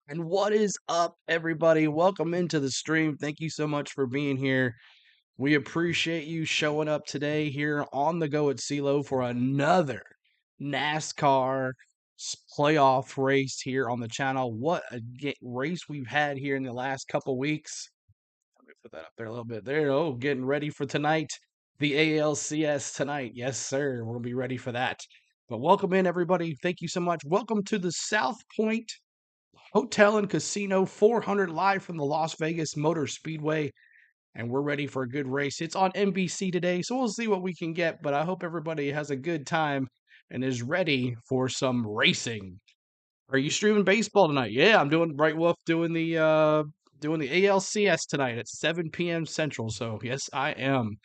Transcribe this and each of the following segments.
And what is up, everybody? Welcome into the stream. Thank you so much for being here. We appreciate you showing up today here on the go at CeeLo for another NASCAR playoff race here on the channel. What a race we've had here in the last couple weeks. Let me put that up there a little bit there. Oh, getting ready for tonight. The ALCS tonight. Yes, sir. We'll be ready for that. But welcome in, everybody. Thank you so much. Welcome to the South Point Hotel and Casino 400 live from the Las Vegas Motor Speedway, and we're ready for a good race. It's on NBC today, so we'll see what we can get, but I hope everybody has a good time and is ready for some racing. Are you streaming baseball tonight? Yeah, I'm doing Bright Wolf doing the ALCS tonight at 7 p.m. Central. So yes, I am.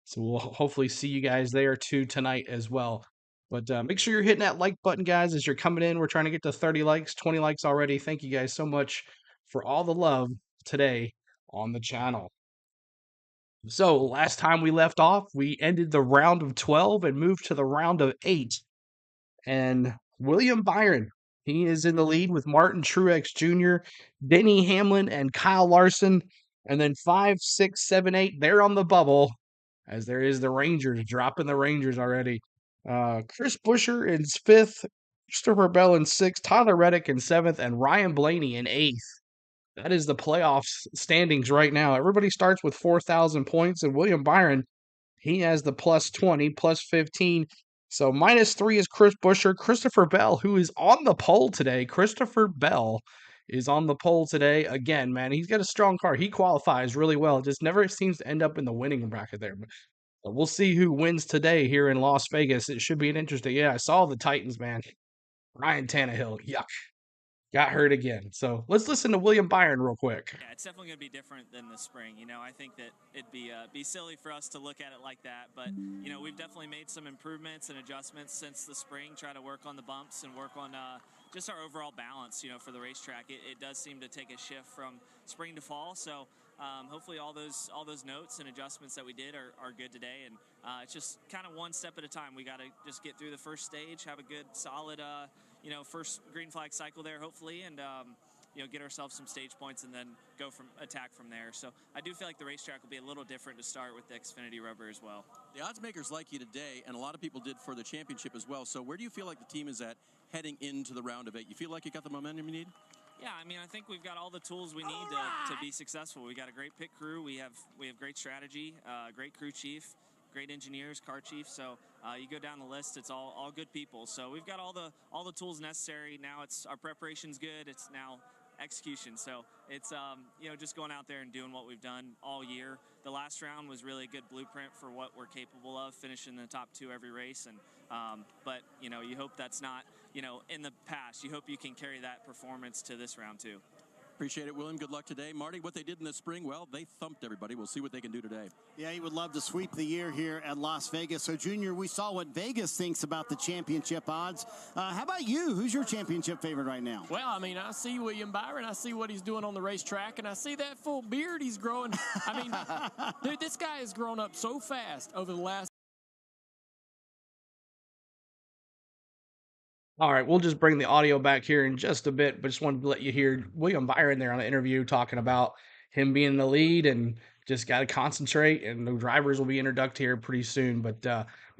So we'll hopefully see you guys there too tonight as well. But make sure you're hitting that like button, guys, as you're coming in. We're trying to get to 30 likes, 20 likes already. Thank you guys so much for all the love today on the channel. So last time we left off, we ended the round of 12 and moved to the round of 8. And William Byron, he is in the lead with Martin Truex Jr., Denny Hamlin, and Kyle Larson. And then 5, 6, 7, 8, they're on the bubble, as there is the Rangers, dropping the Rangers already. Chris Buescher in 5th, Christopher Bell in 6th, Tyler Reddick in 7th, and Ryan Blaney in 8th. That is the playoffs standings right now. Everybody starts with 4,000 points, and William Byron, he has the plus 20, plus 15. So -3 is Chris Buescher. Christopher Bell, who is on the pole today. Christopher Bell is on the pole today. Again, man, he's got a strong car. He qualifies really well. It just never seems to end up in the winning bracket there. But we'll see who wins today here in Las Vegas. It should be an interesting. Yeah, I saw the Titans, man. Ryan Tannehill. Yuck. Got hurt again. So let's listen to William Byron real quick. Yeah, it's definitely going to be different than the spring. I think that it'd be silly for us to look at it like that. But we've definitely made some improvements and adjustments since the spring. Try to work on the bumps and work on just our overall balance. For the racetrack, it does seem to take a shift from spring to fall. So hopefully all those notes and adjustments that we did are good today. And it's just kind of one step at a time. We got to just get through the first stage, have a good, solid, first green flag cycle there, hopefully, and get ourselves some stage points and then go from attack from there. So I do feel like the racetrack will be a little different to start with the Xfinity rubber as well. The odds makers like you today, and a lot of people did for the championship as well. So where do you feel like the team is at heading into the round of 8? You feel like you got the momentum you need? Yeah, I think we've got all the tools we need to be successful. We got a great pit crew. We have great strategy, great crew chief, great engineers, car chief. So you go down the list, it's all good people. So we've got all the tools necessary. Now it's our preparation's good. It's now execution. So it's just going out there and doing what we've done all year. The last round was really a good blueprint for what we're capable of, finishing in the top 2 every race. And but you hope that's not in the past. You hope you can carry that performance to this round too. Appreciate it, William. Good luck today. Marty, what they did in the spring, well, they thumped everybody. We'll see what they can do today. Yeah, he would love to sweep the year here at Las Vegas. So, Junior, we saw what Vegas thinks about the championship odds. How about you? Who's your championship favorite right now? Well, I see William Byron. I see what he's doing on the racetrack, and I see that full beard he's growing. Dude, this guy has grown up so fast over the last. All right, we'll just bring the audio back here in just a bit, but just wanted to let you hear William Byron there on the interview talking about him being in the lead and just got to concentrate, and the drivers will be introduced here pretty soon. But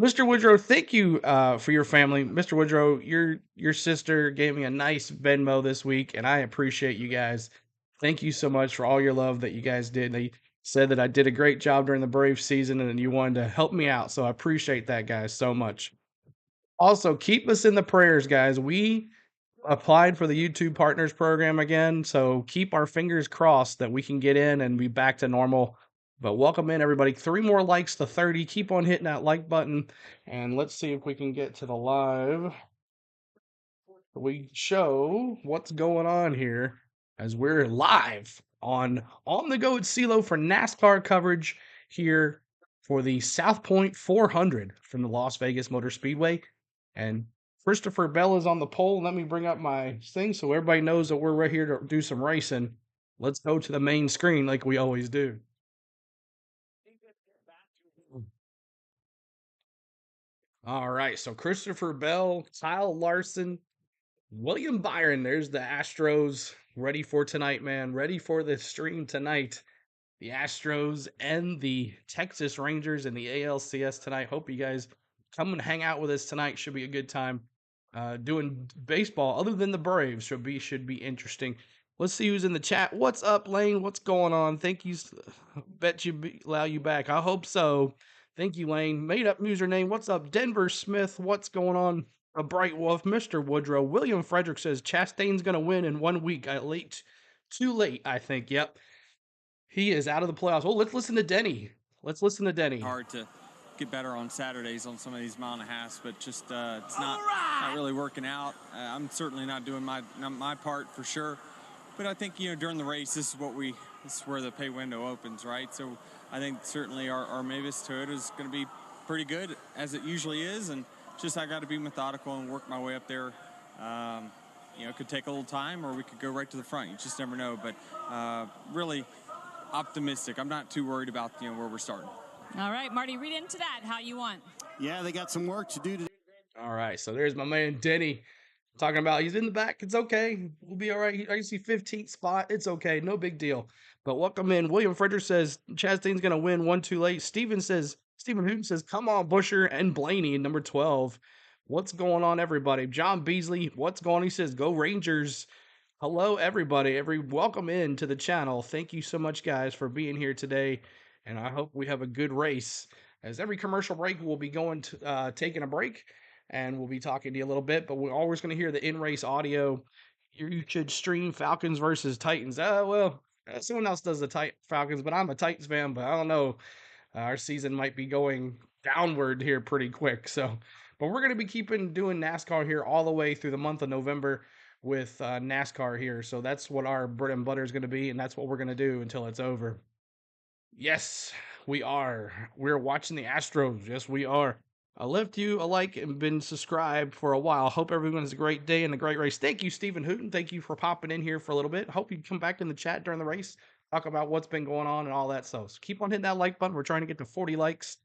Mr. Woodrow, thank you for your family. Mr. Woodrow, your sister gave me a nice Venmo this week, and I appreciate you guys. Thank you so much for all your love that you guys did. They said that I did a great job during the Brave season, and you wanted to help me out, so I appreciate that, guys, so much. Also, keep us in the prayers, guys. We applied for the YouTube Partners Program again, so keep our fingers crossed that we can get in and be back to normal. But welcome in, everybody. 3 more likes to 30. Keep on hitting that like button, and let's see if we can get to the live. We show what's going on here as we're live on the go at CeeLo for NASCAR coverage here for the South Point 400 from the Las Vegas Motor Speedway. And Christopher Bell is on the pole. Let me bring up my thing so everybody knows that we're right here to do some racing. Let's go to the main screen like we always do. All right, so Christopher Bell, Kyle Larson, William Byron, there's the Astros ready for tonight, man. Ready for the stream tonight. The Astros and the Texas Rangers in the ALCS tonight. Hope you guys come and hang out with us tonight. Should be a good time. Doing baseball other than the Braves should be interesting. Let's see who's in the chat. What's up, Lane? What's going on? Thank you. Bet you allow you back. I hope so. Thank you, Lane. Made up username. What's up, Denver Smith? What's going on? A Bright Wolf, Mr. Woodrow. William Frederick says Chastain's gonna win in 1 week. Too late, I think. Yep. He is out of the playoffs. Oh, let's listen to Denny. Let's listen to Denny. Hard to get better on Saturdays on some of these mile and a hals, but just it's not really working out. I'm certainly not doing my part for sure. But I think, during the race, this is where the pay window opens, right? So I think certainly our Mavis Toyota is going to be pretty good, as it usually is, and just I got to be methodical and work my way up there. It could take a little time, or we could go right to the front. You just never know. But really optimistic. I'm not too worried about where we're starting. All right, Marty, read into that how you want. Yeah, they got some work to do today. All right, so there's my man Denny talking about he's in the back. It's okay. We'll be all right. I see 15th spot. It's okay. No big deal. But welcome in. William Frederick says Chastain's going to win 1 too late. Stephen Hooten says, come on, Busher and Blaney, number 12. What's going on, everybody? John Beasley, what's going on? He says, go Rangers. Hello, everybody. Welcome in to the channel. Thank you so much, guys, for being here today. And I hope we have a good race. As every commercial break, we'll be taking a break. And we'll be talking to you a little bit, but we're always going to hear the in-race audio. You should stream Falcons versus Titans. Someone else does the Falcons, but I'm a Titans fan, but I don't know. Our season might be going downward here pretty quick. But we're going to be doing NASCAR here all the way through the month of November with NASCAR here. So that's what our bread and butter is going to be, and that's what we're going to do until it's over. Yes, we are. We're watching the Astros. Yes, we are. I left you a like and been subscribed for a while. Hope everyone has a great day and a great race. Thank you, Stephen Hooten. Thank you for popping in here for a little bit. Hope you come back in the chat during the race. Talk about what's been going on and all that stuff. So keep on hitting that like button. We're trying to get to 40 likes.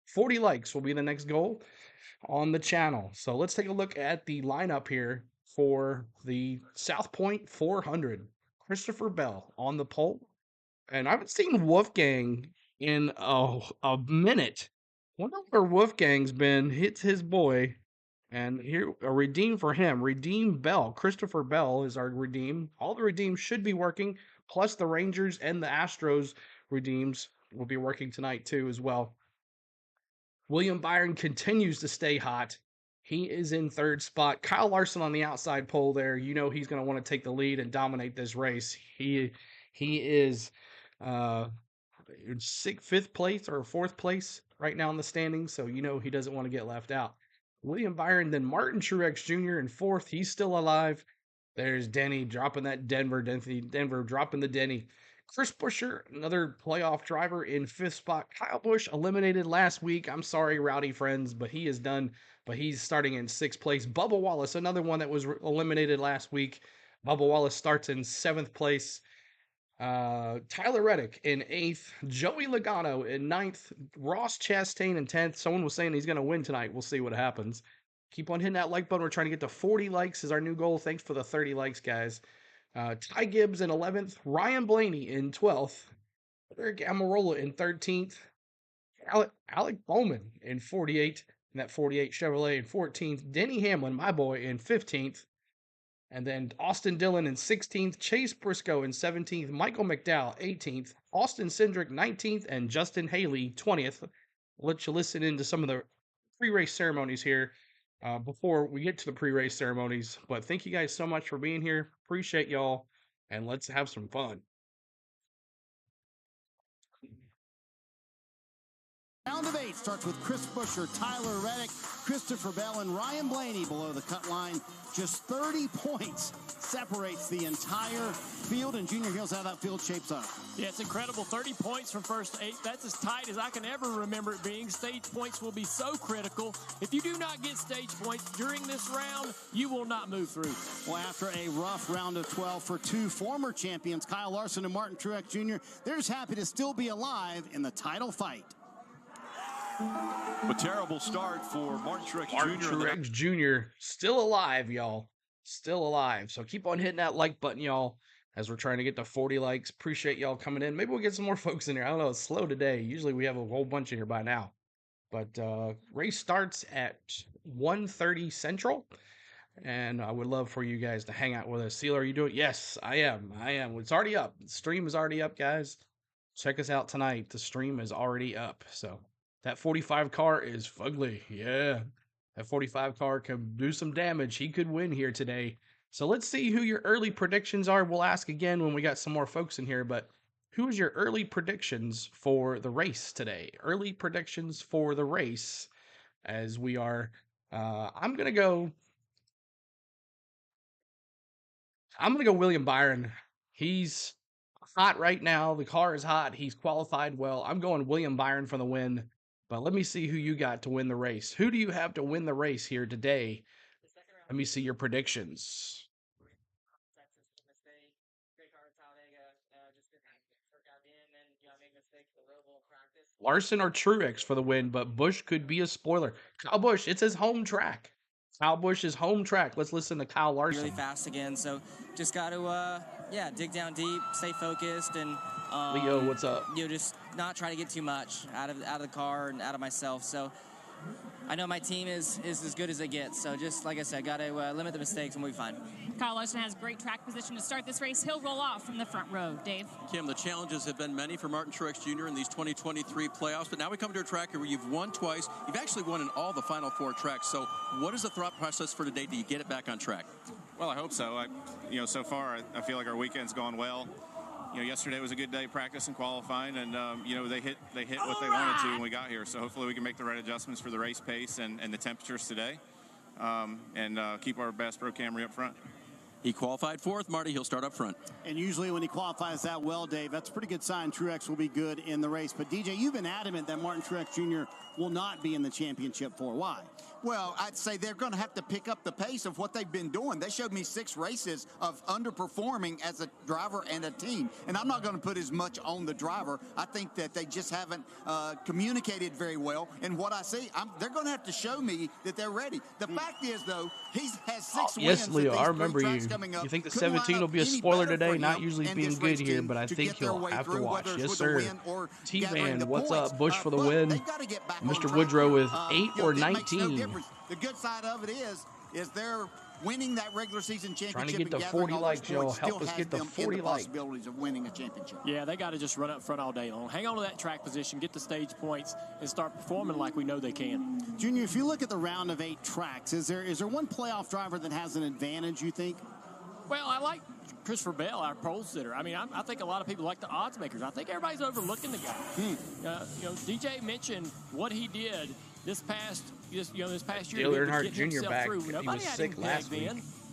40 likes will be the next goal on the channel. So let's take a look at the lineup here for the South Point 400. Christopher Bell on the pole. And I haven't seen Wolfgang in a minute. Wonder where Wolfgang's been. Hits his boy. And here, a redeem for him. Redeem Bell. Christopher Bell is our redeem. All the redeems should be working. Plus the Rangers and the Astros redeems will be working tonight too as well. William Byron continues to stay hot. He is in 3rd spot. Kyle Larson on the outside pole there. You know he's going to want to take the lead and dominate this race. He is in 5th place or 4th place right now in the standings, so you know he doesn't want to get left out. William Byron, then Martin Truex Jr. in 4th. He's still alive. There's Denny dropping that Denver dropping the Denny. Chris Buescher, another playoff driver in 5th spot. Kyle Busch eliminated last week. I'm sorry, rowdy friends, but he is done. But he's starting in 6th place. Bubba Wallace, another one that was eliminated last week. Bubba Wallace starts in 7th place. Tyler Reddick in 8th, Joey Logano in 9th, Ross Chastain in 10th. Someone was saying he's going to win tonight. We'll see what happens. Keep on hitting that like button. We're trying to get to 40 likes is our new goal. Thanks for the 30 likes, guys. Ty Gibbs in 11th, Ryan Blaney in 12th, Eric Amarola in 13th, Alec Bowman in 48th, and that 48 Chevrolet in 14th, Denny Hamlin, my boy, in 15th. And then Austin Dillon in 16th, Chase Briscoe in 17th, Michael McDowell 18th, Austin Cindric 19th, and Justin Haley 20th. I'll let you listen into some of the pre-race ceremonies here before we get to the pre-race ceremonies. But thank you guys so much for being here. Appreciate y'all, and let's have some fun. Round of 8 starts with Chris Buescher, Tyler Reddick, Christopher Bell, and Ryan Blaney below the cut line. Just 30 points separates the entire field, and Junior, here's how that field shapes up. Yeah, it's incredible. 30 points from first 8. That's as tight as I can ever remember it being. Stage points will be so critical. If you do not get stage points during this round, you will not move through. Well, after a rough round of 12 for 2 former champions, Kyle Larson and Martin Truex Jr., they're just happy to still be alive in the title fight. A terrible start for Martin Truex Jr. Martin Truex Jr. still alive, y'all. still alive. So keep on hitting that like button, y'all, as we're trying to get to 40 likes. Appreciate y'all coming in. Maybe we'll get some more folks in here. I don't know. It's slow today. Usually we have a whole bunch in here by now. But race starts at 1:30 Central. And I would love for you guys to hang out with us. Seal, are you doing? Yes, I am. It's already up. The stream is already up, guys. Check us out tonight. The stream is already up. So that 45 car is fugly. Yeah. That 45 car can do some damage. He could win here today. So let's see who your early predictions are. We'll ask again when we got some more folks in here, but who is your early predictions for the race today? Early predictions for the race as we are I'm going to go William Byron. He's hot right now. The car is hot. He's qualified well. I'm going William Byron for the win. But let me see who you got to win the race. Who do you have to win the race here today? Let me see your predictions. Larson or Truex for the win, but Busch could be a spoiler. Kyle Busch, it's his home track. Kyle Busch's home track. Let's listen to Kyle Larson. Really fast again, so just got to, dig down deep, stay focused, and Leo, what's up? Just not try to get too much out of the car and out of myself. So I know my team is as good as it gets. So just like I said, got to limit the mistakes and we'll be fine. Kyle Larson has great track position to start this race. He'll roll off from the front row. Dave? Kim, the challenges have been many for Martin Truex Jr. in these 2023 playoffs, but now we come to a track where you've won twice. You've actually won in all the final 4 tracks. So what is the thought process for today? Do you get it back on track? Well, I hope so. So far, I feel like our weekend's gone well. Yesterday was a good day practice and qualifying, and they hit what they wanted to when we got here. So hopefully we can make the right adjustments for the race pace and the temperatures today, and keep our best Pro Camry up front. He qualified 4th, Marty. He'll start up front. And usually when he qualifies that well, Dave, that's a pretty good sign Truex will be good in the race. But, DJ, you've been adamant that Martin Truex Jr. will not be in the championship for. Why? Well, I'd say they're going to have to pick up the pace of what they've been doing. They showed me 6 races of underperforming as a driver and a team. And I'm not going to put as much on the driver. I think that they just haven't communicated very well. And what I see, they're going to have to show me that they're ready. The fact is, though, he has 6 wins. Yes, Leo, I remember you. You think the 17 will be a spoiler today? Not usually being good here, but I think he'll have to watch. Yes, sir. T-Man, what's up? Busch for the win. Mr. Woodrow with 8 or 19. The good side of it is they're winning that regular season championship. Trying to get to 40 likes, y'all. Help us get to 40 likes. Possibilities of winning a championship. Yeah, they got to just run up front all day long. Hang on to that track position, get the stage points, and start performing like we know they can. Junior, if you look at the round of 8 tracks, is there one playoff driver that has an advantage, you think? Well, I like Christopher Bell, our pole sitter. I mean, I think a lot of people like the odds makers. I think everybody's overlooking the guy. DJ mentioned what he did this past year. Dale Earnhardt Jr. back. He was sick last week.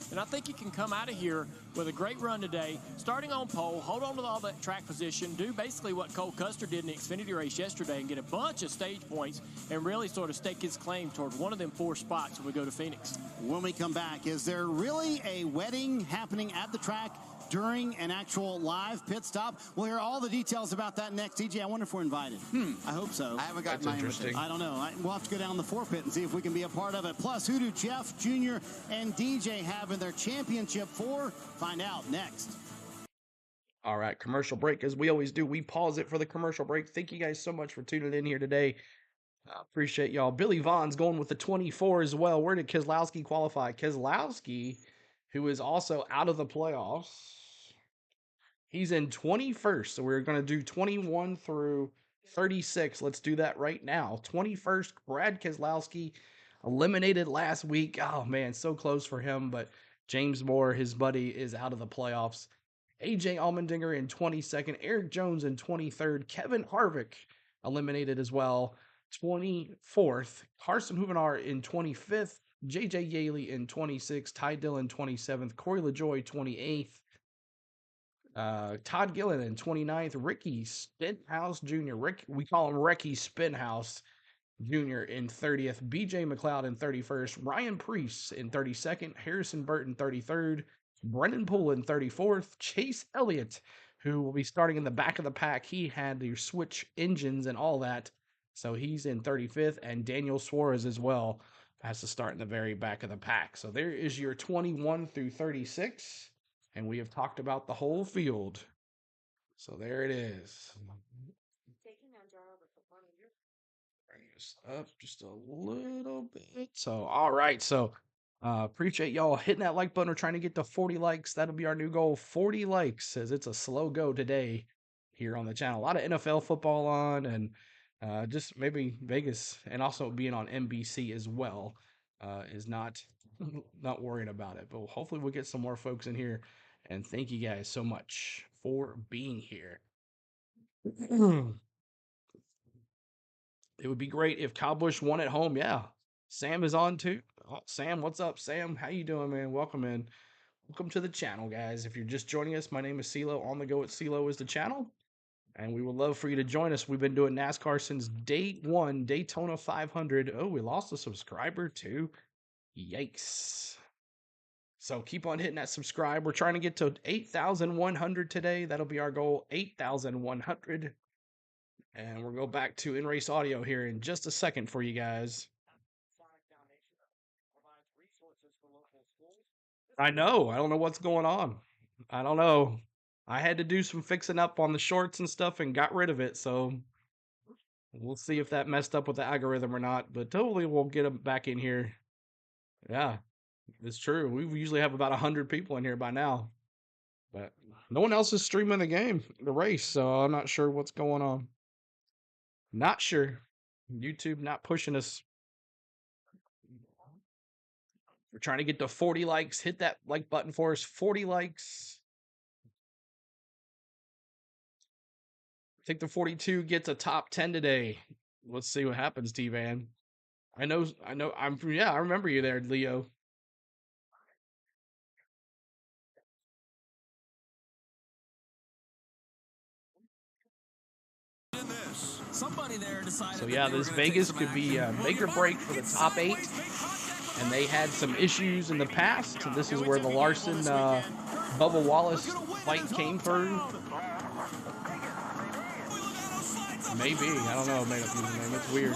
And I think he can come out of here with a great run today, starting on pole, hold on to all that track position, do basically what Cole Custer did in the Xfinity race yesterday and get a bunch of stage points and really sort of stake his claim toward one of them 4 spots when we go to Phoenix. When we come back, is there really a wedding happening at the track during an actual live pit stop? We'll hear all the details about that next. TJ, I wonder if we're invited. I hope so. I haven't got my invitation. I don't know. We'll have to go down the 4 pit and see if we can be a part of it. Plus, who do Jeff Jr. and DJ have in their championship for? Find out next. All right, commercial break. As we always do, we pause it for the commercial break. Thank you guys so much for tuning in here today. Appreciate y'all. Billy Vaughn's going with the 24 as well. Where did Keselowski qualify? Keselowski, who is also out of the playoffs, he's in 21st. So we're going to do 21 through 36. Let's do that right now. 21st, Brad Keselowski, eliminated last week. Oh, man, so close for him. But James Moore, his buddy, is out of the playoffs. AJ Allmendinger in 22nd. Eric Jones in 23rd. Kevin Harvick eliminated as well. 24th. Carson Hoovenar in 25th. JJ Yaley in 26th. Ty Dillon 27th. Corey LaJoie 28th. Todd Gillen in 29th. Ricky Spinhouse Jr. We call him Ricky Spinhouse Jr. in 30th. BJ McLeod in 31st. Ryan Preece in 32nd. Harrison Burton 33rd. Brendan Poole in 34th. Chase Elliott, who will be starting in the back of the pack. He had to switch engines and all that, so he's in 35th. And Daniel Suarez as well, has to start in the very back of the pack. So there is your 21 through 36. And we have talked about the whole field. So there it is. Bring this up just a little bit. So, all right. So, appreciate y'all hitting that like button. We're trying to get to 40 likes. That'll be our new goal. 40 likes, as it's a slow go today here on the channel. A lot of NFL football on, and just maybe Vegas, and also being on NBC as well, is not not worrying about it. But hopefully we'll get some more folks in here. And thank you guys so much for being here. It would be great if Kyle Busch won at home. Yeah. Sam is on too. Oh, Sam, what's up, Sam? How you doing, man? Welcome in. Welcome to the channel, guys. If you're just joining us, my name is CeeLo. On the Go at CeeLo is the channel. And we would love for you to join us. We've been doing NASCAR since day one, Daytona 500. Oh, we lost a subscriber too. Yikes. So keep on hitting that subscribe. We're trying to get to 8,100 today. That'll be our goal, 8,100. And we'll go back to in-race audio here in just a second for you guys. I know. I don't know what's going on. I don't know. I had to do some fixing up on the shorts and stuff and got rid of it. So we'll see if that messed up with the algorithm or not. But totally we'll get them back in here. Yeah, it's true. We usually have about 100 people in here by now. But no one else is streaming the race. So I'm not sure what's going on. Not sure. YouTube not pushing us. We're trying to get to 40 likes. Hit that like button for us. 40 likes. I think the 42 gets a top 10 today. Let's see what happens, T-Van. I remember you there, Leo. Somebody there decided. So yeah, this Vegas could be make or break for the top 8. And they had some issues in the past. This is where the Larson Bubba Wallace fight came through. Maybe. I don't know. Made up his name. It's weird.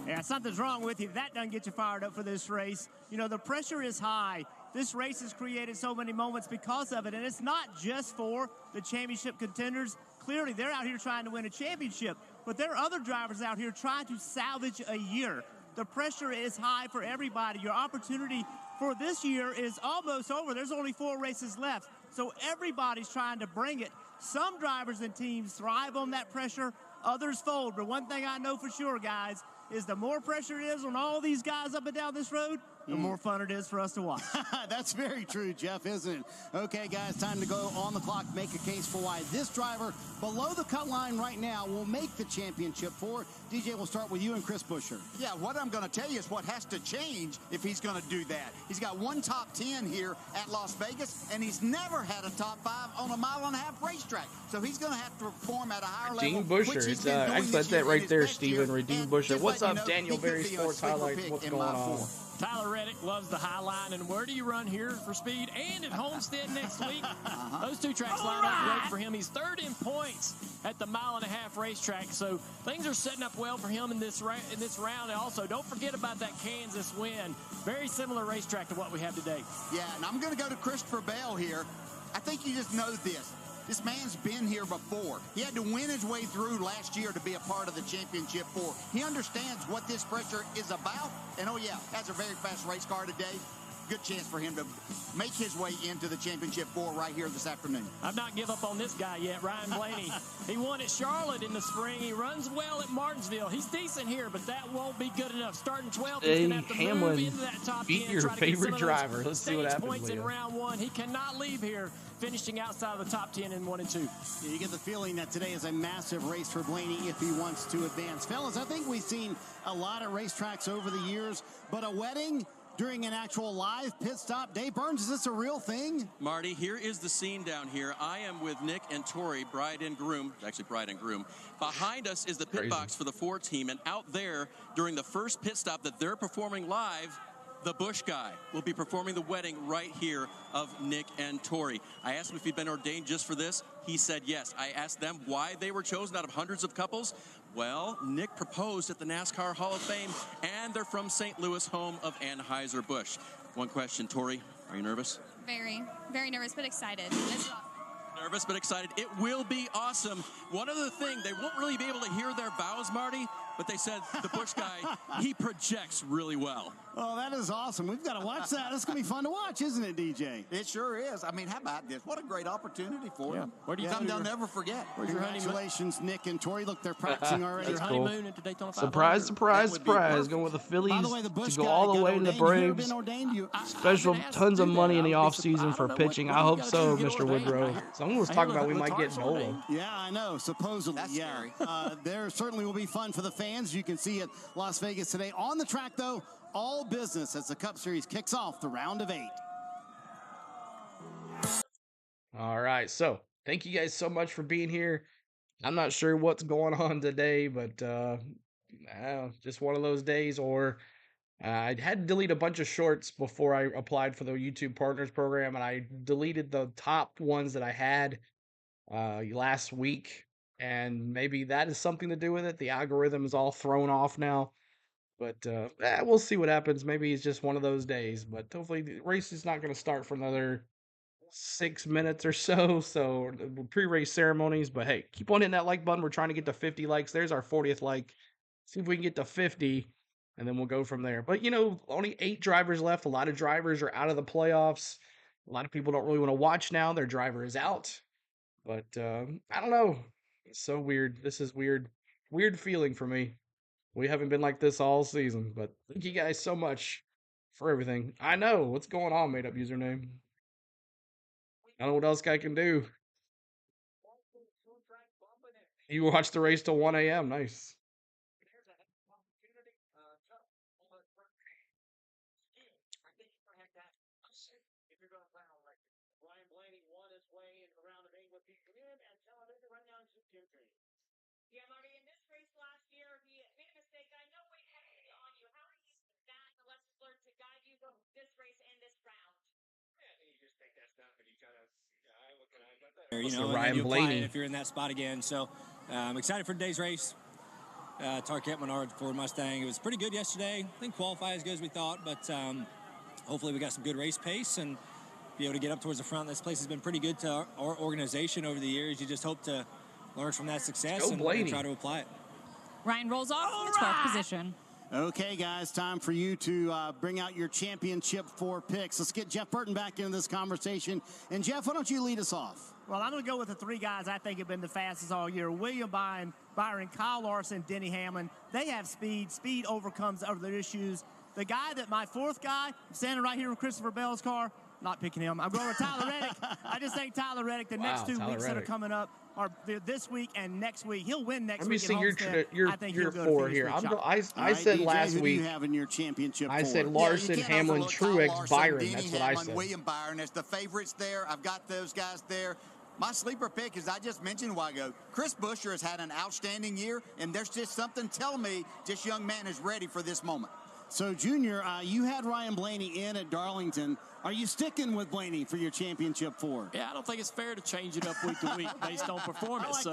Yeah, something's wrong with you. That doesn't get you fired up for this race. You know, the pressure is high. This race has created so many moments because of it, and it's not just for the championship contenders. Clearly, they're out here trying to win a championship, but there are other drivers out here trying to salvage a year. The pressure is high for everybody. Your opportunity for this year is almost over. There's only 4 races left, so everybody's trying to bring it. Some drivers and teams thrive on that pressure, others fold. But one thing I know for sure, guys, is the more pressure it is on all these guys up and down this road, the more fun it is for us to watch. That's very true, Jeff, isn't it? Okay, guys, time to go on the clock, make a case for why this driver below the cut line right now will make the championship four. DJ, we'll start with you and Chris Buescher. Yeah, what I'm going to tell you is what has to change if he's going to do that. He's got one top 10 here at Las Vegas, and he's never had a top 5 on a mile-and-a-half racetrack. So he's going to have to perform at a higher level. Redeem Buescher. It's actually that's that right there, Steven. Redeem Buescher. What's up, Daniel Berry Sports Highlights? What's going on? Tyler Reddick loves the high line, and where do you run here for speed? And at Homestead next week. Those two tracks line up great for him. He's third in points at the mile-and-a-half racetrack, so things are setting up well for him in this round. And also, don't forget about that Kansas win. Very similar racetrack to what we have today. Yeah, and I'm going to go to Christopher Bell here. I think you just know this. This man's been here before. He had to win his way through last year to be a part of the championship four. He understands what this pressure is about. And, oh, yeah, has a very fast race car today. Good chance for him to make his way into the championship four right here this afternoon. I've not give up on this guy yet, Ryan Blaney. He won at Charlotte in the spring. He runs well at Martinsville. He's decent here, but that won't be good enough. Starting 12th, he's going to have to move into that top 10. Beat your favorite driver. Let's see what happens, points Leo. in round 1. He cannot leave here finishing outside of the top 10 in 1 and 2. Yeah, you get the feeling that today is a massive race for Blaney if he wants to advance. Fellas, I think we've seen a lot of racetracks over the years, but a wedding during an actual live pit stop. Dave Burns, is this a real thing? Marty, here is the scene down here. I am with Nick and Tori, bride and groom. Actually, bride and groom. Behind us is the pit box for the Ford team, and out there during the first pit stop that they're performing live, the Busch guy will be performing the wedding right here of Nick and Tori. I asked him if he'd been ordained just for this. He said yes. I asked them why they were chosen out of hundreds of couples. Well, Nick proposed at the NASCAR Hall of Fame, and they're from St. Louis, home of Anheuser-Busch. One question, Tori, are you nervous? Very, very nervous, but excited. Nervous but excited. It will be awesome. One other thing, they won't really be able to hear their vows, Marty, but they said the Busch guy, he projects really well. Oh, that is awesome. We've got to watch that. It's going to be fun to watch, isn't it, DJ? It sure is. I mean, how about this? What a great opportunity for them. Where do you Something they'll never forget. Congratulations, Nick and Tori. Look, they're practicing already. That's cool. Honeymoon into Daytona 500. Surprise, surprise, surprise. Going with the Phillies By the way, the Busch to go guy all the got way to the ordained. Braves. I've Special been asked tons to of do money that. in the I would be offseason for what pitching. do I you hope gotta so, do to get Mr. ordained? Woodrow. Someone was talking about we might get Nola. Yeah, I know. Supposedly, That's yeah. scary. There certainly will be fun for the fans. You can see at Las Vegas today. On the track, though, all business as the Cup Series kicks off the round of 8. All right. So thank you guys so much for being here. I'm not sure what's going on today, but just one of those days. Or I had to delete a bunch of shorts before I applied for the YouTube Partners Program, and I deleted the top ones that I had last week. And maybe that is something to do with it. The algorithm is all thrown off now. But we'll see what happens. Maybe it's just one of those days. But hopefully the race is not going to start for another 6 minutes or so. So pre-race ceremonies. But hey, keep on hitting that like button. We're trying to get to 50 likes. There's our 40th like. See if we can get to 50, and then we'll go from there. But, only 8 drivers left. A lot of drivers are out of the playoffs. A lot of people don't really want to watch now. Their driver is out. But I don't know. It's so weird. This is weird. Weird feeling for me. We haven't been like this all season, but thank you guys so much for everything. I know what's going on, made up username. I don't know what else I can do. You watched the race till 1 a.m. Nice. Yeah, Marty, in this race last year, he made a mistake. I know we heavily on you. How are you using that and the lessons learned to guide you this race and this round? Yeah, you just take that stuff and you kind of, what can I do? You know, know, Ryan you apply Blaney. it if you're in that spot again. So I'm excited for today's race. Target Menard Ford Mustang. It was pretty good yesterday. I think qualify as good as we thought, but hopefully we got some good race pace and be able to get up towards the front. This place has been pretty good to our organization over the years. You just hope to learn from that success and try to apply it. Ryan rolls off in the 12th position. Okay, guys, time for you to bring out your championship 4 picks. Let's get Jeff Burton back into this conversation. And, Jeff, why don't you lead us off? Well, I'm going to go with the 3 guys I think have been the fastest all year. William Byron, Kyle Larson, Denny Hamlin. They have speed. Speed overcomes other issues. The guy that my 4th guy, I'm standing right here with Christopher Bell's car, not picking him. I'm going with Tyler Reddick. I just think Tyler Reddick, the next 2 weeks that are coming up, are this week and next week. He'll win next week. Let me see your 4 here. I said DJ, last who week. Do you have in your championship I 4? said Larson, Hamlin, Truex, Byron. That's what I said. William Byron as the favorites there. I've got those guys there. My sleeper pick, as I just mentioned a while ago, Chris Buescher has had an outstanding year, and there's just something telling me this young man is ready for this moment. So, Junior, you had Ryan Blaney in at Darlington. Are you sticking with Blaney for your championship 4? Yeah, I don't think it's fair to change it up week to week based on performance.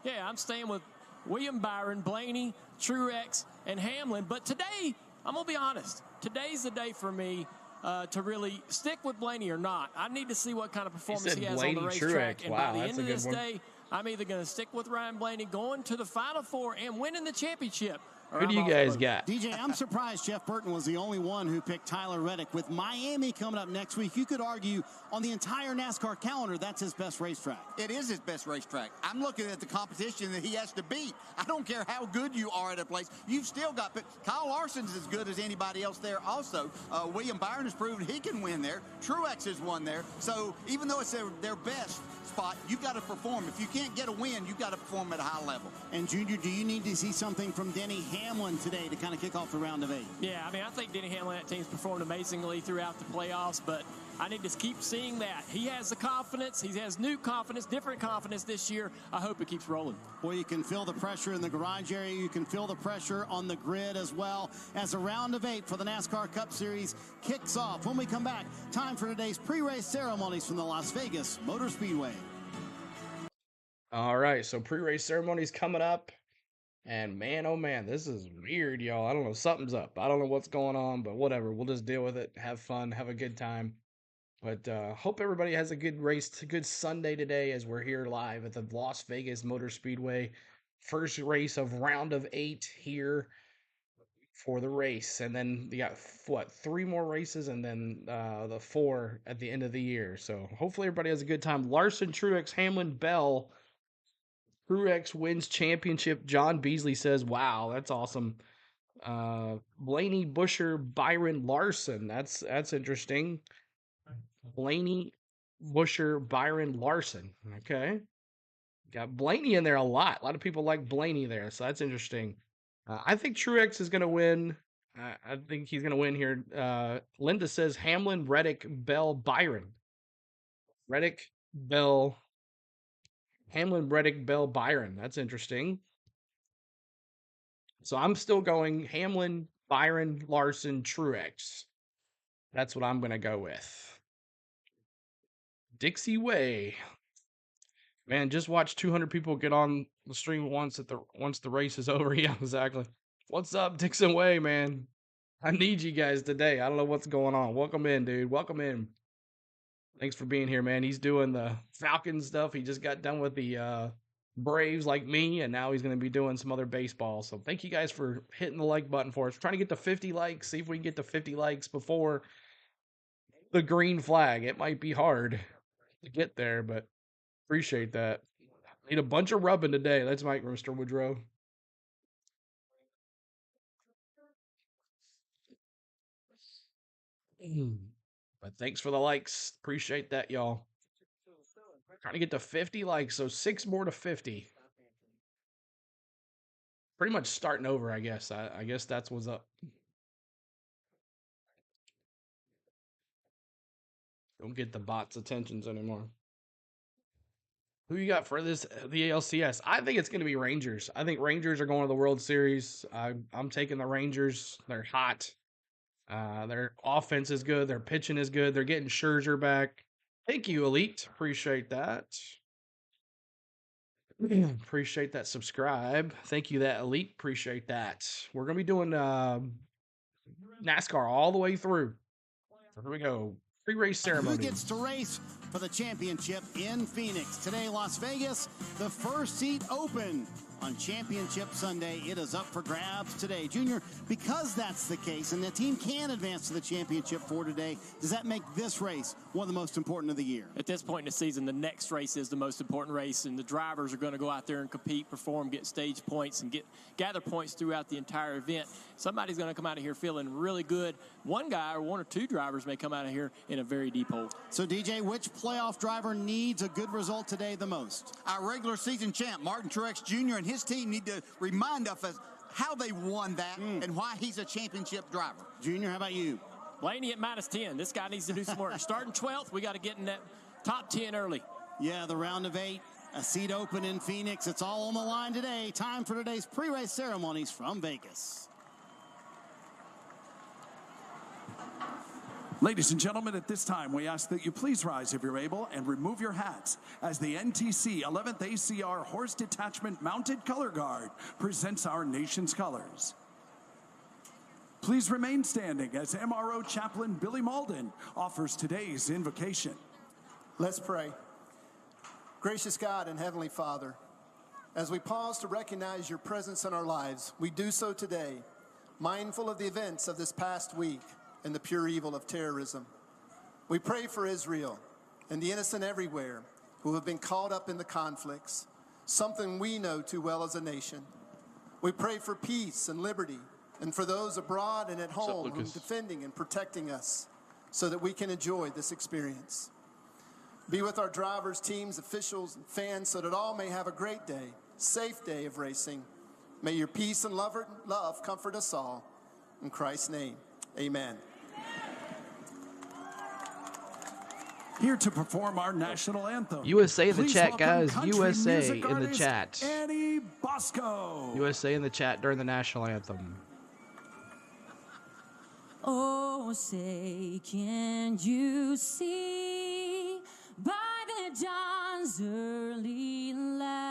Yeah, I'm staying with William Byron, Blaney, Truex, and Hamlin. But today, I'm going to be honest. Today's the day for me to really stick with Blaney or not. I need to see what kind of performance he has on the racetrack. And by the end of this day, I'm either going to stick with Ryan Blaney, going to the Final Four, and winning the championship. Who do you guys got? DJ, I'm surprised Jeff Burton was the only one who picked Tyler Reddick. With Miami coming up next week, you could argue on the entire NASCAR calendar, that's his best racetrack. It is his best racetrack. I'm looking at the competition that he has to beat. I don't care how good you are at a place. You've still got Kyle Larson's as good as anybody else there also. William Byron has proven he can win there. Truex has won there. So even though it's their best spot, you've got to perform. If you can't get a win, you've got to perform at a high level. And, Junior, do you need to see something from Denny Hamlin today to kind of kick off the round of 8? Yeah, I mean, I think Denny Hamlin, that team's performed amazingly throughout the playoffs, but I need to keep seeing that. He has the confidence. He has new confidence, different confidence this year. I hope it keeps rolling. Well, you can feel the pressure in the garage area. You can feel the pressure on the grid as well as the round of 8 for the NASCAR Cup Series kicks off. When we come back, time for today's pre-race ceremonies from the Las Vegas Motor Speedway. All right, so pre-race ceremony's coming up. And man, oh man, this is weird, y'all. I don't know. Something's up. I don't know what's going on, but whatever. We'll just deal with it. Have fun. Have a good time. But hope everybody has a good race, a good Sunday today as we're here live at the Las Vegas Motor Speedway. First race of round of 8 here for the race. And then you got, what, 3 more races and then the 4 at the end of the year. So hopefully everybody has a good time. Larson, Truex, Hamlin, Bell. Truex wins championship. John Beasley says, wow, that's awesome. Blaney, Busher, Byron, Larson. That's interesting. Blaney, Busher, Byron, Larson. Okay. Got Blaney in there a lot. A lot of people like Blaney there, so that's interesting. I think Truex is going to win. I think he's going to win here. Linda says Hamlin, Reddick, Bell, Byron. Reddick, Bell, Hamlin, Reddick, Bell, Byron. That's interesting. So I'm still going Hamlin, Byron, Larson, Truex. That's what I'm going to go with. Dixie Way. Man, just watch 200 people get on the stream once the race is over. Yeah, exactly. What's up, Dixon Way, man? I need you guys today. I don't know what's going on. Welcome in, dude. Welcome in. Thanks for being here, man. He's doing the Falcons stuff. He just got done with the Braves like me, and now he's going to be doing some other baseball. So thank you guys for hitting the like button for us. We're trying to get to 50 likes. See if we can get to 50 likes before the green flag. It might be hard to get there, but appreciate that. Need a bunch of rubbing today. That's Mike, Mr. Woodrow. But thanks for the likes. Appreciate that, y'all. Trying to get to 50 likes, so 6 more to 50. Pretty much starting over, I guess. I guess that's what's up. Don't get the bots' attentions anymore. Who you got for the ALCS? I think it's going to be Rangers. I think Rangers are going to the World Series. I'm taking the Rangers. They're hot. Their offense is good. Their pitching is good. They're getting Scherzer back. Thank you, Elite. Appreciate that. Appreciate that subscribe. Thank you, that Elite. Appreciate that. We're going to be doing NASCAR all the way through. So here we go. Pre-race ceremony. Who gets to race for the championship in Phoenix? Today, Las Vegas, the first seat open on Championship Sunday. It is up for grabs today. Junior, because that's the case and the team can advance to the championship for today, does that make this race one of the most important of the year? At this point in the season, the next race is the most important race, and the drivers are going to go out there and compete, perform, get stage points, and gather points throughout the entire event. Somebody's going to come out of here feeling really good. One guy or 1 or 2 drivers may come out of here in a very deep hole. So, DJ, which playoff driver needs a good result today the most? Our regular season champ, Martin Truex Jr. and his team need to remind us how they won that and why he's a championship driver. Junior, how about you? Blaney at -10. This guy needs to do some work. Starting 12th, we got to get in that top 10 early. Yeah, the round of 8, a seat open in Phoenix. It's all on the line today. Time for today's pre-race ceremonies from Vegas. Ladies and gentlemen, at this time, we ask that you please rise if you're able and remove your hats as the NTC 11th ACR Horse Detachment Mounted Color Guard presents our nation's colors. Please remain standing as MRO Chaplain Billy Malden offers today's invocation. Let's pray. Gracious God and Heavenly Father, as we pause to recognize your presence in our lives, we do so today, mindful of the events of this past week and the pure evil of terrorism. We pray for Israel and the innocent everywhere who have been caught up in the conflicts, something we know too well as a nation. We pray for peace and liberty, and for those abroad and at home who are defending and protecting us so that we can enjoy this experience. Be with our drivers, teams, officials, and fans so that all may have a great day, safe day of racing. May your peace and love comfort us all. In Christ's name, amen. Here to perform our national anthem. USA in the Please chat, guys. welcome country USA music in the artist chat. Annie Bosco. USA in the chat during the national anthem. Oh, say, can you see by the dawn's early light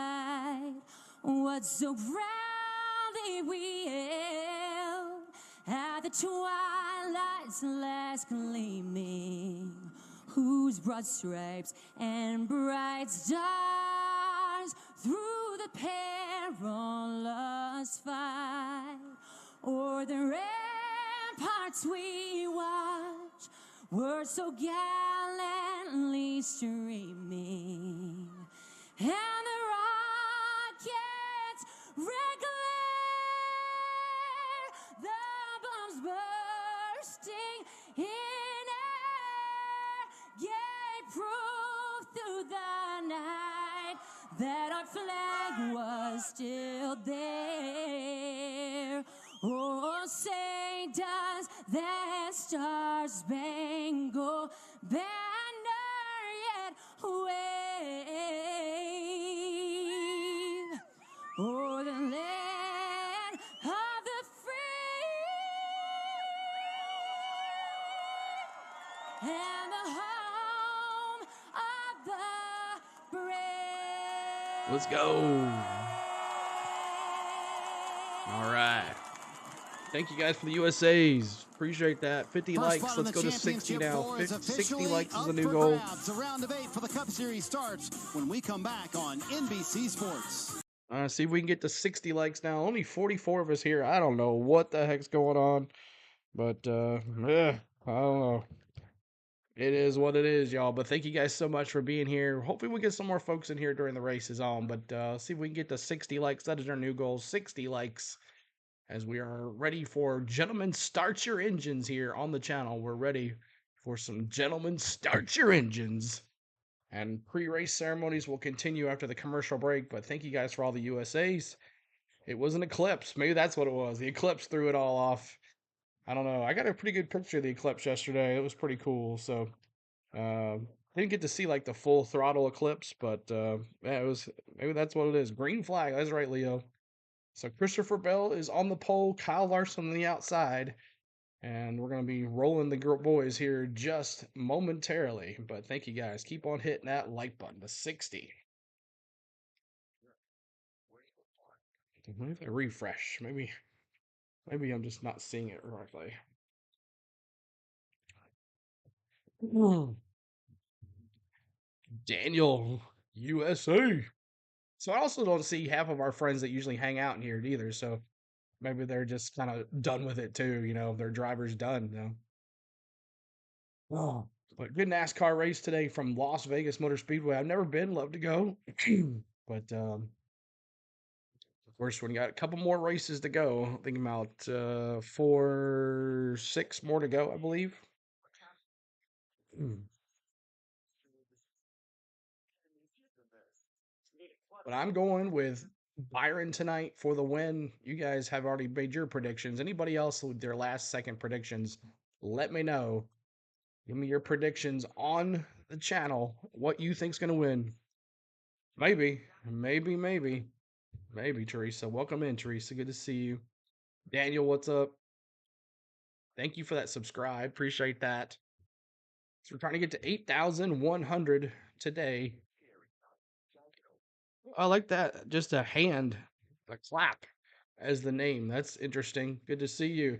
what so proudly we hailed at the twilight's last gleaming, whose broad stripes and bright stars through the perilous fight o'er the ramparts we watch were so gallantly streaming, and the rockets red glare, the bombs bursting in air, gave proof through the night that our flag was still there. Oh, say does that star-spangled banner yet wave o'er the land of the free and the home of the brave? Let's go. All right. Thank you guys for the USAs. Appreciate that. 50 likes. Let's go to 60 now. 60 likes is the new goal. The round of 8 for the Cup Series starts when we come back on NBC Sports. See if we can get to 60 likes now. Only 44 of us here. I don't know what the heck's going on. But, I don't know. It is what it is, y'all. But thank you guys so much for being here. Hopefully we get some more folks in here during the races on. But see if we can get to 60 likes. That is our new goal. 60 likes. As we are ready for Gentlemen Start Your Engines here on the channel. We're ready for some Gentlemen Start Your Engines. And pre-race ceremonies will continue after the commercial break. But thank you guys for all the USAs. It was an eclipse. Maybe that's what it was. The eclipse threw it all off. I don't know. I got a pretty good picture of the eclipse yesterday. It was pretty cool. So, didn't get to see like the full throttle eclipse, but yeah, it was. Maybe that's what it is. Green flag. That's right, Leo. So Christopher Bell is on the pole. Kyle Larson on the outside, and we're gonna be rolling the boys here just momentarily. But thank you guys. Keep on hitting that like button to 60. Maybe I refresh. Maybe I'm just not seeing it correctly. Daniel, USA. So I also don't see half of our friends that usually hang out in here either. So maybe they're just kind of done with it too. You know, their driver's done. You know. Oh, but good NASCAR race today from Las Vegas Motor Speedway. I've never been, love to go, but of course, when you got a couple more races to go, think about 6 more to go, I believe. But I'm going with Byron tonight for the win. You guys have already made your predictions. Anybody else with their last second predictions, let me know. Give me your predictions on the channel. What you think's going to win. Maybe, Teresa. Welcome in, Teresa. Good to see you. Daniel, what's up? Thank you for that subscribe. Appreciate that. So we're trying to get to 8,100 today. I like that. Just a hand, a clap as the name. That's interesting. Good to see you.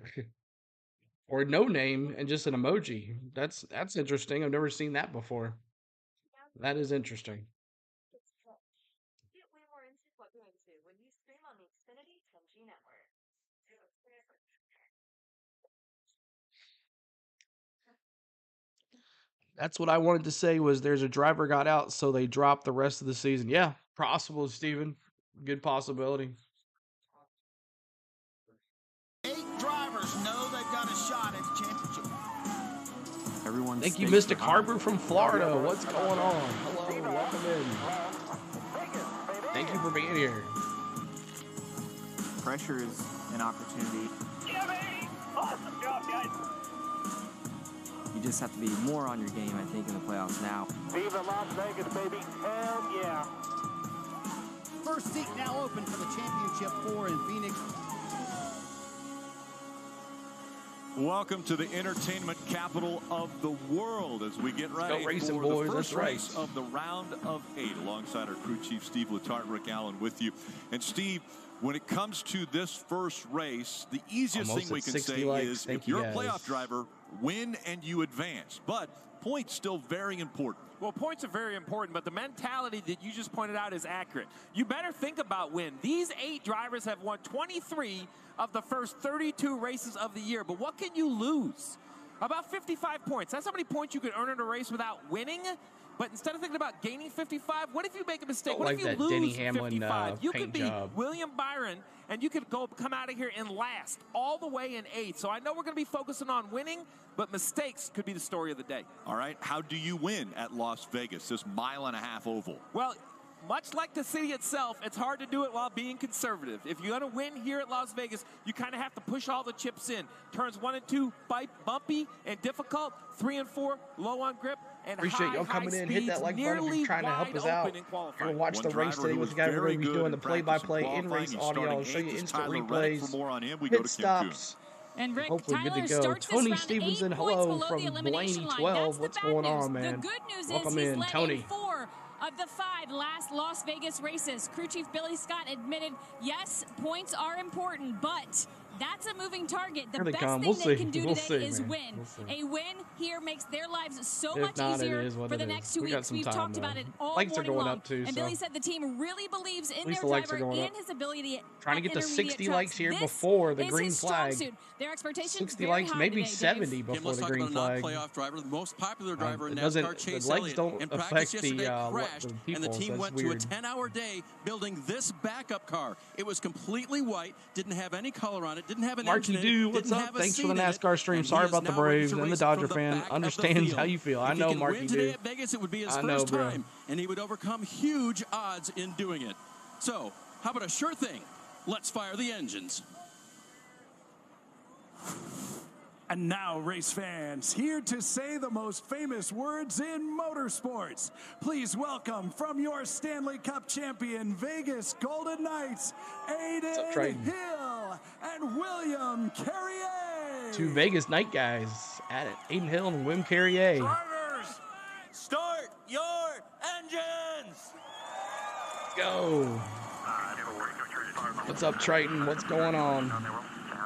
Or no name and just an emoji. That's interesting. I've never seen that before. That is interesting. Get way more into what you're into when you stream on the Xfinity 10G network. That's what I wanted to say was there's a driver got out, so they dropped the rest of the season. Yeah, possible, Steven. Good possibility. 8 drivers know they've got a shot at the championship. Everyone. Thank you, Mr. Carver from Florida. What's going on? Hello, welcome in. Thank you for being here. Pressure is an opportunity. Yeah, baby! Awesome job, guys! You just have to be more on your game, I think, in the playoffs now. Viva Las Vegas, baby! Hell yeah! First seat now open for the championship 4 in Phoenix. Welcome to the entertainment capital of the world as we get ready racing, for boys. the first That's race of the round of 8 alongside our crew chief Steve Letarte, Rick Allen with you. And Steve, when it comes to this first race, the easiest Almost thing we at can 60 say likes. is Thank if you, you're a guys. playoff driver, win and you advance. But points still very important. Well, points are very important, but the mentality that you just pointed out is accurate. You better think about win. These 8 drivers have won 23 of the first 32 races of the year, but what can you lose? About 55 points. That's how many points you could earn in a race without winning. But instead of thinking about gaining 55, what if you make a mistake? Don't What like if you that lose Denny Hamlin 55? You paint could be job. William Byron, and you could come out of here in last, all the way in 8th. So I know we're going to be focusing on winning, but mistakes could be the story of the day. All right, how do you win at Las Vegas, this mile-and-a-half oval? Well, much like the city itself, it's hard to do it while being conservative. If you're going to win here at Las Vegas, you kind of have to push all the chips in. Turns 1 and 2, bumpy and difficult. 3 and 4, low on grip. And Appreciate y'all coming in. Hit that like button if you're trying to help us out. We're going to watch the race today with the guy. We're going to be doing the play-by-play in-race audio. I'll show you instant replays, pit stops. And Rick, Hopefully Tyler good to go. starts Tony this round 8 Stevenson, points hello below from the elimination line. Blaney12. That's the What's bad going news. on, man? The good news Welcome is he's in, led Tony. in 4 of the 5 last Las Vegas races. Crew Chief Billy Scott admitted, yes, points are important, but that's a moving target. The Here they best come. thing We'll they see. can do We'll today see, is man. win. We'll see. A win here makes their lives so If much not, it easier is what for it the is. next 2 We got weeks. some We've time, talked though. about it all Likes are morning going long. up, too, And so. Billy said the team really believes in least their the likes are driver going and up. his ability Trying to get to intermediate 60 trucks. likes here This before the is green his strong flag. suit. Their expectations 60 very likes, high maybe today, 70 Dave. before Let's the talk green about a flag. non-playoff driver, the most popular driver in It doesn't- NASCAR, Chase the legs Elliott. don't In practice affect yesterday, the crashed, and the people, so team it's went to a weird. 10-hour day building this backup car. It was completely white, didn't have any color on it, didn't have an Marky engine in Doo, it, what's didn't up? have a Thanks for seat the in it, NASCAR stream. and he Sorry is about the now ready Braves to and the race Dodger from the fan. back of the Understands field. how you feel. I If know, he could Marky win today Doo. at Vegas, it would be his I know, first bro. time, and he would overcome huge odds in doing it. So, how about a sure thing? Let's fire the engines. And now, race fans, here to say the most famous words in motorsports. Please welcome from your Stanley Cup champion, Vegas Golden Knights, Aiden Triton? Hill and William Carrier. 2 Vegas night guys at it. Aiden Hill and Wim Carrier. Drivers, start your engines. Let's go. What's up, Triton? What's going on?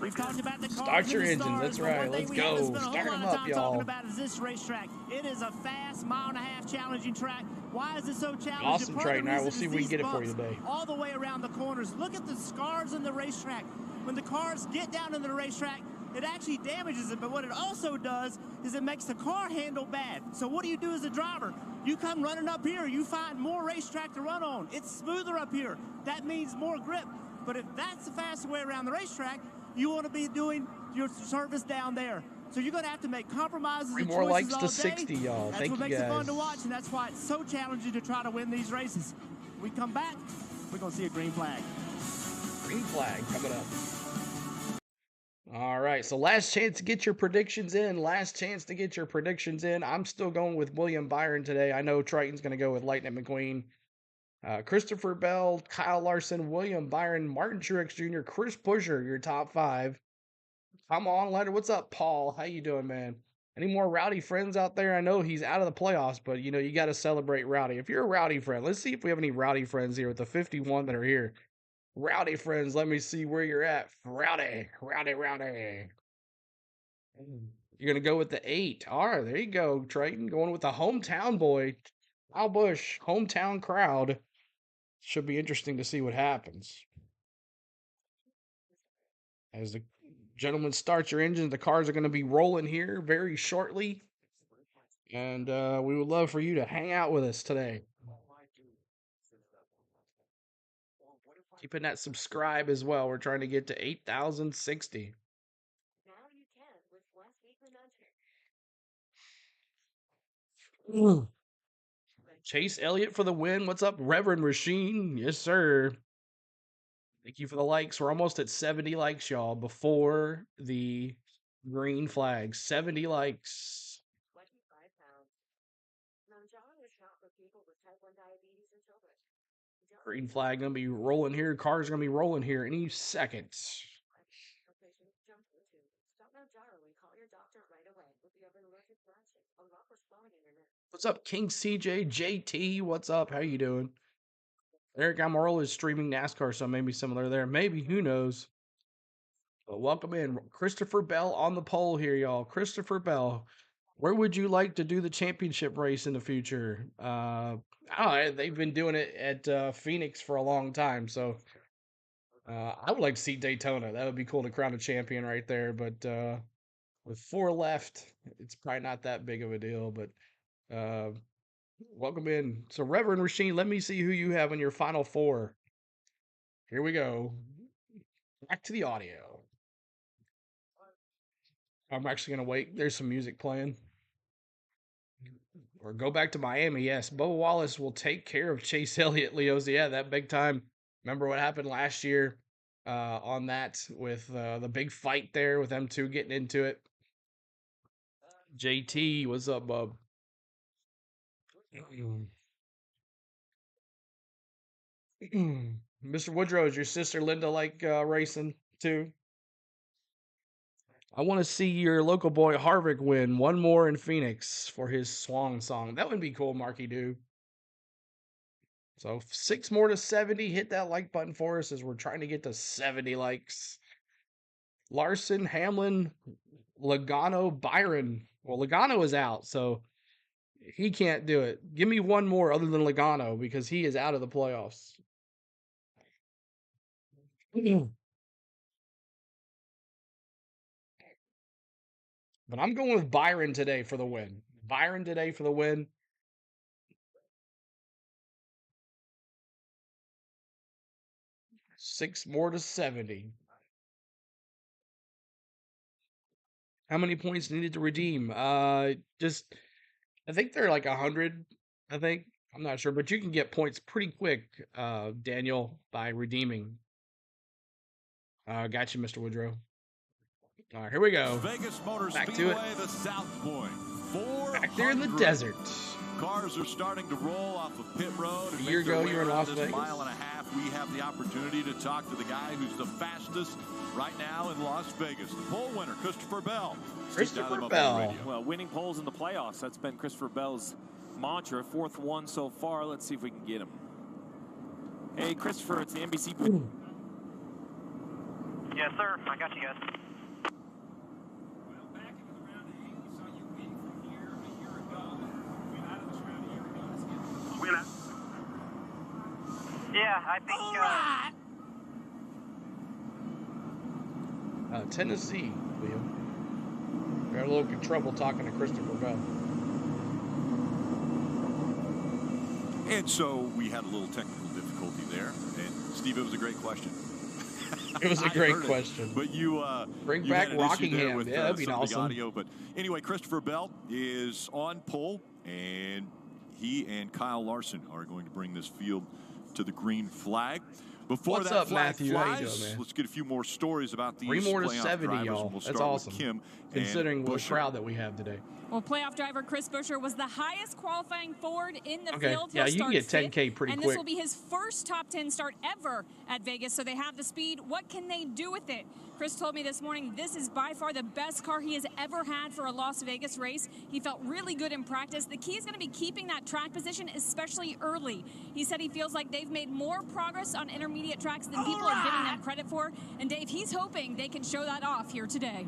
We've talked about the cars Start your and the engines. stars, That's but right. one thing Let's we haven't go. spent a whole Start lot them of up, time y'all. talking about is this racetrack. It is a fast, mile-and-a-half challenging track. Why is it so challenging? Awesome, Part of the Triton. All right, we'll reason see if is we can these get it for you bumps today. all the way around the corners. Look at the scars in the racetrack. When the cars get down into the racetrack, it actually damages it, but what it also does is it makes the car handle bad. So what do you do as a driver? You come running up here, you find more racetrack to run on. It's smoother up here. That means more grip. But if that's the fastest way around the racetrack, you want to be doing your service down there. So you're going to have to make compromises 3 and more choices likes all to day. 60, y'all. That's Thank what you, makes it fun guys. to watch, and that's why it's so challenging to try to win these races. We come back, we're going to see a green flag. Green flag coming up. All right, so last chance to get your predictions in. Last chance to get your predictions in. I'm still going with William Byron today. I know Triton's going to go with Lightning McQueen. Christopher Bell, Kyle Larson, William Byron, Martin Truex Jr., Chris Buescher, your top 5. Come on, Leonard. What's up, Paul? How you doing, man? Any more Rowdy friends out there? I know he's out of the playoffs, but, you know, you got to celebrate Rowdy. If you're a Rowdy friend, let's see if we have any Rowdy friends here with the 51 that are here. Rowdy friends, let me see where you're at. Rowdy. You're going to go with the 8. All right, there you go, Triton. Going with the hometown boy. Kyle Busch, hometown crowd. Should be interesting to see what happens. As the gentlemen start your engines, the cars are going to be rolling here very shortly. And we would love for you to hang out with us today. Keeping that subscribe as well. We're trying to get to 8,060. Chase Elliott for the win. What's up, Reverend Rasheen? Yes, sir. Thank you for the likes. We're almost at 70 likes, y'all, before the green flag. 70 likes. Green flag going to be rolling here. Cars going to be rolling here any second. What's up, King CJ JT? What's up? How you doing? Eric Almirola is streaming NASCAR, so maybe similar there. Maybe, who knows? But welcome in. Christopher Bell on the pole here, y'all. Christopher Bell. Where would you like to do the championship race in the future? I don't know. They've been doing it at Phoenix for a long time, so I would like to see Daytona. That would be cool to crown a champion right there. But with 4 left, it's probably not that big of a deal. But welcome in. So, Reverend Rasheen, let me see who you have in your final 4. Here we go. Back to the audio. I'm actually going to wait. There's some music playing. Or go back to Miami. Yes, Bubba Wallace will take care of Chase Elliott, Leos. Yeah, that big time. Remember what happened last year on that with the big fight there with them two getting into it. JT, what's up, bub? Mr. Woodrow, is your sister Linda like racing too? I want to see your local boy Harvick win one more in Phoenix for his swan song. That would be cool, Marky dude. So 6 more to 70. Hit that like button for us as we're trying to get to 70 likes. Larson, Hamlin, Logano, Byron. Well, Logano is out, so he can't do it. Give me one more other than Logano because he is out of the playoffs. But I'm going with Byron today for the win. Byron today for the win. Six more to 70. How many points needed to redeem? I think they're like 100. I think. I'm not sure, but you can get points pretty quick, Daniel, by redeeming. Got you, Mr. Woodrow. All right, here we go. Vegas Motor Back Speedway, to it. the South Point. Back there in the desert. Cars are starting to roll off of pit road. A year ago, you were in Las Vegas. Mile and a half, we have the opportunity to talk to the guy who's the fastest right now in Las Vegas. The pole winner, Christopher Bell. Christopher Bell. Well, winning poles in the playoffs. That's been Christopher Bell's mantra. 4th one so far. Let's see if we can get him. Hey, Christopher, it's the NBC. Yes, sir. I got you guys. Yeah, I think. Tennessee, Liam. Got a little trouble talking to Christopher Bell. And so we had a little technical difficulty there. And Steve, it was a great question. It was a great question. But you bring you back had an issue there Rockingham. with, Yeah, that'd be some of the awesome. audio. But anyway, Christopher Bell is on pole, and he and Kyle Larson are going to bring this field to the green flag. Before What's that up, flag Matthew? How you flies, doing, man? let's get a few more stories about these 3 more to playoff 70, drivers. y'all. And we'll That's start awesome. with Kim Considering the Busher. crowd that we have today. Well, playoff driver Chris Buescher was the highest qualifying Ford in the Okay. field. Yeah, He'll you can start get 10K fifth, pretty and quick. this will be his first top 10 start ever at Vegas, so they have the speed. What can they do with it? Chris told me this morning this is by far the best car he has ever had for a Las Vegas race. He felt really good in practice. The key is going to be keeping that track position, especially early. He said he feels like they've made more progress on intermediate tracks than people are giving them credit for. And Dave, he's hoping they can show that off here today.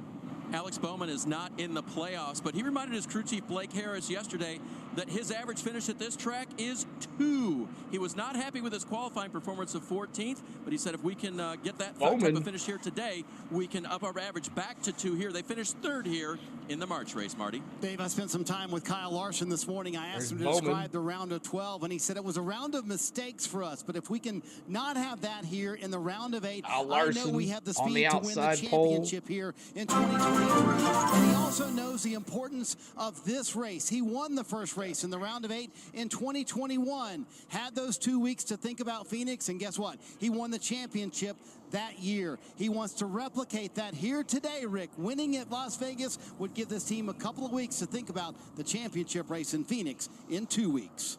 Alex Bowman is not in the playoffs, but he reminded his crew chief Blake Harris yesterday that his average finish at this track is 2. He was not happy with his qualifying performance of 14th, but he said if we can get that type of finish here today, we can up our average back to 2 here. They finished 3rd here in the March race, Marty. Dave, I spent some time with Kyle Larson this morning. I asked him to describe the round of 12, and he said it was a round of mistakes for us, but if we can not have that here in the round of 8, I know we have the speed to win the championship here in 2023. And he also knows the importance of this race. He won the first race in the round of 8 in 2021, had those 2 weeks to think about Phoenix, and guess what? He won the championship that year. He wants to replicate that here today, Rick. Winning at Las Vegas would give this team a couple of weeks to think about the championship race in Phoenix in 2 weeks.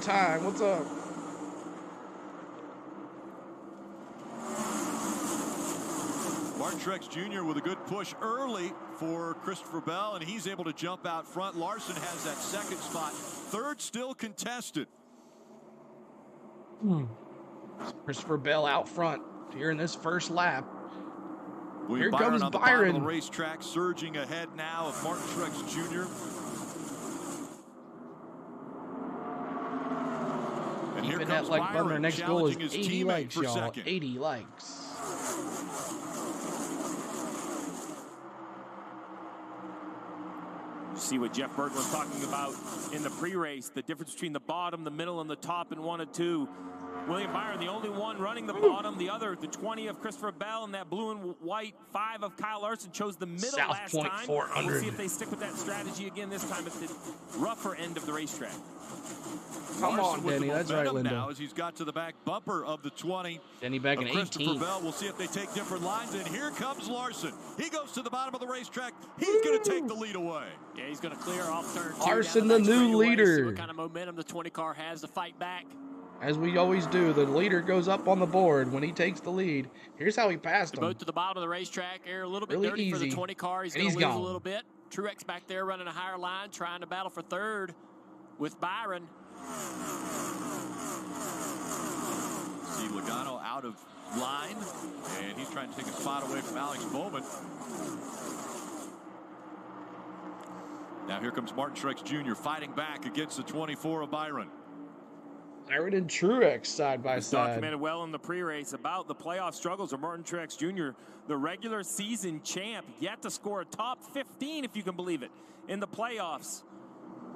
Favorite time. What's up? Martin Truex Jr. with a good push early for Christopher Bell, and he's able to jump out front. Larson has that second spot. Third still contested. Christopher Bell out front here in this first lap. William Here Byron comes on the bottom Byron. of the racetrack, surging ahead now of Martin Truex Jr. And here Keeping comes that like button. Our next goal is challenging his 80 teammate likes, for y'all. second. 80 likes. See what Jeff Burton was talking about in the pre-race, the difference between the bottom, the middle, and the top in 1 and 2. William Byron, the only one running the bottom. The other, the 20 of Christopher Bell, and that blue and white 5 of Kyle Larson chose the middle South last Point time. 400. We'll see if they stick with that strategy again this time at the rougher end of the racetrack. Come Larson on, with Denny. the That's right, momentum Linda. now as he's got to the back bumper of the 20. Denny back in Christopher 18th. Bell. We'll see if they take different lines. And here comes Larson. He goes to the bottom of the racetrack. He's going to take the lead away. Yeah, he's going to clear off turn 2. Larson, down the back new straightaway, see leader. what kind of momentum the 20 car has to fight back. As we always do, the leader goes up on the board when he takes the lead. Here's how he passed him. Both to the bottom of the racetrack. Air a little bit Really dirty for the easy. 20 car. He's And going to he's lose gone. a little bit. Truex back there running a higher line, trying to battle for third with Byron. See Logano out of line, and he's trying to take a spot away from Alex Bowman. Now here comes Martin Truex Jr. fighting back against the 24 of Byron. Byron and Truex side by It's side. documented well in the pre-race about the playoff struggles of Martin Truex Jr., the regular season champ, yet to score a top 15, if you can believe it, in the playoffs.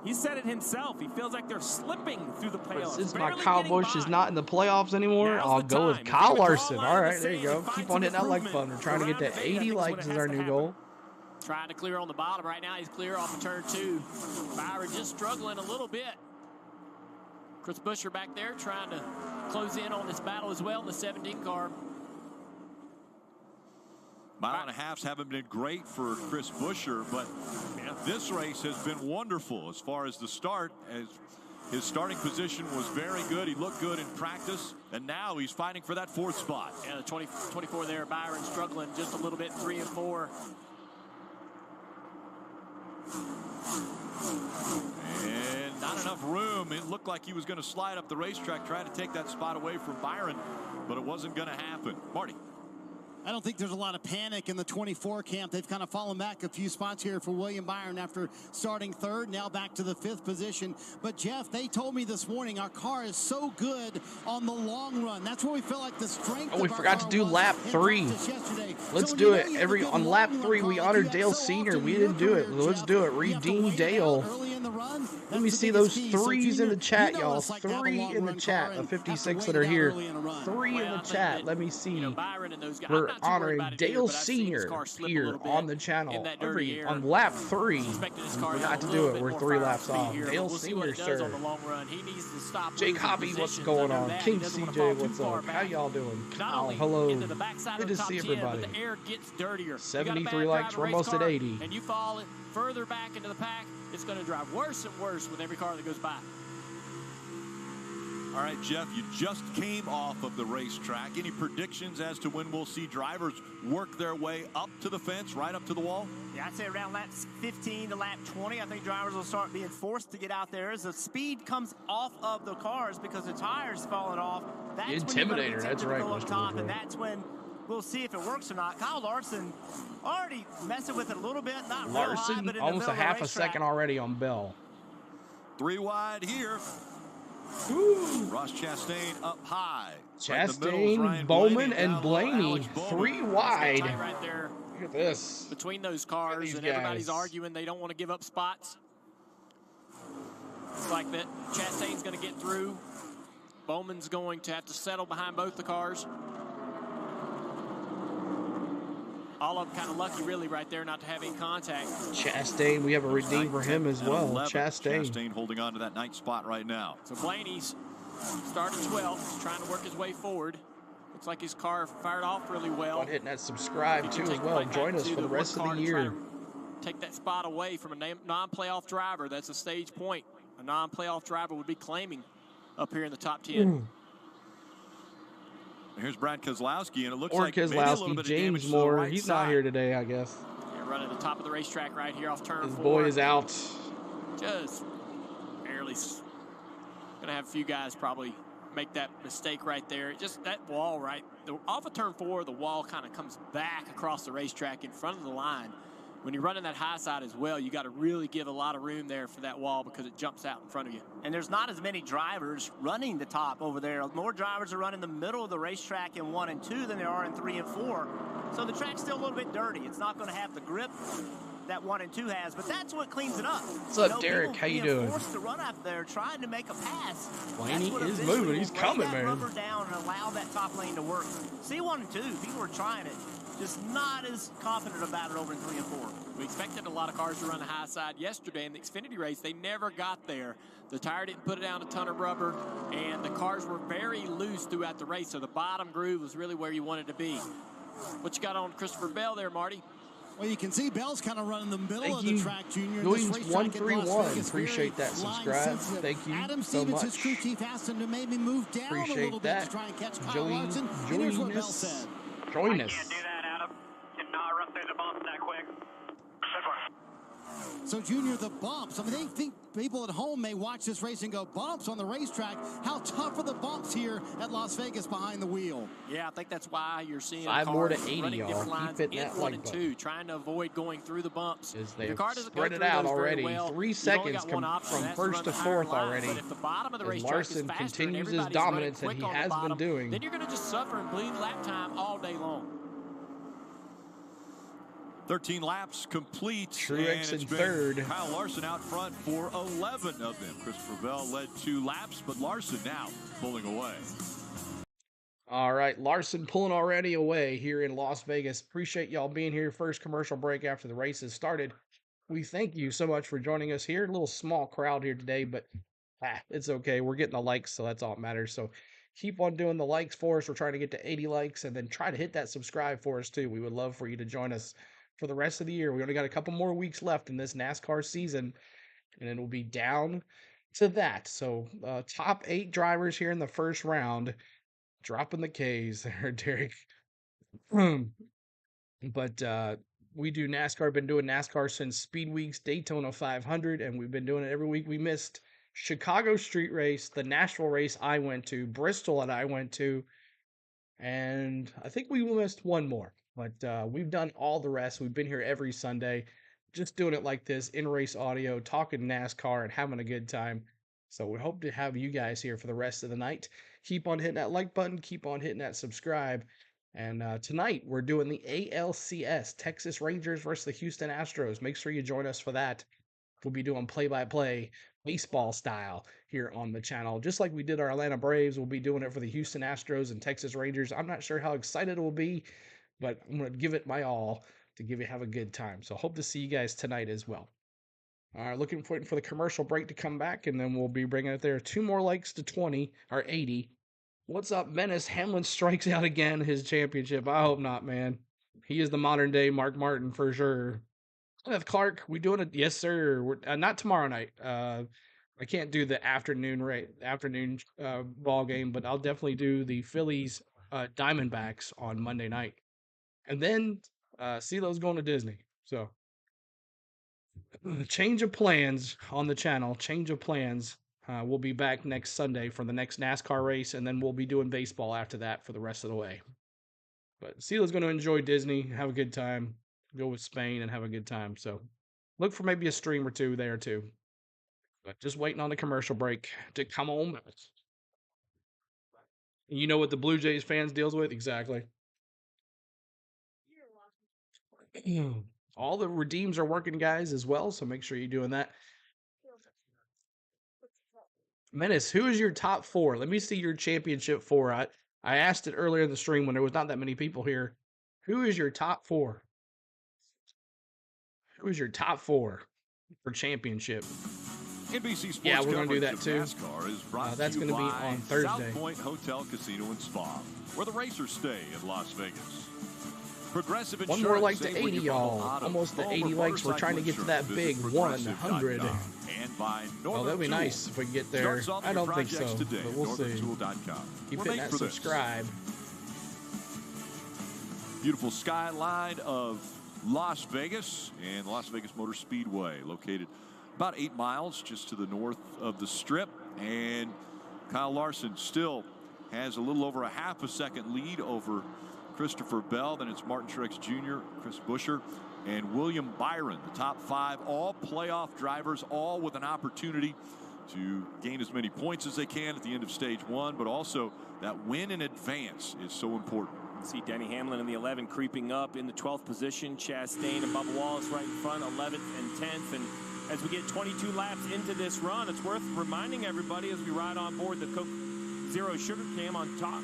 He said it himself. He feels like they're slipping through the But playoffs. since my barely Kyle getting Busch by. is not in the playoffs anymore, Now's I'll the go with time. If Kyle he would draw a Larson. line All in the right, there you sand go. and find Keep on some hitting that like improvement, button. We're trying to get the round to of 8, I 80 think, is likes when is it our has new to goal. Trying to clear on the bottom right now. He's clear off of turn 2. Byron just struggling a little bit. Chris Buescher back there trying to close in on this battle as well in the 17 car. Mile and a halves haven't been great for Chris Buescher, but this race has been wonderful as far as the start. As his starting position was very good. He looked good in practice, and now he's fighting for that 4th spot. Yeah, the 24 there, Byron struggling just a little bit, 3 and 4. And not enough room. It looked like he was going to slide up the racetrack, trying to take that spot away from Byron, but it wasn't going to happen. Marty. I don't think there's a lot of panic in the 24 camp. They've kind of fallen back a few spots here for William Byron after starting 3rd, now back to the 5th position. But, Jeff, they told me this morning our car is so good on the long run. That's where we feel like the strength Oh, we of our forgot to car do was lap in 3. practice yesterday. Let's So when do you it. know you have a good On lap long 3, run we car like honored you have Dale so Sr. often We in your didn't do it. career, Let's Jeff, do it. you have to Redeem wait it Dale. out early in the run. Let That's me the see biggest those key. So, 3s in Junior, the chat, you know what y'all. it's like to have a 3 long in the run chat. car The and have to 56 wait that are it out here. early in a run. 3 in Well, the I think chat. that, Let me see. Byron and those guys. We're I'm not too worried honoring about it Dale either, but I've seen his Sr. car slip a here little bit on the in channel. that dirty air. On lap 3. Expecting his We car to forgot have to a do little it. bit We're more 3 fire laps speed off. here, but Dale we'll see what Sr., it does on sir. the long run. He needs to stop Jake losing Hobby, what's positions. going I know on? that. King He doesn't wanna CJ, fall too what's far up? How back. y'all doing? Not Kyle, only hello. into the backside Good of to the top see 10, everybody. but the air gets dirtier. You got a 73 bad likes. driver We're almost race at car, 80. And you fall further back into the pack, it's going to drive worse and worse with every car that goes by. All right, Jeff, you just came off of the racetrack. Any predictions as to when we'll see drivers work their way up to the fence, right up to the wall? Yeah, I'd say around lap 15 to lap 20, I think drivers will start being forced to get out there as the speed comes off of the cars because the tires falling off. That's when you're gonna be Intimidator, that's tempted to right, go up Mr. top, Woodward. and that's when we'll see if it works or not. Kyle Larson already messing with it a little bit, not real high, Larson, but in almost the a middle half of the a second racetrack. already on Bell. 3 wide here. Ross Chastain up high. Right in the middle is Chastain, Ryan Bowman, Blaney, and down low, Blaney. Alex Bowman. 3 wide. Tight right there Look at this. between those cars, these and everybody's guys. arguing they don't want to give up spots. It's like that. Chastain's going to get through. Bowman's going to have to settle behind both the cars. All of them kind of lucky, really, right there, not to have any contact. Chastain, we have a redeem for him as And well. 11. Chastain. Chastain holding on to that 9th spot right now. So Blaney's started 12th, trying to work his way forward. Looks like his car fired off really well. On hitting that subscribe He too can as take well. right Join back us to for the one rest of car the to try year. to take that spot away from a non-playoff driver. That's a stage point. A non-playoff driver would be claiming up here in the top 10. Here's Brad Keselowski, and it looks Or like maybe a little Keselowski, bit of James damage to the Moore. right He's side. not here today, I guess. Yeah, running the top of the racetrack right here off turn 4. His boy is out. Just barely. Going to have a few guys probably make that mistake right there. Just that wall off of turn 4, the wall kind of comes back across the racetrack in front of the line. When you're running that high side as well, you got to really give a lot of room there for that wall because it jumps out in front of you. And there's not as many drivers running the top over there. More drivers are running the middle of the racetrack in 1 and 2 than there are in 3 and 4. So the track's still a little bit dirty. It's not going to have the grip that 1 and 2 has, but that's what cleans it up. What's up, Derek? How you doing? Forced to run out there trying to make a pass. Blaney is moving. He's coming, man. Rubber down and allow that top lane to work. C1 and 2, people were trying it. Just not as confident about it over in 3 and 4. We expected a lot of cars to run the high side yesterday in the Xfinity race. They never got there. The tire didn't put it down a ton of rubber, and the cars were very loose throughout the race, so the bottom groove was really where you wanted to be. What you got on Christopher Bell there, Marty? Well, you can see Bell's kind of running the middle Thank of you. the track, Junior. Goings 131. Appreciate that subscribe. Thank you Adam so Stevens, much. his crew chief, asked him to maybe move down a Appreciate little bit that. to try and catch Kyle Larson. And Join here's what Bell us. said. Join us. Can't do that, Adam. Cannot run through the bumps that quick. So, Junior, the bumps. I mean, they think people at home may watch this race and go, bumps on the racetrack. How tough are the bumps here at Las Vegas behind the wheel? Yeah, I think that's why you're seeing 5 more to cars 80, running y'all. different Keep lines hitting in that 1 like and button. 2, trying to avoid going through the bumps. If They've your car doesn't spread go it through out those very already. well, 3 you've only seconds got one option, from and that's to first run to the higher fourth line. already. But if the bottom of the As racetrack Larson is faster and continues his everybody's dominance running that quick he on has the been bottom, doing. then you're going to just suffer and bleed lap time all day long. 13 laps complete. Truex and it's in been third. Kyle Larson out front for 11 of them. Christopher Bell led 2 laps, but Larson now pulling away. All right, Larson pulling already away here in Las Vegas. Appreciate y'all being here. First commercial break after the race has started. We thank you so much for joining us here. A little small crowd here today, but it's okay. We're getting the likes, so that's all that matters. So keep on doing the likes for us. We're trying to get to 80 likes, and then try to hit that subscribe for us too. We would love for you to join us for the rest of the year. We only got a couple more weeks left in this NASCAR season, and then we'll be down to that. So top 8 drivers here in the first round. Dropping the K's there, Derek. But we do NASCAR. Been doing NASCAR since Speed Weeks, Daytona 500, and we've been doing it every week. We missed Chicago Street Race, the Nashville race I went to, Bristol and I went to, and I think we missed one more. But we've done all the rest. We've been here every Sunday, just doing it like this, in-race audio, talking NASCAR, and having a good time. So we hope to have you guys here for the rest of the night. Keep on hitting that like button. Keep on hitting that subscribe. And tonight, we're doing the ALCS, Texas Rangers versus the Houston Astros. Make sure you join us for that. We'll be doing play-by-play, baseball style, here on the channel. Just like we did our Atlanta Braves, we'll be doing it for the Houston Astros and Texas Rangers. I'm not sure how excited it will be, but I'm going to give it my all to have a good time. So hope to see you guys tonight as well. Looking for the commercial break to come back, and then we'll be bringing it there. 2 more likes to 20, or 80. What's up, Menace? Hamlin strikes out again his championship. I hope not, man. He is the modern-day Mark Martin for sure. Beth Clark, we doing it? Yes, sir. We're, not tomorrow night. I can't do the afternoon ball game, but I'll definitely do the Phillies Diamondbacks on Monday night. And then CeeLo's going to Disney. So change of plans on the channel. Change of plans. We'll be back next Sunday for the next NASCAR race, and then we'll be doing baseball after that for the rest of the way. But CeeLo's going to enjoy Disney, have a good time, go with Spain and have a good time. So look for maybe a stream or 2 there too. But just waiting on the commercial break to come on. You know what the Blue Jays fans deals with? Exactly. All the redeems are working, guys, as well, so make sure you're doing that. Menace, who is your top 4? Let me see your championship 4. I asked it earlier in the stream when there was not that many people here. Who is your top 4? Who is your top 4 for championship? NBC Sports yeah, we're going to do that too. NASCAR is brought that's to going to you be by on Thursday. South Point Hotel, Casino, and Spa, where the racers stay in Las Vegas. Progressive One more like to 80, y'all. Almost to 80 likes. We're trying to get to that big 100. Well, that'd be nice if we can get there. I don't think so, but we'll see. Keep hitting that subscribe. beautiful skyline of Las Vegas and Las Vegas Motor Speedway, located about 8 miles just to the north of the Strip. And Kyle Larson still has a little over a half a second lead over Christopher Bell. Then it's Martin Truex Jr., Chris Buescher, and William Byron. The top 5, all playoff drivers, all with an opportunity to gain as many points as they can at the end of stage 1, but also that win in advance is so important. See Denny Hamlin in the 11 creeping up in the 12th position. Chastain and Bubba Wallace right in front, 11th and 10th. And as we get 22 laps into this run, it's worth reminding everybody as we ride on board the Coke Zero Sugar Cam on top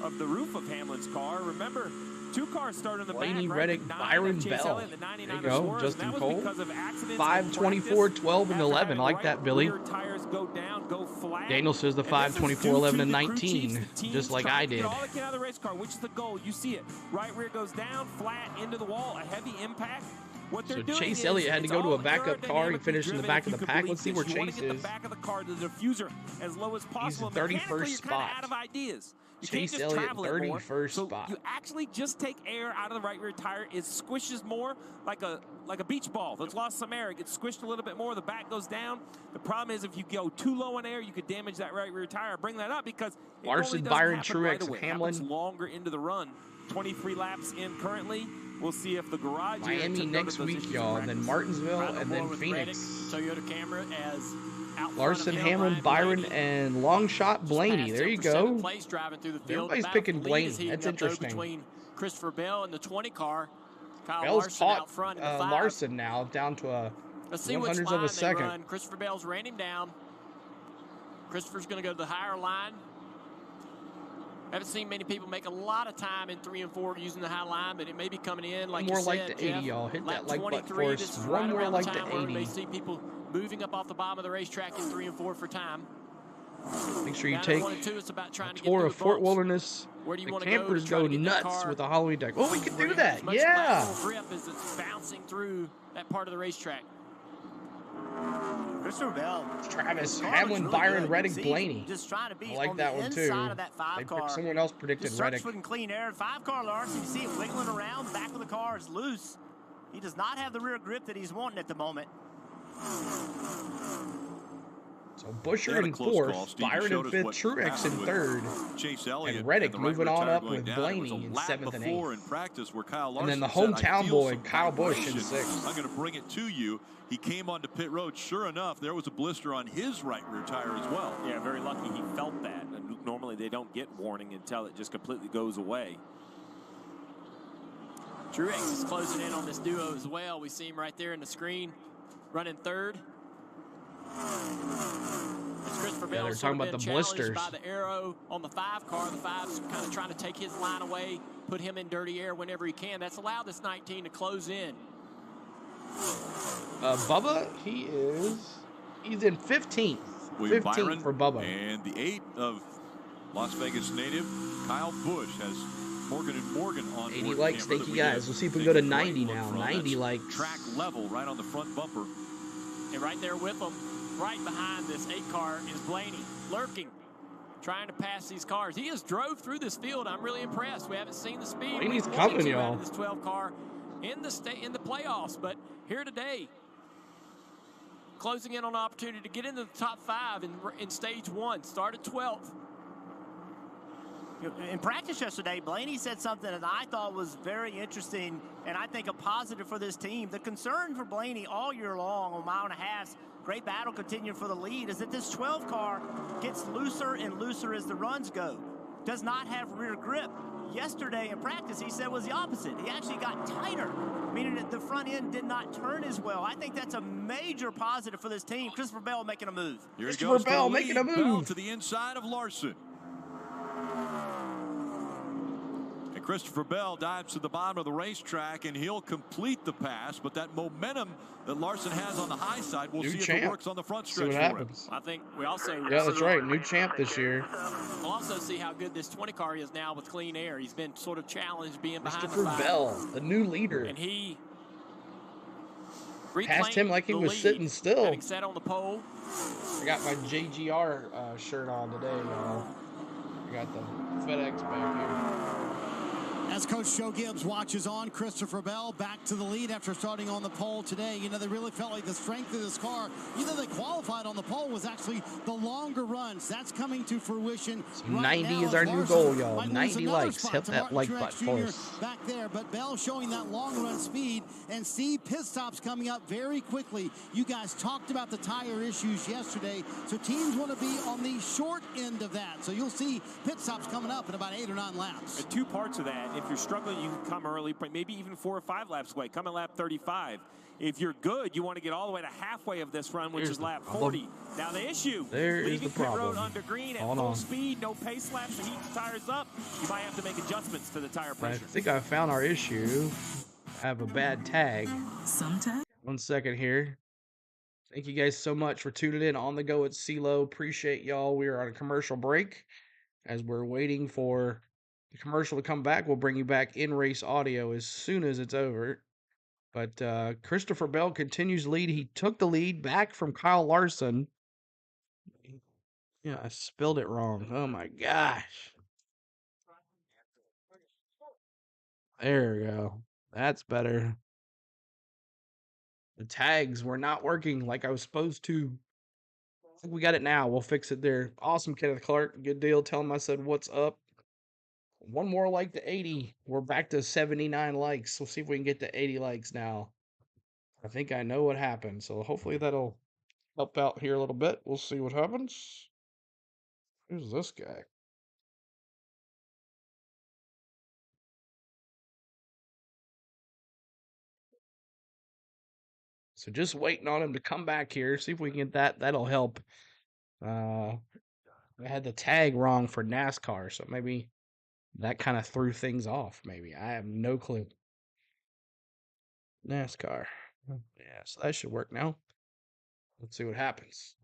of the roof of Hamlin's car. Remember, 2 cars started in the Blaney, back, Reddick, right? Byron, Chase Bell. Elliott, the There you 99er go. Swerve, Justin and that Cole. was because of accidents 5, in 24, practice. 12, and After 11. having Like right that, Billy. rear tires go down, go flat. Daniel says the And 5, this is 24, due 11, to and the crew chiefs, 19, the teams just like trying I to did. get all they can out of the race car, which is the goal. You see it. Right rear goes down, flat, into the wall, a heavy impact. What they're So doing Chase is Elliott had to it's go to a all backup car. He aerodynamically finished in the driven, back if of you the could pack. believe Let's see this. where You wanna Chase get is. the back of the car, the diffuser as low as possible. He's 31st Mechanically, you're kind of spot. out of ideas. You Chase can't just Elliott, travel it more. 31st So spot. you actually just take air out of the right rear tire. It squishes more like a beach ball that's lost some air. It gets squished a little bit more. The back goes down. The problem is if you go too low in air, you could damage that right rear tire. Bring that up because it Larson, only doesn't Byron, happen Truex, right and away. It Hamlin. happens longer into the run. 23 laps in currently. We'll see if the garage Miami next week, y'all. And then Martinsville, and then Phoenix. Toyota Camry as out Larson, front of him, Hamlin, Ryan Byron, Blaney. and long shot Blaney. Passed There him you for go. 7th place driving through the field. Everybody's The battle picking for lead Blaney. is heating That's up, though, interesting. between Christopher Bell and the 20 car. Kyle Bell's Larson caught out front in the 5. Larson now down to a Let's see which 100th line of a they second. run. Christopher Bell's ran him down. Christopher's going to go to the higher line. Haven't seen many people make a lot of time in 3 and 4 using the high line, but it may be coming in like More you like said, the 80, Jeff. y'all. Hit Lap that like button 23, for this us. is One right more around like the the time where 80. they see people moving up off the bottom of the racetrack in 3 and 4 for time. Make sure you Down at take 1 and 2, it's about trying a to get tour through of the Fort bumps. Wilderness. Where do you The want to go campers to try go to get that nuts car with a Halloween deck. Oh, we can do as that. much Yeah. lateral grip as it's bouncing through that part of the racetrack. Christopher Bell. Travis, Car Hamlin, looks really Byron, good. Reddick, See, Blaney. Just trying to be I like on that the one too. inside of that 5 They car. picked someone else predicted Just Reddick. search for clean air. 5 car Larson, you see it wiggling around. The back of the car is loose. He does not have the rear grip that he's wanting at the moment. So Buescher They had a in close 4th, call. Steve, you Byron in showed us 5th, what Truex in happened with 3rd, Chase Elliott and Reddick the right moving rear on tire up going with down. It was Blaney a in lap 7th and before 8th. in practice where Kyle And then the Larson said, "I hometown feel boy, some Kyle Busch in vibration. 6th. I'm going to bring it to you." He came onto pit road. Sure enough, there was a blister on his right rear tire as well. Yeah, very lucky he felt that. And normally they don't get warning until it just completely goes away. Truex is closing in on this duo as well. We see him right there in the screen, running 3rd. As Christopher Bell they're sort talking of about been the challenged blisters. by the arrow on the 5 car. The 5's kind of trying to take his line away, put him in dirty air whenever he can. That's allowed this 19 to close in. Bubba, he's in 15th. William 15th Byron for Bubba. And the 8 of Las Vegas native Kyle Busch has Morgan and Morgan on 80 board like camera stinky that we guys. get Let's see if we a go to great 90 look now. from. 90 That's like track level right on the front bumper. And right there with him, right behind this 8 car, is Blaney, lurking, trying to pass these cars. He has drove through this field. I'm really impressed. We haven't seen the speed. Blaney's we wanted coming, to y'all. out of this 12 car in the playoffs, but here today, closing in on an opportunity to get into the top 5 in stage 1. Start at 12th. In practice yesterday, Blaney said something that I thought was very interesting and I think a positive for this team. The concern for Blaney all year long on 1.5 miles, great battle continuing for the lead, is that this 12 car gets looser and looser as the runs go. Does not have rear grip. Yesterday in practice, he said was the opposite. He actually got tighter, meaning that the front end did not turn as well. I think that's a major positive for this team. Christopher Bell making a move. Here he Christopher goes Bell for the making a lead. Bell move. to the inside of Larson. And Christopher Bell dives to the bottom of the racetrack, and he'll complete the pass. But that momentum that Larson has on the high side, we'll New see if champ. it works on the front See stretch what for him. happens. I think we also Yeah, that's right. New champ this year. We'll also see how good this 20 car is now with clean air. He's been sort of challenged being behind Christopher the 5. Bell, the new leader. And he Passed him like he the was lead, sitting still. having sat on the pole. I got my JGR shirt on today, y'all. I got the FedEx back here. As Coach Joe Gibbs watches on, Christopher Bell back to the lead after starting on the pole today. You know, they really felt like the strength of this car, either they qualified on the pole, was actually the longer runs. That's coming to fruition. So 90 is our new goal, y'all. 90 likes. Hit that like button for us. Back there, but Bell showing that long run speed. And Steve, pit stops coming up very quickly. You guys talked about the tire issues yesterday, so teams want to be on the short end of that. So you'll see pit stops coming up in about 8 or 9 laps. And 2 parts of that. If you're struggling, you can come early, maybe even 4 or 5 laps away. Come at lap 35. If you're good, you want to get all the way to halfway of this run, which is lap 40. Now the issue, leaving pit road under green at full speed, no pace laps to heat the tires up, you might have to make adjustments to the tire pressure. I think I found our issue. I have a bad tag. Sometimes. 1 second here. Thank you guys so much for tuning in on the go at CeeLo. Appreciate y'all. We are on a commercial break. As we're waiting for the commercial to come back, we'll bring you back in-race audio as soon as it's over. But Christopher Bell continues to lead. He took the lead back from Kyle Larson. Yeah, I spelled it wrong. Oh my gosh. There we go. That's better. The tags were not working like I was supposed to. I think we got it now. We'll fix it there. Awesome, Kenneth Clark. Good deal. Tell him I said, what's up? One more like to 80. We're back to 79 likes. We'll see if we can get to 80 likes now. I think I know what happened. So hopefully that'll help out here a little bit. We'll see what happens. Who's this guy? So just waiting on him to come back here. See if we can get that. That'll help. I had the tag wrong for NASCAR. So maybe that kind of threw things off. Maybe. I have no clue. NASCAR. Yeah, so that should work now. Let's see what happens.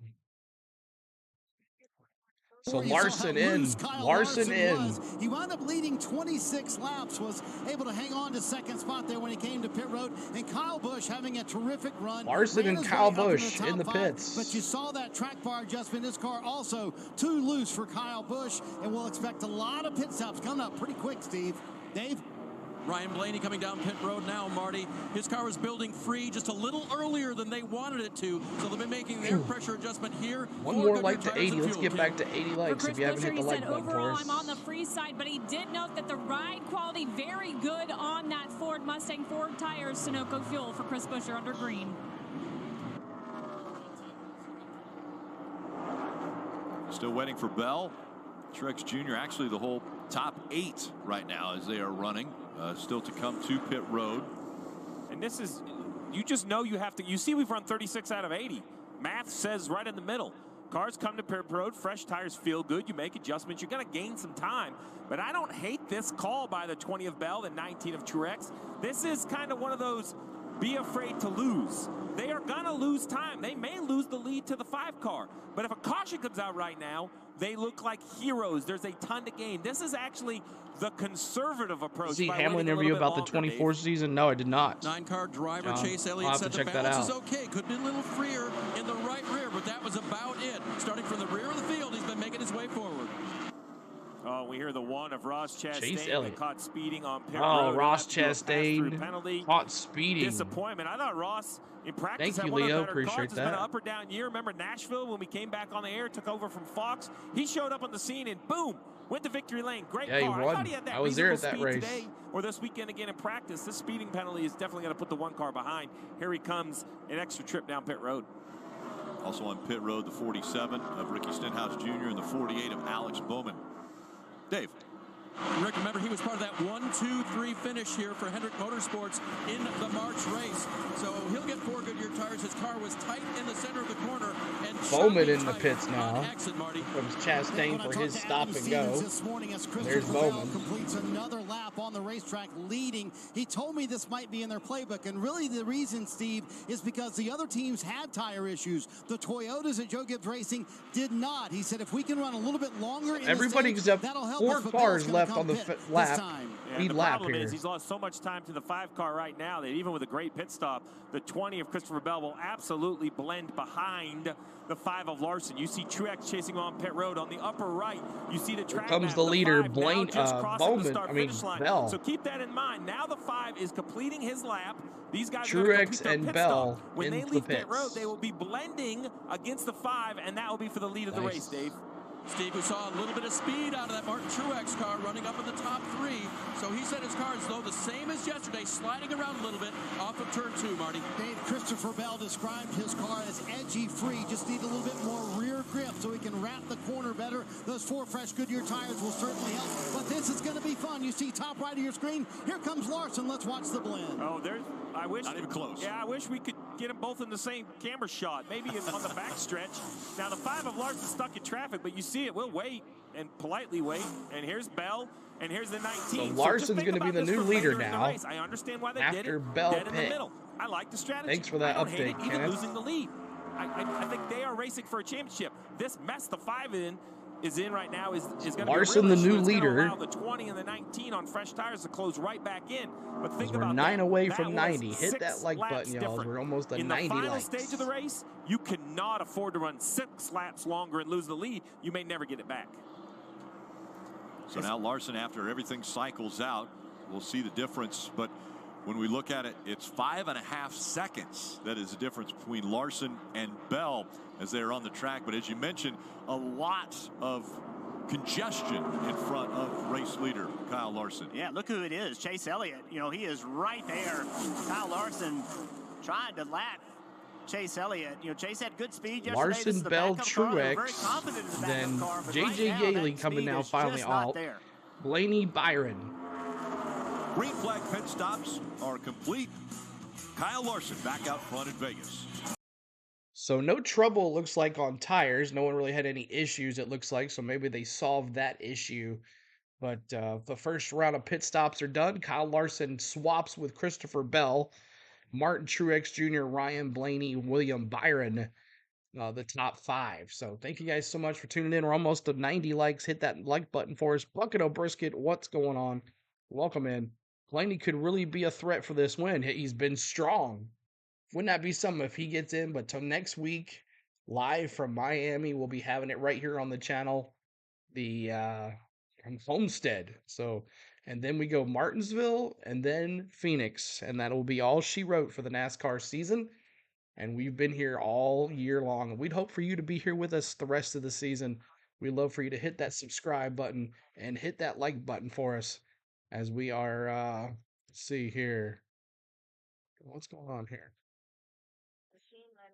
So Larson in. Larson in. He wound up leading 26 laps, was able to hang on to second spot there when he came to pit road. And Kyle Busch having a terrific run. Larson and Kyle Busch in the pits. But you saw that track bar adjustment. This car also too loose for Kyle Busch. And we'll expect a lot of pit stops coming up pretty quick, Steve. Dave? Ryan Blaney coming down pit road now, Marty. His car was building free just a little earlier than they wanted it to, so they've been making their pressure adjustment here. One more like to 80. Let's get back to 80 likes if you haven't hit the like button for us. I'm on the free side, but he did note that the ride quality very good on that Ford Mustang Ford tires, Sunoco fuel for Chris Buescher under green. Still waiting for Bell. Truex Jr. actually the whole top 8 right now as they are running. Still to come to pit road. And this is, you just know you have to, you see we've run 36 out of 80. Math says right in the middle. Cars come to pit road, fresh tires feel good, you make adjustments, you're going to gain some time. But I don't hate this call by the 20 of Bell, the 19 of Truex. This is kind of one of those be afraid to lose. They are going to lose time. They may lose the lead to the 5 car. But if a caution comes out right now, they look like heroes. There's a ton to gain. This is actually the conservative approach. See Hamlin interview about the 24 season? No, I did not. 9-car driver Chase Elliott said the balance is okay. Could be a little freer in the right rear, but that was about it. Starting from the rear of the field, he's been making his way forward. Oh, we hear the one of Ross Chastain caught speeding on pit road. Oh, Ross Chastain caught speeding. Disappointment. I thought Ross in practice Thank you, had one of the Leo. better Appreciate cars. It's that. been an up or down year. Remember Nashville when we came back on the air, took over from Fox? He showed up on the scene and boom, went to victory lane. Great car. He won. I thought he had that I was there at that speed race. today or this weekend again in practice. This speeding penalty is definitely going to put the 1 car behind. Here he comes, an extra trip down pit road. Also on pit road, the 47 of Ricky Stenhouse Jr. and the 48 of Alex Bowman. Dave. Rick, remember he was part of that 1-2-3 finish here for Hendrick Motorsports in the March race. So he'll get 4 Goodyear tires. His car was tight in the center of the corner. And Bowman in the pits now. From Chastain for his stop and go. There's Bowman. Completes another lap on the racetrack leading. He told me this might be in their playbook. And really the reason, Steve, is because the other teams had tire issues. The Toyotas at Joe Gibbs Racing did not. He said if we can run a little bit longer in everybody the stage, except that'll help 4 us, cars left left on the lap. And Lead the lap problem here. is he's lost so much time to the 5 car right now that even with a great pit stop, the 20 of Christopher Bell will absolutely blend behind the 5 of Larson. You see Truex chasing him on pit road. On the upper right, you see the track Here comes map, the leader, 5 Blaine, now just crossing the Bowman. start I mean, finish line. Bell. So keep that in mind. Now the 5 is completing his lap. These guys Truex are going to complete their and pit Bell stop. When they into the leave pit pits. road, they will be blending against the 5, and that will be for the lead of the race, Dave. Steve, we saw a little bit of speed out of that Martin Truex car running up in the top 3. So he said his car is though the same as yesterday, sliding around a little bit off of turn 2, Marty. Dave, Christopher Bell described his car as edgy-free. Just need a little bit more rear grip so he can wrap the corner better. Those 4 fresh Goodyear tires will certainly help. But this is going to be fun. You see top right of your screen. Here comes Larson. Let's watch the blend. Oh, I wish. Not even close. Yeah, I wish we could get them both in the same camera shot. Maybe on the back stretch. Now the 5 of Larson stuck in traffic, but you see it. We'll wait and politely wait. And here's Bell, and here's the 19. So Larson's going to be the new leader now. I understand why they did after it. Bell Dead in the pit. middle. I like the strategy. Thanks for that I don't hate update, it, even Kenneth. losing the lead. I think they are racing for a championship. This mess the 5 is in right now is going to be Larson, a real the issue. new It's gonna leader. allow the 20 and the 19 on fresh tires to close right back in. But think We're about 9 that. away That from was 90. Hit 6 that like laps button, y'all. different. We're almost at in 90 the final likes. stage of the race, you cannot afford to run 6 laps longer and lose the lead. You may never get it back. So now Larson, after everything cycles out, we'll see the difference. But when we look at it, it's 5.5 seconds that is the difference between Larson and Bell as they're on the track. But as you mentioned, a lot of congestion in front of race leader Kyle Larson. Yeah, look who it is. Chase Elliott. You know, he is right there. Kyle Larson trying to lap Chase Elliott. You know, Chase had good speed yesterday. Larson, This is the Bell, backup car. They were very Truex, confident in the then backup car, but J.J. right now, Yaley that coming speed now is finally just not out. there. Blaney Byron. Green flag pit stops are complete. Kyle Larson back out front in Vegas. So no trouble, it looks like, on tires. No one really had any issues, it looks like. So maybe they solved that issue. But the first round of pit stops are done. Kyle Larson swaps with Christopher Bell, Martin Truex Jr., Ryan Blaney, William Byron, the top 5. So thank you guys so much for tuning in. We're almost to 90 likes. Hit that like button for us. Bucket O'Brisket, what's going on? Welcome in. Blaney could really be a threat for this win. He's been strong. Wouldn't that be something if he gets in? But till next week, live from Miami, we'll be having it right here on the channel, the from Homestead. So, and then we go Martinsville and then Phoenix, and that'll be all she wrote for the NASCAR season. And we've been here all year long. And we'd hope for you to be here with us the rest of the season. We'd love for you to hit that subscribe button and hit that like button for us as we are, let's see here. What's going on here?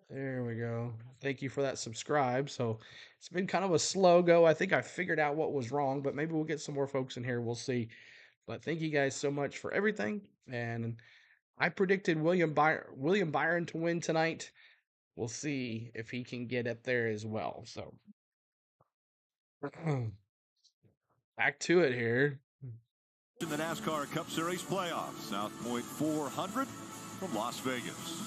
There we go. Thank you for that subscribe. So it's been kind of a slow go. I think I figured out what was wrong, but maybe we'll get some more folks in here. We'll see. But thank you guys so much for everything. And I predicted William Byron to win tonight. We'll see if he can get up there as well. So back to it here. In the NASCAR Cup Series Playoffs, South Point 400 from Las Vegas.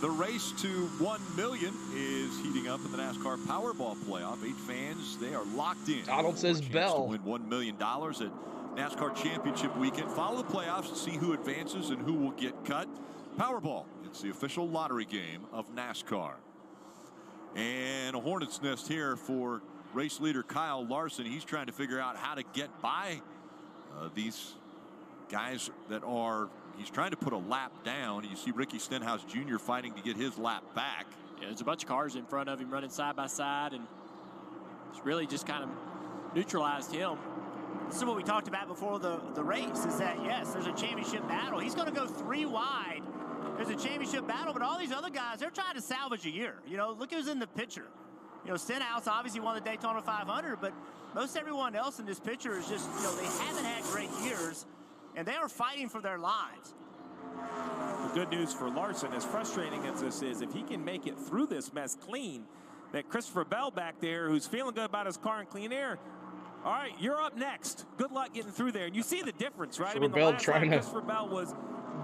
The race to 1 million is heating up in the NASCAR Powerball Playoff. 8 fans, they are locked in. Donald says Bell. To win $1 million at NASCAR Championship Weekend. Follow the playoffs to see who advances and who will get cut. Powerball, it's the official lottery game of NASCAR. And a hornet's nest here for race leader Kyle Larson. He's trying to figure out how to get by these guys that are, he's trying to put a lap down. You see Ricky Stenhouse Jr. fighting to get his lap back. Yeah, there's a bunch of cars in front of him running side by side, and it's really just kind of neutralized him. This is what we talked about before the race, is that, yes, there's a championship battle. He's going to go 3 wide. There's a championship battle, but all these other guys, they're trying to salvage a year. You know, look who's in the picture. You know, Stenhouse obviously won the Daytona 500, but most everyone else in this picture is just, you know, they haven't had great years, and they are fighting for their lives. The good news for Larson, as frustrating as this is, if he can make it through this mess clean, that Christopher Bell back there, who's feeling good about his car in clean air, all right, you're up next. Good luck getting through there. And you see the difference, right? I mean, the last time Christopher Bell was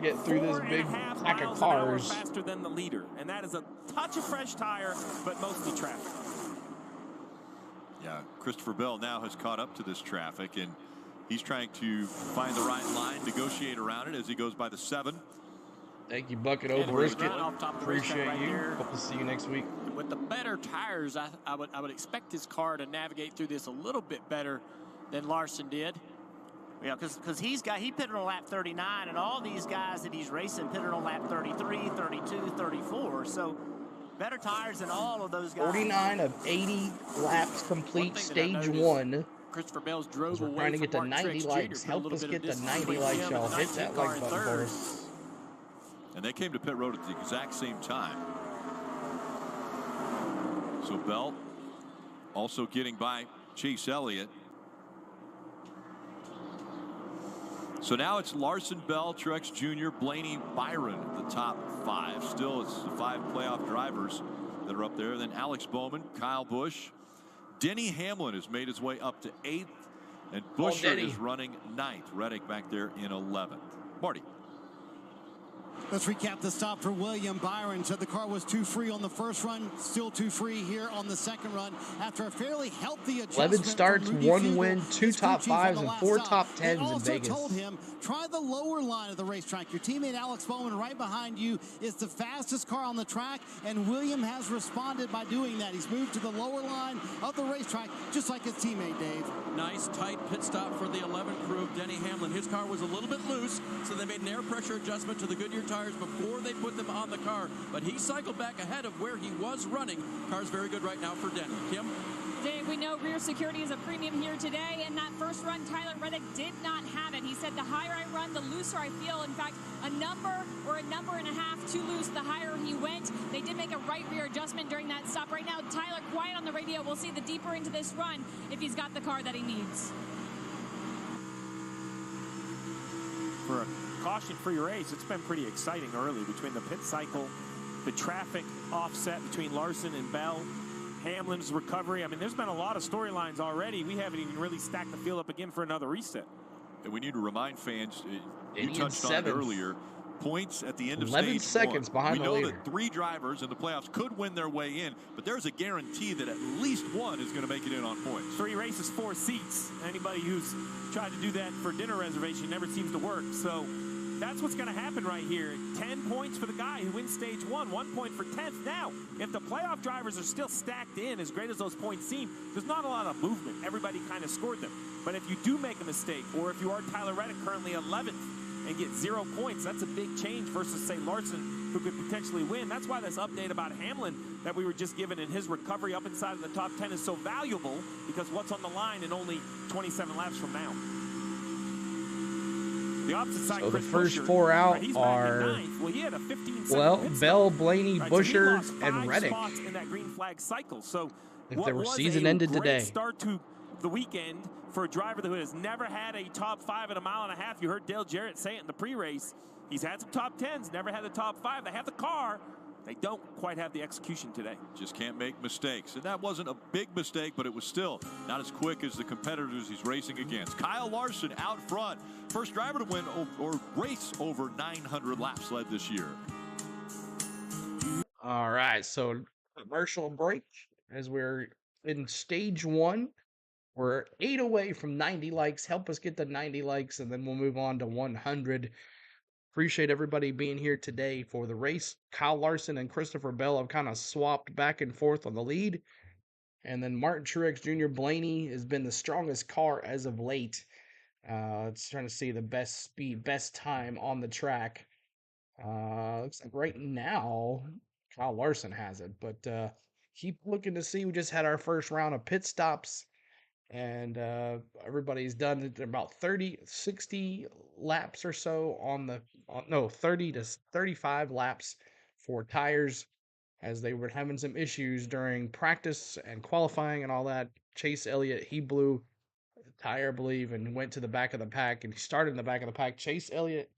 get through this big pack of cars faster than the leader, and that is a touch of fresh tire, but mostly traffic. Yeah, Christopher Bell now has caught up to this traffic, and he's trying to find the right line, negotiate around it as he goes by the 7. Thank you, Bucket And O'Brisket. off top of the racetrack Appreciate right you. there. Hope to see you next week. With the better tires, I would expect his car to navigate through this a little bit better than Larson did. Yeah, because he pitted on lap 39, and all these guys that he's racing pitted on lap 33, 32, 34. So better tires than all of those guys. 49 of 80 laps complete, stage 1. Christopher Bell's drove We're away trying to from get to Martin 90 Truex likes. Jr. Help us get to 90 likes, y'all. Hit that like button for us. And they came to pit road at the exact same time. So Bell also getting by Chase Elliott. So now it's Larson, Bell, Truex Jr., Blaney, Byron, the top 5. Still, it's the 5 playoff drivers that are up there. Then Alex Bowman, Kyle Busch. Denny Hamlin has made his way up to 8th. And Buescher is running 9th. Reddick back there in 11th. Marty. Let's recap the stop for William Byron. Said the car was too free on the first run, still too free here on the second run. After a fairly healthy adjustment, 11 starts, 1 win, 2 top 5s, and 4 top 10s in also Vegas. told him, try the lower line of the racetrack. Your teammate Alex Bowman right behind you is the fastest car on the track, and William has responded by doing that. He's moved to the lower line of the racetrack, just like his teammate, Dave. Nice, tight pit stop for the 11 crew of Denny Hamlin. His car was a little bit loose, so they made an air pressure adjustment to the Goodyear tires before they put them on the car. But he cycled back ahead of where he was running. Car's very good right now for Denny. Kim? Dave, we know rear security is a premium here today, and that first run, Tyler Reddick did not have it. He said the higher I run, the looser I feel. In fact, a number or a number and a half too loose the higher he went. They did make a right rear adjustment during that stop. Right now, Tyler, quiet on the radio. We'll see the deeper into this run if he's got the car that he needs. For a caution-free race, it's been pretty exciting early between the pit cycle, the traffic offset between Larson and Bell, Hamlin's recovery. I mean, there's been a lot of storylines already. We haven't even really stacked the field up again for another reset. And we need to remind fans, you touched on it earlier, points at the end of 11 stage seconds 1. behind the leader. We know leader. that 3 drivers in the playoffs could win their way in, but there's a guarantee that at least one is going to make it in on points. 3 races, 4 seats. Anybody who's tried to do that for dinner reservation never seems to work. So that's what's going to happen right here. 10 points for the guy who wins stage 1, 1 point for 10th. Now, if the playoff drivers are still stacked in, as great as those points seem, there's not a lot of movement. Everybody kind of scored them. But if you do make a mistake, or if you are Tyler Reddick, currently 11th, and get 0 points, that's a big change versus, say, Larson, who could potentially win. That's why this update about Hamlin that we were just given in his recovery up inside of the top 10 is so valuable, because what's on the line in only 27 laps from now. The opposite side, So the Chris first Buescher, 4 out he's back in are, ninth. Well, he had a 15-second well, pit stop. Bell, Blaney, Right, so he Buescher, lost 5 and Reddick. spots in that green flag cycle. So If what their was season a ended great today. start to the weekend for a driver who has never had a top 5 in a mile and a half. You heard Dale Jarrett say it in the pre-race. He's had some top 10s, never had the top 5. They have the car. They don't quite have the execution today. Just can't make mistakes. And that wasn't a big mistake, but it was still not as quick as the competitors he's racing against. Kyle Larson out front. First driver to win or race over 900 laps led this year. All right, so commercial break as we're in stage 1. We're 8 away from 90 likes. Help us get to 90 likes, and then we'll move on to 100. Appreciate everybody being here today for the race. Kyle Larson and Christopher Bell have kind of swapped back and forth on the lead. And then Martin Truex Jr. Blaney has been the strongest car as of late. It's trying to see the best speed, best time on the track. Looks like right now Kyle Larson has it, but keep looking to see. We just had our first round of pit stops, and everybody's done about 60 laps or so on the 30 to 35 laps for tires, as they were having some issues during practice and qualifying and all that. Chase Elliott, he blew a tire, I believe, and went to the back of the pack, and he started in the back of the pack. Chase Elliott,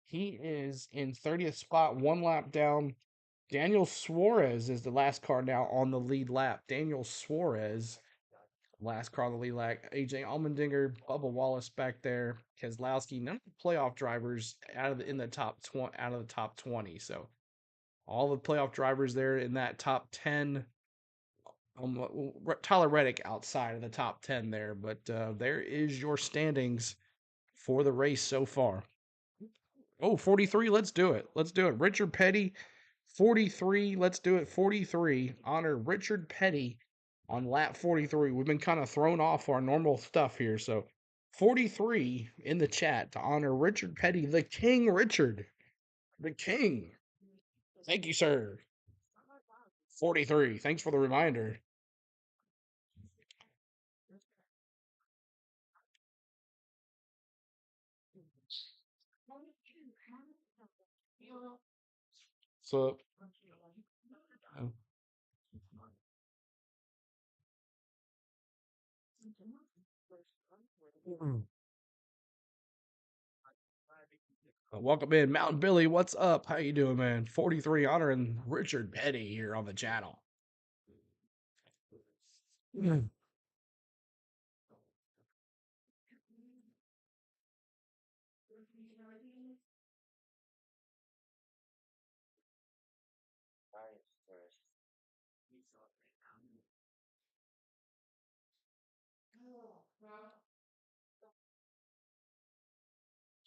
he is in 30th spot, 1 lap down. Daniel Suarez is the last car now on the lead lap. Daniel Suarez, last car on the lead lap. AJ Allmendinger, Bubba Wallace back there. Keselowski, none of the playoff drivers out of the top 20. So all the playoff drivers there in that top 10 Tyler Reddick outside of the top 10 there, but there is your standings for the race so far. Oh, 43, let's do it. Let's do it. Richard Petty, 43, let's do it. 43, honor Richard Petty on lap 43. We've been kind of thrown off our normal stuff here, so 43 in the chat to honor Richard Petty, the King Richard. The King. Thank you, sir. 43, thanks for the reminder. So, welcome in, Mountain Billy. What's up? How you doing, man? 43 honoring Richard Petty here on the channel.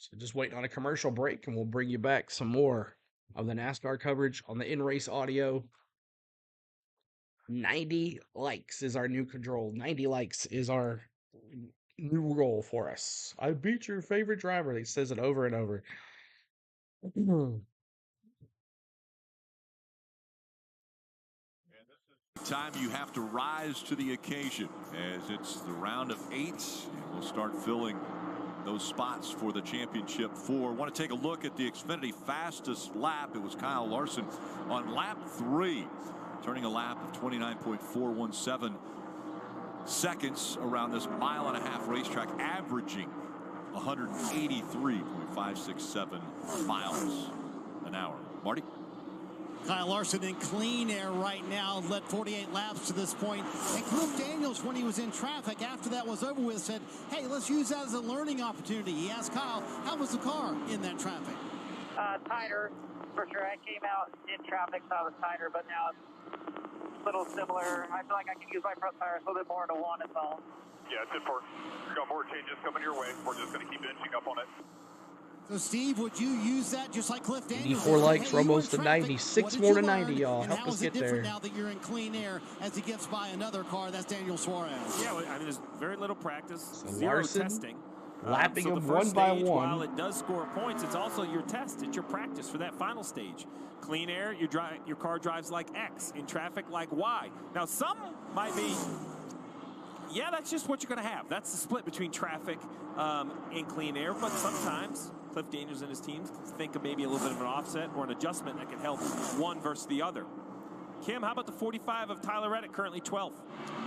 So just waiting on a commercial break, and we'll bring you back some more of the NASCAR coverage on the in-race audio. 90 likes is our new control. 90 likes is our new goal for us. I beat your favorite driver. He says it over and over. Time you have to rise to the occasion as it's the round of 8, and we'll start filling those spots for the championship 4. Want to take a look at the Xfinity fastest lap. It was Kyle Larson on lap 3, turning a lap of 29.417 seconds around this 1.5-mile racetrack, averaging 183.567 miles an hour. Marty? Kyle Larson in clean air right now, led 48 laps to this point. And Cliff Daniels, when he was in traffic after that was over with, said, hey, let's use that as a learning opportunity. He asked Kyle, how was the car in that traffic? Tighter, for sure. I came out in traffic, so I was tighter, but now it's a little similar. I feel like I can use my front tires a little bit more to one and all. Yeah, it's important. We've got more changes coming your way. We're just going to keep inching up on it. So, Steve, would you use that just like Cliff Daniels? 84 likes, we're almost to 90. 6 more to 90, y'all. Help us get there. Now that you're in clean air as he gets by another car, that's Daniel Suarez. Yeah, I mean, there's very little practice, So zero Larson, testing. lapping so them the first one by stage, one. While it does score points, it's also your test. It's your practice for that final stage. Clean air, your car drives like X. In traffic, like Y. Now, some might be, yeah, that's just what you're going to have. That's the split between traffic and clean air. But sometimes Cliff Daniels and his team think of maybe a little bit of an offset or an adjustment that can help one versus the other. Kim, how about the 45 of Tyler Reddick, currently 12th?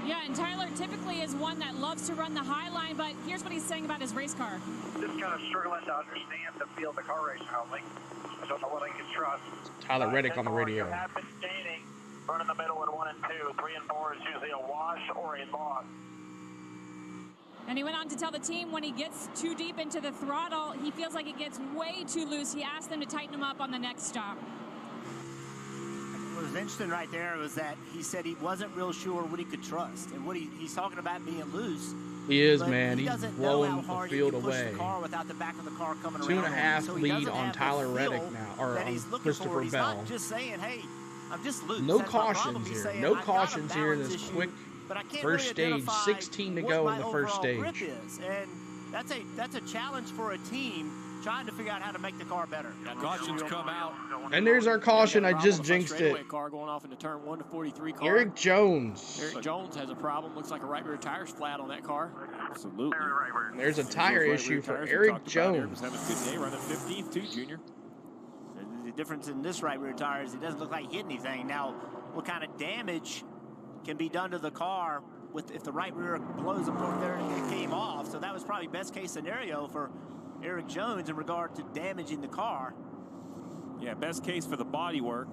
Yeah, and Tyler typically is one that loves to run the high line, but here's what he's saying about his race car. Just kind of struggling to understand the feel of the car racing only. I don't know what I can trust. Tyler Reddick on the radio. You have been standing, run in the middle in 1 and 2. 3 and 4 is usually a wash or a loss. And he went on to tell the team when he gets too deep into the throttle, he feels like it gets way too loose. He asked them to tighten him up on the next stop. What was interesting right there was that he said he wasn't real sure what he could trust. And what he's talking about being loose. He is, but man. He He's doesn't know how blowing the hard field he can push away. the car without the back of the car coming 2.5 so lead on Tyler Reddick now, or on Christopher He's Bell. not just saying, hey, I'm just loose. No That's my problem. cautions He's here. saying, No "I've got a cautions here in balance this issue, quick but I can't first really stage. identify 16 to what go my in the first overall grip stage. is." And that's a challenge for a team trying to figure out how to make the car better. Cautions come out. And there's our caution. I just jinxed it. Car going off into turn 1 to 43 car. Eric Jones. Eric Jones has a problem. Looks like a right rear tire's flat on that car. Absolutely. There's a tire issue for Eric Jones. Have a good day running 15th too, Junior. The difference in this right rear tire is it doesn't look like he hit anything. Now, what kind of damage can be done to the car if the right rear blows up there and it came off? So that was probably best case scenario for Eric Jones in regard to damaging the car. Yeah, best case for the body work.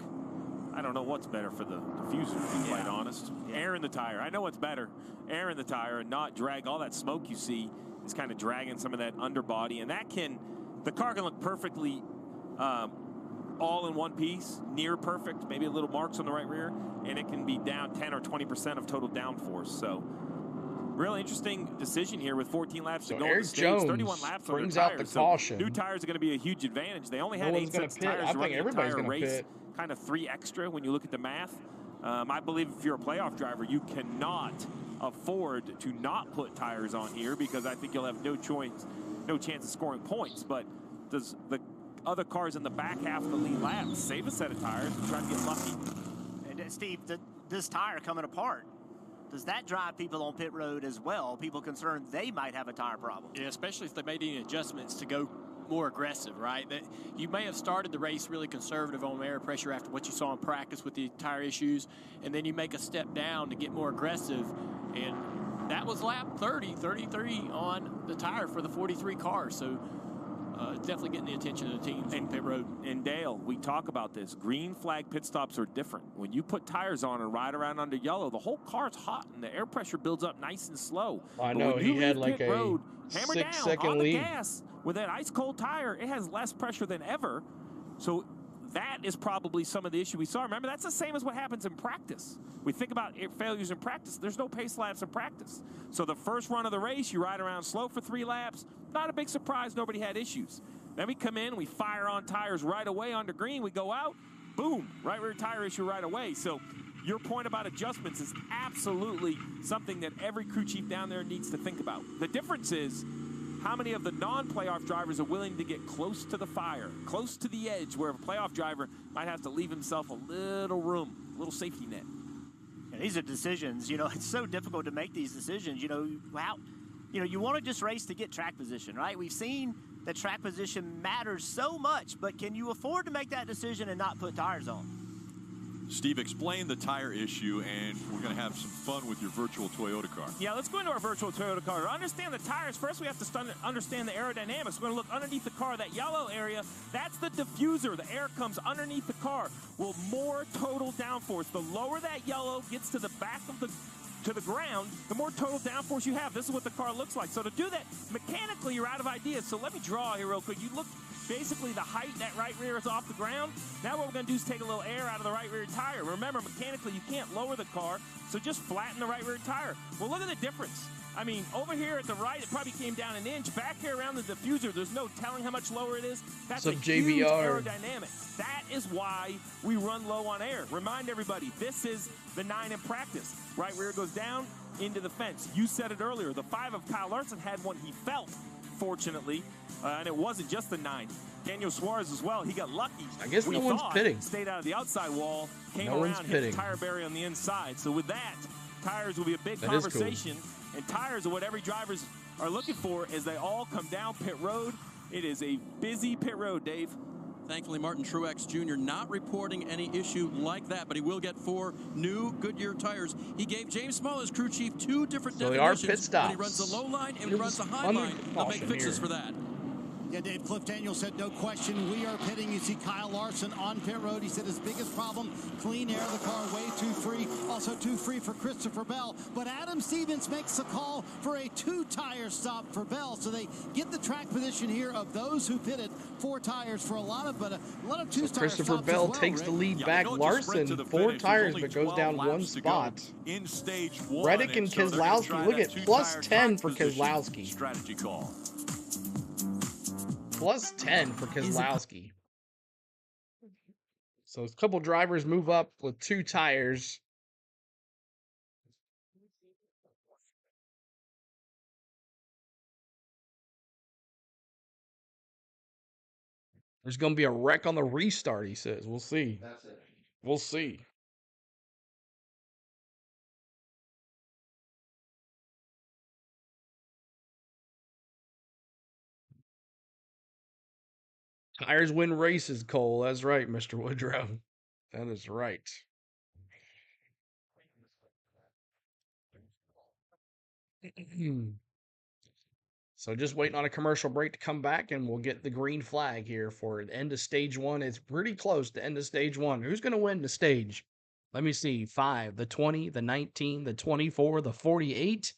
I don't know what's better for the diffuser, to be quite honest. Air in the tire. I know what's better. Air in the tire and not drag. All that smoke you see is kind of dragging some of that underbody. And that can, the car can look perfectly all in one piece, near perfect, maybe a little marks on the right rear, and it can be down 10 or 20% of total downforce. So really interesting decision here with 14 laps to go on the stage. 31 laps on their brings out the tires. caution. So new tires are going to be a huge advantage. They only had No 8 one's gonna sets of pit. tires I to run think the everybody's entire gonna race. pit. Kind of 3 extra when you look at the math. I believe if you're a playoff driver, you cannot afford to not put tires on here because I think you'll have no chance of scoring points. But does the other cars in the back half of the lead lap save a set of tires and try to get lucky? And Steve, this tire coming apart, does that drive people on pit road as well? People concerned they might have a tire problem. Yeah, especially if they made any adjustments to go more aggressive, right? That you may have started the race really conservative on air pressure after what you saw in practice with the tire issues, and then you make a step down to get more aggressive, and that was lap 33 on the tire for the 43 car. So definitely getting the attention of the teams on pit road. And Dale, we talk about this. Green flag pit stops are different. When you put tires on and ride around under yellow, the whole car's hot and the air pressure builds up nice and slow. I But know, when he you had leave like pit a road, hammer down 6-second on the lead. gas with that ice cold tire, it has less pressure than ever. So that is probably some of the issue we saw. Remember, that's the same as what happens in practice. We think about failures in practice. There's no pace laps in practice. So the first run of the race, you ride around slow for 3 laps. Not a big surprise. Nobody had issues. Then we come in, we fire on tires right away under green. We go out, boom, right rear tire issue right away. So your point about adjustments is absolutely something that every crew chief down there needs to think about. The difference is how many of the non-playoff drivers are willing to get close to the fire, close to the edge, where a playoff driver might have to leave himself a little room, a little safety net. And these are decisions. You know, it's so difficult to make these decisions. You know, you want to just race to get track position, right? We've seen that track position matters so much, but can you afford to make that decision and not put tires on? Steve explained the tire issue, and we're going to have some fun with your virtual Toyota car. Yeah, let's go into our virtual Toyota car. To understand the tires, first we have to understand the aerodynamics. We're going to look underneath the car. That yellow area, that's the diffuser. The air comes underneath the car. Well, more total downforce. The lower that yellow gets to the back of to the ground, the more total downforce you have. This is what the car looks like. So to do that, mechanically, you're out of ideas. So let me draw here real quick. You look, basically the height, that right rear is off the ground. Now what we're going to do is take a little air out of the right rear tire. Remember, mechanically, you can't lower the car, so just flatten the right rear tire. Well, look at the difference. I mean, over here at the right, it probably came down an inch. Back here around the diffuser, there's no telling how much lower it is. That's a huge aerodynamic. That is why we run low on air. Remind everybody, this is the 9 in practice. Right rear goes down into the fence. You said it earlier. The 5 of Kyle Larson had one he felt, fortunately, and it wasn't just the 9. Daniel Suarez as well. He got lucky. I guess no one's pitting. Stayed out of the outside wall, came No one's around, hit pitting. the tire barrier on the inside. So with that, tires will be a big That is cool. conversation. And tires are what every drivers are looking for as they all come down pit road. It is a busy pit road, Dave. Thankfully, Martin Truex Jr. not reporting any issue like that, but he will get 4 new Goodyear tires. He gave James Small, his crew chief, 2 different So they are definitions. pit stops. When he runs the low line and It runs the was high under line. They'll make caution fixes here. for that. Yeah, Dave, Cliff Daniels said no question. We are pitting. You see Kyle Larson on pit road. He said his biggest problem, clean air, the car way too free. Also too free for Christopher Bell. But Adam Stevens makes the call for a 2-tire stop for Bell. So they get the track position here of those who pitted 4 tires for a lot of 2-tire stops. Christopher Bell as well, takes Rick. the lead Yeah, back. they don't just sprint to Larson, the 4 finish. There's tires, only but goes 12 down laps 1 to go spot. in stage 1. Reddick and so they're gonna Keselowski. try Look that at plus two-tire 10 track for position Keselowski. Strategy call. Plus 10 for Keselowski. So a couple drivers move up with 2 tires. There's going to be a wreck on the restart, he says. We'll see. That's it. We'll see. Tires win races, Cole. That's right, Mr. Woodrow. That is right. So just waiting on a commercial break to come back, and we'll get the green flag here for an end of stage 1. It's pretty close to end of stage 1. Who's going to win the stage? Let me see. 5, the 20, the 19, the 24, the 48.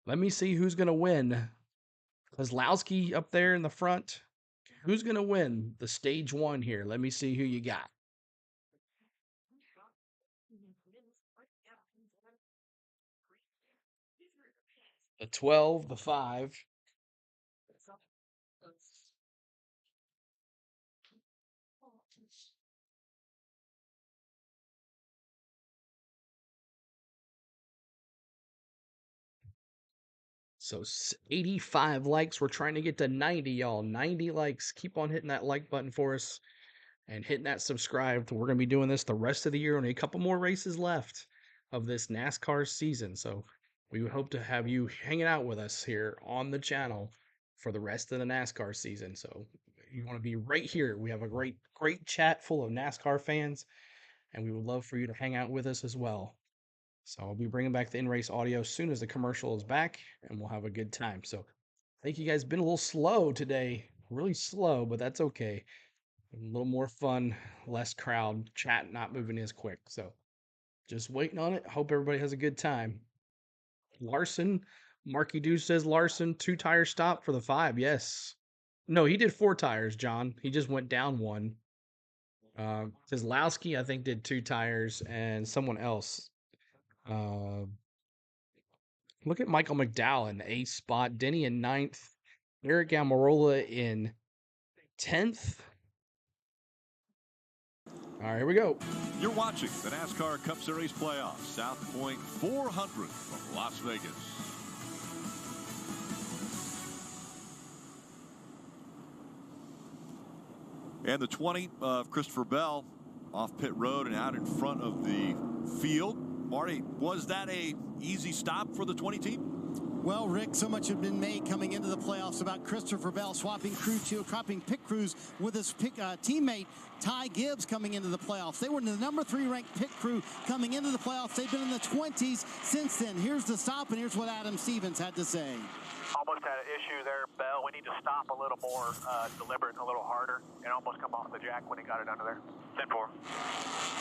Let me see who's going to win. Keselowski up there in the front. Who's going to win the stage 1 here? Let me see who you got. The 12, the 5. So 85 likes. We're trying to get to 90, y'all. 90 likes. Keep on hitting that like button for us and hitting that subscribe. We're going to be doing this the rest of the year. Only a couple more races left of this NASCAR season. So we would hope to have you hanging out with us here on the channel for the rest of the NASCAR season. So you want to be right here. We have a great chat full of NASCAR fans, and we would love for you to hang out with us as well. So I'll be bringing back the in-race audio as soon as the commercial is back, and we'll have a good time. So I think you guys been a little slow today, really slow, but that's okay. A little more fun, less crowd, chat not moving as quick. So just waiting on it. Hope everybody has a good time. Larson, Marky Doo says Larson, 2-tire stop for the 5. Yes. No, he did 4 tires, John. He just went down 1. Kozlowski, I think, did 2 tires, and someone else. Look at Michael McDowell in the 8th spot, Denny in 9th, Eric Almirola in 10th. All right, here we go. You're watching the NASCAR Cup Series Playoffs, South Point 400 from Las Vegas. And the 20 of Christopher Bell off pit road and out in front of the field. Marty, was that a easy stop for the 20 team? Well, Rick, so much had been made coming into the playoffs about Christopher Bell swapping pit crews with his teammate Ty Gibbs coming into the playoffs. They were in the number 3 ranked pit crew coming into the playoffs. They've been in the 20s since then. Here's the stop, and here's what Adam Stevens had to say. Almost had an issue there, Bell. We need to stop a little more deliberate and a little harder, and almost come off the jack when he got it under there. 10-4.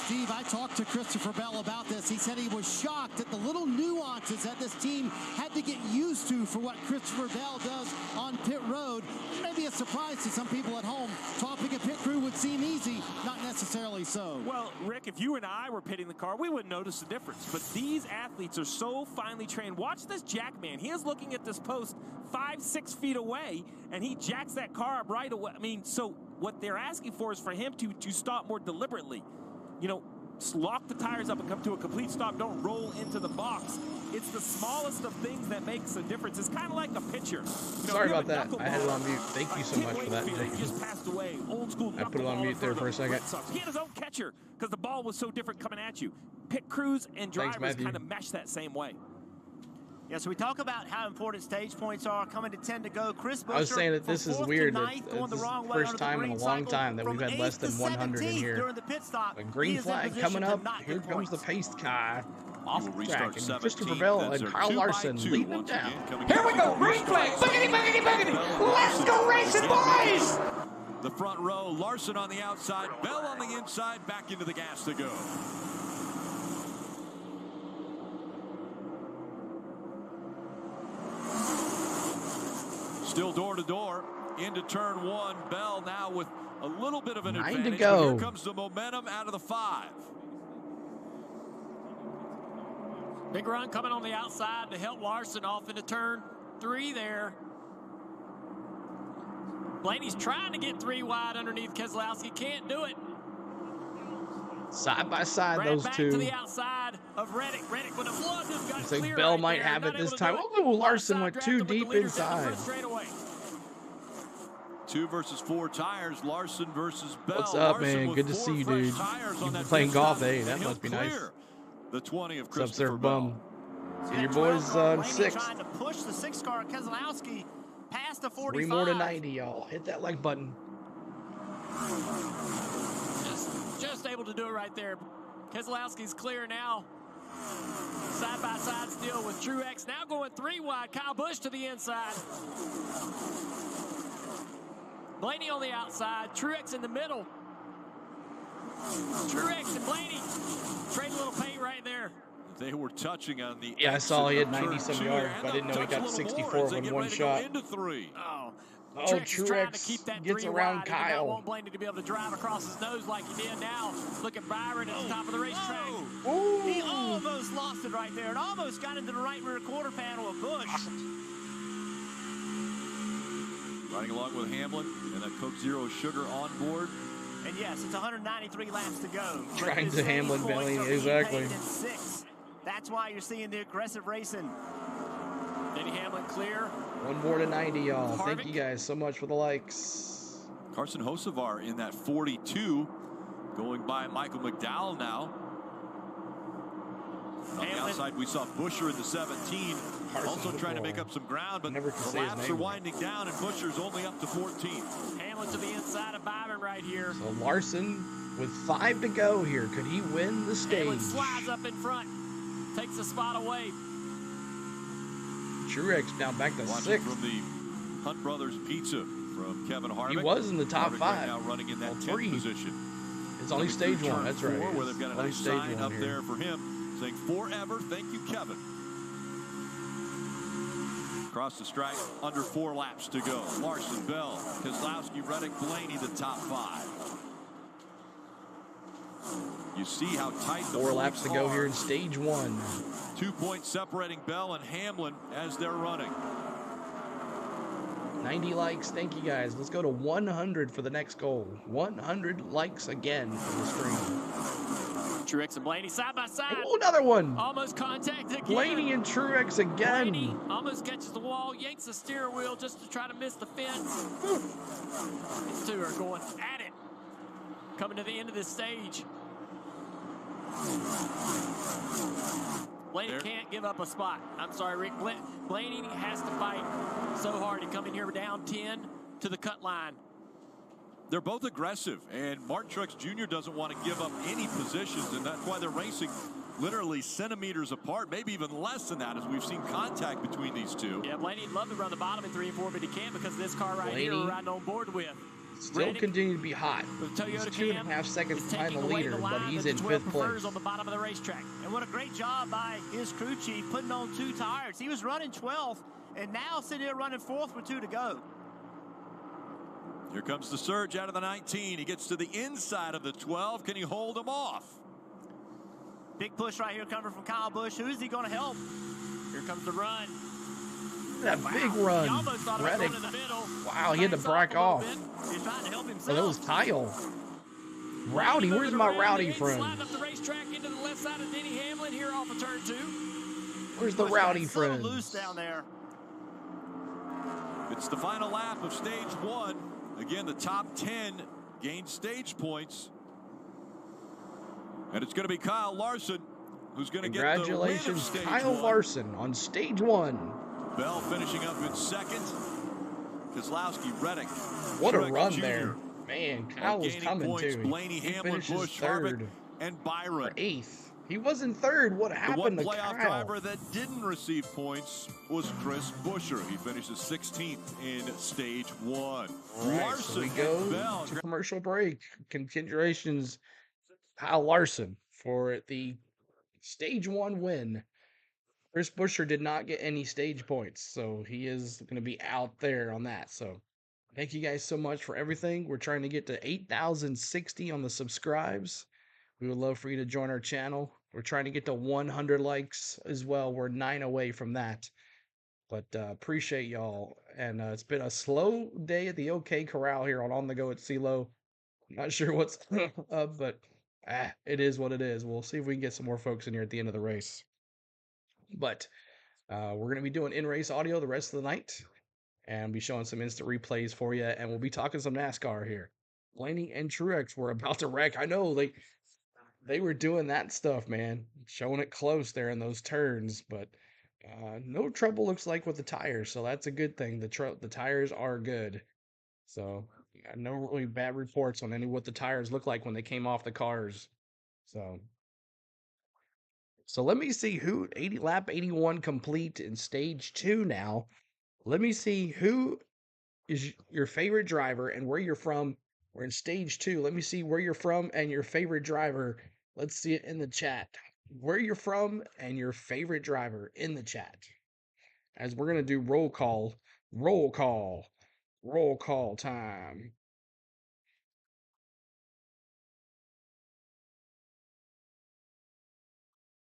Steve, I talked to Christopher Bell about this. He said he was shocked at the little nuances that this team had to get used to for what Christopher Bell does on pit road. Maybe a surprise to some people at home. Swapping a pit crew would seem easy, not necessarily so. Well, Rick, if you and I were pitting the car, we wouldn't notice the difference. But these athletes are so finely trained. Watch this jack man. He is looking at this post 5-6 feet away, and he jacks that car up right away. I mean, so what they're asking for is for him to stop more deliberately. You know, lock the tires up and come to a complete stop. Don't roll into the box. It's the smallest of things that makes a difference. It's kind of like a pitcher. Sorry about that. I had it on mute. Thank you so much for that. He just passed away. Old school. I put it on mute there for a second. He had his own catcher because the ball was so different coming at you. Pit crews and drivers kind of mesh that same way. Yeah, so we talk about how important stage points are coming to 10 to go. Chris Buescher, I was saying that this is weird. This is the first time in a long time that we've had less than 100 in here. A green flag coming up. Here comes the pace car off the track. And Christopher Bell and Kyle Larson leading them down. Here we go. Green flag. Boogity, boogity, boogity. Let's go racing, boys. The front row, Larson on the outside, Bell on the inside, back into the gas to go. Still door to door into turn 1. Bell now with a little bit of an 9 advantage. to go. Here comes the momentum out of the 5. Big run coming on the outside to help Larson off into turn 3 there. Blaney's trying to get 3 wide underneath Keselowski. Can't do it. Side by side, those back two. To the outside of Reddick. Reddick with a flood just got I think clear Bell right might there. have it Not this able to time. do it. Oh, Larson went too deep inside. 2 versus 4 tires. Larson versus Bell. What's up, Larson man? with Good to 4 see you, fresh dude. tires on You've been that playing pit golf, stop, hey? and That he'll must be nice. clear The 20 of What's up, Christopher Sir Bell. Bum? And your boys on 6. Trying to push the 6-car Keselowski past the 45. 3 more to 90, y'all. Hit that like button. Just able to do it right there. Keselowski's clear now. Side by side still with Truex. Now going 3 wide. Kyle Busch to the inside. Blaney on the outside. Truex in the middle. Truex and Blaney trade a little paint right there. They were touching on the. Yeah, I saw he had exit of 90 some turn 2 yards, there, but I didn't know he touch a got little 64 more as they in get one ready to shot. go into 3. Oh, Oh, Truex is trying to keep Truex that gets 3 around wide. He did not Kyle. want Blaney to be able to drive across his nose like he did now. Look at Byron at the top of the racetrack. He almost lost it right there. It almost got into the right rear quarter panel of Busch. Riding along with Hamlin and a Coke Zero Sugar on board. And yes, it's 193 laps to go. Trying to Hamlin belly, exactly. That's why you're seeing the aggressive racing. Denny Hamlin clear. One more to 90, y'all. Thank you guys so much for the likes. Carson Hocevar in that 42, going by Michael McDowell now. On the outside, we saw Buescher in the 17, also trying to make up some ground, but the laps are winding down, and Buescher's only up to 14. Hamlin to the inside of Byron right here. So Larson with 5 to go here. Could he win the stage? Hamlin slides up in front, takes the spot away. Truex down back to 6th. From the Hunt Brothers Pizza from Kevin Harvick. He was in the top 5. Right now running in that 10th position. It's only stage 1. That's right. Where they've got a nice sign up there for him saying forever. Thank you, Kevin. Across the stripe, under 4 laps to go. Larson, Bell, Keselowski, Reddick, Blaney, the top 5. You see how tight the 4 laps to go here in stage 1. 2 points separating Bell and Hamlin as they're running. 90 likes. Thank you guys. Let's go to 100 for the next goal. 100 likes again for the stream. Truex and Blaney side by side. Oh, another one. Almost contact again. Blaney and Truex again. Blaney almost catches the wall, yanks the steering wheel just to try to miss the fence. These two are going at it. Coming to the end of this stage. Blaney can't give up a spot. I'm sorry, Rick. Blaney has to fight so hard to come in here down 10 to the cut line. They're both aggressive, and Martin Truex Jr. doesn't want to give up any positions, and that's why they're racing literally centimeters apart, maybe even less than that, as we've seen contact between these two. Yeah, Blaney'd love to run the bottom in 3 and 4, but he can't because of this car right here we're riding on board with. Still continue to be hot. He's 2.5 seconds behind the leader, but he's in 5th place. On the bottom of the racetrack. And what a great job by his crew chief putting on 2 tires. He was running 12th, and now sitting here running 4th with 2 to go. Here comes the surge out of the 19. He gets to the inside of the 12. Can he hold him off? Big push right here coming from Kyle Busch. Who is he going to help? Here comes the run. That big run. He almost thought Reddick. it was going in the middle. Wow, he had to break off. He's trying to help himself. Oh, that was Kyle. Rowdy, where's my Rowdy friend? Slide up the racetrack into the left side of Denny Hamlin here off of turn 2. Where's the Rowdy friend? Loose down there. It's the final lap of stage 1. Again, the top 10 gain stage points. And it's going to be Kyle Larson who's going to get the win of Congratulations, stage Kyle 1. Larson on stage 1. Bell finishing up in 2nd. Keselowski, Reddick. What a Truex run Jr. there. Man, Kyle was coming points, too. Blaney, He Hamlin, finishes Busch, 3rd. Harvick, and Byron. 8th. He wasn't 3rd. What happened the to one playoff Kyle? driver that didn't receive points was Chris Buescher. He finishes 16th in stage 1. Right, Larson so we go and Bell. to commercial break. Congratulations, Kyle Larson, for the stage 1 win. Chris Buescher did not get any stage points, so he is going to be out there on that. So thank you guys so much for everything. We're trying to get to 8,060 on the subscribes. We would love for you to join our channel. We're trying to get to 100 likes as well. We're 9 away from that. But appreciate y'all. And it's been a slow day at the OK Corral here on the Go at CeeLo. Not sure what's up, but it is what it is. We'll see if we can get some more folks in here at the end of the race. But we're going to be doing in-race audio the rest of the night. And be showing some instant replays for you. And we'll be talking some NASCAR here. Blaney and Truex were about to wreck. I know they were doing that stuff, man. Showing it close there in those turns. But no trouble looks like with the tires. So that's a good thing. The tires are good. So no really bad reports on what the tires look like when they came off the cars. So let me see who lap 81 complete in stage 2 now. Let me see who is your favorite driver and where you're from. We're in stage 2. Let me see where you're from and your favorite driver. Let's see it in the chat. Where you're from and your favorite driver in the chat. As we're going to do roll call. Roll call time.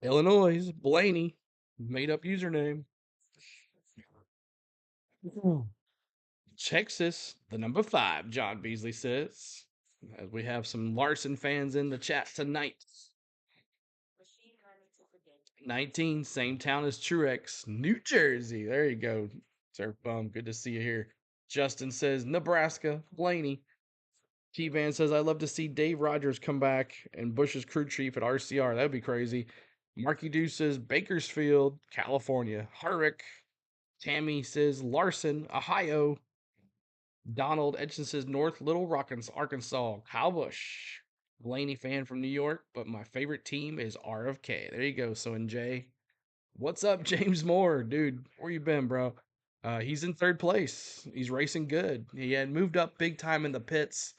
Illinois, Blaney, made up username. Texas, the number 5, John Beasley says. As we have some Larson fans in the chat tonight. 19, same town as Truex, New Jersey. There you go. Surf Bum, good to see you here. Justin says Nebraska, Blaney. T-Van says, I'd love to see Dave Rogers come back and Bush's crew chief at RCR. That'd be crazy. Marky Dew says Bakersfield, California. Harvick. Tammy says Larson, Ohio. Donald Edson says North Little Rock, Arkansas. Kyle Busch. Blaney fan from New York, but my favorite team is RFK. There you go, so and Jay. What's up, James Moore? Dude, where you been, bro? He's in 3rd place. He's racing good. He had moved up big time in the pits,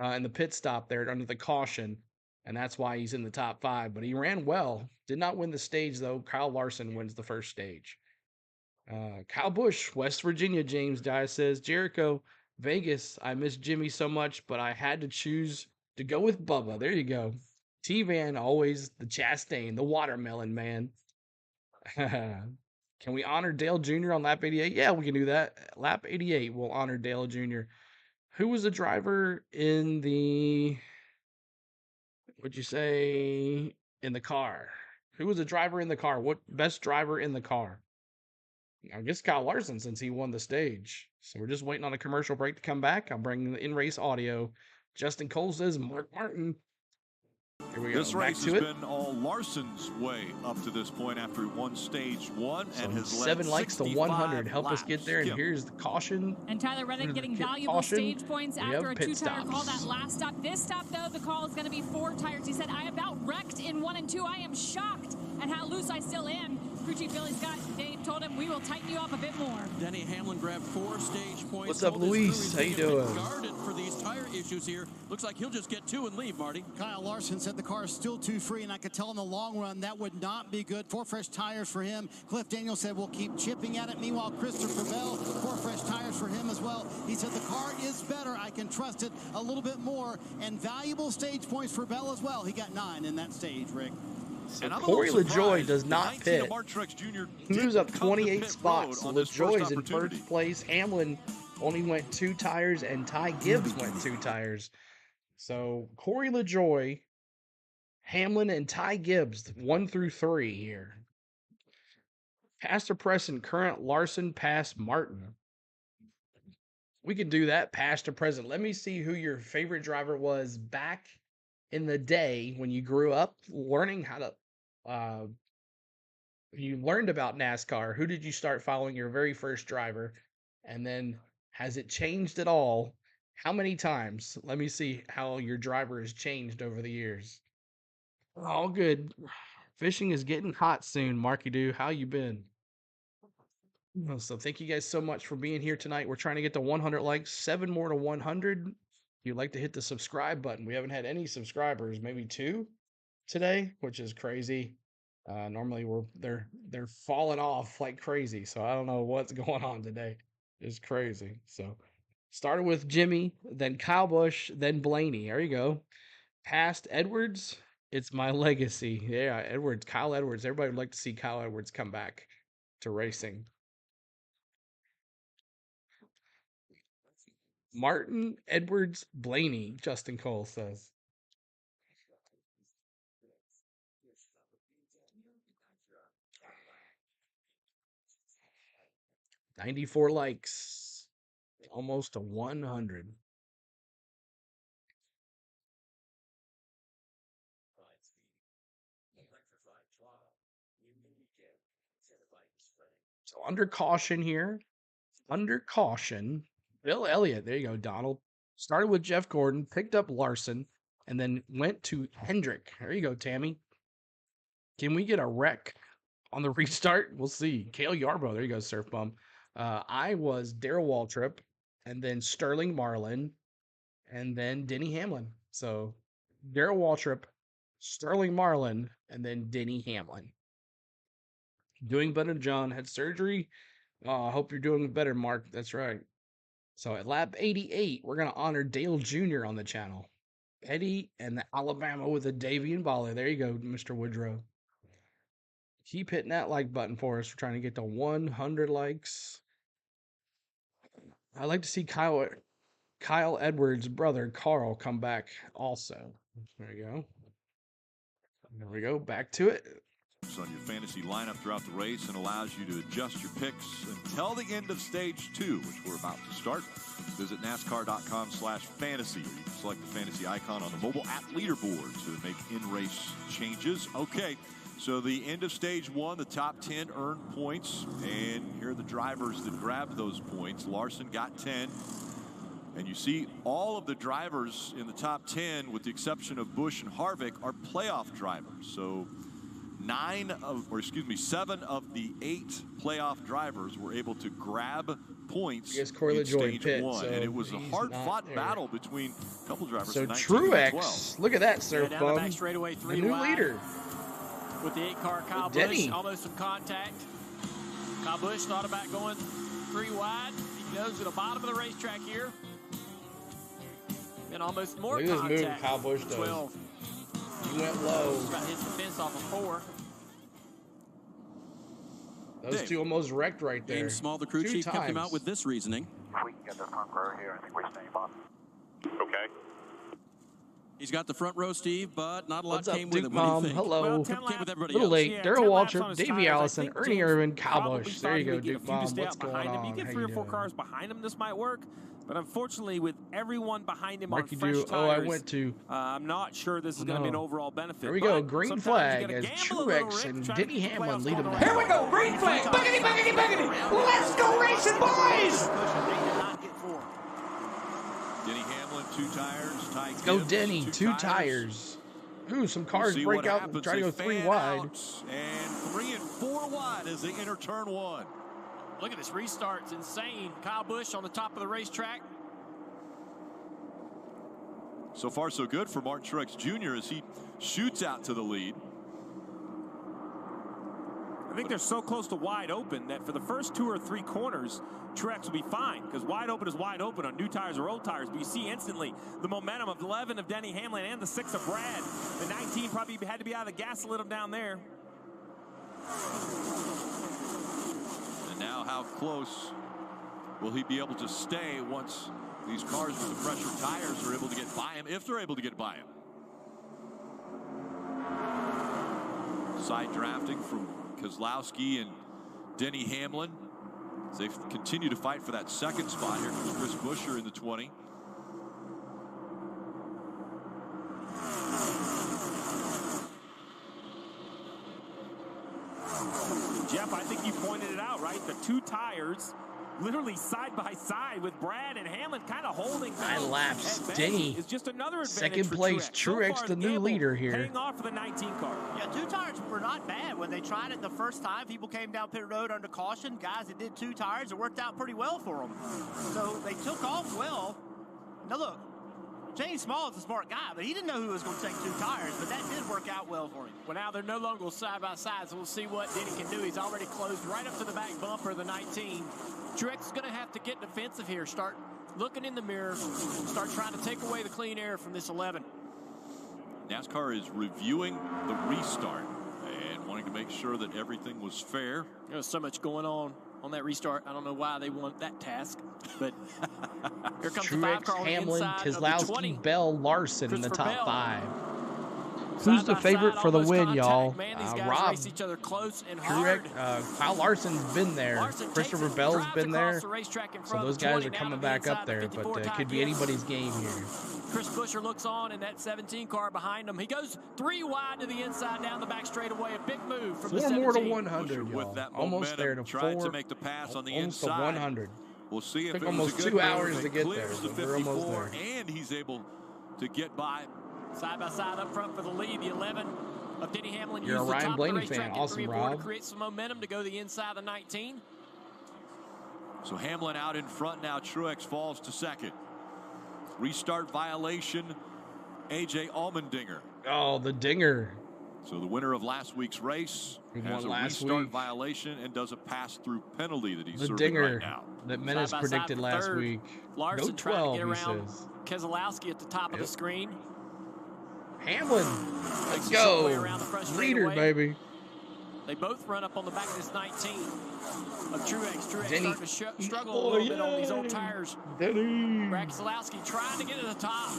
in the pit stop there under the caution, and that's why he's in the top 5. But he ran well. Did not win the stage, though. Kyle Larson wins the first stage. Kyle Busch, West Virginia, James Dye says, Jericho, Vegas, I miss Jimmy so much, but I had to choose to go with Bubba. There you go. T-Van, always the Chastain, the watermelon man. Can we honor Dale Jr. on lap 88? Yeah, we can do that. Lap 88, we'll honor Dale Jr. Who was the driver in the, what'd you say, in the car? Who was the driver in the car? What best driver in the car? I guess Kyle Larson, since he won the stage. So we're just waiting on a commercial break to come back. I'll bring the in-race audio. Justin Cole says Mark Martin. Here we go. This race has been all Larson's way up to this point after he won stage 1 and has led 7 likes to 100. Help us get there. And here's the caution. And Tyler Reddick getting valuable stage points after a 2-tire call that last stop. This stop, though, the call is going to be 4 tires. He said, I about wrecked in 1 and 2. I am shocked at how loose I still am. Crew Chief Billy Scott, Dave told him we will tighten you up a bit more. Denny Hamlin grabbed 4 stage points. What's up, Luis? How you doing? Guarded for these tire issues here. Looks like he'll just get 2 and leave, Marty. Kyle Larson said the car is still too free, and I could tell in the long run that would not be good. 4 fresh tires for him. Cliff Daniels said we'll keep chipping at it. Meanwhile, Christopher Bell, 4 fresh tires for him as well. He said the car is better. I can trust it a little bit more. And valuable stage points for Bell as well. He got 9 in that stage, Rick. So Corey LaJoy does not pit. He moves up 28 spots. So LaJoy's in 1st place. Hamlin only went 2 tires, and Ty Gibbs went 2 tires. So Corey LaJoy, Hamlin, and Ty Gibbs, 1 through 3 here. Past or present, current Larson, past Martin. We can do that, past or present. Let me see who your favorite driver was back in the day when you grew up learning how to you learned about NASCAR. Who did you start following your very first driver? And then has it changed at all? How many times? Let me see how your driver has changed over the years. All good. Fishing is getting hot soon, Marky Doo. How you been? So thank you guys so much for being here tonight. We're trying to get to 100 likes, 7 more to 100. If you'd like to hit the subscribe button, we haven't had any subscribers, maybe 2 today, which is crazy. Normally they're falling off like crazy, so I don't know what's going on today. It's crazy. So started with Jimmy, then Kyle Busch, then Blaney. There you go. Past Edwards, it's my legacy. Yeah, Edwards, Kyle Edwards. Everybody would like to see Kyle Edwards come back to racing. Martin, Edwards, Blaney, Justin Cole says. $94 likes. Almost to 100. So under caution here. Under caution. Bill Elliott. There you go, Donald. Started with Jeff Gordon, picked up Larson, and then went to Hendrick. There you go, Tammy. Can we get a wreck on the restart? We'll see. Cale Yarbrough. There you go, Surf Bum. I was Darrell Waltrip, and then Sterling Marlin, and then Denny Hamlin. So Darrell Waltrip, Sterling Marlin, and then Denny Hamlin. Doing better, John. Had surgery. I hope you're doing better, Mark. That's right. So at lap 88, we're going to honor Dale Jr. on the channel. Eddie and the Alabama with a Davian Baller. There you go, Mr. Woodrow. Keep hitting that like button for us. We're trying to get to 100 likes. I'd like to see Kyle Edwards' brother, Carl, come back also. There we go. There we go. Back to it. On your fantasy lineup throughout the race and allows you to adjust your picks until the end of stage 2, which we're about to start. Visit NASCAR.com/fantasy. You can select the fantasy icon on the mobile app leaderboard to make in-race changes. Okay, so the end of stage 1, the top 10 earned points, and here are the drivers that grabbed those points. Larson got 10. And you see all of the drivers in the top 10, with the exception of Busch and Harvick, are playoff drivers. So 7 of the 8 playoff drivers were able to grab points in stage 1. And it was a hard-fought battle between a couple drivers. So 19 and 12. Truex, look at that surf down the bum. back straightaway, The 3 new wide. leader. With the 8-car, Kyle Denny. Busch, almost some contact. Kyle Busch thought about going 3 wide. He goes to the bottom of the racetrack here. And almost more Look at this contact. move Kyle Busch does. 12. He went low. Just about hits the fence off of 4. Those Dave. two almost wrecked right there. James Small, the crew 2 chief, kept him times. out with this reasoning. If we can get the front row here, I think we're staying on. Okay. He's got the front row, Steve, but not a lot What's up, came with Duke him. What do you Mom? think? Hello. Well, Came 10 with everybody Little else. late. Yeah, Daryl 10 laps on Waltrip, his Davey tires. I Allison, think Ernie James Irvin, Kyle probably Busch. thought There you he go, would get a Duke few to Mom. stay What's out going behind him. on? You get How 3 or 4 doing? cars behind him, this might work. But unfortunately, with everyone behind him Marky on fresh Drew. tires, Oh, I went to. I'm not sure this is going to be an overall benefit. There we go. But Green sometimes flag you gotta as gamble a little, Truex Rick, and try to Denny keep the Hamlin playoffs lead going them around. Here we go, green flag. Boogity, boogity, boogity. Let's go racing, boys. They did not get 4. Denny Hamlin, 2 tires. Ty Let's go, Gibbs, Denny. 2 2 tires. Ooh, some cars see break what out happens. and try to go They 3 fan wide. out, and 3 and 4 wide as they enter turn 1. Look at this restart. It's insane. Kyle Busch on the top of the racetrack. So far, so good for Martin Truex Jr. as he shoots out to the lead. I think they're so close to wide open that for the first 2 or 3 corners, Truex will be fine because wide open is wide open on new tires or old tires. But you see instantly the momentum of 11 of Denny Hamlin and the 6 of Brad. The 19 probably had to be out of the gas a little down there. And now how close will he be able to stay once these cars with the pressure tires are able to get by him, if they're able to get by him? Side drafting from Keselowski and Denny Hamlin as they continue to fight for that second spot. Here comes Chris Buescher in the 20. Jeff, I think you pointed it out, right? The 2 tires literally side by side with Brad and Hamlin kind of holding 9 laps. at bay Denny. is just another advantage Second for place. Truex. So Truex, far, the new gamble leader here. Paying off for the 19 car. Yeah, 2 tires were not bad when they tried it the first time. People came down pit road under caution. Guys that did 2 tires, it worked out pretty well for them. So they took off well. Now look, James Small is a smart guy, but he didn't know who was going to take 2 tires, but that did work out well for him. Well, now they're no longer side by side, so we'll see what Denny can do. He's already closed right up to the back bumper of the 19. Truex is going to have to get defensive here, start looking in the mirror, start trying to take away the clean air from this 11. NASCAR is reviewing the restart and wanting to make sure that everything was fair. There was so much going on that restart. I don't know why they want that task, but here comes the 5 Truex, car on the Hamlin, inside of the 20. Keselowski, Bell, Larson in the Christopher top Bell. 5. Side Who's the by favorite side, for the almost win, contact. y'all? Man, these guys Rob, race each other close and Truex, hard. Kyle Larson's been there. Larson Christopher takes it, Bell's drives been across there. the racetrack in So front those of the guys 20, are now coming to the back up inside, the there, 54 but it Ty could be Gibbs. anybody's game here. Chris Buescher looks on in that 17 car behind him. He goes 3 wide to the inside down the back straightaway. A big move from the 4 17. more to 100, With y'all. that Almost there to momentum, tried 4. to make the pass on the Almost inside. to 100. We'll see if Took it almost was a good 2 move hours that to get clears there, the but we're almost 54, there. and he's able to get by. Side by side up front for the lead. The 11 of Denny Hamlin You're a used the Ryan top Blaney of the racetrack fan. in 3 Awesome, and 4 to Rob. create some momentum to go the inside of the 19. So Hamlin out in front now. Truex falls to second. Restart violation. A.J. Allmendinger. Oh, the dinger. So the winner of last week's race has a restart violation and does a pass-through penalty that he's The serving dinger right now. that Menace predicted last week. Larson Go trying 12, to get he around says. Keselowski at the top of the screen. Hamlin, let's Takes a short way go. around the front Leader, straightaway. baby. They both run up on the back of this 19 of Truex. Truex Denny. starting to struggle a little bit on these old tires. Denny. Brad Keselowski trying to get to the top.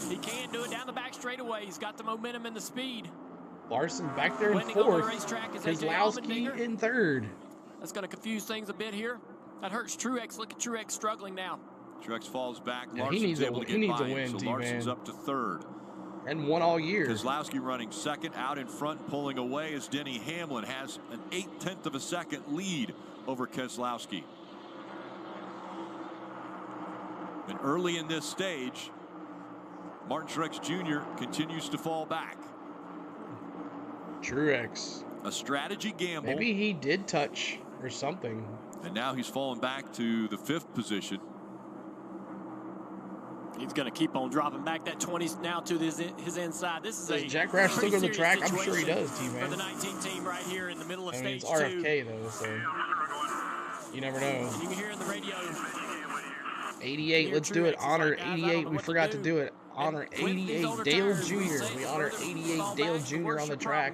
He can't do it down the back straightaway. He's got the momentum and the speed. Larson back there in Blending on the fourth. racetrack is AJ Keselowski Allmendinger. in third. That's going to confuse things a bit here. That hurts Truex. Look at Truex struggling now. Truex falls back. Yeah, Larson's able to get needs by a him, win, so T-Man. Larson's up to third. And won all year. Keselowski running second. Out in front and pulling away as Denny Hamlin has an 0.8 of a second lead over Keselowski. And early in this stage, Martin Truex Jr. continues to fall back. Truex. A strategy gamble. Maybe he did touch or something. And now he's fallen back to the 5th position. He's going to keep on dropping back that 20s now to his inside. This is Does a Jack Rash still go to the track? I'm sure he does, for T-Man. the 19 team right here in the middle of I mean, stage it's 2. RFK, though, so you never know. You can hear in the radio. 88, let's do it. Honor 88. We forgot to do it. Honor 88 Dale Jr. We honor 88 Dale Jr. on the track.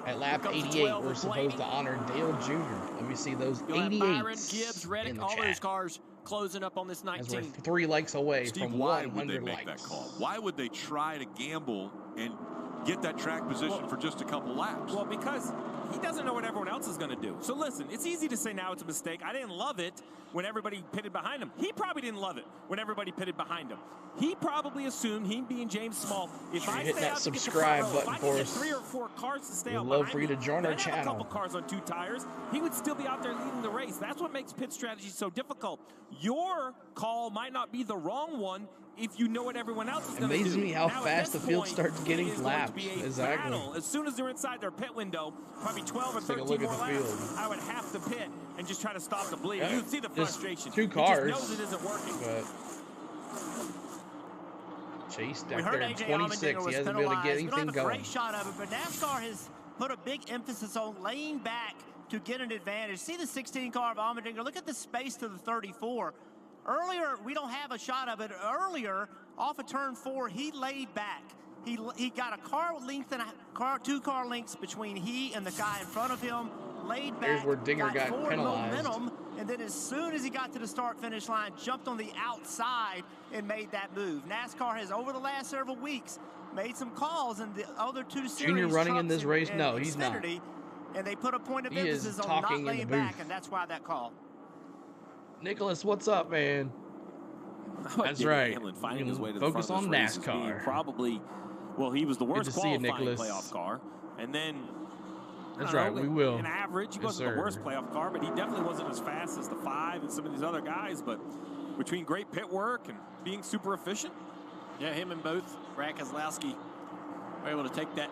At lap 88, we're supposed to honor Dale Jr. Let me see those 88s Gibbs, Reddick, in the all chat. those cars closing up on this As we're 19. 3 likes away Steve, from why would 100 they make that call? Why would they try to gamble and get that track position for just a couple laps? Well, because he doesn't know what everyone else is going to do. So listen, it's easy to say now it's a mistake. I didn't love it when everybody pitted behind him. He probably didn't love it when everybody pitted behind him. He probably assumed, he being James Small, if I hit stay that out to get the subscribe front row, button if I for can get us. 3 or 4 cars to stay We'd out love behind for you to me, join our then have a channel. couple cars on 2 tires, he would still be out there leading the race. That's what makes pit strategy so difficult. Your call might not be the wrong one if you know what everyone else is going to do. Amazes me how Now, at fast this the field point, starts getting it is going to lapped. be a Exactly. battle. As soon as they're inside their pit window, probably 12 or Let's take a 13 look at more the laps, field. I would have to pit and just try to stop the bleed. Yeah, You see the just frustration. 2 He cars. just knows it isn't working. But Chase We back heard there in AJ 26. Allmendinger He was hasn't been able to get penalized. We don't anything have a going. great shot of it, but NASCAR has put a big emphasis on laying back to get an advantage. See the 16 car of Allmendinger. Look at the space to the 34. Earlier, we don't have a shot of it. Earlier, off of turn 4, he laid back. He got a car length and two car lengths between he and the guy in front of him. Laid back. There's where Dinger got forward penalized. momentum, and then as soon as he got to the start-finish line, jumped on the outside and made that move. NASCAR has, over the last several weeks, made some calls in the other 2 series. Junior running in trucks this race? and No, he's not. Xfinity, and they put a point of He is emphasis on talking not in the laying back, booth. and that's why that call. Nicholas, what's up, man? That's Denny right. Hamlin finding We his way to the focus front of on this race as being NASCAR. probably, well, he was the Good worst to see you, qualifying Nicholas. playoff car. And then, That's I don't right, know, we will. In average, he Yes, wasn't sir. the worst playoff car, but he definitely wasn't as fast as the 5 and some of these other guys. But between great pit work and being super efficient, Yeah, him and both Brad Keselowski were able to take that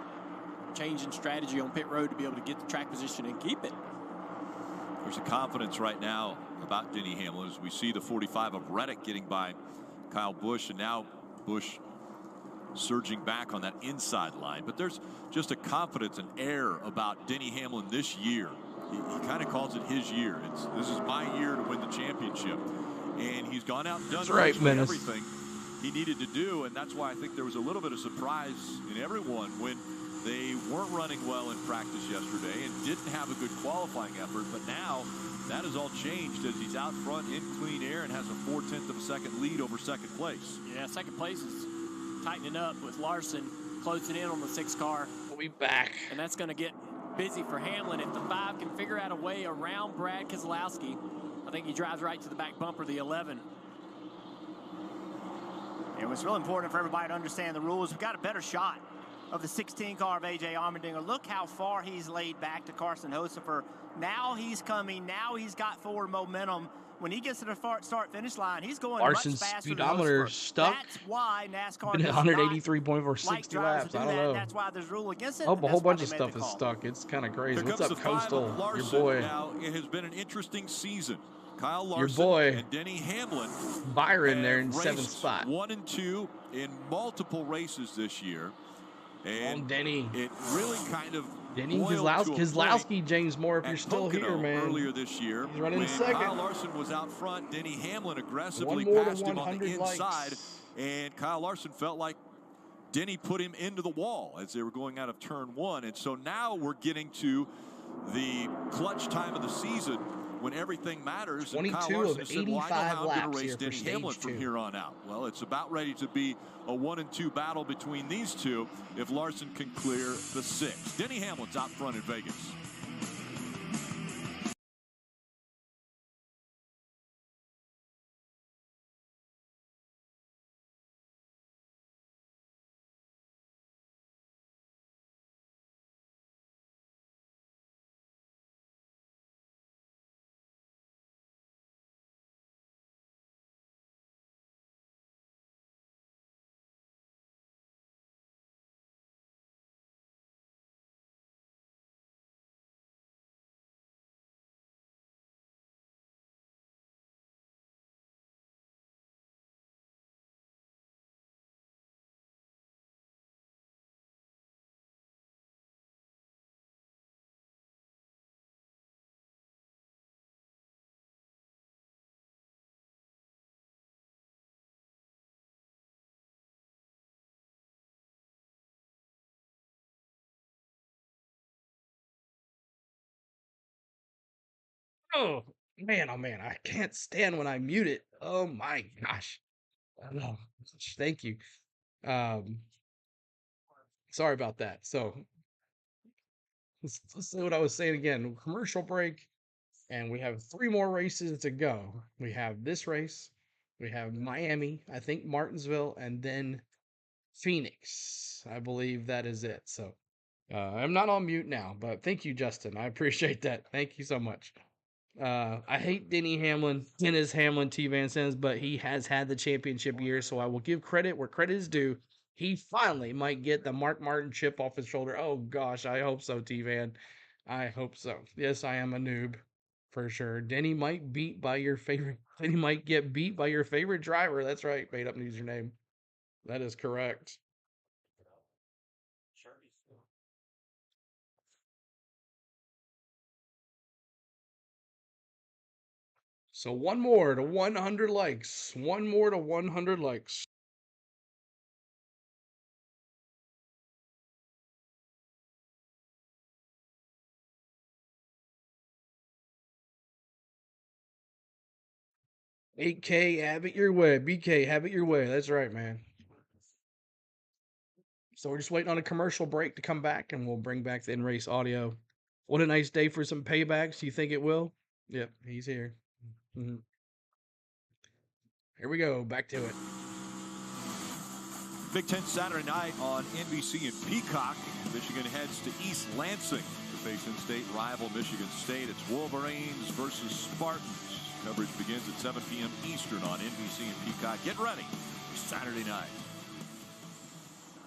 change in strategy on pit road to be able to get the track position and keep it. There's a confidence right now about Denny Hamlin as we see the 45 of Reddick getting by Kyle Busch, and now Busch surging back on that inside line. But there's just a confidence and air about Denny Hamlin this year. He kind of calls it his year. This is my year to win the championship. And he's gone out and done right, virtually Menace. everything he needed to do. And that's why I think there was a little bit of surprise in everyone when they weren't running well in practice yesterday and didn't have a good qualifying effort. But now that has all changed as he's out front in clean air and has a 0.4 of a second lead over second place. Yeah, second place is tightening up with Larson closing in on the 6 car. We'll be back. And that's going to get busy for Hamlin. If the 5 can figure out a way around Brad Keselowski, I think he drives right to the back bumper of the 11. It was really important for everybody to understand the rules. We've got a better shot of the 16 car of AJ Allmendinger. Look how far he's laid back to Carson Hocefer. Now he's coming. Now he's got forward momentum. When he gets to the start-finish line, he's going Larson's much faster than speedometer Hocefer. stuck. That's why NASCAR Been does at not 183.4, like 60 drivers laps. to I do don't that. know. That's why there's rule against it. Oh, and a whole that's why bunch they of made stuff the is call. stuck. It's kind of crazy. Here What's comes up, the 5 Coastal? of Larson. Your boy. Now, it has been an interesting season. Kyle Your Larson boy. and Denny Hamlin Byron there in have 7th raced spot. 1 and 2 in multiple races this year. And Denny. It really kind of Denny boiled to a Keselowski, point James Moore, if you're at still here, Pocono man. earlier this year, He's running when second. Kyle Larson was out front, Denny Hamlin aggressively One more to passed him on the 100 inside, likes. and Kyle Larson felt like Denny put him into the wall as they were going out of turn one. And so now we're getting to the clutch time of the season when everything matters. And Kyle 22 Larson of said, well, I know 85 how I'm laps going to race here for Denny stage Hamlin from 2. here on out. Well, it's about ready to be a 1-2 battle between these two if Larson can clear the 6. Denny Hamlin's out front in Vegas. Oh man, I can't stand when I mute it. Oh my gosh. Oh, thank you. Sorry about that. So let's say what I was saying again. Commercial break, and we have 3 more races to go. We have this race, we have Miami, I think Martinsville, and then Phoenix. I believe that is it. So I'm not on mute now, but thank you, Justin. I appreciate that. Thank you so much. I hate Dennis Hamlin, T. Van Sens, but he has had the championship year, so I will give credit where credit is due. He finally might get the Mark Martin chip off his shoulder. Oh gosh, I hope so, T. Van. I hope so. Yes, I am a noob for sure. Denny might get beat by your favorite driver. That's right. Made up username. That is correct. So one more to 100 likes. One more to 100 likes. $8K, have it your way. BK, have it your way. That's right, man. So we're just waiting on a commercial break to come back, and we'll bring back the in-race audio. What a nice day for some paybacks. Do you think it will? Yep, he's here. Mhm. Here we go. Back to it. Big Ten Saturday night on NBC and Peacock. Michigan heads to East Lansing to face in-state rival Michigan State. It's Wolverines versus Spartans. Coverage begins at 7 p.m. Eastern on NBC and Peacock. Get ready for Saturday night.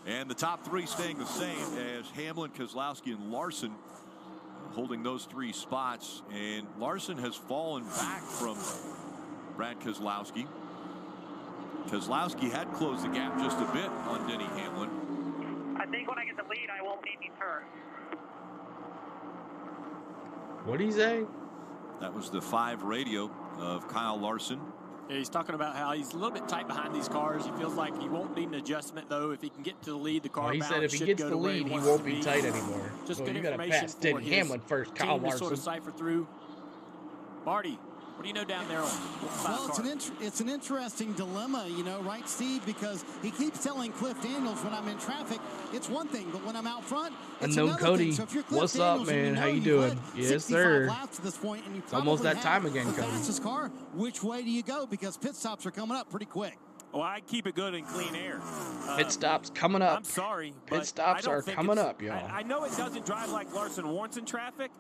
And the top 3 staying the same as Hamlin, Keselowski, and Larson, holding those 3 spots. And Larson has fallen back from Brad Keselowski. Keselowski had closed the gap just a bit on Denny Hamlin. I think when I get the lead, I won't need any turn. What'd he say? That was the 5 radio of Kyle Larson. Yeah, he's talking about how he's a little bit tight behind these cars. He feels like he won't need an adjustment, though. If he can get to the lead, the car He said if he should gets go the to where lead, he wants won't to be tight anymore. Just Well, good you gotta information pass for Denny his Hamlin first, Kyle team to sort of Larson. cipher through. Marty, what do you know down there on Well, it's an interesting dilemma, you know, right, Steve? Because he keeps telling Cliff Daniels when I'm in traffic, it's one thing, but when I'm out front, it's Unknown another Cody, thing. So if you're Cliff what's up, Daniels and man? you How know you you've doing? led Yes, 65 sir. laps to this point, and you It's almost probably that time have again, the Cody. fastest car, which way do you go? Because pit stops are coming up pretty quick. Well, I keep it good in clean air. Pit stops coming up. I'm sorry, Pit but stops I don't are think coming it's- up, y'all. I know it doesn't drive like Larson wants in traffic.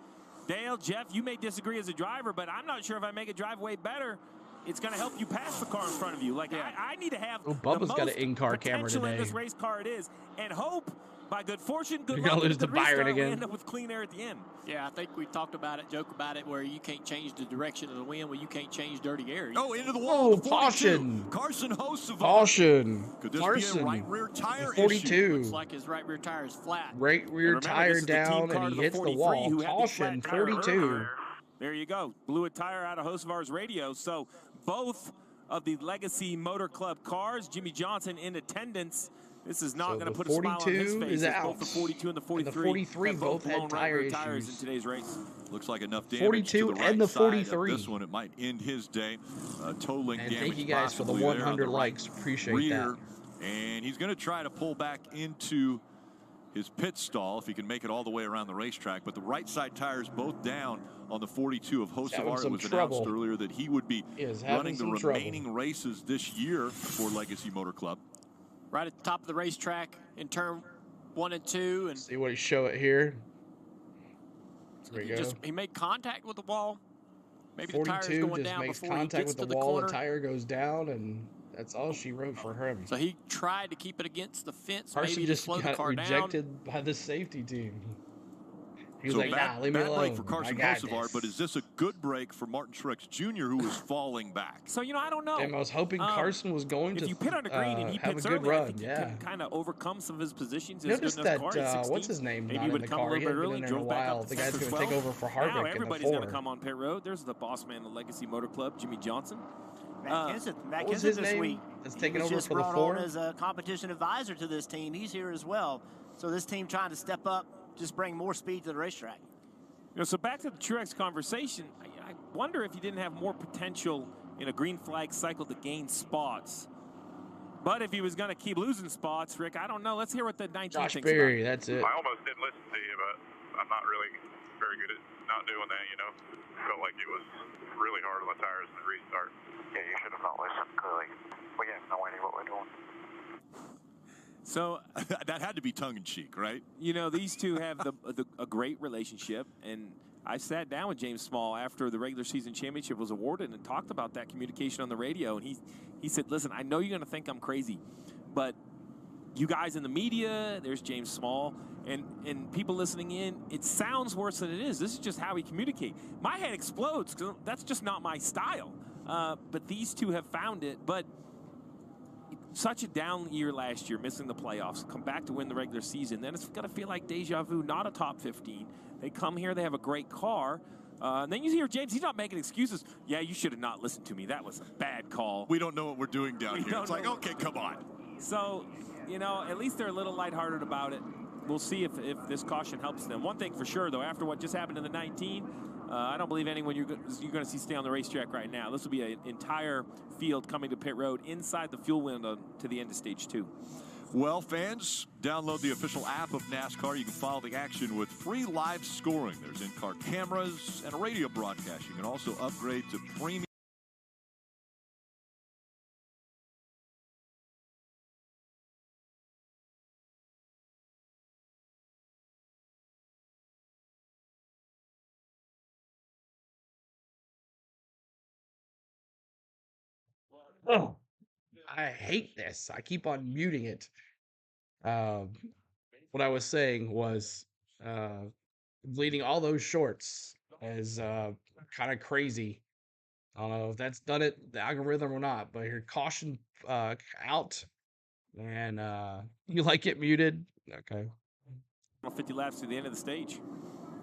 Dale, Jeff, you may disagree as a driver, but I'm not sure if I make it drive way better, it's going to help you pass the car in front of you. Like, I need to have Oh, the Bubba's got an most in-car camera potential in today. this race car it is, and hope By good fortune, good You're gonna luck, and lose to good restart, Byron we again. end up with clean air at the end. Yeah, I think we talked about it, joke about it, where you can't change the direction of the wind, well, you can't change dirty air. Oh, into the wall. Oh, the 42. caution. Carson Hocevar. Caution. Could this Carson. be a right rear tire 42. Looks like his right rear tire is flat. Right rear tire down, and he hits the wall. Caution, 42. There you go. Blew a tire out of Hocevar's radio. So both of the Legacy Motor Club cars, Jimmy Johnson in attendance. This is not going to put a smile on his face. Is out. Both the 42 and the 43. And the 43 both had blown tire right tires in issues. today's race. Looks like enough damage 42 to the right and the side 43. of this one, it might end his day. Totaling And damage thank you guys for the possibly there on 100 the likes. right Appreciate rear. that. And he's going to try to pull back into his pit stall if he can make it all the way around the racetrack. But the right side tires both down on the 42 of Hocevar. It was announced earlier that he would be running the remaining races this year for Legacy Motor Club. Right at the top of the racetrack in turn 1 and 2. And see what he show it here. There we go. He made contact with the wall. Maybe 42 the tire is going just down makes before he contact gets with to the wall. corner. The tire goes down, and that's all she wrote for him. So he tried to keep it against the fence, Carson maybe to just slow the got car rejected by the safety team. He was So like, nah, leave me bad alone. break for Carson I got Hocevar, this. but is this a good break for Martin Truex Jr., who was falling back? So, I don't know. And I was hoping Carson was going to if you pit under green and he have a pits good early, run. I think he can kind of overcome some of his positions. Notice that, what's his name, Maybe not he in would the come car. a little He bit hadn't been early, in there in a drove back while. up The to guy's sector going to 12. take over for Now Harvick in the everybody's going to 4. come on pit road. There's the boss man of the Legacy Motor Club, Jimmy Johnson. Matt what was Kenseth his this name? week. That's taking He was over just for the brought 4? on as a competition advisor to this team. He's here as well. So this team trying to step up, just bring more speed to the racetrack. So back to the Truex conversation, I wonder if he didn't have more potential in a green flag cycle to gain spots. But if he was going to keep losing spots, Rick, I don't know. Let's hear what the 19 Josh thinks Berry, about. that's it. I almost didn't listen to you, but I'm not really very good at not doing that, Felt like it was really hard on the tires in the restart. Yeah, you should have not listened, clearly. We have no idea what we're doing. So that had to be tongue-in-cheek, right? These two have a great relationship, and I sat down with James Small after the regular season championship was awarded and talked about that communication on the radio, and he said, listen, I know you're going to think I'm crazy, but you guys in the media, there's James Small, and people listening in, it sounds worse than it is. This is just how we communicate. My head explodes because that's just not my style, but these two have found it. But such a down year last year, missing the playoffs, come back to win the regular season, then it's going to feel like deja vu, not a top 15. They come here, they have a great car. And then you hear James, he's not making excuses. Yeah, you should have not listened to me. That was a bad call. We don't know what we're doing down here. It's like, okay, come on. So, at least they're a little lighthearted about it. We'll see if this caution helps them. One thing for sure, though, after what just happened in the 19, I don't believe anyone you're going to see stay on the racetrack right now. This will be an entire field coming to pit road inside the fuel window to the end of stage 2. Well, fans, download the official app of NASCAR. You can follow the action with free live scoring. There's in-car cameras and a radio broadcast. You can also upgrade to premium. Oh, I hate this. I keep on muting it. What I was saying was bleeding all those shorts is kind of crazy. I don't know if that's done it, the algorithm or not, but your caution out, and you like it muted. Okay. 50 laps to the end of the stage.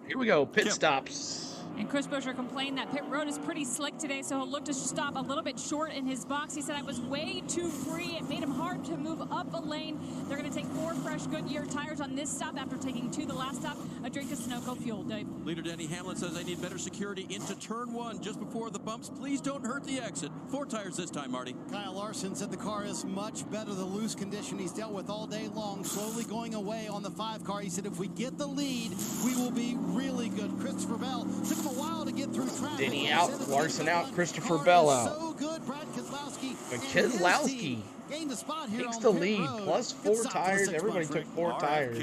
Here we go. Pit stops. And Chris Buescher complained that pit road is pretty slick today, so he'll look to stop a little bit short in his box. He said I was way too free. It made him hard to move up a lane. They're going to take 4 fresh Goodyear tires on this stop after taking 2 the last stop. A drink of Sunoco fuel, Dave. Leader Denny Hamlin says they need better security into turn 1 just before the bumps. Please don't hurt the exit. 4 tires this time, Marty. Kyle Larson said the car is much better. The loose condition he's dealt with all day long, slowly going away on the 5 car. He said if we get the lead, we will be really good. Christopher Bell took him a while to get through traffic. Denny out, Larson out, Christopher Bell out. So good, Brad Keselowski. But Keselowski takes the lead, plus 4 tires. Everybody took 4 tires.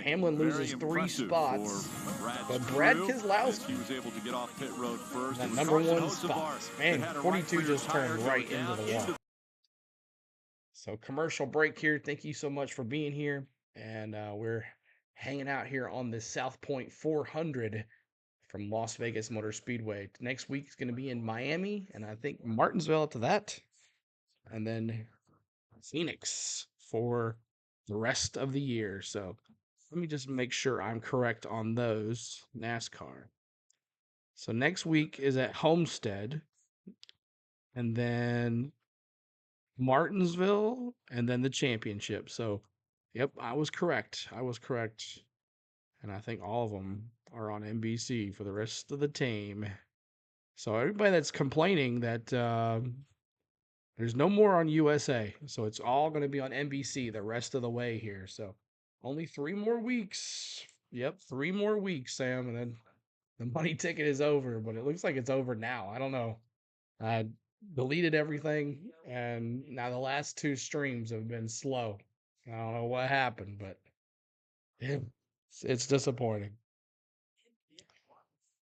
Hamlin loses 3 spots. But Brad Keselowski was able to get off pit road first. that number 1 spot. Man, 42 just turned right into the wall. So commercial break here. Thank you so much for being here. and we're hanging out here on the South Point 400 from Las Vegas Motor Speedway. Next week is going to be in Miami, and I think Martinsville to that, and then Phoenix for the rest of the year. So let me just make sure I'm correct on those NASCAR. So next week is at Homestead, and then Martinsville, and then the championship. So, yep, I was correct. And I think all of them are on NBC for the rest of the team. So everybody that's complaining that there's no more on USA, so it's all going to be on NBC the rest of the way here. So only 3 more weeks. Yep, 3 more weeks, Sam, and then the money ticket is over. But it looks like it's over now. I don't know. I deleted everything, and now the last 2 streams have been slow. I don't know what happened, but it's disappointing.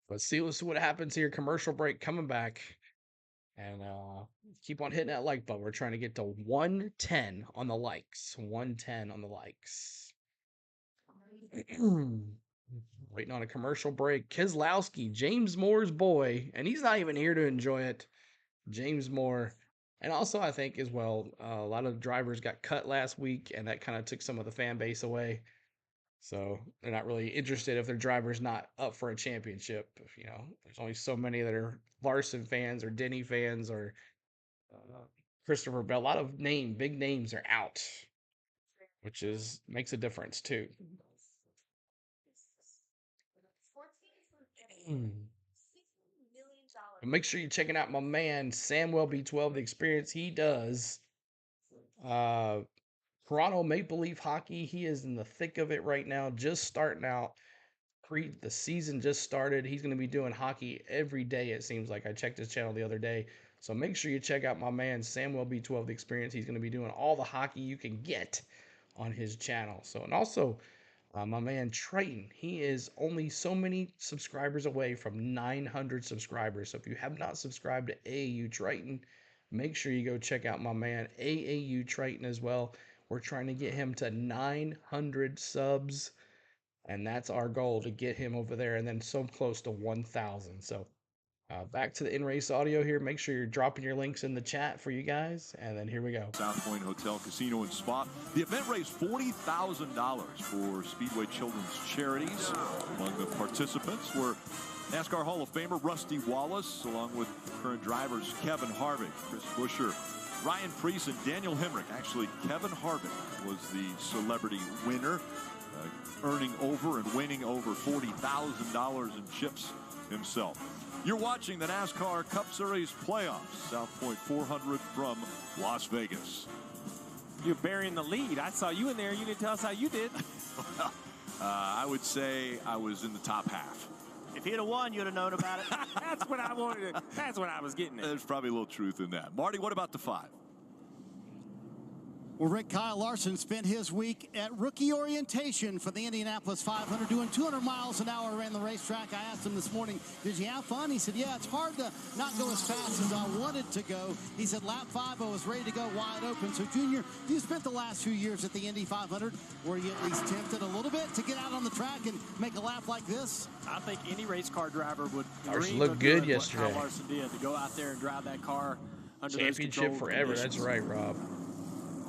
But see, let's see what happens here. Commercial break coming back. And keep on hitting that like button. We're trying to get to 110 on the likes. 110 on the likes. Waiting on a commercial break. Keselowski, James Moore's boy. And he's not even here to enjoy it. James Moore. And also, I think as well, a lot of drivers got cut last week, and that kind of took some of the fan base away. So they're not really interested if their driver's not up for a championship. You know, there's only so many that are Larson fans or Denny fans or Christopher Bell. A lot of big names are out, which makes a difference too. And make sure you're checking out my man Samuel B12, the experience he does. Toronto Maple Leaf hockey. He is in the thick of it right now, just starting out. The season just started. He's going to be doing hockey every day, it seems like. I checked his channel the other day. So make sure you check out my man Samuel B12 the experience. He's going to be doing all the hockey you can get on his channel. So, and also my man Triton. He is only so many subscribers away from 900 subscribers. So if you have not subscribed to AAU Triton, make sure you go check out my man AAU Triton as well. We're trying to get him to 900 subs. And that's our goal, to get him over there, and then so close to 1,000. So back to the in-race audio here. Make sure you're dropping your links in the chat for you guys. And then here we go. South Point Hotel, Casino, and Spa. The event raised $40,000 for Speedway Children's Charities. Among the participants were NASCAR Hall of Famer Rusty Wallace, along with current drivers Kevin Harvick, Chris Buescher, Ryan Preece, and Daniel Hemrick. Actually, Kevin Harvick was the celebrity winner, earning over and winning over $40,000 in chips himself. You're watching the NASCAR Cup Series Playoffs, South Point 400 from Las Vegas. You're burying the lead. I saw you in there. You didn't tell us how you did. Well, I would say I was in the top half. If he'd have won, you'd have known about it. That's what I wanted. That's what I was getting at. There's probably a little truth in that. Marty, what about the 5? Well, Rick, Kyle Larson spent his week at rookie orientation for the Indianapolis 500, doing 200 miles an hour around the racetrack. I asked him this morning, did you have fun? He said, yeah, it's hard to not go as fast as I wanted to go. He said, lap 5, I was ready to go wide open. So, Junior, you spent the last few years at the Indy 500. Were you at least tempted a little bit to get out on the track and make a lap like this? I think any race car driver would Larson looked good yesterday. What Kyle Larson did, to go out there and drive that car under championship those forever. Conditions. That's right, Rob.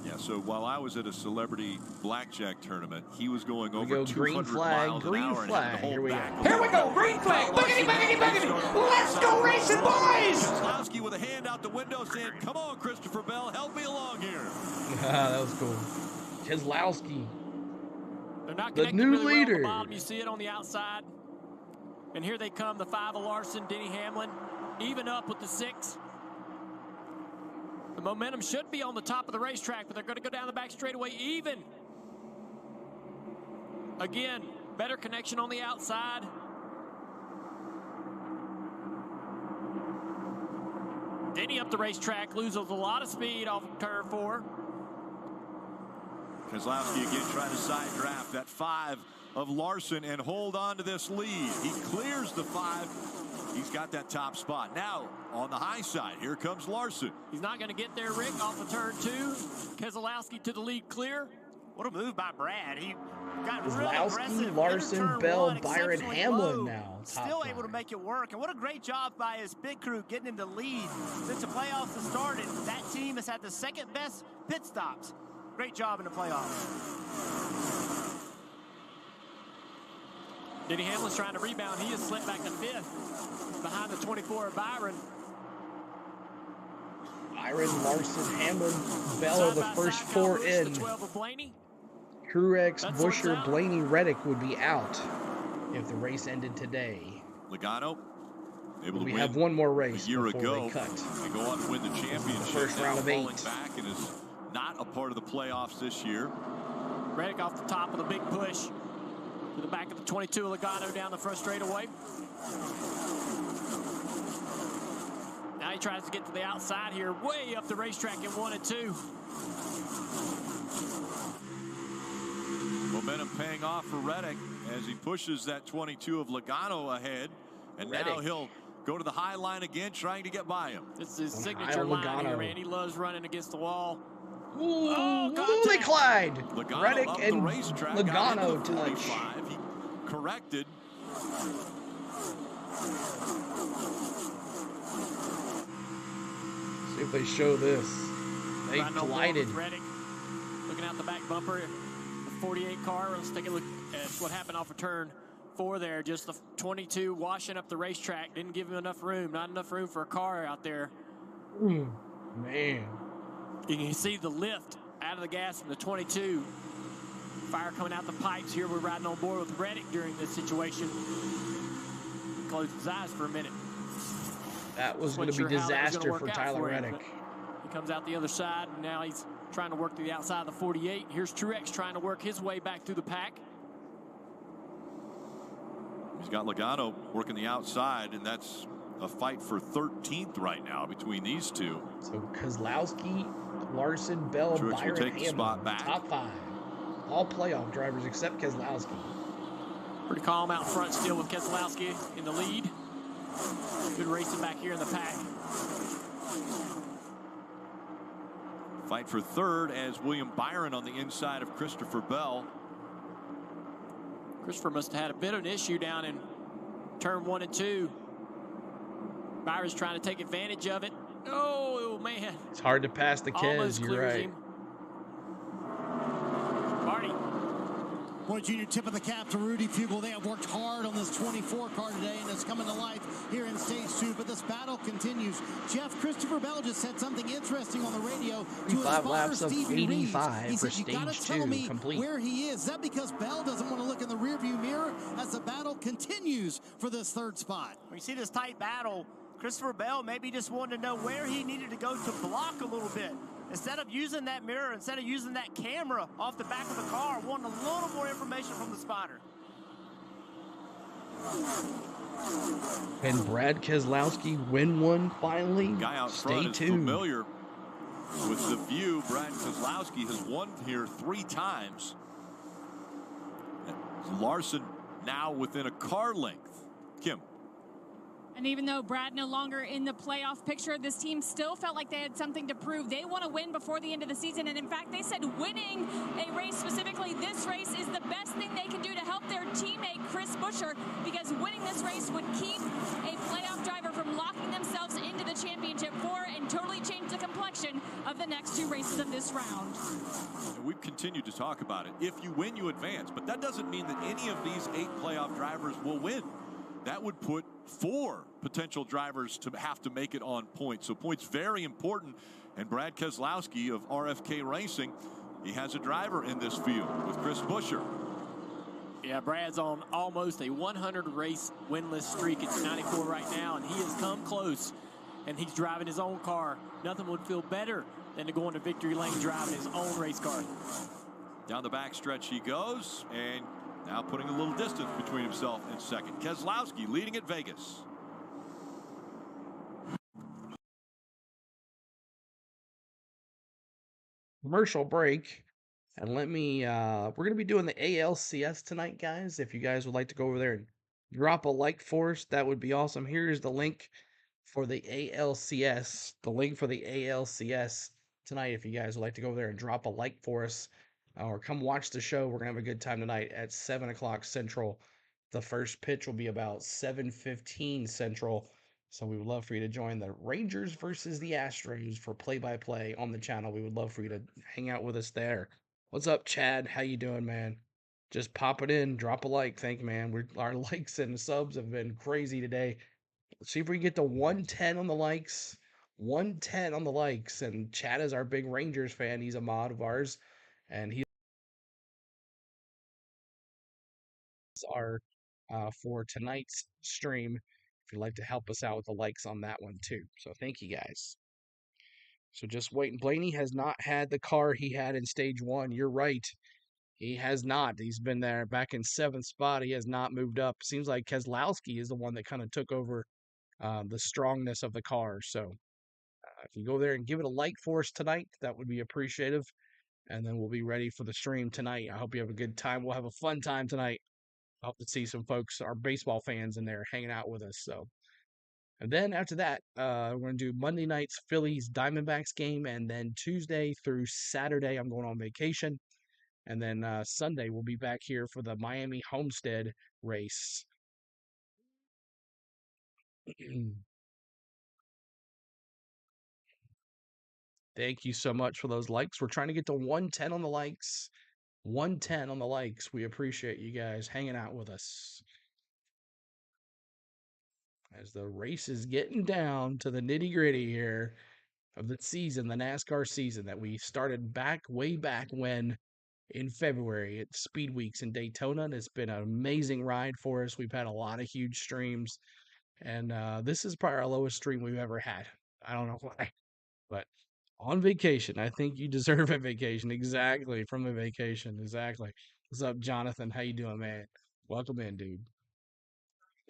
Yeah, so while I was at a celebrity blackjack tournament, he was going over 200 green flag, miles green an hour. flag. Here we go. Here we go, green flag. Boogity, boogity, boogity. Let's go racing, boys. Keselowski with a hand out the window saying, come on, Christopher Bell, help me along here. That was cool. Keselowski. They're not the connected new really leader. Well on the bottom. You see it on the outside. And here they come, the 5 of Larson, Denny Hamlin, even up with the 6. The momentum should be on the top of the racetrack, but they're going to go down the back straightaway even. Again, better connection on the outside. Denny up the racetrack, loses a lot of speed off of turn 4. Keselowski again trying to side draft that 5 of Larson and hold on to this lead. He clears the 5. He's got that top spot. Now, on the high side, here comes Larson. He's not going to get there, Rick, off of turn 2. Keselowski to the lead clear. What a move by Brad. He got real Keselowski, aggressive. Larson, Turn Bell, one, Byron, exceptionally Hamlin low, now. Still able to make it work. And what a great job by his pit crew getting him to lead. Since the playoffs have started, that team has had the second best pit stops. Great job in the playoffs. Denny Hamlin's trying to rebound. He has slipped back to 5th behind the 24 of Byron. Byron, Larson, Hamlin, Bell, the first 4 in. Truex, Busher, Blaney, Reddick would be out if the race ended today. Logano able to we win have one more race a year before ago they cut. and go on to win the championship. First round of falling 8. back and is not a part of the playoffs this year. Reddick off the top of the big push to the back of the 22. Logano down the front straightaway. Now he tries to get to the outside here, way up the racetrack in 1 and 2. Momentum paying off for Reddick as he pushes that 22 of Logano ahead. And Reddick. now he'll go to the high line again, trying to get by him. This is his signature line here, man. He loves running against the wall. Ooh, oh, they collide. Logano Reddick up and the racetrack, Logano got into the touch. 45. He corrected. See if they show this. They collided. Reddick looking out the back bumper. The 48 car. Let's take a look at what happened off of turn 4 there. Just the 22 washing up the racetrack. Didn't give him enough room. Not enough room for a car out there. Man. You can see the lift out of the gas from the 22. Fire coming out the pipes here. We're riding on board with Reddick during this situation. Closed his eyes for a minute. That was going to be disaster for Tyler Reddick. He comes out the other side, and now he's trying to work to the outside of the 48. Here's Truex trying to work his way back through the pack. He's got Logano working the outside, and that's a fight for 13th right now between these two. So Keselowski, Larson, Bell, Truex Byron, will take the Hamlin, spot back. top 5. All playoff drivers except Keselowski. Pretty calm out front still with Keselowski in the lead. Good racing back here in the pack. Fight for 3rd as William Byron on the inside of Christopher Bell. Christopher must have had a bit of an issue down in turn 1 and 2. Byron's trying to take advantage of it. Oh, man. It's hard to pass the Kes, you're right. Him. Marty. Boy, Junior, tip of the cap to Rudy Fugle. They have worked hard on this 24 car today, and it's coming to life here in stage 2. But this battle continues. Christopher Bell just said something interesting on the radio to his 5 father, laps of Stevie 85 Reeves. He for said, "You gotta stage tell 2 me complete." where he is. Is that because Bell doesn't want to look in the rearview mirror as the battle continues for this 3rd spot? When you see this tight battle, Christopher Bell maybe just wanted to know where he needed to go to block a little bit. Instead of using that mirror, instead of using that camera off the back of the car, wanting a little more information from the spotter. Can Brad Keselowski win one finally? Guy out front is familiar with the view. Brad Keselowski has won here 3 times. Larson now within a car length. Kim. And even though Brad no longer in the playoff picture, this team still felt like they had something to prove. They want to win before the end of the season. And in fact, they said winning a race, specifically this race, is the best thing they can do to help their teammate Chris Busher, because winning this race would keep a playoff driver from locking themselves into the championship four and totally change the complexion of the next 2 races of this round. And we've continued to talk about it. If you win, you advance. But that doesn't mean that any of these 8 playoff drivers will win. That would put 4 potential drivers to have to make it on points. So points very important. And Brad Keselowski of RFK Racing, he has a driver in this field with Chris Busher. Yeah, Brad's on almost a 100 race winless streak. It's 94 right now, and he has come close. And he's driving his own car. Nothing would feel better than to go into victory lane driving his own race car. Down the back stretch he goes, and now putting a little distance between himself and second. Keselowski leading at Vegas. Commercial break. And let me, we're going to be doing the ALCS tonight, guys. If you guys would like to go over there and drop a like for us, that would be awesome. Here's the link for the ALCS. The link for the ALCS tonight, if you guys would like to go over there and drop a like for us. or come watch the show. We're going to have a good time tonight at 7 o'clock Central. The first pitch will be about 7:15 Central. So we would love for you to join the Rangers versus the Astros for play-by-play on the channel. We would love for you to hang out with us there. What's up, Chad? How you doing, man? Just pop it in, drop a like. Thank you, man. Our likes and subs have been crazy today. Let's see if we can get to 110 on the likes. 110 on the likes. And Chad is our big Rangers fan. He's a mod of ours. And he's our for tonight's stream. If you'd like to help us out with the likes on that one too. So thank you guys. So just waiting. Blaney has not had the car he had in stage 1. You're right. He has not. He's been there back in 7th spot. He has not moved up. Seems like Keselowski is the one that kind of took over the strongness of the car. So if you go there and give it a like for us tonight, that would be appreciative. And then we'll be ready for the stream tonight. I hope you have a good time. We'll have a fun time tonight. I hope to see some folks, our baseball fans in there hanging out with us. So, and then after that, we're going to do Monday night's Phillies Diamondbacks game. And then Tuesday through Saturday, I'm going on vacation. And then Sunday, we'll be back here for the Miami Homestead race. Thank you so much for those likes. We're trying to get to 110 on the likes. 110 on the likes. We appreciate you guys hanging out with us. As the race is getting down to the nitty-gritty here of the season, the NASCAR season that we started way back when in February at Speed Weeks in Daytona. And it's been an amazing ride for us. We've had a lot of huge streams. And this is probably our lowest stream we've ever had. I don't know why. But on vacation, I think you deserve a vacation. Exactly. From a vacation. Exactly. What's up, Jonathan? How you doing, man? Welcome in, dude.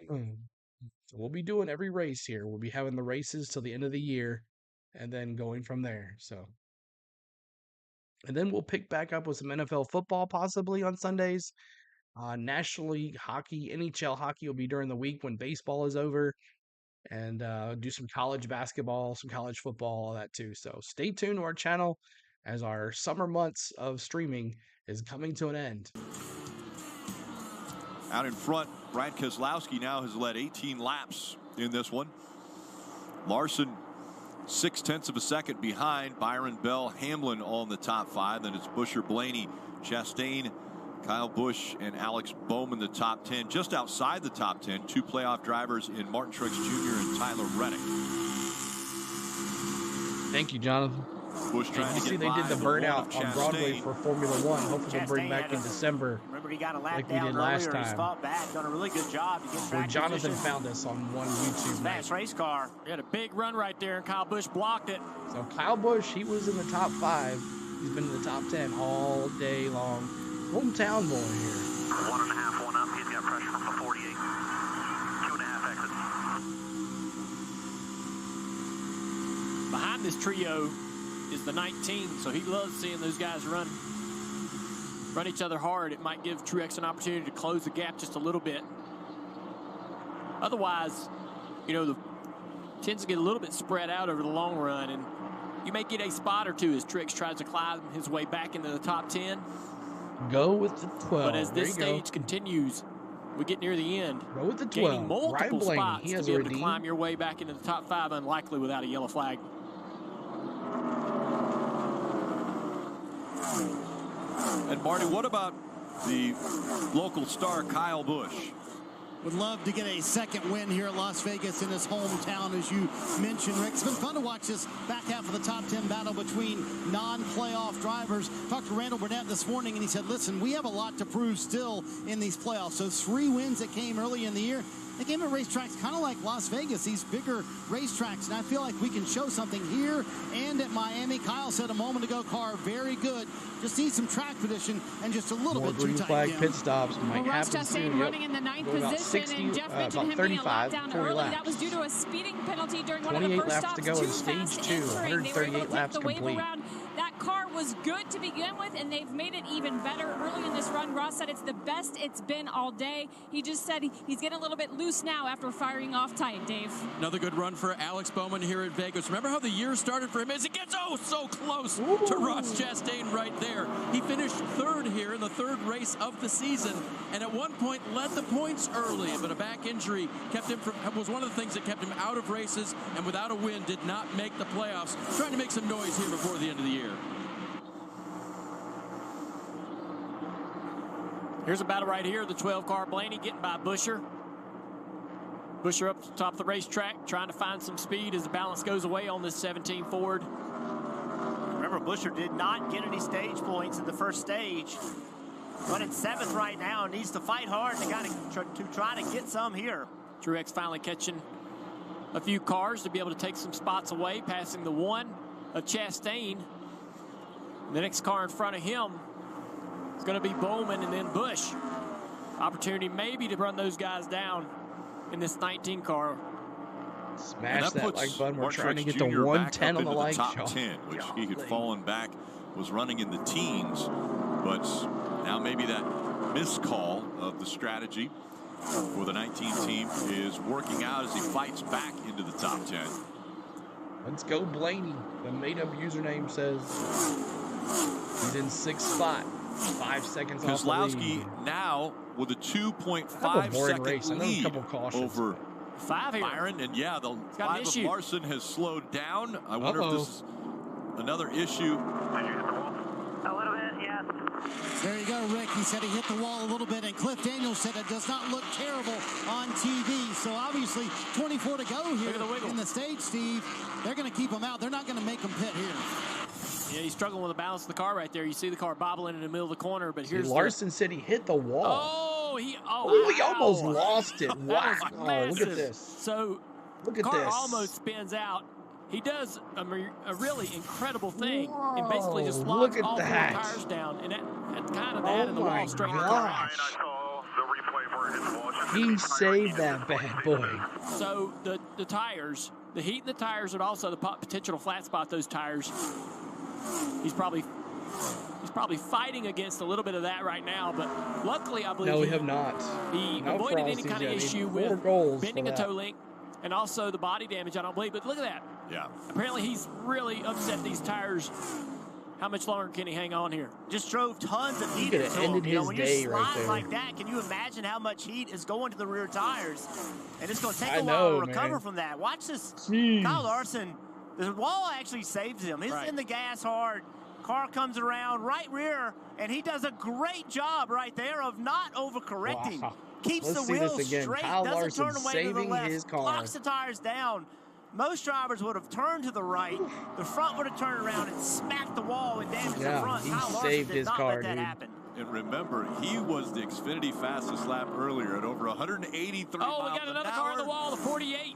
So we'll be doing every race here. We'll be having the races till the end of the year and then going from there. So, and then we'll pick back up with some NFL football possibly on Sundays. National League hockey, NHL hockey will be during the week when baseball is over. And do some college basketball, some college football, all that too. So stay tuned to our channel as our summer months of streaming is coming to an end. Out in front, Brad Keselowski now has led 18 laps in this one. Larson 0.6 of a second behind. Byron Bell, Hamlin on the top 5. Then it's Busher, Blaney, Chastain, Kyle Busch, and Alex Bowman, the top 10. Just outside the top 10, 2 playoff drivers in Martin Truex Jr. and Tyler Reddick. Thank you, Jonathan. Busch trying to see get they did the burnout on Broadway Chastain. for Formula One. Hopefully they'll bring back in December. Remember, he got a lap like we down did last earlier. He's time. fought back, done a really good job to get Well, track Jonathan position. found us on one YouTube night. Fast race car. He had a big run right there, and Kyle Busch blocked it. So Kyle Busch, he was in the top 5. He's been in the top 10 all day long. Hometown boy here. 1.5, 1 up. He's got pressure from the 48. 2.5 exits. Behind this trio is the 19, so he loves seeing those guys run each other hard. It might give Truex an opportunity to close the gap just a little bit. Otherwise, you know, the tends to get a little bit spread out over the long run, and you may get a spot or two as Truex tries to climb his way back into the top 10. Go with the 12. But as this stage continues, we get near the end. Go with the 12. Gaining multiple Blaney, spots he to has be a able to redeem. climb your way back into the top 5, unlikely without a yellow flag. And Marty, what about the local star Kyle Busch? Would love to get a second win here at Las Vegas in his hometown, as you mentioned, Rick. It's been fun to watch this back half of the top 10 battle between non-playoff drivers. Talked to Randall Burnett this morning, and he said, listen, we have a lot to prove still in these playoffs. So 3 wins that came early in the year, they came at racetracks kind of like Las Vegas, these bigger racetracks. And I feel like we can show something here and at Miami. Kyle said a moment ago, car very good. Just need some track position and just a little More bit too green tight. flag Jim. pit stops might Well, Ross happen Chastain soon. running in the 9th Go about position, 60, and Jeff mentioned about him being a lap 35, down 40 early. laps. That was due to a speeding penalty during one of the 28 first laps stops. to go in Too stage fast 2, entering. They were able 138 to laps take the wave complete. around. That car was good to begin with, and they've made it even better early in this run. Ross said it's the best it's been all day. He just said he's getting a little bit loose now after firing off tight, Dave. Another good run for Alex Bowman here at Vegas. Remember how the year started for him as he gets so close to Ross Chastain right there. He finished third here in the third race of the season, and at one point led the points early, but a back injury was one of the things that kept him out of races, and without a win did not make the playoffs. Trying to make some noise here before the end of the year. Here's a battle right here. The 12 car Blaney getting by Busher. Busher up to the top of the racetrack, trying to find some speed as the balance goes away on this 17 Ford. Remember, Busher did not get any stage points in the first stage. But in 7th right now, needs to fight hard to try to get some here. Truex finally catching a few cars to be able to take some spots away, passing the one of Chastain. The next car in front of him is going to be Bowman and then Busch. Opportunity maybe to run those guys down in this 19 car. Smash that like button. We're trying to get to 110 on the like top shot. 10, which he had fallen back, was running in the teens, but now maybe that miscall of the strategy for the 19 team is working out as he fights back into the top 10. Let's go, Blaney. The made-up username says he's in 6th spot. 5 seconds off the lead. Keselowski now with a 2.5-second lead over Byron, and yeah, the 5 of Larson has slowed down. I wonder if this is another issue. A little bit, yeah. There you go, Rick. He said he hit the wall a little bit, and Cliff Daniels said it does not look terrible on TV. So obviously, 24 to go here in the stage, Steve. They're going to keep him out. They're not going to make him pit here. Yeah, he's struggling with the balance of the car right there. You see the car bobbling in the middle of the corner, but here's Larson said he hit the wall. Oh, he almost lost it. Wow. Look at this. So look at car this. almost spins out. He does a really incredible thing and basically just look locks at all 4 that. tires down, and that's kind of that, and the wall straightened the car out. He saved that bad boy. So the tires, the heat in the tires, and also the potential to flat spot those tires. He's probably fighting against a little bit of that right now, but luckily I believe no, we have not. He avoided any kind of issue with bending a toe link and also the body damage, I don't believe. But look at that. Yeah. Apparently he's really upset these tires. How much longer can he hang on here? Just drove tons of heat into him. When you're sliding like that, can you imagine how much heat is going to the rear tires? And it's going to take a while to recover from that. Watch this. Kyle Larson, the wall actually saves him. He's in the gas hard. Car comes around right rear, and he does a great job right there of not overcorrecting. Wow. Keeps the wheels straight, Kyle doesn't turn Larson away to the saving left, his car. locks the tires down. Most drivers would have turned to the right. The front would have turned around and smacked the wall and damaged the front. He Kyle Larson saved did his not car, let that dude. happen. And remember, he was the Xfinity fastest lap earlier at over 183 miles Oh, we got another car on the wall, the 48.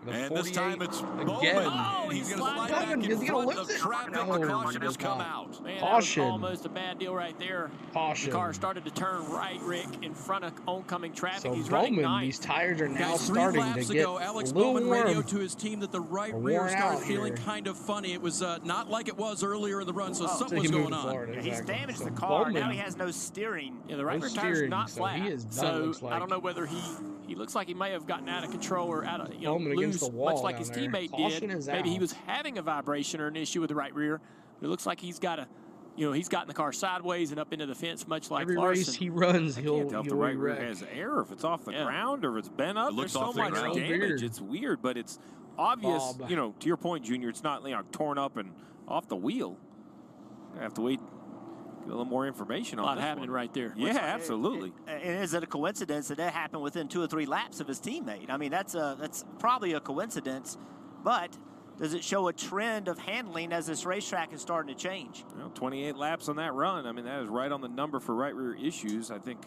And this time it's Bowman. Oh, he's going to slide back. back in front of traffic. The caution has come out. Man, Caution. that was almost a bad deal right there. Caution. The car started to turn right, Rick, in front of oncoming traffic. So He's running Bowman, 9th. these tires are now Guys, 3 starting laps to get ago, Alex a little Bowman warm. radioed to his team that the right rear Worn started out feeling here. kind of funny. It was not like it was earlier in the run, so So something he was moved going to on. Florida, He's exactly. damaged So the car. Bowman, Now he has no steering. Yeah, the right no rear tire's steering, not so flat. he is done, So looks like. I don't know whether he looks like he may have gotten out of control or out of Bowman against loose, the wall much like down his there. teammate Caution did. is Maybe he out. was having a vibration or an issue with the right rear. But it looks like he's got he's gotten the car sideways and up into the fence, much like Every Larson. race he runs, I he'll can't tell if the right rear wreck. has air, if it's off the ground, or if it's bent up. It There's looks so off the much ground. damage. Weird. It's weird, but it's obvious. Bob. To your point, Junior, it's not torn up and off the wheel. I have to wait. Get a little more information on A lot this happening one. right there. Yeah, absolutely. And is it a coincidence that that happened within 2 or 3 laps of his teammate? I mean, that's probably a coincidence, but does it show a trend of handling as this racetrack is starting to change? 28 laps on that run. I mean, that is right on the number for right rear issues. I think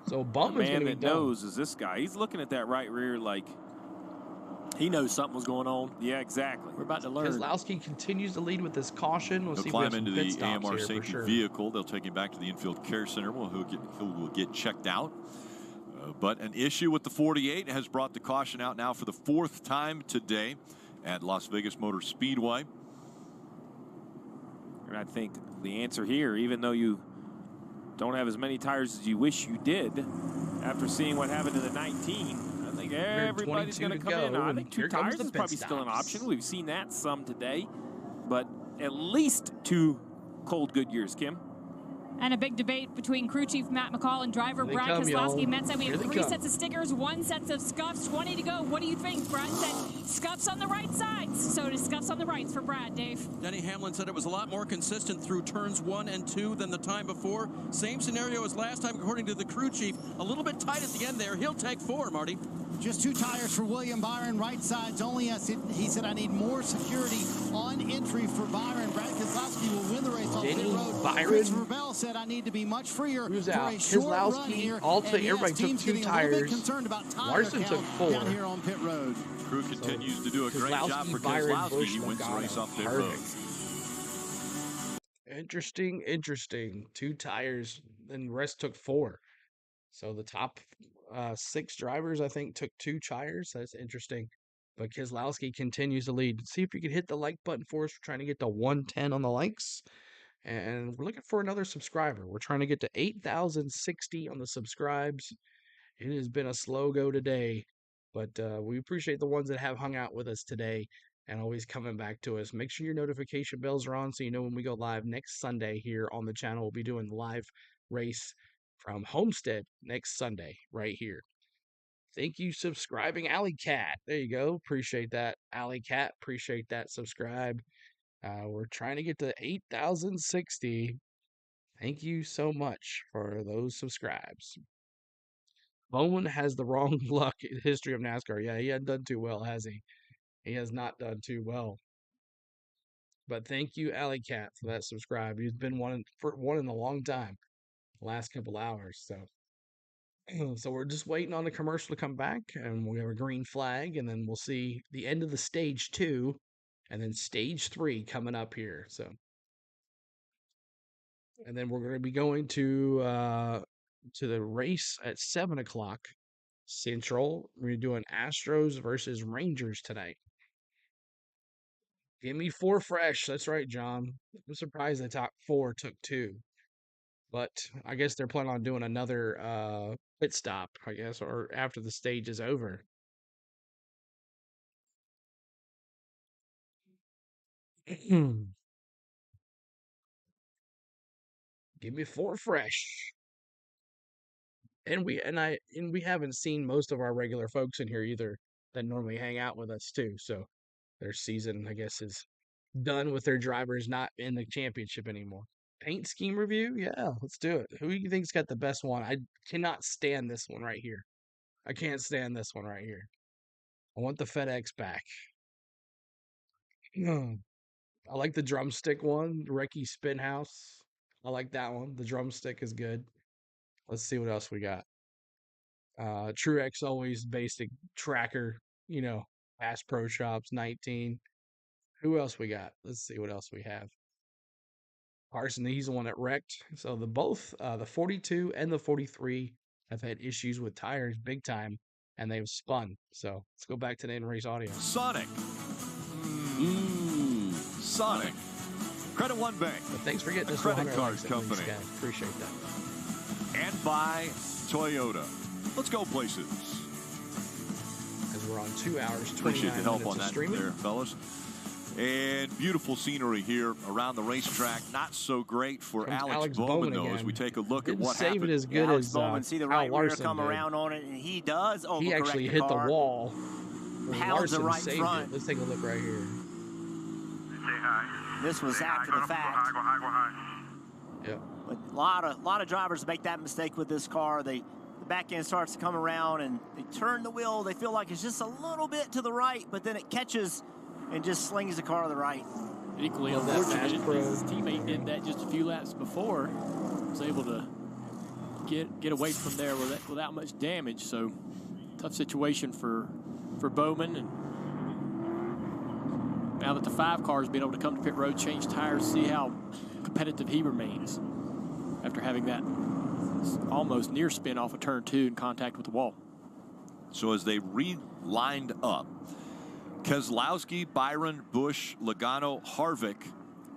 So the Bowman's man going to that be done. knows is this guy. He's looking at that right rear like, He knows something was going on. yeah, exactly. We're about to learn. Keselowski continues to lead with this caution. We'll He'll see if we have climb some into pit the stops AMR here for safety sure. vehicle. They'll take him back to the infield care center. Well, he will get checked out. But an issue with the 48 has brought the caution out now for the 4th time today at Las Vegas Motor Speedway. And I think the answer here, even though you don't have as many tires as you wish you did, after seeing what happened in the 19, I think everybody's going to come in. I think 2 tires is probably still an option. We've seen that some today, but at least 2 cold Goodyears, Kim. And a big debate between crew chief Matt McCall and driver Brad Keselowski. Matt said we have 3 sets of stickers, 1 set of scuffs, 20 to go. What do you think? Brad said scuffs on the right sides. So does scuffs on the rights for Brad, Dave. Denny Hamlin said it was a lot more consistent through turns 1 and 2 than the time before. Same scenario as last time, according to the crew chief. A little bit tight at the end there. He'll take 4, Marty. Just 2 tires for William Byron, right sides only. He said, I need more security on entry for Byron. Brad Keselowski will win the race on pit road. Christopher Bell said, I need to be much freer Who's for out? a short run here. Everybody took 2 tires. Larson took 4. Down here on pit road. Crew continues to do a great job for Keselowski. He wins the race off pit road. Interesting. 2 tires, and the rest took 4. So the top 6 drivers, I think, took 2 tires. That's interesting. But Keselowski continues to lead. See if you can hit the like button for us. We're trying to get to 110 on the likes. And we're looking for another subscriber. We're trying to get to 8,060 on the subscribes. It has been a slow go today. But we appreciate the ones that have hung out with us today and always coming back to us. Make sure your notification bells are on so you know when we go live next Sunday here on the channel. We'll be doing the live race from Homestead next Sunday right here. Thank you, subscribing Alley Cat. There you go. Appreciate that, Alley Cat. Appreciate that. Subscribe. We're trying to get to 8,060. Thank you so much for those subscribes. Bowman has the wrong luck in the history of NASCAR. Yeah, he hasn't done too well, has he? He has not done too well. But thank you, Alley Cat, for that subscribe. He's been one in a long time. Last couple hours. So we're just waiting on the commercial to come back, and we have a green flag, and then we'll see the end of the stage 2 and then stage 3 coming up here. So, and then we're going to be going to the race at 7:00 Central. We're doing Astros versus Rangers tonight. Give me 4 fresh. That's right, John. I'm surprised the top 4 took 2. But I guess they're planning on doing another pit stop, I guess, or after the stage is over. Give me 4 fresh. And we haven't seen most of our regular folks in here either that normally hang out with us too. So their season, I guess, is done with their drivers not in the championship anymore. Paint scheme review? Yeah, let's do it. Who do you think's got the best one? I cannot stand this one right here. I can't stand this one right here. I want the FedEx back. I like the drumstick one, Recce Spinhouse. I like that one. The drumstick is good. Let's see what else we got. Truex Always Basic Tracker, Bass Pro Shops 19. Who else we got? Let's see what else we have. Carson, he's the one that wrecked. So the 42 and the 43 have had issues with tires big time, and they've spun. So let's go back to the in-race audio. Sonic. Sonic. Credit One Bank. But thanks for getting this Credit Card Company. Least, guys. Appreciate that. And by Toyota. Let's go places. As we're on 2 hours, 29 Appreciate the help minutes on that streaming. there, fellas. And beautiful scenery here around the racetrack. Not so great for Alex Bowman, though, as we take a look at what happened. As good Alex as Bowman, see the right rear come around on it, and he does overcorrect. He actually hit the wall. Pounds the right front. Let's take a look right here. Say hi. This was after the fact. Go high. Yeah. But a lot of drivers make that mistake with this car. The back end starts to come around, and they turn the wheel. They feel like it's just a little bit to the right, but then it catches and just slings the car to the right. Equally unfortunate, his teammate did that just a few laps before. Was able to get away from there without much damage. So tough situation for Bowman. And now that the 5 car's been able to come to pit road, change tires, see how competitive he remains after having that almost near spin off of turn 2 in contact with the wall. So as they re-lined up, Keselowski, Byron, Busch, Logano, Harvick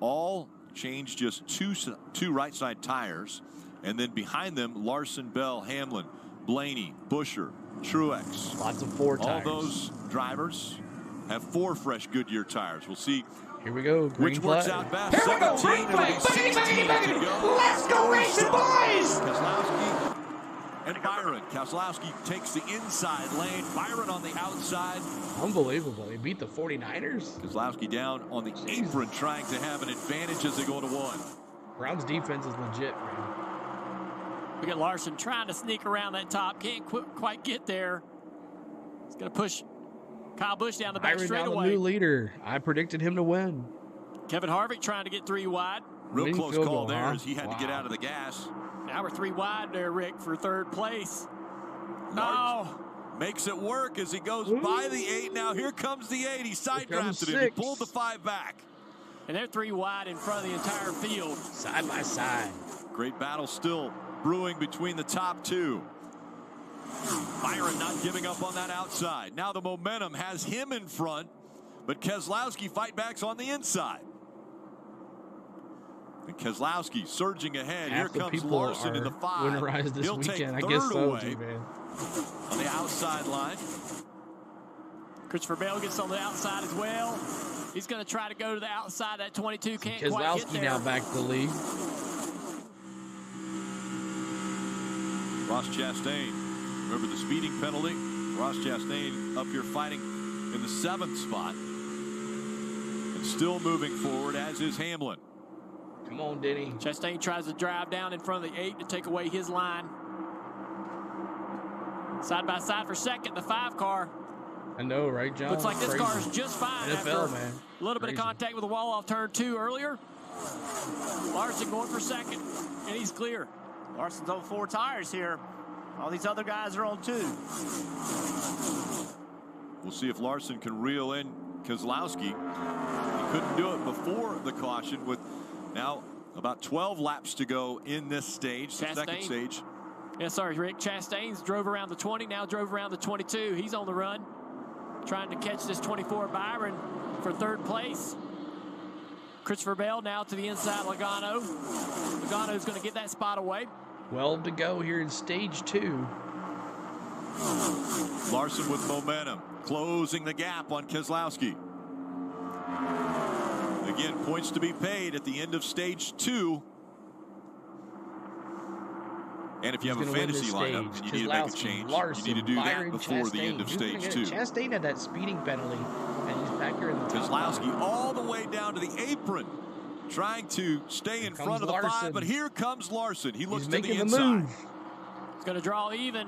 all changed just two right side tires. And then behind them, Larson, Bell, Hamlin, Blaney, Busher, Truex. Lots of 4 tires. All those drivers have 4 fresh Goodyear tires. We'll see. Here we go. Green which flag. works out best. Here we go. 17, Green flag. it'll be 16 to go. Let's go racing, boys. Keselowski and Byron. Keselowski takes the inside lane. Byron on the outside. Unbelievable. He beat the 49ers. Keselowski down on the apron trying to have an advantage as they go into 1. Brown's defense is legit, man. We got Larson trying to sneak around that top. Can't quite get there. He's going to push Kyle Busch down the back Byron straightaway. now the new leader. I predicted him to win. Kevin Harvick trying to get 3 wide. Real close call there as he had to get out of the gas. Now we're 3 wide there, Rick, for 3rd place. Makes it work as he goes by the 8. Now here comes the 8. He side drafted him. He pulled the 5 back. And they're 3 wide in front of the entire field. Side by side. Great battle still brewing between the top 2. Byron not giving up on that outside. Now the momentum has him in front, but Keselowski fight backs on the inside. And Keselowski surging ahead. Half Here comes Larson in the 5. Winterized this He'll weekend. take I guess 3rd so, away man. on the outside line. Christopher Bell gets on the outside as well. He's going to try to go to the outside. That 22 can't quite get Keselowski there. now back to the lead. Ross Chastain, remember the speeding penalty? Ross Chastain up here fighting in the 7th spot. And still moving forward, as is Hamlin. Come on, Denny. Chastain tries to drive down in front of the 8 to take away his line. Side by side for 2nd, the 5 car. I know, right, John? Looks like this Crazy. car is just fine NFL, after man. a little bit of contact with the wall off turn 2 earlier. Larson going for 2nd, and he's clear. Larson's on 4 tires here. All these other guys are on 2. We'll see if Larson can reel in Keselowski. He couldn't do it before the caution with now about 12 laps to go in this stage, the 2nd stage. Yeah, sorry, Rick. Chastain's drove around the 20, now drove around the 22. He's on the run, trying to catch this 24 Byron for 3rd place. Christopher Bell now to the inside Logano. Logano's going to get that spot away. 12 to go here in stage 2. Larson with momentum, closing the gap on Keselowski. Again, points to be paid at the end of stage 2. And if you have a fantasy lineup and you need to make a change, Larson, you need to do Byron, that before the Chastain. end of stage 2. Chastain had that speeding penalty, and he's back here in the top. Keselowski all the way down to the apron, trying to stay in front of the 5, but here comes Larson. He looks to the inside. He's going to draw even.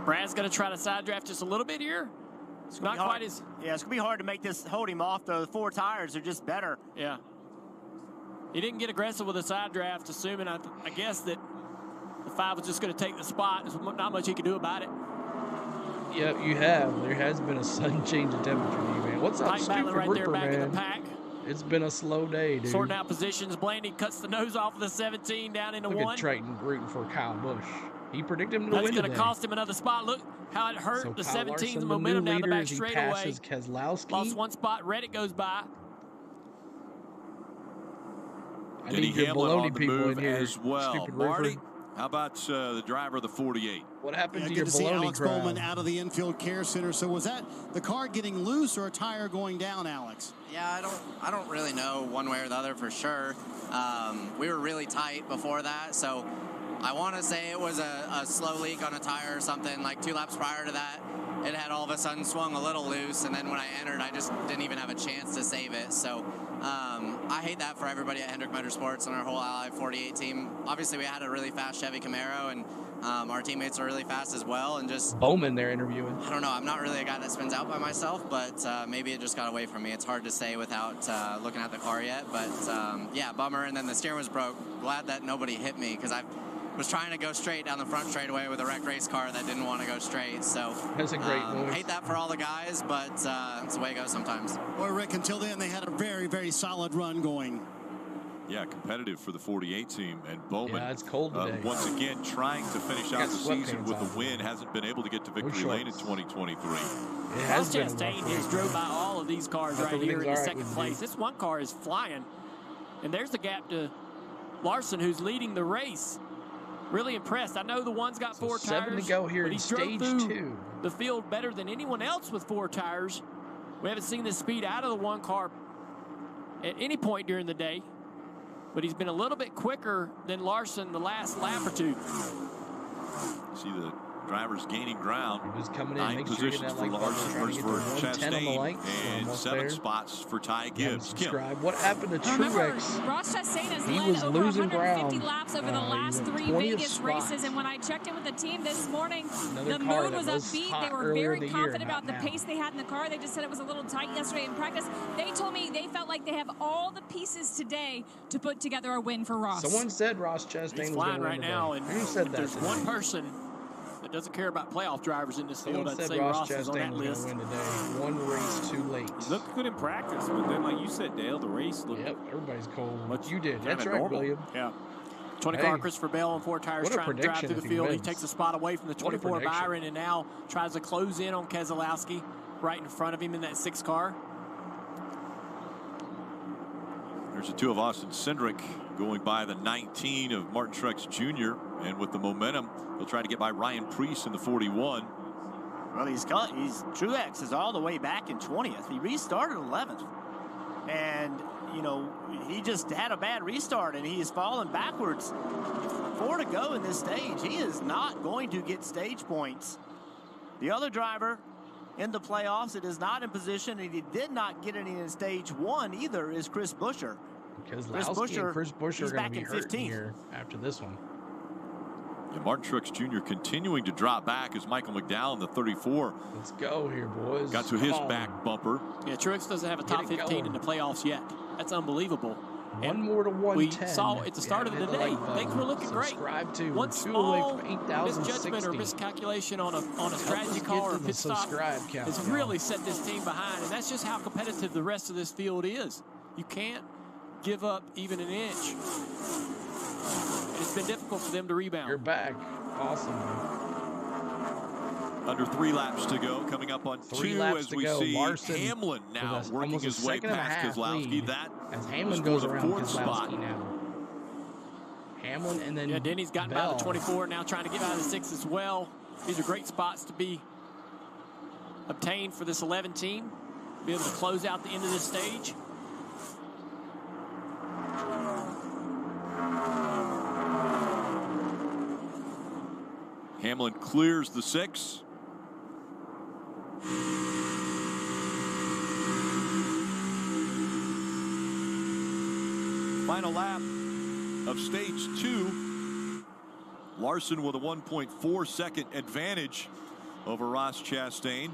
Brad's going to try to side draft just a little bit here. It's not quite as... Yeah, it's going to be hard to make this, hold him off, though. The 4 tires are just better. Yeah. He didn't get aggressive with a side draft, assuming, I guess, that the 5 was just going to take the spot. There's not much he could do about it. Yeah, you have. There has been a sudden change of temperature, man. What's up, Stupid right Ripper, there back man? in the pack. It's been a slow day, dude. Sorting out positions. Blaney cuts the nose off of the 17 down into Look 1. at Triton rooting for Kyle Busch. He predicted him to That's win going to today. cost him another spot. Look how it hurt So the Kyle 17's Larson, the momentum new down the leader, back as he straightaway. passes Keselowski. Lost 1 spot. Reddick goes by. I Denny need your Hamlin baloney on the people move in here, as well. Stupid Marty, Ripper. how about the driver of the 48? What happened to good your to see baloney Alex crowd? Bowman out of the infield care center. So was that the car getting loose or a tire going down, Alex? Yeah, I don't really know one way or the other for sure. We were really tight before that, so I want to say it was a slow leak on a tire or something. Like 2 laps prior to that, it had all of a sudden swung a little loose, and then when I entered, I just didn't even have a chance to save it. So I hate that for everybody at Hendrick Motorsports and our whole Ally 48 team. Obviously, we had a really fast Chevy Camaro, and our teammates are really fast as well. And just Bowman there interviewing. I don't know. I'm not really a guy that spins out by myself, but maybe it just got away from me. It's hard to say without looking at the car yet. But yeah, bummer. And then the steering was broke. Glad that nobody hit me because I was trying to go straight down the front straightaway with a wrecked race car that didn't want to go straight. So that's a great voice. Hate that for all the guys, but it's the way it goes sometimes. Boy, Rick, until then, they had a very, very solid run going. Yeah, competitive for the 48 team. And Bowman, Yeah, it's cold today. Once again, trying to finish out the season with a win. Hasn't been able to get to victory lane in 2023. Ross Chastain has drove by all of these cars right here in the second place. This one car is flying. And there's the gap to Larson, who's leading the race. Really impressed. I know the one's got four tires. 7 to go here but in he drove stage through 2. the field better than anyone else with 4 tires. We haven't seen this speed out of the one car at any point during the day. But he's been a little bit quicker than Larson the last lap or 2. See the drivers gaining ground. Who's coming in? 9 positions for Larson versus for Chastain, and 7 spots for Ty Gibbs. Subscribe. What happened to Truex? Ross Chastain has He led was over losing 150 ground. laps over the last 3 Vegas races, and when I checked in with the team this morning, the mood was upbeat. They were very confident about the pace they had in the car. They just said it was a little tight yesterday in practice. They told me they felt like they have all the pieces today to put together a win for Ross. Someone said Ross Chastain was flying right today. now, and who said that? there's one person that doesn't care about playoff drivers in this field. Someone I'd said say Ross Ross is on Chastain that was list. going to win today. One race too late. He looked good in practice, but then, like you said, Dale, the race looked. Yep, everybody's cold. Much You did. kinda That's right, normal. William. Yeah. 20 car Christopher Bell on 4 tires What a trying to drive prediction through the if he field. He wins. takes a spot away from the What a 24 prediction. Byron and now tries to close in on Keselowski right in front of him in that 6 car. There's the 2 of Austin Cindric going by the 19 of Martin Truex Jr. And with the momentum, he'll try to get by Ryan Preece in the 41. Well, Truex is all the way back in 20th. He restarted 11th. And, you know, he just had a bad restart, and he is falling backwards. 4 to go in this stage. He is not going to get stage points. The other driver in the playoffs that is not in position, and he did not get any in stage 1 either, is Chris Buescher. Because Lowski and Chris Buescher are going to be hurting here after this one. Yeah, Martin Truex Jr. continuing to drop back as Michael McDowell in the 34. Let's go here, boys. Got to his back bumper. Yeah, Truex doesn't have a top 15 in the playoffs yet. That's unbelievable. One more to 110. We saw at the start of the day, things were looking great. Subscribe to One 2 small away from 8,060. misjudgment or miscalculation on a strategy us car get or to a the pit stop subscribe count, has y'all. really set this team behind, and that's just how competitive the rest of this field is. You can't give up even an inch. It's been difficult for them to rebound. You're back. Awesome. Under 3 laps to go, coming up on 2 as we see Larson Hamlin now with working almost a his way second and a past half Keselowski. lead That as Hamlin is goes for the around 4th spot. Keselowski now. Hamlin and then Denny's gotten by the 24, now trying to get by the 6 as well. These are great spots to be obtained for this 11 team. Be able to close out the end of this stage. Hamlin clears the 6. Final lap of stage 2. Larson with a 1.4 second advantage over Ross Chastain.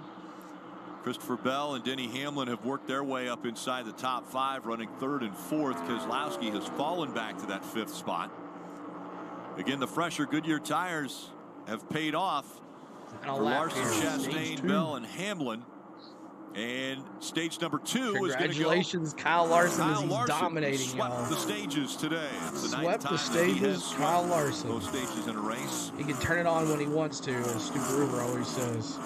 Christopher Bell and Denny Hamlin have worked their way up inside the top 5, running 3rd and 4th. Keselowski has fallen back to that 5th spot. Again, the fresher Goodyear tires have paid off for Larson, Chastain, Bell, and Hamlin. And stage number 2 is going to go. Congratulations, Kyle Larson, as he's dominating, swept y'all. the stages today. It's the Swept 9th the time that he has stages, Kyle swept Larson. those stages in a race. He can turn it on when he wants to, as Stu Gruber always says.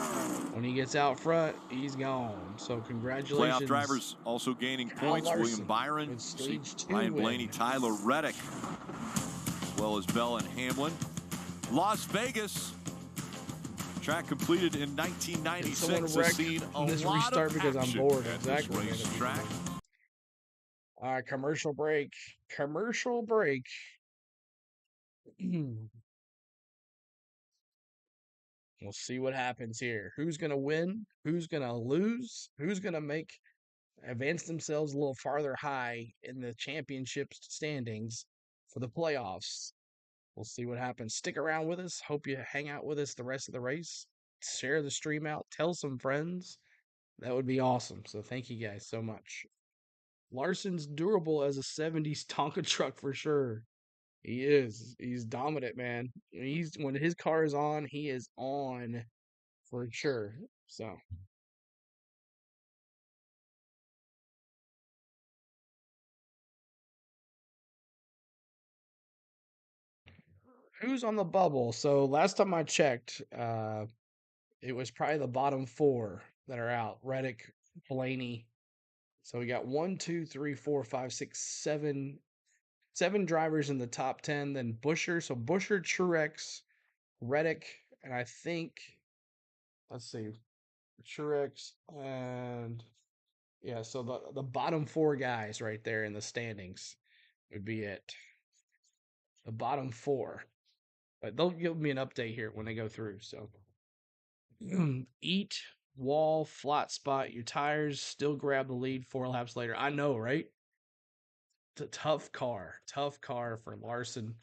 When he gets out front, he's gone. So congratulations. Playoff drivers also gaining Kyle points. Larson William Byron, with stage 2 Ryan win. Blaney, Tyler Reddick, as well as Bell and Hamlin. Las Vegas. Track completed in 1996 has seen a this lot restart of because I'm action bored. at Exactly. this racetrack. All right, commercial break. Commercial break. We'll see what happens here. Who's going to win? Who's going to lose? Who's going to advance themselves a little farther high in the championship standings for the playoffs? We'll see what happens. Stick around with us. Hope you hang out with us the rest of the race. Share the stream out. Tell some friends. That would be awesome. So thank you guys so much. Larson's durable as a 70s Tonka truck for sure. He is. He's dominant, man. When his car is on, he is on for sure. So Who's on the bubble? So last time I checked, it was probably the bottom 4 that are out. Reddick, Blaney. So we got 1, 2, 3, 4, 5, 6, 7 drivers in the top 10. Then Busher. So Busher, Truex, Reddick, and I think, let's see, Truex and yeah. So the bottom 4 guys right there in the standings would be it. The bottom 4. But they'll give me an update here when they go through. So eat, wall, flat spot, your tires, still grab the lead 4 laps later. I know, right? It's a tough car for Larson.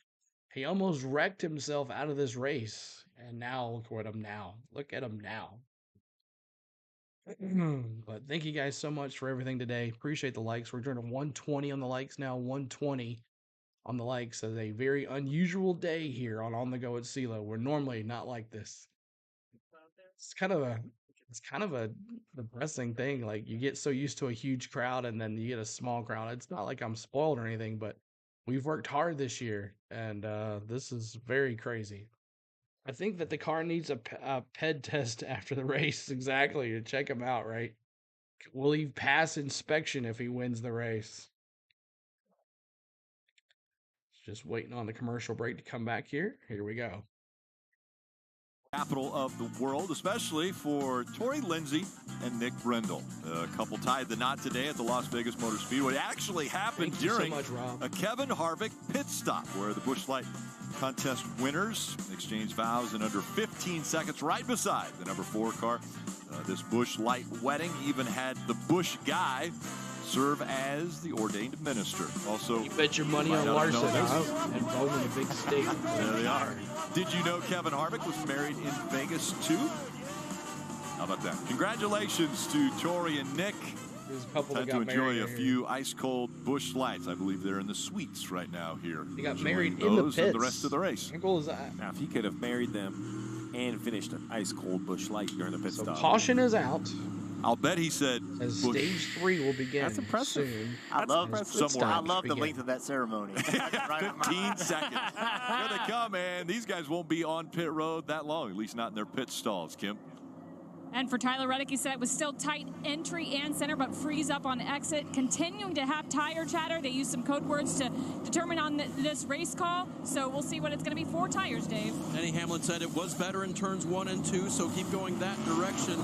He almost wrecked himself out of this race. And now look at him now. Look at him now. But thank you guys so much for everything today. Appreciate the likes. We're doing a 120 on the likes now, 120 on the likes. It's a very unusual day here on the Go at CeeLo. We're normally not like this. It's kind of a depressing thing. Like, you get so used to a huge crowd and then you get a small crowd. It's not like I'm spoiled or anything, but we've worked hard this year, and this is very crazy. I think that the car needs a ped test after the race, exactly, to check him out, right? Will he pass inspection if he wins the race? Just waiting on the commercial break to come back here. Here we go. Capital of the world, especially for Tori Lindsay and Nick Brendel. A couple tied the knot today at the Las Vegas Motor Speedway. It actually happened during a Kevin Harvick pit stop, where the Busch Light contest winners exchanged vows in under 15 seconds right beside the number 4 car. This Busch Light wedding even had the Busch guy serve as the ordained minister. Also, you bet your money on Larson and Bowman, a big state. There they are. Did you know Kevin Harvick was married in Vegas too? How about that? Congratulations to Tori and Nick. There's a couple Time that to got enjoy married a few ice-cold Busch Lights. I believe they're in the suites right now here. They got Enjoying married in the those pits. and the rest of the race. How cool is that? Now, if he could have married them and finished an ice-cold Busch Light during the pit stop. Caution is out. I'll bet he said as Busch. Stage 3 will begin. That's impressive. Soon. I love the begin. length of that ceremony. 15 seconds. Here they come, man. These guys won't be on pit road that long, at least not in their pit stalls, Kim. And for Tyler Reddick, he said it was still tight entry and center, but freeze up on exit. Continuing to have tire chatter. They used some code words to determine on this race call. So we'll see what it's going to be. 4 tires, Dave. Denny Hamlin said it was better in turns 1 and 2, so keep going that direction.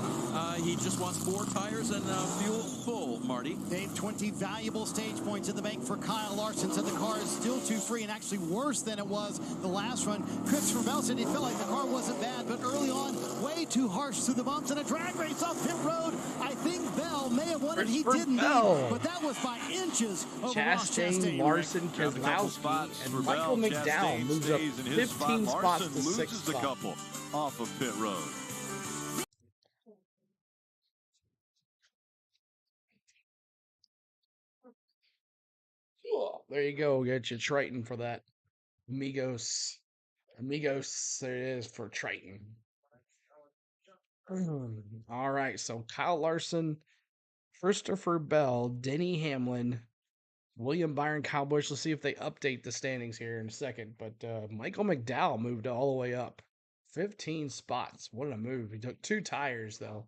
He just wants 4 tires and fuel full, Marty. Dave, 20 valuable stage points in the bank for Kyle Larson. Said the car is still too free and actually worse than it was the last run. Christopher Bell said he felt like the car wasn't bad, but early on, way too harsh through the bumps. A drag race off pit road. I think Bell may have won it. He didn't, but that was by inches over Chastain, Larson, Keselowski, and Michael McDowell moves up 15 spots to 6th loses the spot. couple off of pit road. There you go. Get you Triton for that. Amigos, there it is for Triton. All right, so Kyle Larson, Christopher Bell, Denny Hamlin, William Byron, Kyle Busch. Let's see if they update the standings here in a second. But Michael McDowell moved all the way up. 15 spots. What a move. He took 2 tires, though.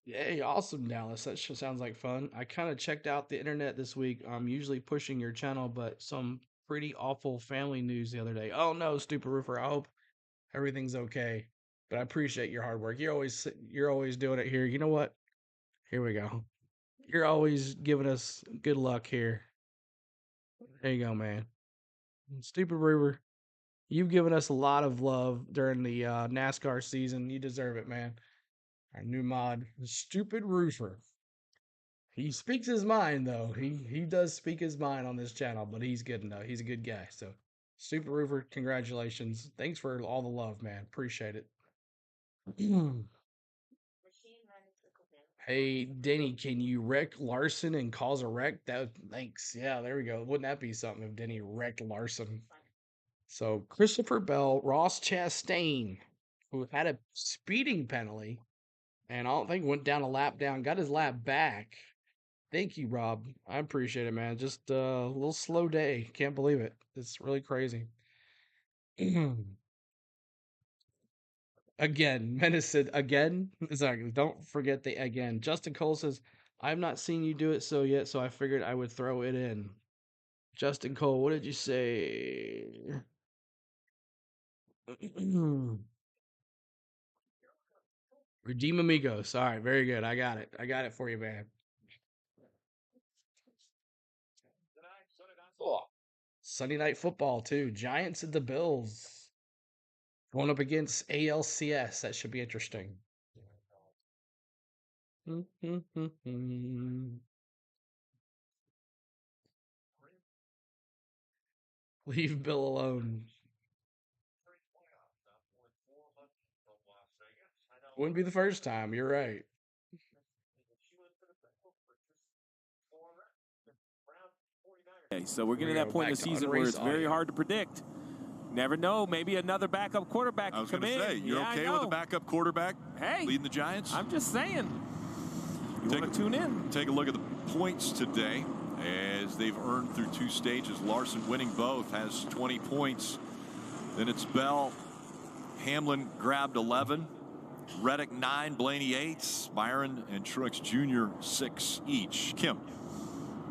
Yay, awesome, Dallas. That sure sounds like fun. I kind of checked out the internet this week. I'm usually pushing your channel, but some pretty awful family news the other day. Oh no, stupid roofer. I hope everything's okay. But I appreciate your hard work. You're always doing it here. You know what? Here we go. You're always giving us good luck here. There you go, man. Stupid roofer. You've given us a lot of love during the NASCAR season. You deserve it, man. Our new mod, Stupid Roofer. He speaks his mind, though. He does speak his mind on this channel, but he's good enough. He's a good guy. So, Stupid Roofer, congratulations. Thanks for all the love, man. Appreciate it. Hey, Denny, can you wreck Larson and cause a wreck? Thanks. Yeah, there we go. Wouldn't that be something if Denny wrecked Larson? So, Christopher Bell, Ross Chastain, who had a speeding penalty, and I don't think went down a lap down, got his lap back. Thank you, Rob. I appreciate it, man. Just a little slow day. Can't believe it. It's really crazy. Again, Menace said again. Exactly. Don't forget the again. Justin Cole says, I've not seen you do it so yet, so I figured I would throw it in. Justin Cole, what did you say? Redeem Amigos. All right, very good. I got it. I got it for you, man. Oh, Sunday night football too. Giants and the Bills going up against ALCS. That should be interesting. Leave Bill alone. Wouldn't be the first time. You're right. Okay, so we're getting to that point in the season where it's very hard to predict. Never know. Maybe another backup quarterback can come in. I was going to say, you're okay with a backup quarterback leading the Giants? I'm just saying. You want to tune in. Take a look at the points today as they've earned through 2 stages. Larson winning both has 20 points. Then it's Bell. Hamlin grabbed 11. Reddick 9, Blaney 8, Byron and Truex Jr. 6 each. Kim.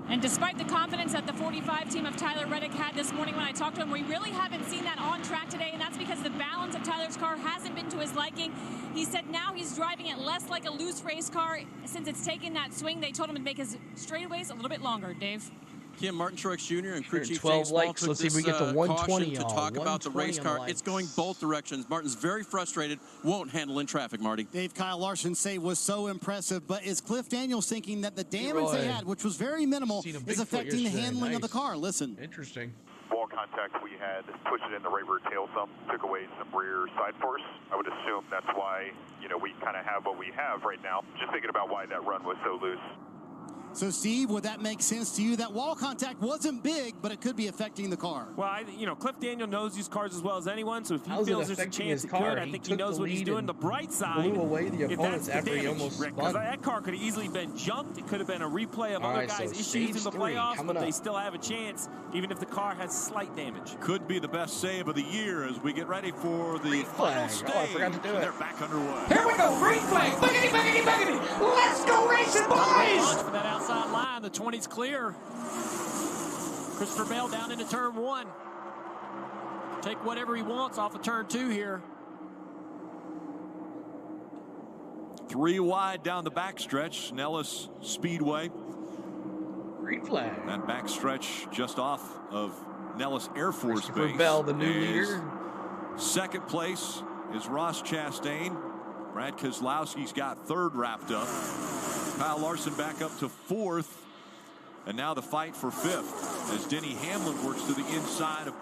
And despite the confidence that the 45 team of Tyler Reddick had this morning when I talked to him, we really haven't seen that on track today, and that's because the balance of Tyler's car hasn't been to his liking. He said now he's driving it less like a loose race car since it's taken that swing. They told him to make his straightaways a little bit longer, Dave. Kim, Martin Truex Jr. and crew chief 12 James Small likes. took Let's see if we this, get to 120 caution to y'all. talk about the 120 race on car. likes. It's going both directions. Martin's very frustrated, won't handle in traffic, Marty. Dave, Kyle Larson's save was so impressive, but is Cliff Daniels thinking that the damage Leroy. they had, which was very minimal, is affecting the handling of the car? Listen. Interesting. Wall contact we had, pushed it in the right rear tail some, took away some rear side force. I would assume that's why, you know, we kind of have what we have right now. Just thinking about why that run was so loose. So, Steve, would that make sense to you? That wall contact wasn't big, but it could be affecting the car. Well, Cliff Daniel knows these cars as well as anyone, so if he How's it feels there's a affecting chance his it could, car? I He think he took knows the what he's lead doing. and The bright side, blew away the if opponents that's the after he damage, almost Rick, spun. that car could have easily been junked. It could have been a replay of All other right, guys' so issues stage in the 3 playoffs, coming but they up. still have a chance, even if the car has slight damage. Could be the best save of the year as we get ready for the final stage. Oh, I forgot to do it. They're back underway. Here we go, green flag. Boogity, boogity, boogity. Let's go racing, boys. For that outside line, the 20's clear. Christopher Bell down into turn 1. Take whatever he wants off of turn 2 here. 3 wide down the backstretch, Nellis Speedway. Green flag. That backstretch just off of Nellis Air Force Christopher Base. Bell, the new is leader. Second place is Ross Chastain. Brad Keselowski's got 3rd wrapped up. Kyle Larson back up to 4th. And now the fight for 5th as Denny Hamlin works to the inside of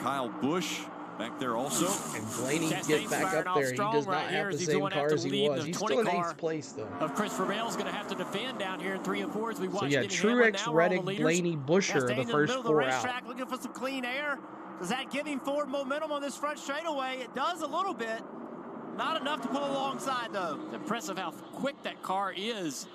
Kyle Busch back there also. And Blaney Chastain's gets back firing up off there. He strong does right not here have the as he's same going to car have as to he lead was. the He's 20 still in car 8th place, though. Of Christopher Bell's going to have to defend down here in 3 and 4 as we watch. So, yeah, Denny Hamlin Truex, now roll the Reddick, leaders. Blaney, Buscher are Chastain the in first middle of the 4 out. racetrack looking for some clean air. Does that give him forward momentum on this front straightaway? It does a little bit. Not enough to pull alongside, though. It's impressive how quick that car is.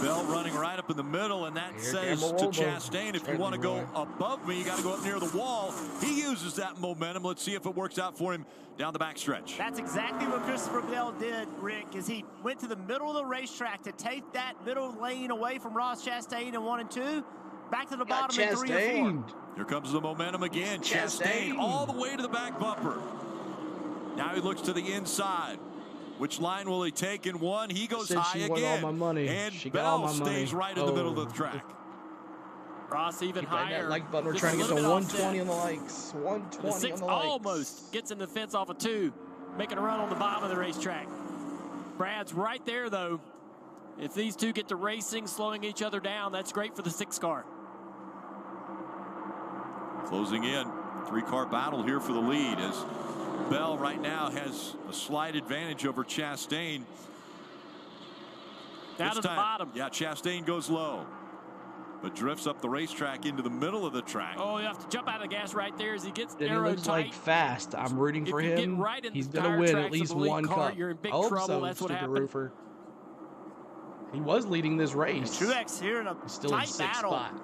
Bell running right up in the middle, and that Here says comes to Robo. Chastain, if you want to go above me, you got to go up near the wall. He uses that momentum. Let's see if it works out for him down the backstretch. That's exactly what Christopher Bell did, Rick, is he went to the middle of the racetrack to take that middle lane away from Ross Chastain in 1 and 2, back to the bottom in 3 and 4. Here comes the momentum again. Chastain all the way to the back bumper. Now he looks to the inside. Which line will he take in 1? He goes Said high she again. won all my money. And She got all Bell my money. stays right in the middle of the track. Ross even Keep hitting higher. that like button. We're Just trying to a get to little bit 120 on offset. the likes. 120 The 6 on the likes. almost gets in the fence off of 2, making a run on the bottom of the racetrack. Brad's right there, though. If these two get to racing, slowing each other down, that's great for the 6 car. Closing in. 3-car battle here for the lead as Bell right now has a slight advantage over Chastain. Down This to the time, bottom. Yeah, Chastain goes low. but drifts up the racetrack into the middle of the track. Oh, you have to jump out of the gas right there as he gets And he arrow looks tight. like fast. I'm rooting for If you get him. right in He's the going to tire win tracks at of least the lead one car, cup. you're in big I hope trouble. so, That's what Sticker happened. Roofer. He was leading this race. Truex here in a He's still tight in 6th battle. spot.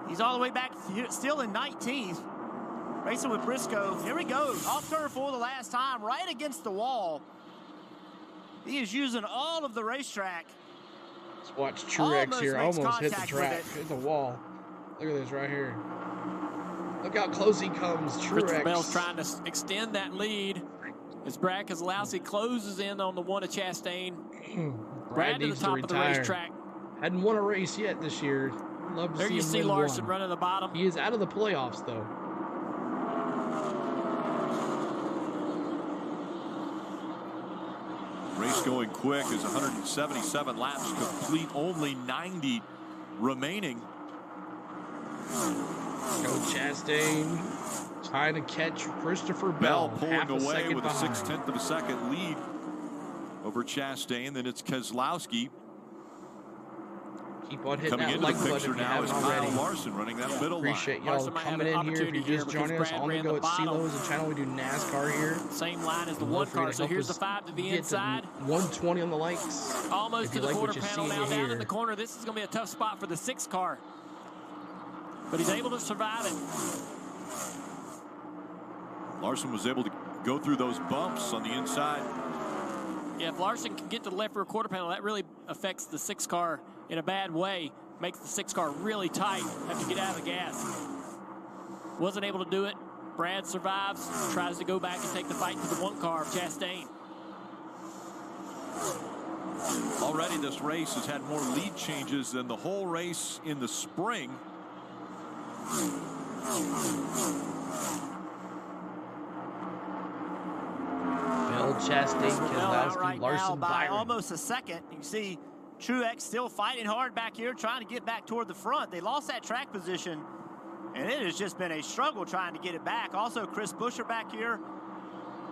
He's all the way back here, still in 19th. Racing with Briscoe. Here we go. Off turn 4 the last time, right against the wall. He is using all of the racetrack. Let's watch Truex here. makes Almost hit the contact track. with it. Hit the wall. Look at this right here. Look how close he comes. Christopher Truex. Bell's trying to extend that lead as Brad Keselowski closes in on the one of Chastain. Brad to the needs top of the retire. racetrack. Hadn't won a race yet this year. Love to There see you him see win Larson one. running the bottom. He is out of the playoffs, though. Race going quick as 177 laps complete, only 90 remaining. Go Chastain. Trying to catch Christopher Bell Bell. pulling half a away second with a behind. 0.6 of a second lead over Chastain. Then it's Keselowski. Keep on hitting Coming that into like the button picture if you now is haven't already. Kyle Larson running that middle line. Appreciate y'all Larson might have coming an in here. If opportunity you're here just because joining us Brad on the ran Go the at bottom. CeeLo as a channel, we do NASCAR here. Same line as the Love one for you car. to So help here's the us 5 to the get to inside. 120 on the likes. Almost If to you the like what quarter you panel see now, and down hear. in the corner. This is going to be a tough spot for the 6 car. But he's able to survive it. Larson was able to go through those bumps on the inside. Yeah, if Larson can get to the left rear quarter panel, that really affects the 6 car in a bad way. Makes the 6 car really tight. Have to get out of the gas. Wasn't able to do it. Brad survives. Tries to go back and take the fight to the 1 car of Chastain. Already this race has had more lead changes than the whole race in the spring. Bell, Chastain, Keselowski, right now Larson, by Byron. almost a second. You can see Truex still fighting hard back here, trying to get back toward the front. They lost that track position, and it has just been a struggle trying to get it back. Also, Chris Buescher back here.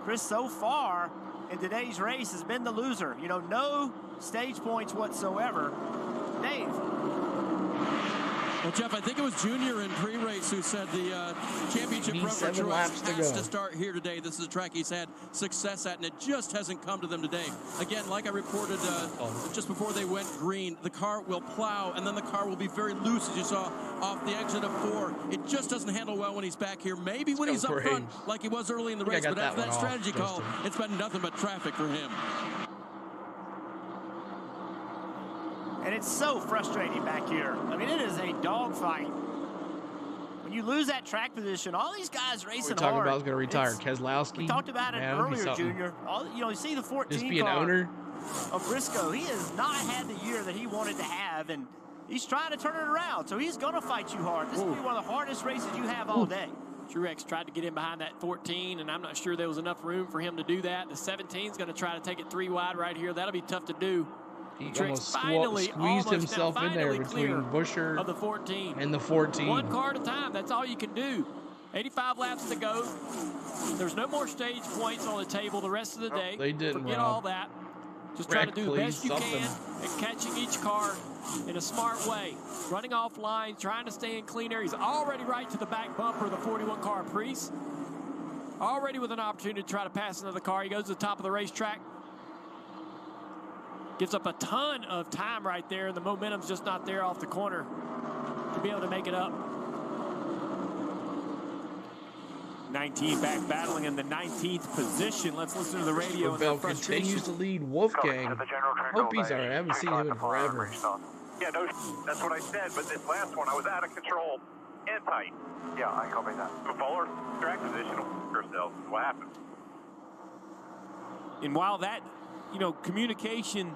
Chris, so far in today's race, has been the loser. You know, no stage points whatsoever. Dave. Well, Jeff, I think it was Junior in pre-race who said the championship run for 87 laps Truex to has go. to start here today. This is a track he's had success at, and it just hasn't come to them today. Again, like I reported just before they went green, the car will plow, and then the car will be very loose, as you saw off the exit of 4. It just doesn't handle well when he's back here. Maybe when he's up front, like he was early in the I think race, I got but after that that one off, strategy call, Justin. it's been nothing but traffic for him. And it's so frustrating back here. I mean, it is a dogfight. When you lose that track position, all these guys racing We're talking hard. about going to retire It's- Keselowski. We talked about it Man, that'd be earlier, something. Junior. You see the 14 Just be an car owner. of Briscoe. He has not had the year that he wanted to have, and he's trying to turn it around. So he's going to fight you hard. This will be one of the hardest races you have all day. Truex tried to get in behind that 14, and I'm not sure there was enough room for him to do that. The 17 is going to try to take it 3 wide right here. That'll be tough to do. He Truex almost finally squeezed himself in there between clear Buescher of the 14. and the 14. 1 car at a time. That's all you can do. 85 laps to go. There's no more stage points on the table the rest of the day. They didn't, Forget Rob. all that. Just try to Wreck, do the please, best you something. can and catching each car in a smart way. Running off line, trying to stay in clean air. He's already right to the back bumper of the 41 car Priest. Already with an opportunity to try to pass another car. He goes to the top of the racetrack. Gives up a ton of time right there, and the momentum's just not there off the corner to be able to make it up. 19 back battling in the 19th position. Let's listen to the radio and Bell the frustration. continues to lead Wolfgang. Hope he's all right. I haven't seen him in forever. Yeah, no, that's what I said, but this last one, I was out of control and tight. Yeah, I copy that. The baller track position ourselves. What happened? And while that, communication,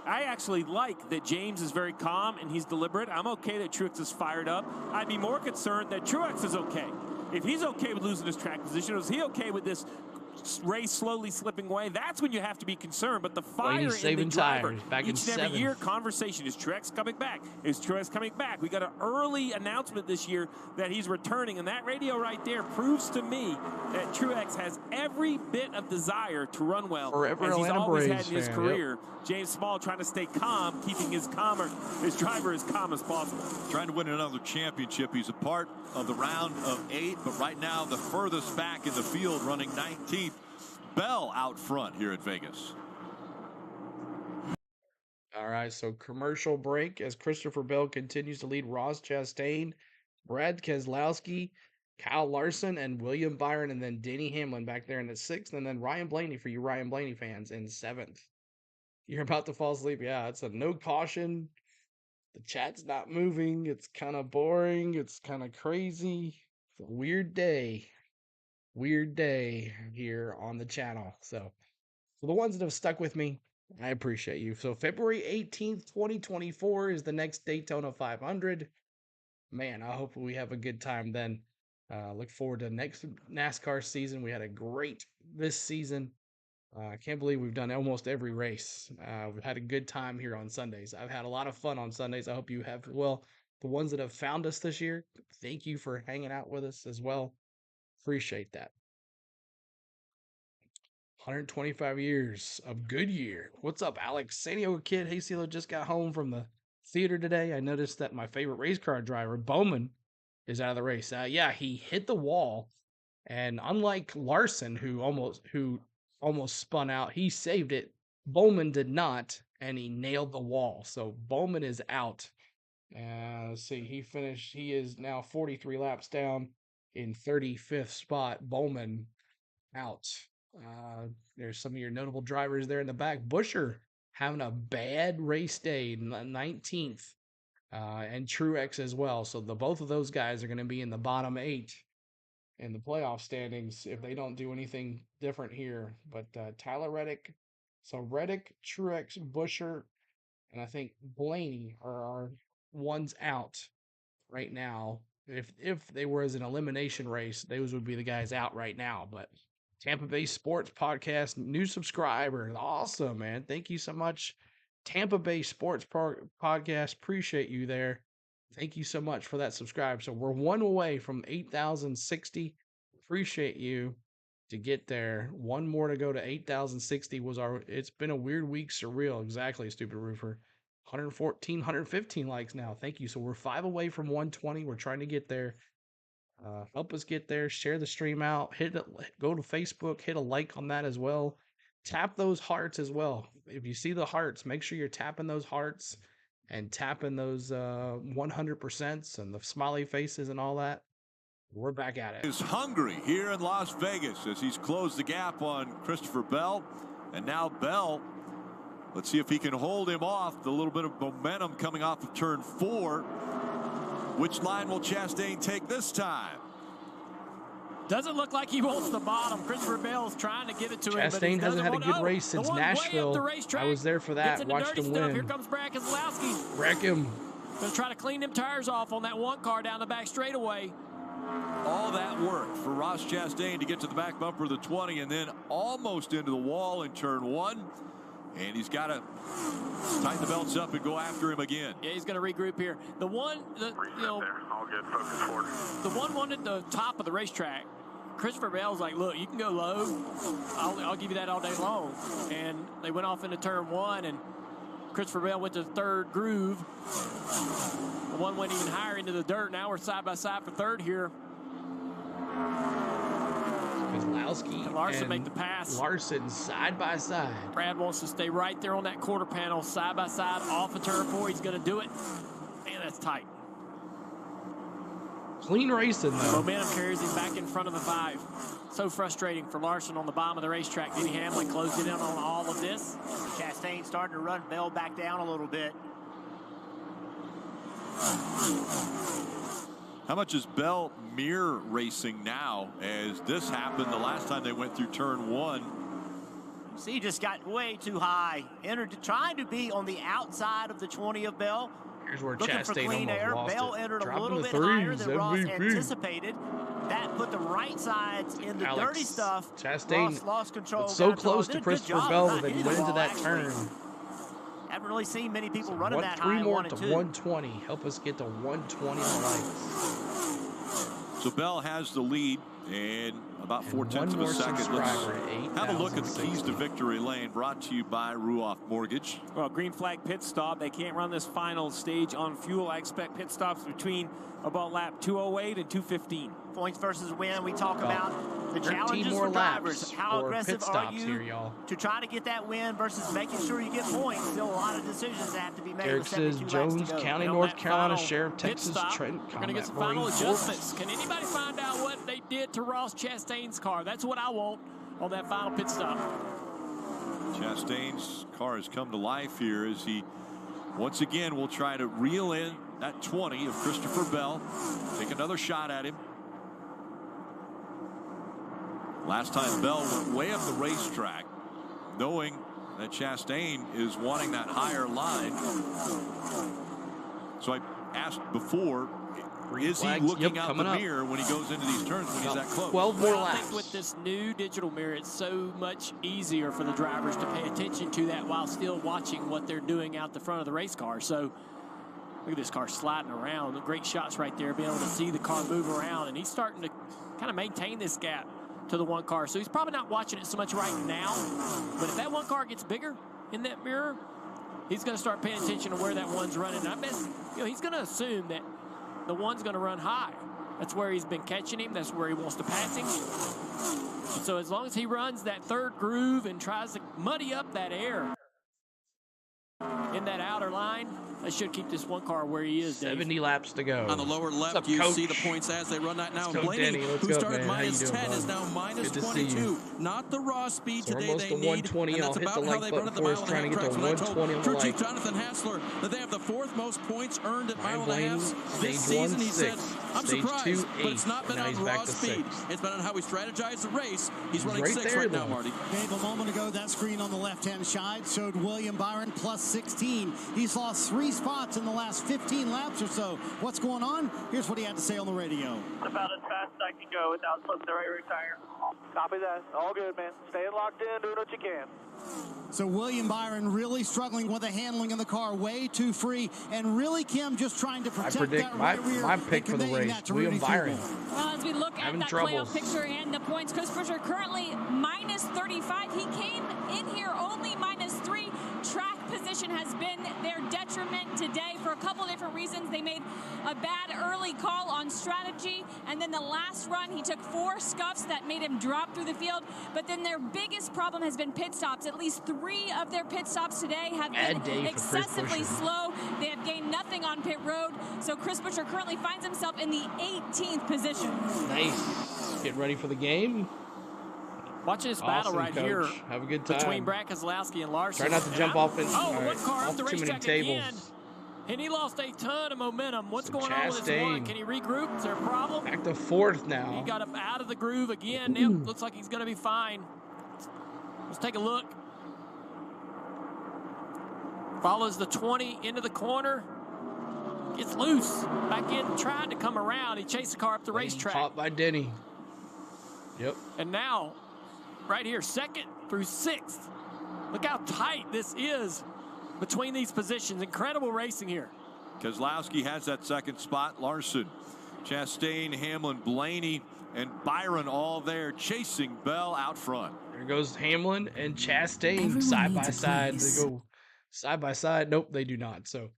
I actually like that James is very calm and he's deliberate. I'm okay that Truex is fired up. I'd be more concerned that Truex is okay. If he's okay with losing his track position, is he okay with this race slowly slipping away, that's when you have to be concerned. But the fire Blaney's in saving the driver, tires, back in each and every 7th. year, conversation, is Truex coming back? Is Truex coming back? We got an early announcement this year that he's returning, and that radio right there proves to me that Truex has every bit of desire to run well, Forever as he's Atlanta always had Braves in his fan, career. yep. James Small trying to stay calm, keeping his driver as calm as possible. Trying to win another championship. He's a part of the round of 8, but right now the furthest back in the field, running 19th. Bell out front here at Vegas. All right, so commercial break as Christopher Bell continues to lead Ross Chastain, Brad Keselowski, Kyle Larson, and William Byron, and then Denny Hamlin back there in the 6th, and then Ryan Blaney for you Ryan Blaney fans in 7th. You're about to fall asleep. Yeah, it's a no caution. The chat's not moving. It's kind of boring. It's kind of crazy. It's a weird day. Weird day here on the channel. So, for the ones that have stuck with me, I appreciate you. So, February 18th, 2024 is the next Daytona 500. Man, I hope we have a good time then. Look forward to next NASCAR season. We had a great this season. I can't believe we've done almost every race. We've had a good time here on Sundays. I've had a lot of fun on Sundays. I hope you have as well. The ones that have found us this year, thank you for hanging out with us as well. Appreciate that. 125 years of Goodyear. What's up, Alex? San Diego Kid. Hey, CeeLo, just got home from the theater today. I noticed that my favorite race car driver, Bowman, is out of the race. Yeah, he hit the wall, and unlike Larson, who almost spun out, he saved it. Bowman did not, and he nailed the wall. So Bowman is out. Let's see, he is now 43 laps down in 35th spot. Bowman out. There's some of your notable drivers there in the back. Buescher having a bad race day, 19th, and Truex as well. So both of those guys are going to be in the bottom 8 in the playoff standings if they don't do anything different here. But Tyler Reddick, so Reddick, Truex, Buescher, and I think Blaney are our ones out right now. If they were as an elimination race, those would be the guys out right now. But Tampa Bay Sports Podcast, new subscriber. Awesome, man. Thank you so much. Tampa Bay Sports Podcast. Appreciate you there. Thank you so much for that subscribe. So we're one away from 8,060. Appreciate you to get there. One more to go to 8,060 it's been a weird week, surreal. Exactly, Stupid Roofer. 114, 115 likes now. Thank you. So we're 5 away from 120. We're trying to get there. Help us get there. Share the stream out. Go to Facebook. Hit a like on that as well. Tap those hearts as well. If you see the hearts, make sure you're tapping those hearts and tapping those 100% and the smiley faces and all that. We're back at it. Is hungry here in Las Vegas as he's closed the gap on Christopher Bell. And now Bell, let's see if he can hold him off. The little bit of momentum coming off of turn 4. Which line will Chastain take this time? Doesn't look like he wants the bottom. Christopher Bell is trying to give it to him. Chastain hasn't had a good race since Nashville. I was there for that. Watched him win. Here comes Brad Keselowski. Wreck him. Gonna try to clean them tires off on that one car down the back straightaway. All that work for Ross Chastain to get to the back bumper of the 20 and then almost into the wall in turn 1. And he's got to tighten the belts up and go after him again. Yeah, he's going to regroup here. The one wanted the top of the racetrack. Christopher Bell's like, look, you can go low. I'll give you that all day long. And they went off into turn 1, and Christopher Bell went to the 3rd groove. The one went even higher into the dirt. Now we're side by side for 3rd here. Keselowski and Larson make the pass. Larson side by side. Brad wants to stay right there on that quarter panel, side by side, off of turn 4. He's going to do it. Man, that's tight. Clean racing, though. Momentum carries him back in front of the 5. So frustrating for Larson on the bottom of the racetrack. Denny Hamlin closed it in on all of this. Chastain starting to run Bell back down a little bit. How much is Bell mirror racing now as this happened the last time they went through turn 1? See, just got way too high. Trying to be on the outside of the 20 of Bell. Here's where looking for Chastain clean almost air. lost Bell it. entered a Dropping little the bit higher threes, than Ross MVP. anticipated. That put the right sides in the dirty stuff. Chastain Ross lost control. was so got thrown. close Did to a good Christopher job Bell not when they hitting the went into ball, that actually. turn. Haven't really seen many people running that Three high in more 1 to and 2. 120. Help us get to 120 on the lights. So Bell has the lead and about 4/10 of a second. Let's have a look at the keys to victory lane, brought to you by Ruoff Mortgage. Well, green flag pit stop. They can't run this final stage on fuel. I expect pit stops between about lap 208 and 215. Points versus win. We talk about the 13 challenges more for drivers. laps How for aggressive pit are stops you here, y'all. to try to get that win versus making sure you get points? Still a lot of decisions that have to be made. Derek with says 72 laps Jones to go. County, And on North that Carolina final Sheriff, pit Texas, stop, Trenton, we're going to get some Combat final Marine adjustments. Can anybody find out what they did to Ross Chastain's car? That's what I want on that final pit stop. Chastain's car has come to life here as he once again will try to reel in that 20 of Christopher Bell. Take another shot at him. Last time Bell went way up the racetrack, knowing that Chastain is wanting that higher line. So I asked before, is he looking out the mirror when he goes into these turns when he's that close? 12 more I laps. think with this new digital mirror, it's so much easier for the drivers to pay attention to that while still watching what they're doing out the front of the race car. So look at this car sliding around. Great shots right there, being able to see the car move around. And he's starting to kind of maintain this gap to the one car. So he's probably not watching it so much right now. But if that one car gets bigger in that mirror, he's going to start paying attention to where that one's running. And I bet he's going to assume that the one's going to run high. That's where he's been catching him. That's where he wants to pass him. So as long as he runs that third groove and tries to muddy up that air in that outer line, that should keep this one car where he is, Dave. 70 laps to go. On the lower left, you see the points as they run that now. Let's go, Blaney, Denny. Let's who go, started man. How you minus doing, 10, is bud? now minus Good to see 22. you. Not the raw speed So today almost they to need. 120. And I'll that's hit the about how like they button run at the for mile us, and a trying to half get to tracks. When I told 120 on the crew chief lights. Jonathan Hassler that they have the fourth most points earned at mile and a Blaney, half this stage season, one, he said, 6. I'm Stage surprised, 2, but it's 8. not been Now on he's raw back to speed. 6. It's been on how we strategize the race. He's running right 6 there, right now, though. Marty. Dave, a moment ago, that screen on the left-hand side showed William Byron plus 16. He's lost 3 spots in the last 15 laps or so. What's going on? Here's what he had to say on the radio. It's about as fast as I can go without slipping the right rear tire. Copy that. All good, man. Staying locked in, doing what you can. So William Byron really struggling with the handling of the car, way too free, and really Kim just trying to protect predict that right rear. my pick for the conveying race, that to William Rudy Byron. Fugle. Well, as we look at Having that troubles. playoff picture and the points, Chris Buescher currently minus 35. He came in here only minus 3. Track position has been their detriment today for a couple different reasons. They made a bad early call on strategy, and then the last run, he took 4 scuffs that made him drop through the field. But then their biggest problem has been pit stops. At least 3 of their pit stops today have Bad day been for Chris excessively Buescher. slow. They have gained nothing on pit road. So Chris Buescher currently finds himself in the 18th position. Nice. Get ready for the game. Watching this battle Awesome, right Coach. here Have a good time. between Brad Keselowski and Larson. Try not to jump off in. Oh, all one right, car off up the too many racetrack tables. again. And he lost a ton of momentum. What's going on with this Chastain. one? Can he regroup? Is there a problem? Back to 4th He now. got up out of the groove again. Yep, looks like he's going to be fine. Let's take a look. Follows the 20 into the corner. Gets loose. Back in, tried to come around. He chased the car up the racetrack. Caught by Denny. Yep. And now, right here, 2nd through 6th. Look how tight this is between these positions. Incredible racing here. Keselowski has that 2nd spot. Larson, Chastain, Hamlin, Blaney, and Byron all there chasing Bell out front. There goes Hamlin and Chastain Everyone side by needs a side. place. They go side by side. Nope, they do not. So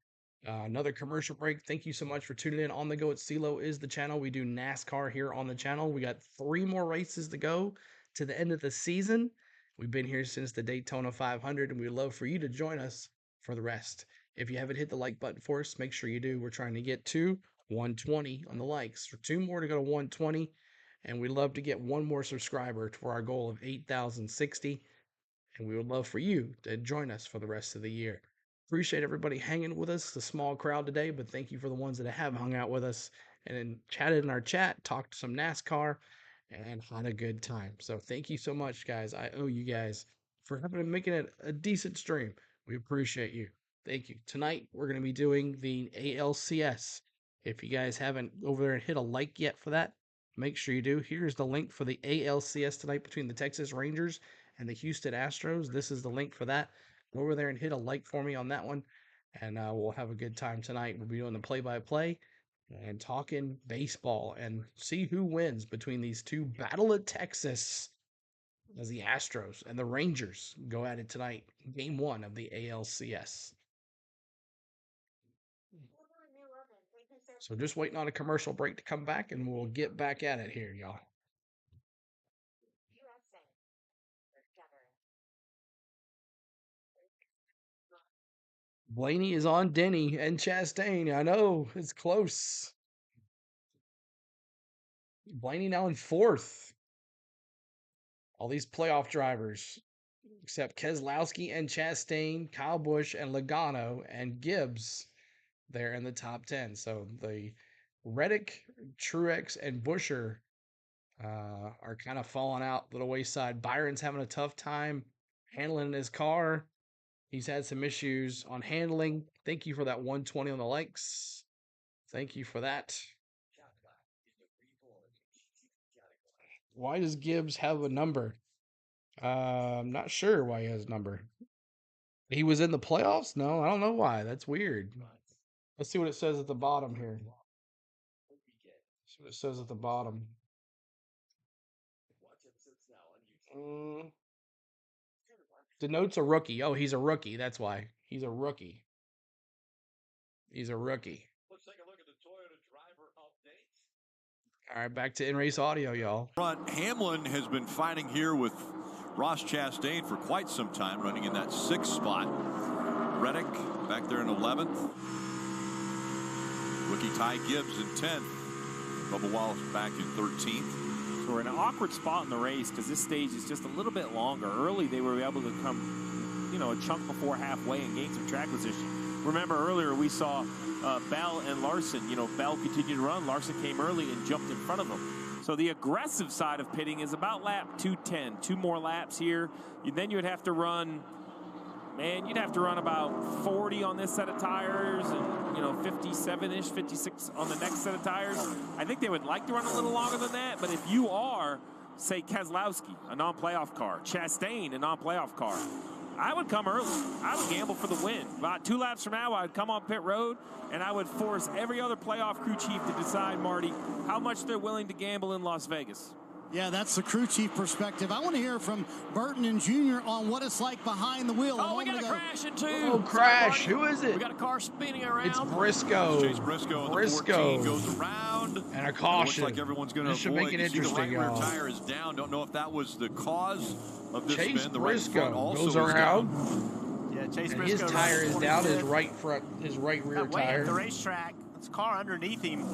another commercial break. Thank you so much for tuning in. On the Go at CeeLo is the channel. We do NASCAR here on the channel. We got 3 more races to go to the end of the season. We've been here since the Daytona 500, and we'd love for you to join us for the rest. If you haven't hit the like button for us, make sure you do. We're trying to get to 120 on the likes. For 2 more to go to 120, and we'd love to get 1 more subscriber to our goal of 8,060. And we would love for you to join us for the rest of the year. Appreciate everybody hanging with us. It's a small crowd today, but thank you for the ones that have hung out with us and then chatted in our chat, talked some NASCAR, and had a good time. So thank you so much, guys. I owe you guys for making it a decent stream. We appreciate you. Thank you. Tonight, we're going to be doing the ALCS. If you guys haven't over there and hit a like yet for that, make sure you do. Here's the link for the ALCS tonight between the Texas Rangers and the Houston Astros. This is the link for that. Go over there and hit a like for me on that one, and we'll have a good time tonight. We'll be doing the play-by-play and talking baseball and see who wins between these two Battle of Texas as the Astros and the Rangers go at it tonight. Game 1 of the ALCS. So just waiting on a commercial break to come back, and we'll get back at it here, y'all. Blaney is on Denny and Chastain. I know, it's close. Blaney now in 4th. All these playoff drivers, except Keselowski and Chastain, Kyle Busch and Logano and Gibbs, they're in the top 10. So the Reddick, Truex, and Buescher are kind of falling out to the wayside. Byron's having a tough time handling his car. He's had some issues on handling. Thank you for that 120 on the likes. Thank you for that. Why does Gibbs have a number? I'm not sure why he has a number. He was in the playoffs? No, I don't know why. That's weird. Let's see what it says at the bottom here. See what it says at the bottom. Denotes a rookie. Oh, he's a rookie. That's why. He's a rookie. He's a rookie. Let's take a look at the Toyota driver updates. All right, back to in-race audio, y'all. Front, Hamlin has been fighting here with Ross Chastain for quite some time, running in that 6th spot. Reddick back there in 11th. Rookie Ty Gibbs in 10th. Bubba Wallace back in 13th. So we're in an awkward spot in the race because this stage is just a little bit longer. Early, they were able to come, a chunk before halfway and gain some track position. Remember earlier we saw Bell and Larson. Bell continued to run. Larson came early and jumped in front of him. So the aggressive side of pitting is about lap 210. 2 more laps here. Then you would have to run, you'd have to run about 40 on this set of tires and, 57-ish, 56 on the next set of tires. I think they would like to run a little longer than that, but if you are, say, Keselowski, a non-playoff car, Chastain, a non-playoff car, I would come early. I would gamble for the win. About 2 laps from now, I would come on pit road, and I would force every other playoff crew chief to decide, Marty, how much they're willing to gamble in Las Vegas. Yeah, that's the crew chief perspective. I want to hear from Burton and Jr. on what it's like behind the wheel. Oh, we got a crash into. Oh, crash. Who is it? We got a car spinning around. It's Briscoe. Chase Briscoe on the 14 goes around. And a caution. Looks like everyone's going to avoid. This should make it interesting, the right rear tire is down. Don't know if that was the cause of this Chase spin. The Briscoe right also goes around. Yeah, Chase and Briscoe. His tire is down. His right rear way tire. at the racetrack. This car underneath him.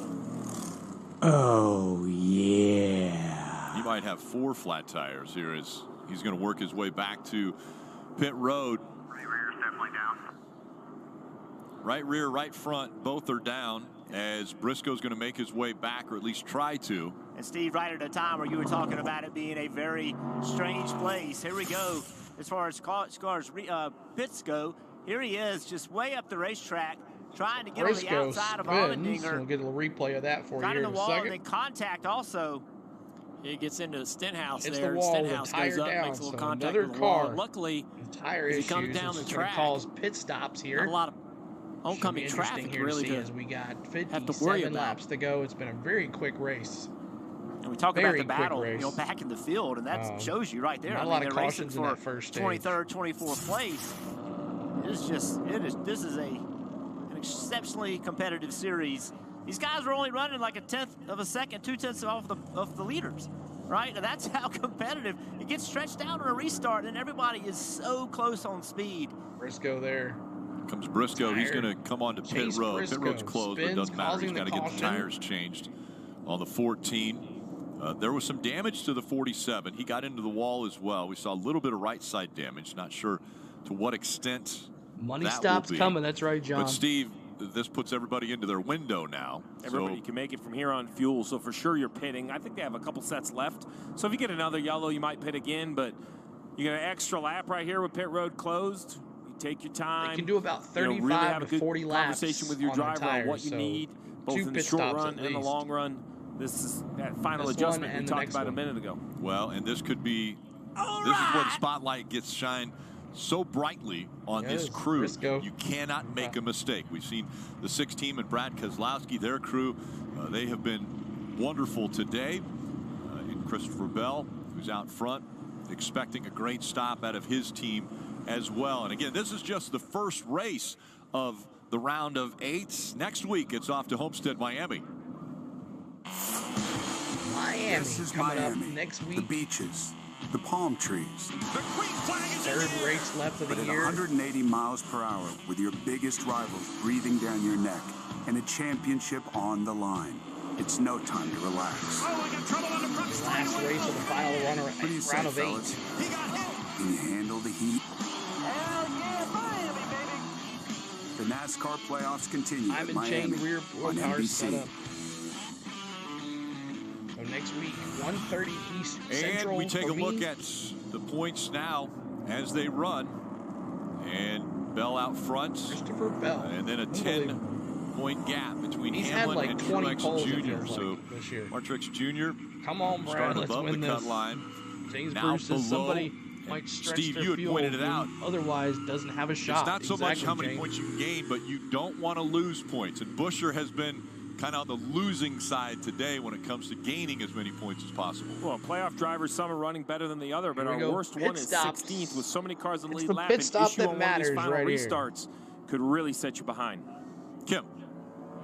Oh yeah. He might have 4 flat tires here as he's going to work his way back to pit road. Right rear is definitely down. Right rear, right front, both are down as Briscoe's going to make his way back, or at least try to. And Steve, right at a time where you were talking about it being a very strange place. Here we go. As far as pits go, here he is, just way up the racetrack, trying to get Briscoe on the outside of spins. Allmendinger. We'll get a replay of that for you Got here in in the a wall second. and then contact also. He gets into the Stenhouse It's there. the wall with Stenhouse tire goes up, down, makes a little so contact another with the wall. car. Luckily, Tire as he issues. comes down This the is going to track, cause pit stops here. not a lot of oncoming Should be interesting traffic here really to see to as we got have to worry 57 about. laps to go. It's been a very quick race. And we talk Very about the quick battle, race. back in the field, and that shows you right there. Not a lot of cautions in that first stage. 23rd, 24th place. This is an exceptionally competitive series. These guys were only running like 1/10 of a second, 2/10 off the leaders, right? And that's how competitive it gets. Stretched out on a restart, and everybody is so close on speed. Briscoe there. Comes Briscoe. He's going to come on to pit road. Briscoe Pit road's closed, but it spins, doesn't matter. He's causing got to the get the caution. tires changed on the 14. There was some damage to the 47. He got into the wall as well. We saw a little bit of right side damage. Not sure to what extent Money that stops will be. coming. That's right, John. But Steve, this puts everybody into their window now. Everybody can make it from here on fuel, so for sure you're pitting. I think they have a couple sets left. So if you get another yellow, you might pit again, but you get an extra lap right here with pit road closed. You Take your time. They can do about 35 really have a to good 40 laps conversation with your on their driver tires, on what you so need, both 2 in the pit short stops run at and the least. long run. This is that final This one adjustment we and the talked next about one. a minute ago. Well, and this could be, this is where the spotlight gets shined so brightly on this crew. Briscoe. You cannot make a mistake. We've seen the 6 team and Brad Keselowski, their crew, they have been wonderful today. And Christopher Bell, who's out front, expecting a great stop out of his team as well. And again, this is just the first race of the round of 8. Next week, it's off to Homestead, Miami. Miami This is coming Miami. up next The week. beaches, the palm trees. Third race left of But the at year. 180 miles per hour, with your biggest rivals breathing down your neck and a championship on the line, it's no time to relax. Last race of the final What do you say, round of 8. fellas? Can you handle the heat? The NASCAR playoffs continue I'm at in Miami chain rear on cars set NBC. up. So next week, 1:30 East And Central. we take for a look me. at the points now as they run. And Bell out front. Christopher Bell. And then a 10-point gap between He's had Hamlin like and 20 Truex poles, it Jr. feels So like, this year. Martrix Jr. Come on, Brad, started let's above win the this. cut line. James Now Bruce says below. somebody might stretch Steve, their you had field pointed it who out. otherwise doesn't have a shot. It's not so much Exactly, how many James. points you gain, but you don't want to lose points. And Buescher has been kind of on the losing side today when it comes to gaining as many points as possible. Well, playoff drivers, some are running better than the other, but Here we our go. worst Pit one is stops. 16th with so many cars in the It's lead the lap. pit An stop issue that on one of these matters final right here. restarts could really set you behind. Kim.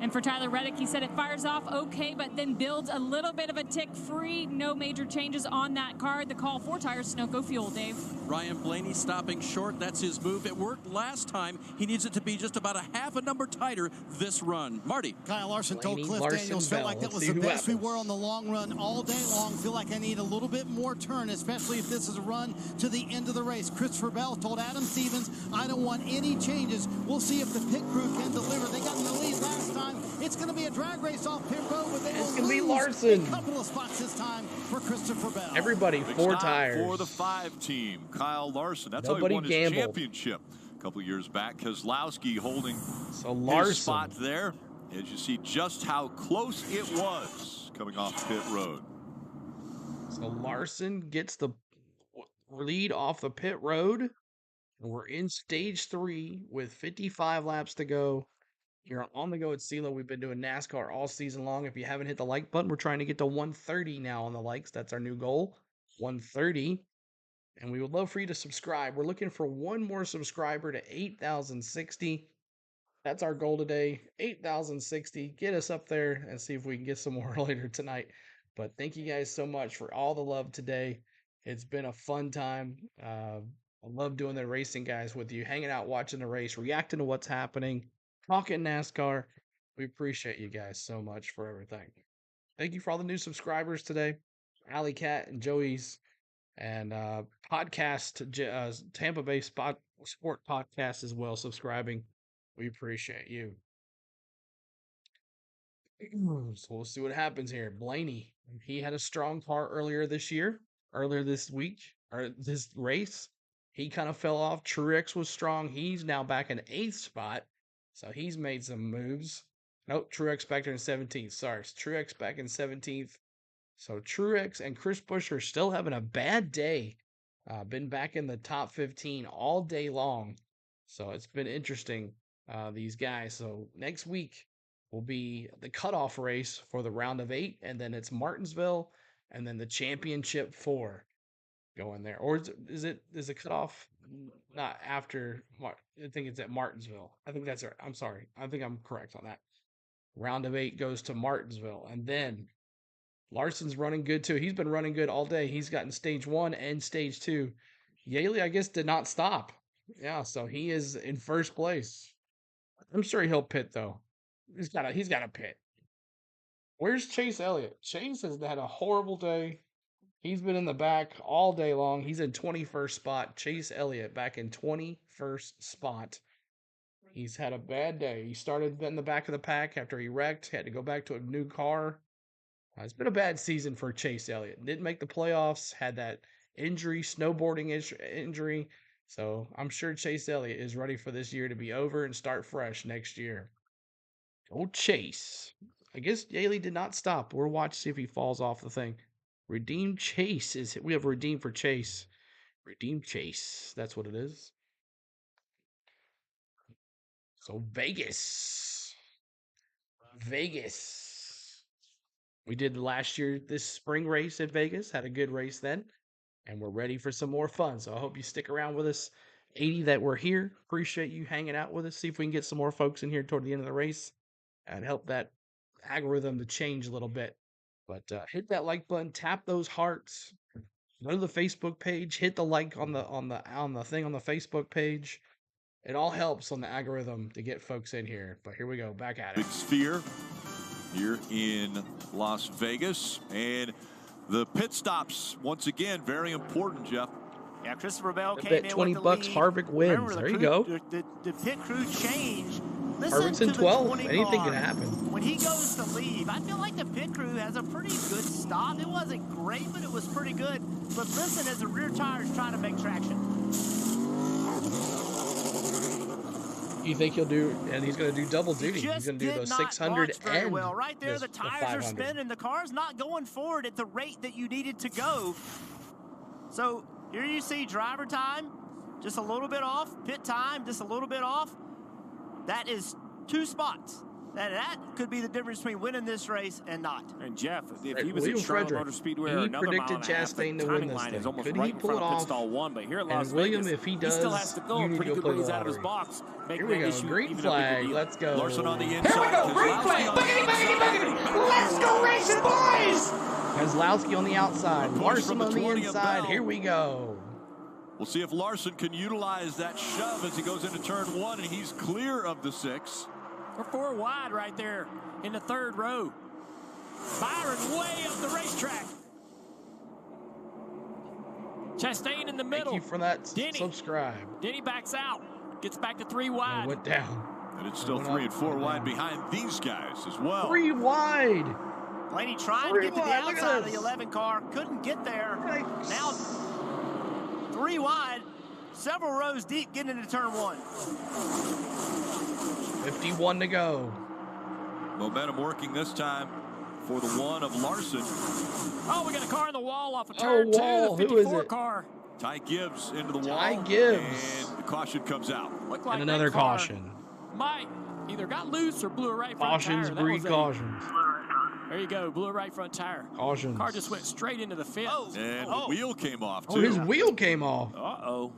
And for Tyler Reddick, he said it fires off okay, but then builds a little bit of a tick free. No major changes on that car. The call for tires, Sunoco fuel, Dave. Ryan Blaney stopping short. That's his move. It worked last time. He needs it to be just about a half a number tighter this run. Marty. Kyle Larson told Blaney, Cliff Larson, Daniels, Bell. felt like that Let's was see the who best we happens. were on the long run all day long. Feel like I need a little bit more turn, especially if this is a run to the end of the race. Christopher Bell told Adam Stevens, I don't want any changes. We'll see if the pit crew can deliver. They got in the lead last time. It's going to be a drag race off pit road, but they will gonna be lose Larson. a couple of spots this time for Christopher Bell. Everybody, Big 4 stop tires. for the 5 team. Kyle Larson. That's Nobody how he won gambled. his championship a couple of years back. Keselowski holding So his Larson. spot there. As you see just how close it was coming off pit road. So Larson gets the lead off the pit road. And we're in stage 3 with 55 laps to go. Here on the go at CeeLo. We've been doing NASCAR all season long. If you haven't hit the like button, we're trying to get to 130 now on the likes. That's our new goal, 130. And we would love for you to subscribe. We're looking for one more subscriber to 8,060. That's our goal today, 8,060. Get us up there and see if we can get some more later tonight. But thank you guys so much for all the love today. It's been a fun time. I love doing the racing, guys, with you, hanging out, watching the race, reacting to what's happening, talking NASCAR. We appreciate you guys so much for everything. Thank you for all the new subscribers today. Alley Cat and Joey's and podcast, Tampa Bay Sport Podcast as well, subscribing. We appreciate you. So we'll see what happens here. Blaney, he had a strong car earlier this week, or this race. He kind of fell off. Truex was strong. He's now back in 8th spot. So he's made some moves. Nope, Truex back there in 17th. Sorry, Truex back in 17th. So Truex and Chris Buescher still having a bad day. Been back in the top 15 all day long. So it's been interesting, these guys. So next week will be the cutoff race for the round of 8. And then it's Martinsville and then the championship 4 going there. Or is it cutoff not after? I think it's at Martinsville. I think that's right. I'm sorry. I think I'm correct on that. Round of 8 goes to Martinsville. And then Larson's running good too. He's been running good all day. He's gotten stage 1 and stage 2. Yaley, I guess, did not stop. Yeah, so he is in first place. I'm sure he'll pit though. He's got to pit. Where's Chase Elliott? Chase has had a horrible day. He's been in the back all day long. He's in 21st spot. Chase Elliott back in 21st spot. He's had a bad day. He started in the back of the pack after he wrecked. Had to go back to a new car. It's been a bad season for Chase Elliott. Didn't make the playoffs. Had that injury, snowboarding injury. So I'm sure Chase Elliott is ready for this year to be over and start fresh next year. Old Chase. I guess Yaley did not stop. We'll watch see if he falls off the thing. Redeem Chase is we have redeem for Chase. Redeem Chase. That's what it is. So Vegas. We did last year this spring race at Vegas. Had a good race then. And we're ready for some more fun. So I hope you stick around with us. 80 that were here. Appreciate you hanging out with us. See if we can get some more folks in here toward the end of the race and help that algorithm to change a little bit. But hit that like button, tap those hearts, go to the Facebook page, hit the like on the thing on the Facebook page. It all helps on the algorithm to get folks in here. But here we go, back at it. Big Sphere here in Las Vegas, and the pit stops once again very important, Jeff. Yeah, Christopher Bell I came bet in 20 with the bucks lead. Harvick wins. Remember, There you go. The pit crew changed. Listen Harvick's to in the 12. 20 Anything car. can happen. When he goes to leave, I feel like the pit crew has a pretty good stop. It wasn't great, but it was pretty good. But listen as the rear tire is trying to make traction. You think he'll do, and he's going to do double duty. He's going to do those 600 very and well. Right there, this, the tires are 500. spinning. The car's not going forward at the rate that you needed to go. So here you see driver time, just a little bit off. Pit time, just a little bit off. That is 2 spots. That could be the difference between winning this race and not. And Jeff, if Right, he was William at Charlotte Frederick, Motor Speedway he or another mile predicted and a half, the Chastain to win timing this line thing. is almost Could right he in pull front it of off? pit stall 1. But here at And Las William, Vegas, if he still does, has to go you and need to pretty go good play the ways out of his lottery. box. Here we go. Green flag. Let's go. Larson on the Here inside. we go. Green flag. Boogity, boogity, boogity. Let's go racing, boys. Keselowski on the outside. A push Larson from the on the 20 of inside. Bell. Here we go. We'll see if Larson can utilize that shove as he goes into turn 1, and he's clear of the 6. We're 4 wide right there in the 3rd row. Byron way up the racetrack. Chastain in the middle. Thank you for that Denny. subscribe. Denny backs out. Gets back to 3 And wide. it went down. And it's still Went 3 up, and 4 went wide down. behind these guys as well. 3 wide. Blaney trying 3 to get to the wide. Look at outside of the this. 11 car. Couldn't get there. Now 3 wide. Several rows deep getting into turn 1. 51 to go. Momentum working this time for the 1 of Larson. Oh, we got a car in the wall off of turn 2. wall. The Who is 54 it? car. Ty Gibbs into the wall. Ty Gibbs. And the caution comes out. Looked like And another that car caution. might either got loose or blew a right front Cautions tire. That breed was cautions. There you go. Blew a right front tire. Cautions. Car just went straight into the fence. And the wheel came off, too. Oh, his wheel came off. Uh-oh.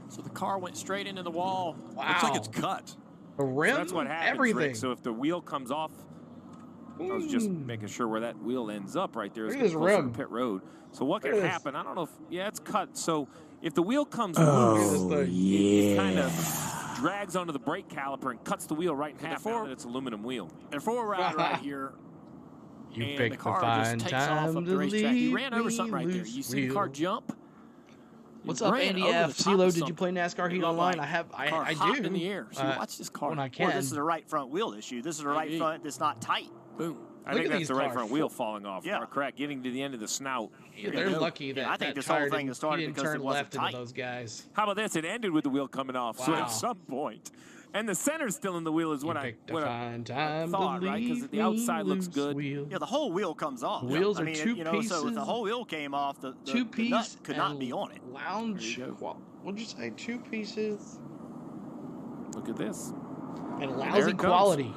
So the car went straight into the wall. Wow. Looks like it's cut. The rim, So that's what happens, everything. Rick. So if the wheel comes off, I was just making sure where that wheel ends up right there. Look It's at this getting closer to rim. pit road. So what Look could at this. happen? I don't know if, yeah, it's cut. So if the wheel comes Look at loose, this thing. it kind of drags onto the brake caliper and cuts the wheel right in half. Now that it's aluminum wheel. They're 4 wide right here. You and picked the the car just fine takes off time up to the racetrack. He leave ran over me something right there. loose You see the car wheel. jump? What's He up, ran Andy over F? the top CeeLo, of did you play NASCAR Heat It looked Online? like I car hopped do. in the air. So watch this car. When I Or can. this is the right front wheel issue. This is the right Maybe. front that's not tight. Boom. I Look think at that's these the right cars. front wheel falling off. Yeah. Or crack, getting to the end of the snout. Yeah, they're lucky that I think that this whole tire thing didn't, started he didn't because turn it wasn't left into tight. those guys. How about this? It ended with the wheel coming off. So Wow. at some point, and the center's still in the wheel is You what I picked a fine time thought, to right? Because leave the outside me looks loose good. wheel. Yeah, the whole wheel comes off. Wheels I are mean, two So if the pieces. whole wheel came off, the Two nut piece could not be on it. Lounge. There you What'd you say? 2 pieces Look at this. and there lousy it comes. quality.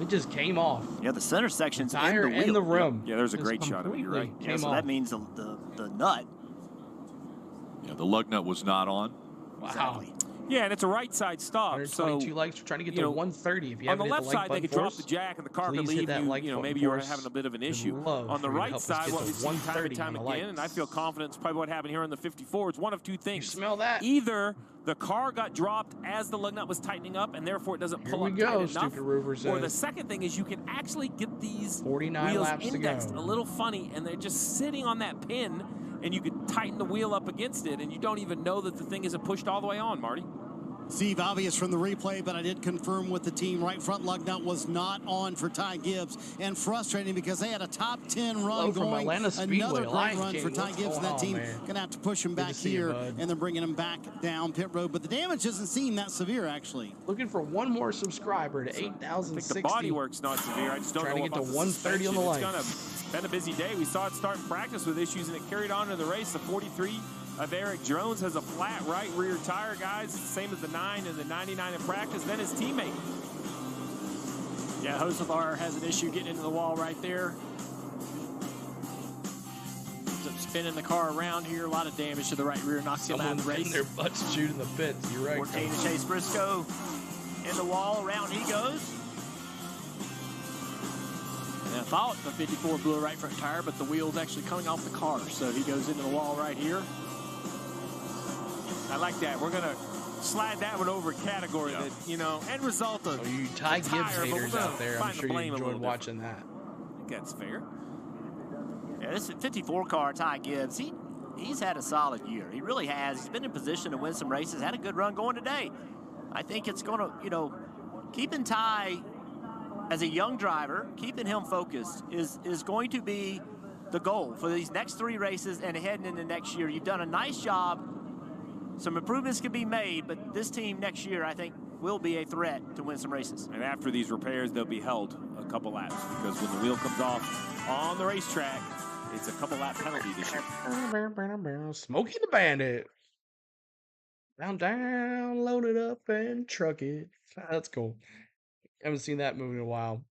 It just came off. Yeah, the center section's Tire in the wheel. and the rim. Yeah, there's a Just great shot of it. You're right. completely Yeah, came so off. that means the nut. Yeah, the lug nut was not on. Wow. Exactly. Yeah, and it's a right side stop. So 122 likes. We're trying to get you to know, 130. If you on the haven't hit left the like side, they button could for drop us, the jack and the car could please hit leave that you. like You know, button maybe for you were us. having a bit of an We'd issue. love On the for you to right help us side, get what to we've seen time and 130 time on the again, and I likes. feel confident it's probably what happened here in the 54. It's one of two things. You smell that? Either the car got dropped as the lug nut was tightening up, and therefore it doesn't Here pull we up go, tight enough. stupid Rover Or the says. second thing is you can actually get these 49 wheels laps to indexed go. a little funny, and they're just sitting on that pin, and you could tighten the wheel up against it, and you don't even know that the thing isn't pushed all the way on, Marty. Steve, obvious from the replay, but I did confirm with the team. Right front lug nut was not on for Ty Gibbs, and frustrating because they had a top 10 run from going. Atlanta Speedway, Another great Lion run King. for Ty What's Gibbs and going that on, team. man? Going to have to push him Good to back see you, here bud. and then bringing him back down pit road. But the damage doesn't seem that severe, actually. Looking for one more subscriber to 8,060. The bodywork's not severe. I just don't Trying know to get to about the 130 on the suspension. line. It's been a busy day. We saw it start in practice with issues, and it carried on to the race. The 43 of Eric Jones has a flat right rear tire, guys. It's the same as the 9 and the 99 in practice. Then his teammate. Yeah, Hocevar has an issue getting into the wall right there. Ends up spinning the car around here. A lot of damage to the right rear. Knocks him out of the race. Their butts chewed in the pits. You're right. 14 to Chase Briscoe. In the wall, around he goes. And I thought the 54 blew a right front tire, but the wheel's actually coming off the car. So he goes into the wall right here. I like that. We're going to slide that one over a category that, you know, end result of you Ty Gibbs tire, but we're haters gonna out there, I'm find the sure you blame a enjoyed little watching that. I think that's fair. Yeah, this 54 car, Ty Gibbs, he's had a solid year. He really has. He's been in position to win some races. Had a good run going today. I think it's going to, you know, keeping Ty as a young driver, keeping him focused is going to be the goal for these next 3 races and heading into next year. You've done a nice job. Some improvements can be made, but this team next year, I think, will be a threat to win some races. And after these repairs, they'll be held a couple laps because when the wheel comes off on the racetrack, it's a couple lap penalty this year. Smokey the Bandit. Down, load it up and truck it. That's cool. Haven't seen that movie in a while.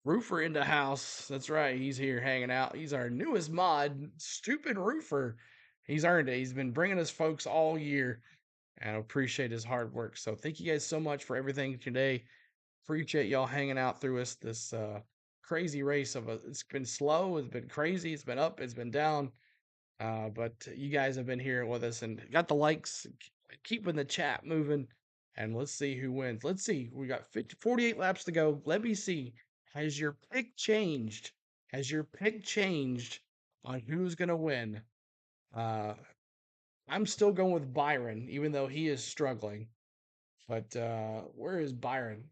Roofer in the house. That's right. He's here hanging out. He's our newest mod. Stupid Roofer. He's earned it. He's been bringing us folks all year. And I appreciate his hard work. So thank you guys so much for everything today. Appreciate y'all hanging out through us this crazy race it's been slow, it's been crazy, it's been up, it's been down. But you guys have been here with us and got the likes, keeping the chat moving. And let's see who wins. Let's see. We got 48 laps to go. Let me see. Has your pick changed? Has your pick changed on who's going to win? I'm still going with Byron, even though he is struggling. But where is Byron?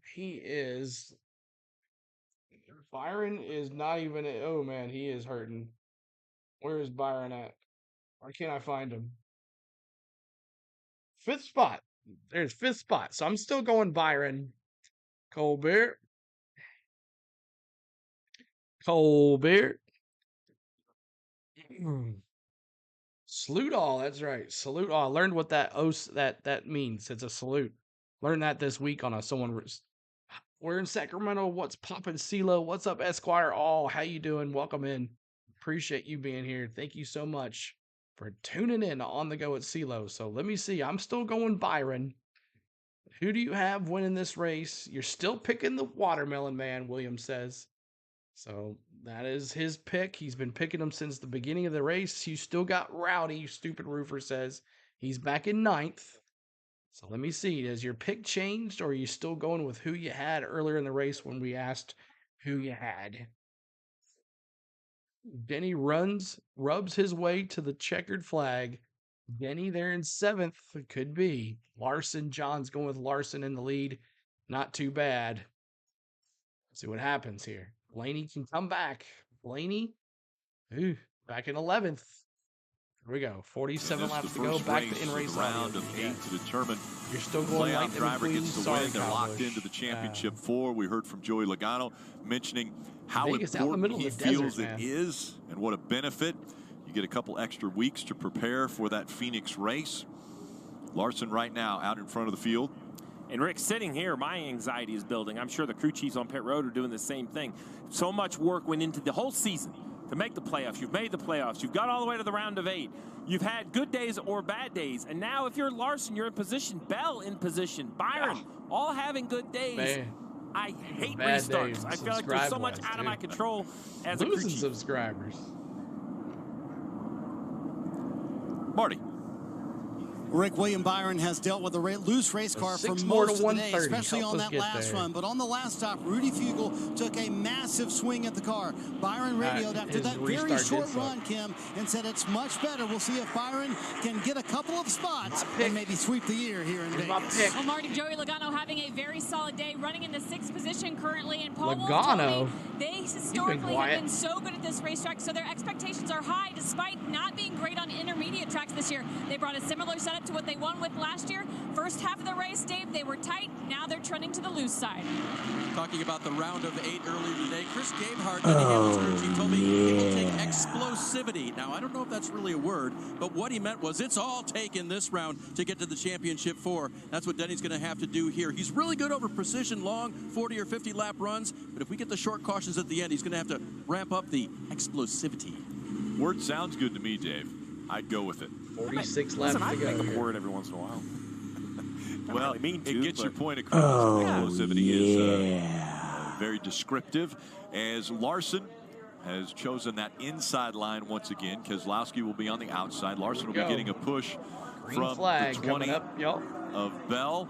Byron is not even. Oh, man, he is hurting. Where is Byron at? Why can't I find him? 5th spot. There's 5th spot. So I'm still going Byron. Colbert. Salute all. That's right. Salute all. I learned what that means. It's a salute. Learned that this week on we're in Sacramento. What's poppin', CeeLo? What's up, Esquire? All, how you doing? Welcome in. Appreciate you being here. Thank you so much for tuning in on the go at CeeLo. So let me see. I'm still going Byron. Who do you have winning this race? You're still picking the Watermelon Man, William says. So that is his pick. He's been picking him since the beginning of the race. You still got Rowdy, Stupid Roofer says. He's back in 9th. So let me see. Has your pick changed, or are you still going with who you had earlier in the race when we asked who you had? Denny rubs his way to the checkered flag. Denny there in 7th. It could be. John's going with Larson in the lead. Not too bad. Let's see what happens here. Blaney can come back. Blaney, back in 11th. Here we go. 47 laps to go. Back to in-race round of 8 to determine you're still going playoff driver gets the win. They're locked Bush. into the championship 4. We heard from Joey Logano mentioning how Vegas, out in the important middle he of the feels desert, it is and what a benefit. You get a couple extra weeks to prepare for that Phoenix race. Larson right now out in front of the field. And Rick, sitting here, my anxiety is building. I'm sure the crew chiefs on pit road are doing the same thing. So much work went into the whole season to make the playoffs. You've made the playoffs. You've got all the way to the round of 8. You've had good days or bad days. And now if you're Larson, you're in position. Bell in position. Byron, all having good days. Man. I hate Bad restarts. days. I feel like there's so much out of my control as a crew Losing chief. subscribers. Marty. Rick, William Byron has dealt with a loose race car for most more to of the day, 130. especially Help on us that get last there. run. But on the last stop, Rudy Fugle took a massive swing at the car. Byron radioed after his that very restart short did suck. run, Kim, and said it's much better. We'll see if Byron can get a couple of spots and maybe sweep the year here in Vegas. Well, Marty, Joey Logano having a very solid day, running in the 6th position currently. And Paul Wolf Logano? told me they historically have quiet. been so good at this racetrack, so their expectations are high despite not being great on intermediate tracks this year. They brought a similar setup to what they won with last year. First half of the race, Dave, they were tight. Now they're trending to the loose side. Talking about the round of 8 earlier today, Chris Gabehart, Denny Hamlin's crew chief, told me it will take explosivity. Now, I don't know if that's really a word, but what he meant was it's all taken this round to get to the championship 4. That's what Denny's going to have to do here. He's really good over precision, long 40 or 50 lap runs, but if we get the short cautions at the end, he's going to have to ramp up the explosivity. Word sounds good to me, Dave. I'd go with it. 46 laps to I go. make a word every once in a while. Well, really it gets your point across. Explosivity is very descriptive, as Larson has chosen that inside line once again. Keselowski will be on the outside. Larson will be getting a push Green from flag the 20 coming up. Yep. of Bell,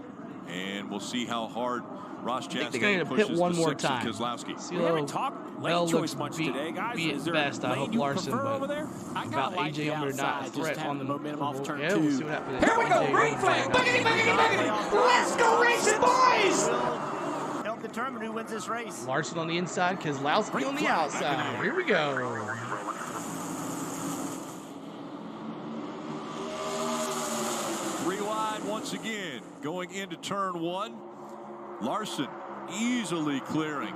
and we'll see how hard Ross I think they're Chastain going to pushes pit one the more 6 of time. Keselowski. We haven't talked lane choice much today, guys. Be Is at there a best, I lane hope you Larson, prefer but over there? I about kinda like AJ the Allmendinger not outside, a threat just having on the momentum off turn Yeah, we'll see 2. what happens. Here we go, AJ green flag. Allmendinger. Boogity, boogity, boogity. Let's go racing, boys. Will help determine who wins this race. Larson on the inside, Keselowski on the outside. Here we go. Three wide once again, going into turn 1. Larson easily clearing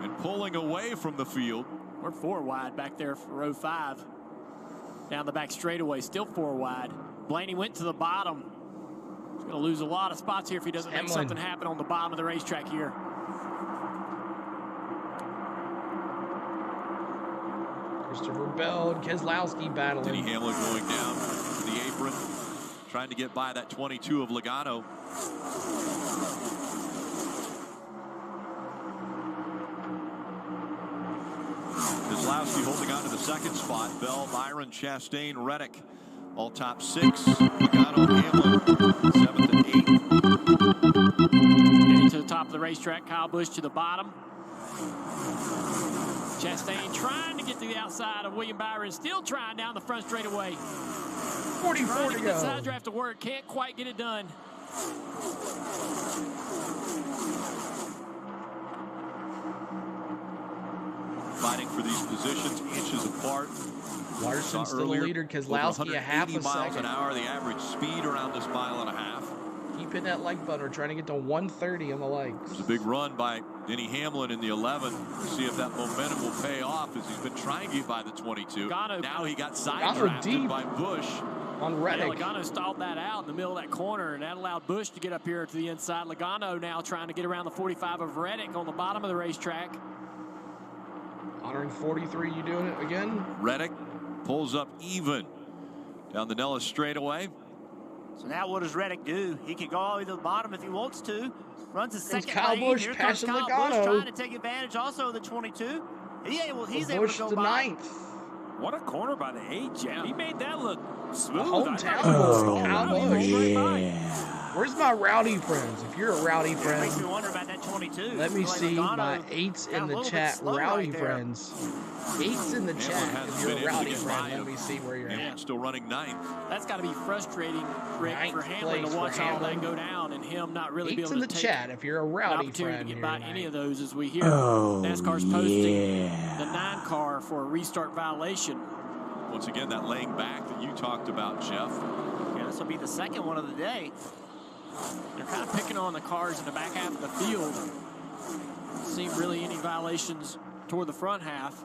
and pulling away from the field. We're 4 wide back there for row 5. Down the back straightaway, still 4 wide. Blaney went to the bottom. He's going to lose a lot of spots here if he doesn't make something happen on the bottom of the racetrack here. Christopher Bell and Keselowski battling. Denny Hamlin going down to the apron, trying to get by that 22 of Logano. Keselowski holding on to the 2nd spot. Bell, Byron, Chastain, Reddick, all top 6. Logano, Hamlin, 7th and 8th. Getting to the top of the racetrack, Kyle Busch to the bottom. Chastain trying to get to the outside of William Byron, still trying down the front straightaway. 44 trying to to get the go. side draft to work, can't quite get it done. Fighting for these positions, inches apart. Larson still the leader, Keselowski a half a miles second. an hour, the average speed around this 1.5 miles. Keep hitting that like button. We're trying to get to 130 on the likes. There's a big run by Denny Hamlin in the 11. We'll see if that momentum will pay off, as he's been trying to get by the 22. Now he got side drafted by Busch. On Reddick. Yeah, Logano stalled that out in the middle of that corner, and that allowed Busch to get up here to the inside. Logano now trying to get around the 45 of Reddick on the bottom of the racetrack. Honoring 43, you doing it again? Reddick pulls up even down the Nellis straightaway. So now what does Reddick do? He can go all the way to the bottom if he wants to. Runs the second Kyle lane. Busch Here comes passing Kyle Logano. Busch trying to take advantage also of the 22. He's able Busch to go the by. 9th. What a corner by the 8 Jeff. He made that look smooth. Hometown Oh, boy, Kyle Busch. Where's my rowdy friends? If you're a rowdy It friend, makes me wonder about that 22. let me Like see Logano my 8s got in a the little bit chat, slow rowdy right there. friends. 8s in the chat. hasn't If you're been a able to rowdy get friend, by let him. me see where you're at. Hamlin still running 9th. That's got to be frustrating, Rick, Ninth for Hamlin place to watch for all Hamlin. that go down and him not really 8s be able in to the take chat if you're a an rowdy opportunity friend to get here by tonight. any of those, as we hear Oh, NASCAR's posting the 9 car for a restart violation. Once again, that laying back that you talked about, Jeff. Yeah, this will be the second one of the day. They're kind of picking on the cars in the back half of the field. See really any violations toward the front half.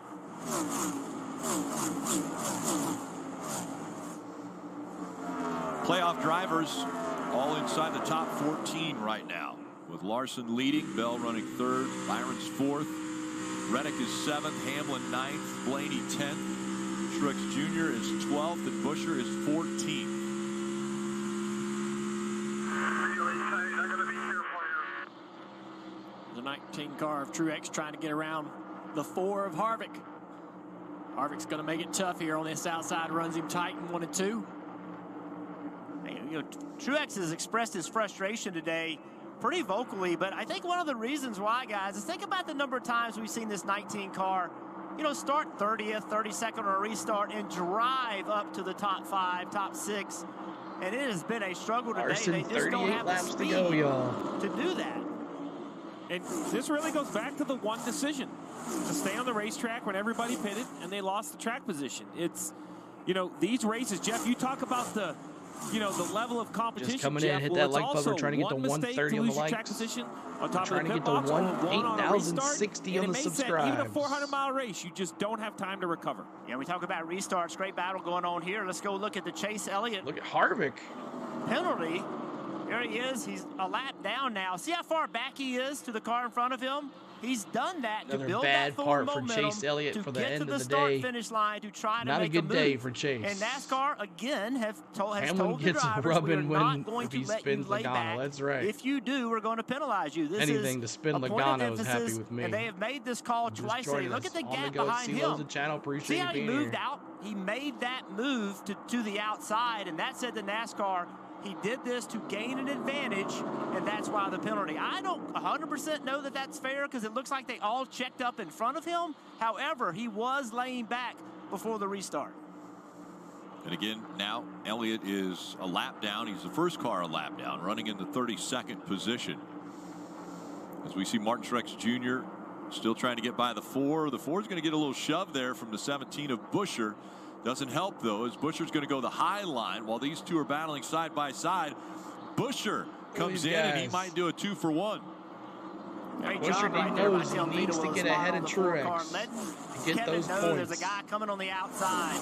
Playoff drivers all inside the top 14 right now, with Larson leading, Bell running 3rd, Byron's 4th, Reddick is 7th, Hamlin 9th, Blaney 10th, Truex Jr. is 12th, and Buescher is 14th. The 19 car of Truex trying to get around the 4 of Harvick. Harvick's going to make it tough here on this outside, runs him tight in 1 and 2. Hey, Truex has expressed his frustration today pretty vocally, but I think one of the reasons why, guys, is think about the number of times we've seen this 19 car, start 30th, 32nd on a restart and drive up to the top 5, top 6. And it has been a struggle today. Larson, They just don't have the laps to speed go, y'all. to do that. And this really goes back to the one decision, to stay on the racetrack when everybody pitted and they lost the track position. It's, these races, Jeff, you talk about the level of competition. Just coming Jeff, in, hit well, that like button. We're trying to get to one mistake 130 to on the lose your track likes. position on top Trying of the to pit get to box, or one on a restart, 8,060 and on the it may set subscribes. even a 400-mile race. You just don't have time to recover. Yeah, we talk about restarts. Great battle going on here. Let's go look at the Chase Elliott. Look at Harvick. Penalty. There he is. He's a lap down now. See how far back he is to the car in front of him? He's done that Another to build bad that forward part for momentum Chase Elliott to for the get end to of the the day. start-finish line to try to Not a make good move. day for Chase. And NASCAR, again, has told Hamlin the gets a drivers, rubbing we're not when going if to he let you spins lay Logano. back. That's right. If you do, we're going to penalize you. This Anything is to spin a point of Logano is happy emphasis, with me. and they have made this call twice today. Look at the gap behind him. Channel. Appreciate See you how he being moved here. out? He made that move to the outside, and that said to NASCAR, he did this to gain an advantage, and that's why the penalty. I don't 100% know that that's fair because it looks like they all checked up in front of him. However, he was laying back before the restart. And again, now Elliott is a lap down. He's the first car a lap down, running in the 32nd position. As we see Martin Truex Jr. still trying to get by the 4. The 4 is going to get a little shove there from the 17 of Buescher. Doesn't help, though, as Buescher's going to go the high line while these two are battling side by side. Buescher comes in, and he might do a 2-for-1. Great Buescher job right there by Tim needs to Vito get with a ahead spot of on the 4 car. Truex Letting to get Kevin those know points. there's a guy coming on the outside.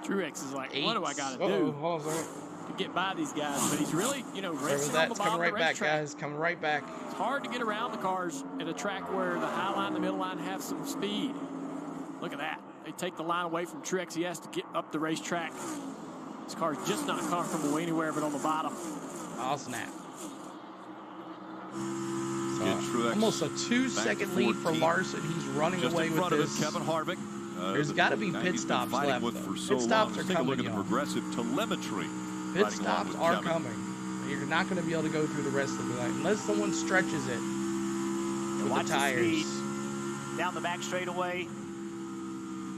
Truex is like, what do I got to do Hold on a second. to get by these guys? But he's really, racing on the That's bottom coming of right the back, racetrack. guys. Coming right back. It's hard to get around the cars at a track where the high line and the middle line have some speed. Look at that. They take the line away from Truex. He has to get up the racetrack. This car is just not comfortable anywhere but on the bottom. Oh, snap. Almost a 2-second lead for Larson. He's running just away in with front this. of Kevin Harvick. There's got to be pit he's been stops fighting left. with though. for so Pit stops long. are Let's take a look coming, at the y'all. progressive telemetry. Pit riding along stops with are Kevin. coming. You're not going to be able to go through the rest of the night unless someone stretches it with Watch the the tires. speed down the back straightaway,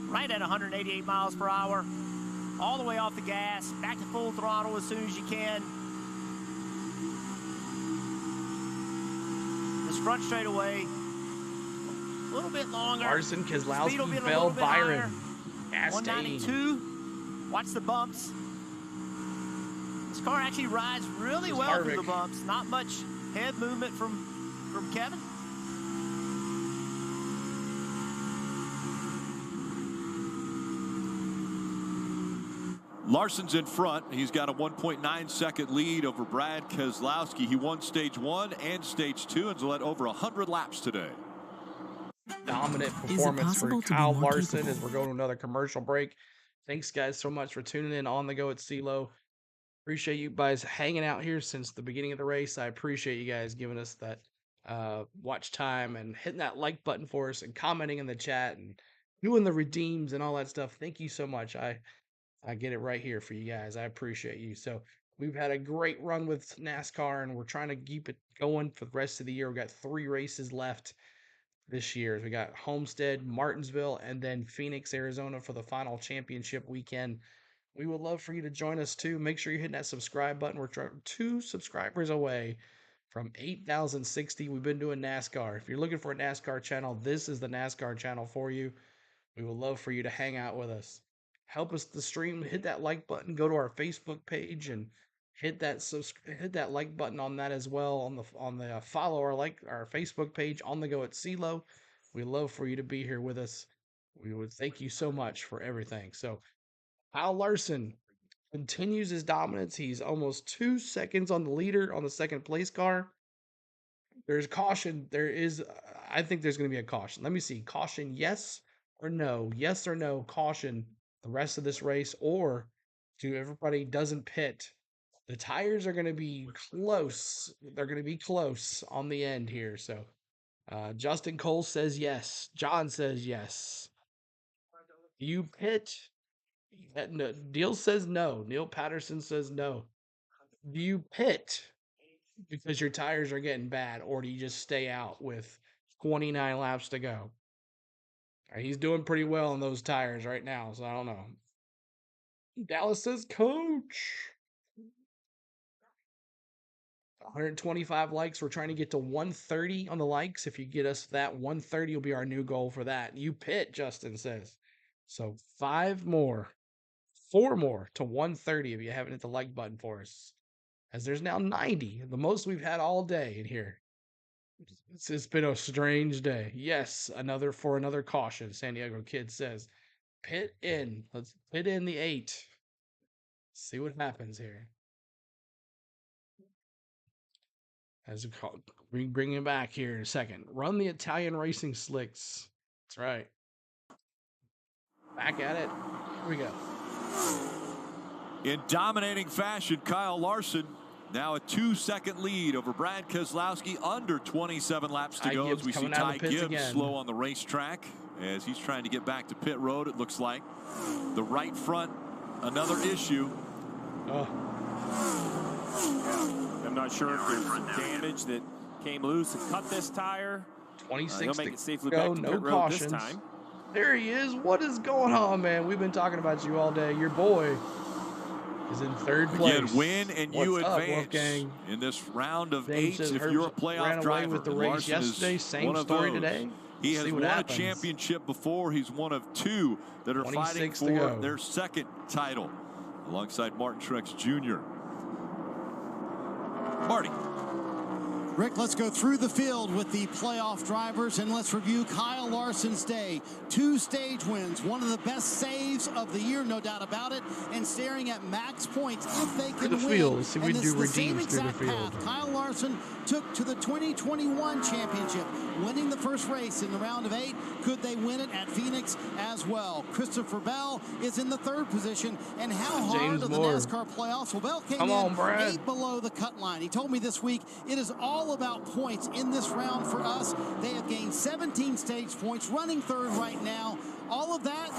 right at 188 miles per hour, all the way off the gas, back to full throttle as soon as you can. This front straightaway, a little bit longer. Larson, Speed will be Keselowski, a little Bell, bit Byron, higher. Chastain. 192. Watch the bumps. This car actually rides really well through the Harvick. bumps. Not much head movement from Kevin. Larson's in front. He's got a 1.9 second lead over Brad Keselowski. He won stage 1 and stage 2 and has led over 100 laps today. Dominant performance for Kyle Larson as we're going to another commercial break. Thanks, guys, so much for tuning in on the go at CeeLo. Appreciate you guys hanging out here since the beginning of the race. I appreciate you guys giving us that watch time and hitting that like button for us and commenting in the chat and doing the redeems and all that stuff. Thank you so much. I get it right here for you guys. I appreciate you. So we've had a great run with NASCAR, and we're trying to keep it going for the rest of the year. We've got 3 races left this year. We got Homestead, Martinsville, and then Phoenix, Arizona for the final championship weekend. We would love for you to join us too. Make sure you're hitting that subscribe button. We're 2 subscribers away from 8,060. We've been doing NASCAR. If you're looking for a NASCAR channel, this is the NASCAR channel for you. We would love for you to hang out with us. Help us the stream. Hit that like button. Go to our Facebook page and hit that like button on that as well. On the follow our Facebook page on the go at CeeLo. We love for you to be here with us. We would thank you so much for everything. So Kyle Larson continues his dominance. He's almost 2 seconds on the leader on the second place car. There's caution. I think there's going to be a caution. Let me see. Caution, yes or no? Yes or no, caution the rest of this race, or to everybody doesn't pit. The tires are going to be close. They're going to be close on the end here. So Justin Cole says yes. John says yes. You pit. No, Neil says no. Neil Patterson says no. Do you pit because your tires are getting bad, or do you just stay out with 29 laps to go? He's doing pretty well on those tires right now, so I don't know. Dallas says coach. 125 likes. We're trying to get to 130 on the likes. If you get us that, 130 will be our new goal for that. You pit, Justin says. So 5 more. 4 more to 130 if you haven't hit the like button for us. As there's now 90, the most we've had all day in here. It's been a strange day. Yes, another caution, San Diego Kid says. Pit in. Let's pit in the 8. See what happens here. As we bring him back here in a second. Run the Italian racing slicks. That's right. Back at it. Here we go. In dominating fashion, Kyle Larson now a 2-second lead over Brad Keselowski. Under 27 laps to go as we see Ty Gibbs slow on the racetrack as he's trying to get back to pit road. It looks like the right front, another issue. I'm not sure if there's damage that came loose and cut this tire. 26 he'll make it safely go, back to no pit road cautions. this time. There he is. What is going on, man? We've been talking about you all day. Your boy is in 3rd place. Again, win and you advance Wolfgang? in this round of James 8 says if Herbs you're a playoff ran away driver. with the And race Larson yesterday. is Same one of story those. today. He We'll has see what won happens. a championship before. He's one of 2 that are fighting 26 to for go. their 2nd title alongside Martin Truex Jr. Marty. Rick, let's go through the field with the playoff drivers, and let's review Kyle Larson's day. 2 stage wins, one of the best saves of the year, no doubt about it, and staring at max points if they can win. Field. See, we and this do is the same redeems through the exact field. path Kyle Larson took to the 2021 championship, winning the first race in the round of 8. Could they win it at Phoenix as well? Christopher Bell is in the 3rd position, and how hard James are the Moore. NASCAR playoffs? Well, Bell came Come on, in Brad. 8 below the cut line. He told me this week it is all about points in this round for us. They have gained 17 stage points, running 3rd right now. All of that,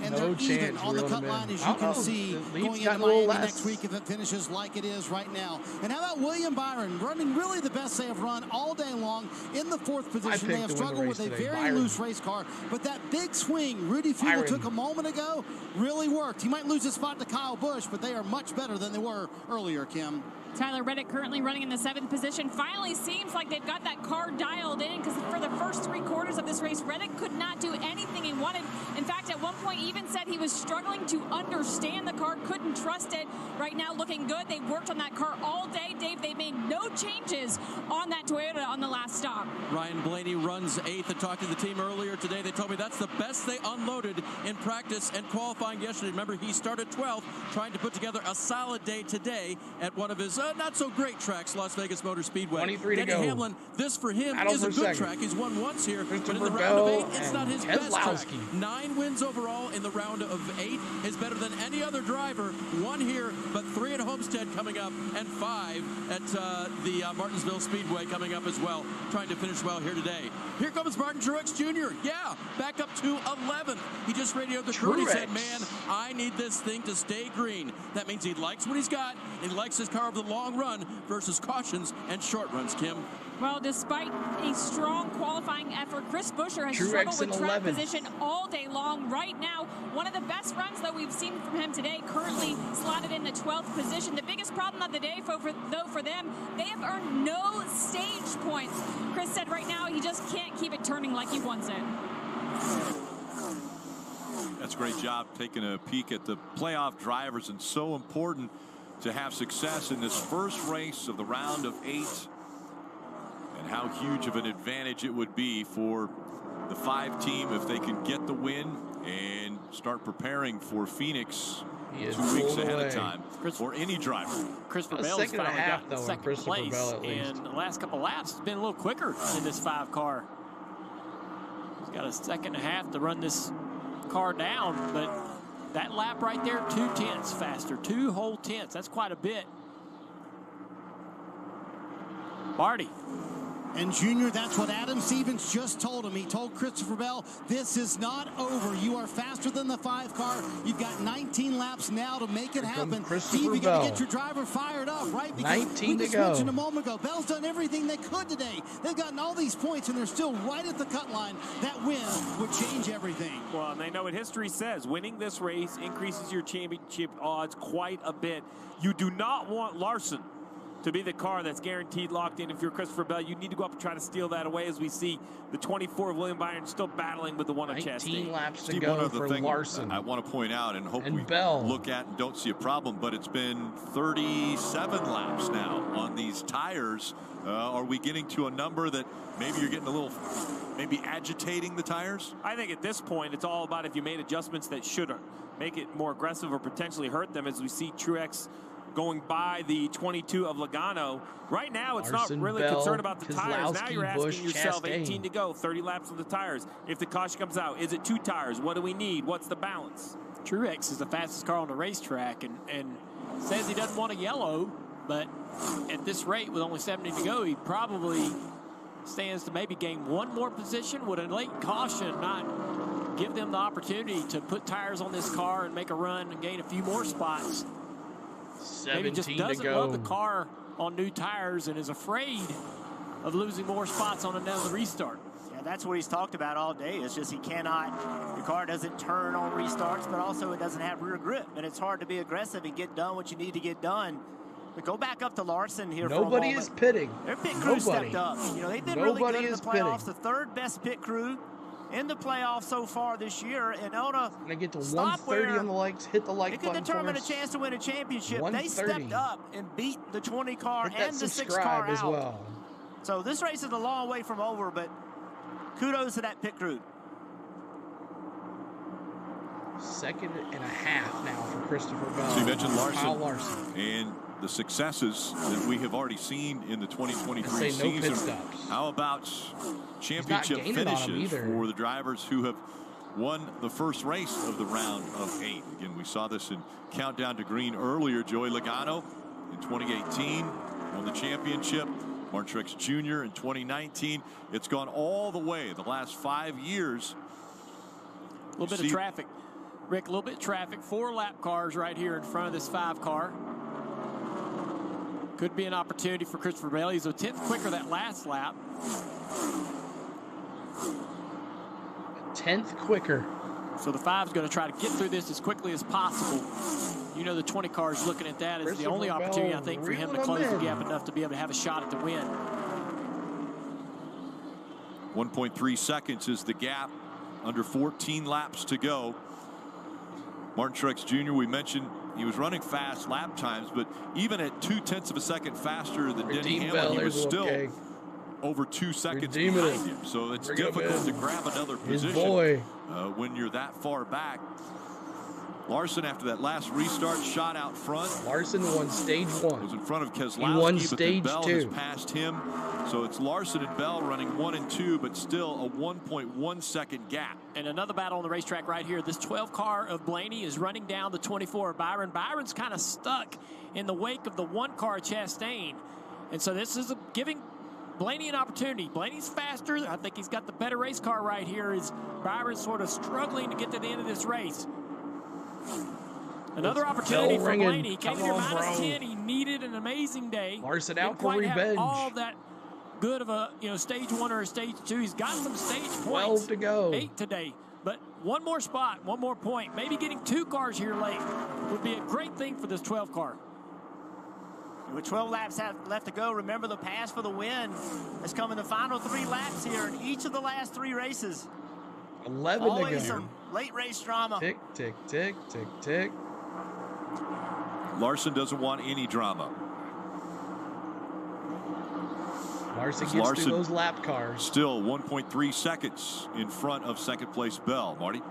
and No they're even chance on the reeling cut them line, in. as I you don't can know. see, The lead's going into gotten a little Miami less. next week if it finishes like it is right now. And how about William Byron, running really the best they have run all day long in the 4th position. They picked have to win the struggled race with a today. very Byron. loose race car, but that big swing Rudy Fugle Byron. took a moment ago really worked. He might lose his spot to Kyle Busch, but they are much better than they were earlier, Kim. Tyler Reddick currently running in the 7th position. Finally seems like they've got that car dialed in, because for the first 3 quarters of this race, Reddick could not do anything he wanted. In fact, at one point even said he was struggling to understand the car, couldn't trust it. Right now looking good. They worked on that car all day. Dave, they made no changes on that Toyota on the last stop. Ryan Blaney runs 8th. I talked to the team earlier today. They told me that's the best they unloaded in practice and qualifying yesterday. Remember, he started 12th, trying to put together a solid day today at one of his not-so-great tracks, Las Vegas Motor Speedway. 23 to Denny go. Hamlin, this for him Battle is for a good second. track. He's won once here, but in the Christopher round of Bell 8, it's not his and best track. Keselowski. 9 wins overall in the round of 8 is better than any other driver. 1 here, but 3 at Homestead coming up, and 5 at the Martinsville Speedway coming up as well. Trying to finish well here today. Here comes Martin Truex Jr. Yeah, back up to 11th. He just radioed the crew and he said, man, I need this thing to stay green. That means he likes what he's got, and he likes his car over the long run versus cautions and short runs, Kim. Well, despite a strong qualifying effort, Chris Buescher has Truex struggled with in track 11th. position all day long. Right now, one of the best runs that we've seen from him today, currently slotted in the 12th position. The biggest problem of the day, though, for them, they have earned no stage points. Chris said right now he just can't keep it turning like he wants it. That's a great job taking a peek at the playoff drivers, and so important to have success in this first race of the round of 8, and how huge of an advantage it would be for the 5 team if they can get the win and start preparing for Phoenix 2 weeks ahead of time for any driver. Christopher A Bell's second and a finally half, got though, on second Christopher place, Bell, at least. and the last couple laps has been a little quicker in this 5 car. He's got a second and a half to run this car down, but that lap right there, 2 tenths faster, 2 whole tenths. That's quite a bit. Marty. And Junior, that's what Adam Stevens just told him. He told Christopher Bell, this is not over. You are faster than the 5 car. You've got 19 laps now to make it happen. Steve, you got to get your driver fired up, right? Because 19 we to just go. mentioned a moment ago, Bell's done everything they could today. They've gotten all these points, and they're still right at the cut line. That win would change everything. Well, and they know what history says. Winning this race increases your championship odds quite a bit. You do not want Larson to be the car that's guaranteed locked in. If you're Christopher Bell, you need to go up and try to steal that away, as we see the 24 of William Byron still battling with the 1 of Chastain. 19 laps to Steve, go one other for thing Larson. I want to point out and hope we Bell. look at and don't see a problem, but it's been 37 laps now on these tires. Are we getting to a number that maybe you're getting a little, maybe agitating the tires? I think at this point, it's all about if you made adjustments that should make it more aggressive or potentially hurt them, as we see Truex going by the 22 of Logano. Right now, it's Larson, not really Bell, concerned about the tires. Now Keselowski, you're asking Busch, yourself, Chastain. 18 to go, 30 laps on the tires. If the caution comes out, is it 2 tires? What do we need? What's the balance? Truex is the fastest car on the racetrack and says he doesn't want a yellow, but at this rate with only 70 to go, he probably stands to maybe gain 1 more position. Would a late caution not give them the opportunity to put tires on this car and make a run and gain a few more spots? Maybe just doesn't love the car on new tires and is afraid of losing more spots on another restart. Yeah, that's what he's talked about all day. It's just he cannot, the car doesn't turn on restarts, but also it doesn't have rear grip. And it's hard to be aggressive and get done what you need to get done. But go back up to Larson here for a moment. Nobody is pitting. Their pit crew stepped up. You know, they've been really good in the playoffs. Pitting. The 3rd best pit crew in the playoffs so far this year. And on a Can I get to stop 130 on the likes? Hit the like it button could determine for a us. chance to win a championship. They 130. stepped up and beat the 20 car Hit that and the 6 subscribe car as out. well. So this race is a long way from over, but kudos to that pit crew. 2.5 now for Christopher Bell. So you mentioned Kyle Larson and the successes that we have already seen in the 2023 I say no season. pit stops. How about championship gaining on 'em finishes either. for the drivers who have won the first race of the round of 8? Again, we saw this in Countdown to Green earlier. Joey Logano in 2018 won the championship. Martin Truex Jr. in 2019. It's gone all the way the last 5 years. A little bit of traffic. Rick, a little bit of traffic. 4 lap cars right here in front of this 5 car. Could be an opportunity for Christopher Bell. He's a 10th quicker that last lap. 10th quicker. So the 5's going to try to get through this as quickly as possible. You know the 20 car is looking at that as the only opportunity, I think, for him to close the gap enough to be able to have a shot at the win. 1.3 seconds is the gap. Under 14 laps to go. Martin Truex Jr., we mentioned he was running fast lap times, but even at 0.2 of a second faster than Denny Hamlin, he was still over 2 seconds behind him. So it's difficult to grab another position when you're that far back. Larson, after that last restart, shot out front. Larson won stage 1. Was in front of Keselowski, He won but then stage Bell 2. has passed him. So it's Larson and Bell running 1 and 2, but still a 1.1 second gap. And another battle on the racetrack right here. This 12 car of Blaney is running down the 24 of Byron. Byron's kind of stuck in the wake of the 1 car Chastain. And so this is giving Blaney an opportunity. Blaney's faster. I think he's got the better race car right here. Is Byron's sort of struggling to get to the end of this race. Another opportunity for Blaney. He came in here -10. He needed an amazing day. Larson out Didn't for quite have revenge. all that good of a stage 1 or a stage 2. He's got some stage points. 12 to go. 8 today. But 1 more spot, 1 more point. Maybe getting 2 cars here late would be a great thing for this 12 car. With 12 laps left to go, remember the pass for the win has come in the final 3 laps here in each of the last 3 races. 11 Always to go. some late race drama. Tick, tick, tick, tick, tick. Larson doesn't want any drama. Larson gets through those lap cars. Still 1.3 seconds in front of second place Bell. Marty?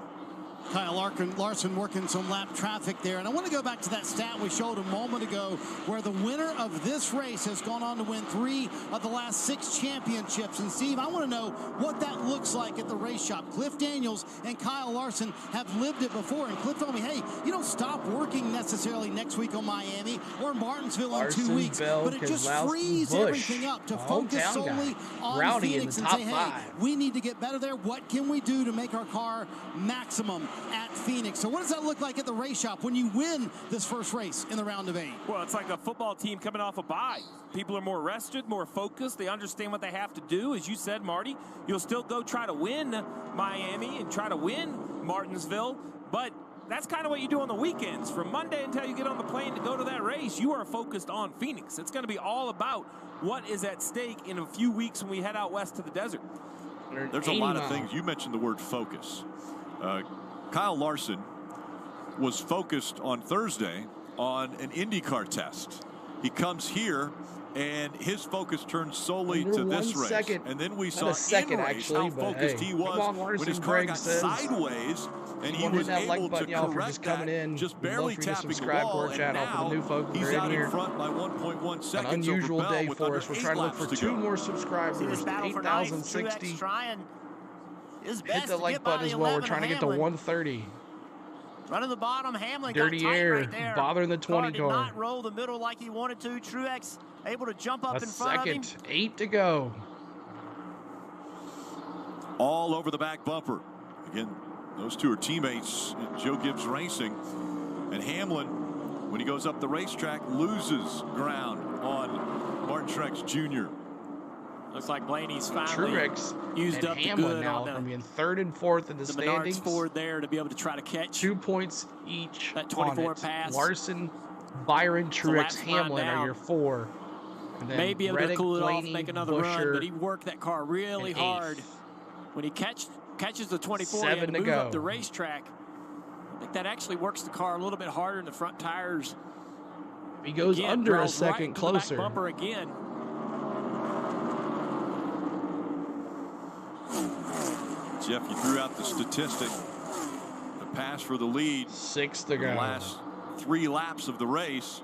Kyle Larson working some lap traffic there. And I want to go back to that stat we showed a moment ago where the winner of this race has gone on to win 3 of the last 6 championships. And Steve, I want to know what that looks like at the race shop. Cliff Daniels and Kyle Larson have lived it before. And Cliff told me, hey, you don't stop working necessarily next week on Miami or Martinsville Larson, in 2 weeks. Bell, But it just Keselowski, frees Busch, everything up to focus solely on Rowdy Phoenix and say, hey, we need to get better there. What can we do to make our car maximum at Phoenix? So what does that look like at the race shop when you win this first race in the round of 8? Well, it's like a football team coming off a bye. People are more rested, more focused. They understand what they have to do. As you said, Marty, you'll still go try to win Miami and try to win Martinsville, but that's kind of what you do on the weekends. From Monday until you get on the plane to go to that race, you are focused on Phoenix. It's going to be all about what is at stake in a few weeks when we head out west to the desert. There's a lot of things. You mentioned the word focus. Kyle Larson was focused on Thursday on an IndyCar test. He comes here, and his focus turns solely to this race. And then we saw in race how focused he was when his car got sideways, and he was able to correct that, just barely tapping the wall. And now he's out in front by 1.1 seconds. An unusual day for us. We're trying to look for 2 more subscribers. 8,060. Hit the like button as well. We're trying to get to 130. Running the bottom, Hamlin Dirty got tight air, right there. bothering the 20 Did not roll the middle like he wanted to. Truex able to jump up in front of him. 8 to go. All over the back bumper. Again, those 2 are teammates in Joe Gibbs Racing. And Hamlin, when he goes up the racetrack, loses ground on Martin Truex Jr. Looks like Blaney's finally Truex used and up Hamlin the good now on from being 3rd and 4th in the standings. Menards Ford there to be able to try to catch 2 points each. that 24 pass. Larson, Byron, Truex, Hamlin are your 4. And then may be able to cool it off, Blaney, make another Buscher, run, but he worked that car really hard. When he catches the 24, he 7 had to to move go. up the racetrack. I think that actually works the car a little bit harder in the front tires. He goes again, under a draws second right to closer. the back bumper again. Jeff, you threw out the statistic. The pass for the lead. 6 to go. The last 3 laps of the race.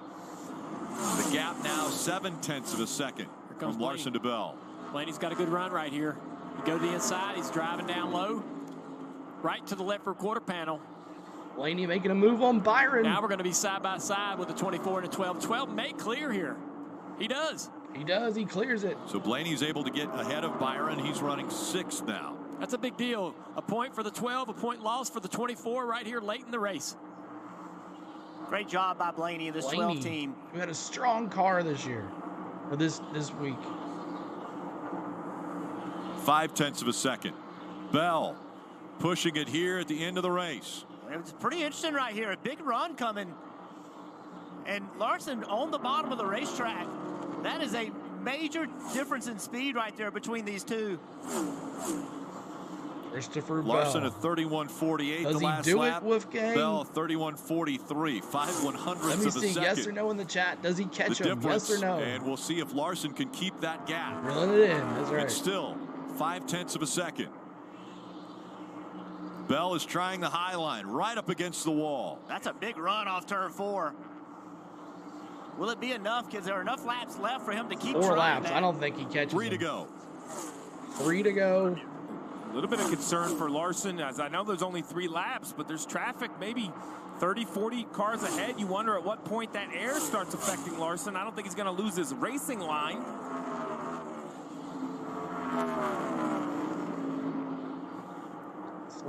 The gap now 0.7 of a second from Larson to Bell. Blaney's got a good run right here. You go to the inside. He's driving down low. Right to the left for quarter panel. Blaney making a move on Byron. Now we're going to be side by side with the 24 and the 12. 12 may clear here. He does. He does. He clears it. So Blaney's able to get ahead of Byron. He's running 6th now. That's a big deal. A point for the 12, a point lost for the 24 right here late in the race. Great job by Blaney and this 12 team. We had a strong car this year, or this week. 0.5 of a second. Bell pushing it here at the end of the race. It was pretty interesting right here. A big run coming. And Larson on the bottom of the racetrack. That is a major difference in speed right there between these 2. Christopher Larson Bell. at 31.48 Does the he last do lap. it, Wolfgang? Bell 31.43, 5/100ths Let me of a see second. yes or no in the chat. Does he catch The him? difference, Yes or no? and we'll see if Larson can keep that gap. Reeling it in. That's right. It's still 0.5 of a second. Bell is trying the high line right up against the wall. That's a big run off turn 4. Will it be enough? Because there are enough laps left for him to keep 4 trying laps. that. I don't think he catches 3 to him. go. 3 to go. A little bit of concern for Larson, as I know there's only 3 laps, but there's traffic maybe 30, 40 cars ahead. You wonder at what point that air starts affecting Larson. I don't think he's going to lose his racing line.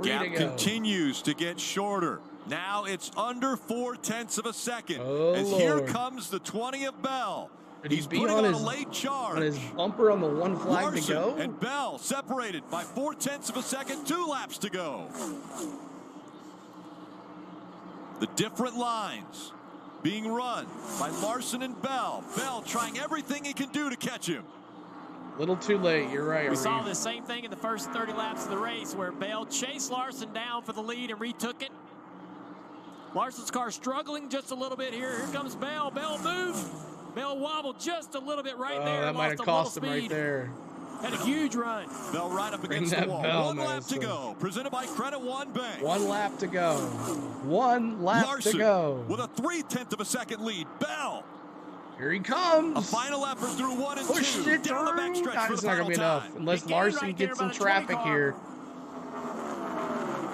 Gap continues to get shorter. Now it's under 0.4 of a second. As here comes the 20 of Bell. He's putting on a late charge. On his bumper on the 1 flag Larson to go. and Bell separated by 0.4 of a second. 2 laps to go. The different lines being run by Larson and Bell. Bell trying everything he can do to catch him. Little too late. You're right. We saw the same thing in the first 30 laps of the race where Bell chased Larson down for the lead and retook it. Larson's car struggling just a little bit here. Here comes Bell. Bell moved. Bell wobbled just a little bit right there. That might have cost him right there. Had a huge run. Bell right up Bring against the that wall. bell, One man, lap to son. go. Presented by Credit One Bank. 1 lap to go. 1 lap Larson to go. with a 0.3 of a second lead. Bell. Here he comes. A final effort through 1 and 2. Pushed it Down the through. backstretch for It's the not final going to be time. enough unless Larson gets some traffic here.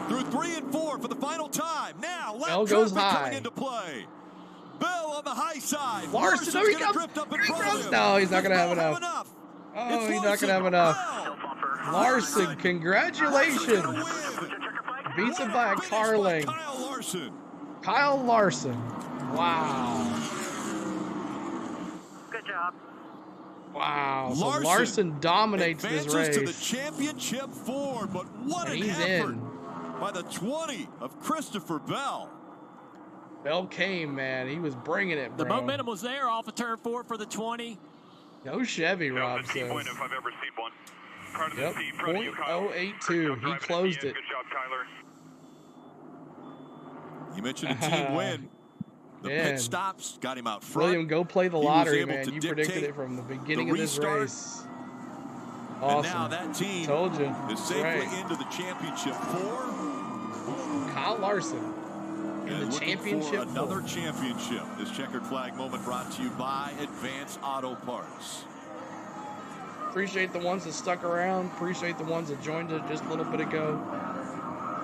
Through 3 and 4 for the final time. Now, Bell lap goes traffic high. coming into play. Bell on the high side. Larson, there he comes. Here he comes. No, he's not going to have enough. Oh, he's not going to have enough. Larson, congratulations. Beats him by a car length. Kyle Larson. Kyle Larson. Wow. Good job. Wow. So Larson dominates this race. To the championship forward, but what And an he's effort in. by the 20 of Christopher Bell. Bell came, man. He was bringing it, bro. The momentum was there off of turn 4 for the 20. No Chevy, Rob That was a says. point if I've ever seen one. Proud of Yep, this team, proud of you, Kyle. .082. He closed it. Good job, Tyler. You mentioned a team win. The Man. pit stops got him out front. William, go play the He was lottery, able man. to You predicted dictate it from the beginning the of this restart. race. And Awesome. now that team Told you. is That's safely right. into the championship 4. Kyle Larson in And the looking championship for another 4. championship. This checkered flag moment brought to you by Advance Auto Parts. Appreciate the ones that stuck around. Appreciate the ones that joined us just a little bit ago.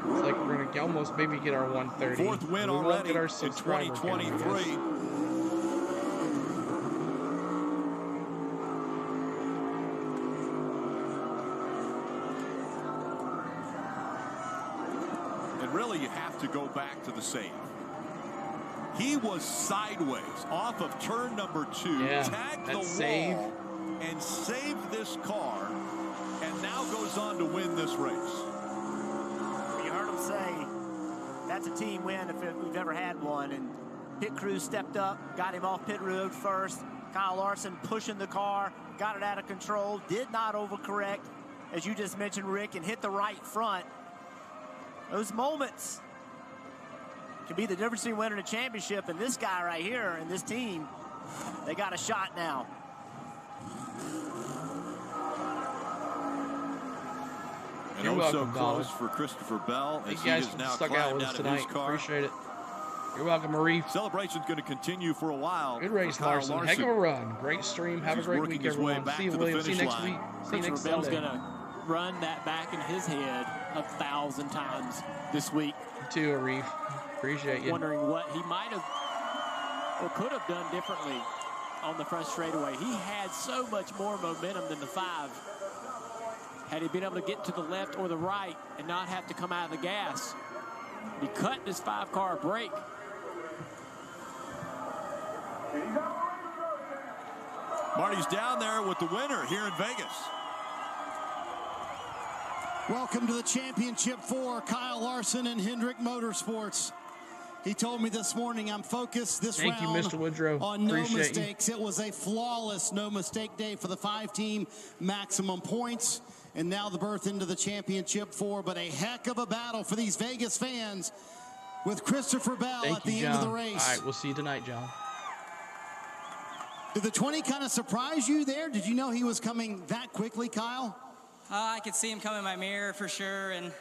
It's like we're going to almost maybe get our 130. 4th win We won't already get our in subscriber count, I 2023. guess. And really, you have to go back to the save. He was sideways off of turn number 2, Yeah, tagged that the save. wall, and saved this car, and now goes on to win this race. You heard him say that's a team win if we've ever had one. And pit crew stepped up, got him off pit road first. Kyle Larson pushing the car, got it out of control, did not overcorrect, as you just mentioned, Rick, and hit the right front. Those moments can be the difference between winning a championship. And this guy right here and this team, they got a shot now. And You're also welcome, Dollar. close for Christopher Bell as Thank he you guys is for now stuck out climbed with out us of tonight. his car. Appreciate it. You're welcome, Arif. Celebration's going to continue for a while. Good race, for Kyle Larson. Heck of a run. Great stream. Have a He's great working week, his way everyone. back See you, to the William. See you finish next line. week. See you next Christopher Bell's Sunday. going to run that back in his head 1,000 times this week. You too, Arif. Appreciate you. Wondering what he might have or could have done differently on the front straightaway. He had so much more momentum than the 5. Had he been able to get to the left or the right and not have to come out of the gas, he cut this 5-car break. Marty's down there with the winner here in Vegas. Welcome to the championship 4, Kyle Larson and Hendrick Motorsports. He told me this morning, I'm focused this Thank you, round Mr. Woodrow. on no Appreciate mistakes. It was a flawless no-mistake day for the 5-team, maximum points, and now the berth into the championship 4. But a heck of a battle for these Vegas fans with Christopher Bell Thank at the you, end of John. the race. All right, we'll see you tonight, John. Did the 20 kind of surprise you there? Did you know he was coming that quickly, Kyle? I could see him come in my mirror for sure, and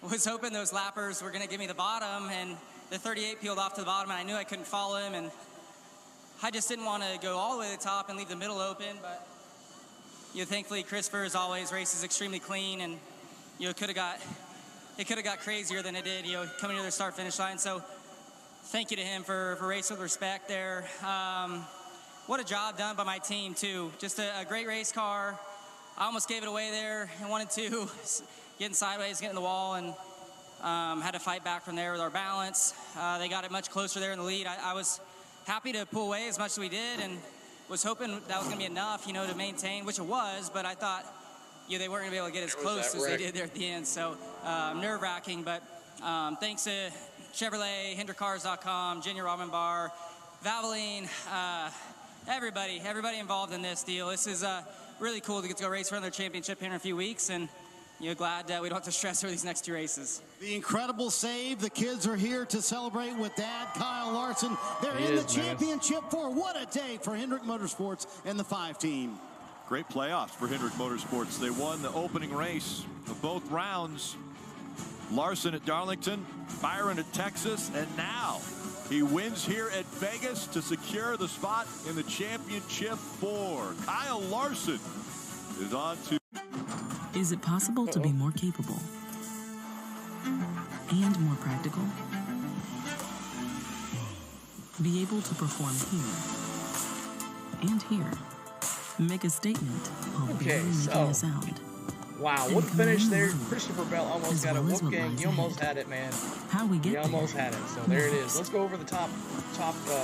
was hoping those lappers were going to give me the bottom, and the 38 peeled off to the bottom, and I knew I couldn't follow him, and I just didn't want to go all the way to the top and leave the middle open. But thankfully Christopher, as always, races extremely clean, and it could have got crazier than it did, coming to the start finish line. So thank you to him for racing with respect there. What a job done by my team too. Just a great race car. I almost gave it away there and wanted to, getting sideways, getting in the wall, and had to fight back from there with our balance. They got it much closer there in the lead. I was happy to pull away as much as we did, and was hoping that was going to be enough, to maintain, which it was, but I thought, they weren't going to be able to get as close as they did there at the end. So nerve-wracking, but thanks to Chevrolet, HendrickCars.com, Junior Robin Bar, Valvoline, everybody involved in this deal. This is really cool to get to go race for another championship here in a few weeks, and glad we don't have to stress over these next 2 races. The incredible save. The kids are here to celebrate with Dad, Kyle Larson. They're in the championship 4. What a day for Hendrick Motorsports and the 5-team. Great playoffs for Hendrick Motorsports. They won the opening race of both rounds. Larson at Darlington, Byron at Texas, and now he wins here at Vegas to secure the spot in the championship 4. Kyle Larson is on to... Is it possible to be more capable and more practical? Be able to perform here and here. Make a statement while barely making a sound. Wow, what finish there. Christopher Bell almost got it. Wolfgang, he almost had it, man. How we get He almost had it. So there it is. Let's go over the top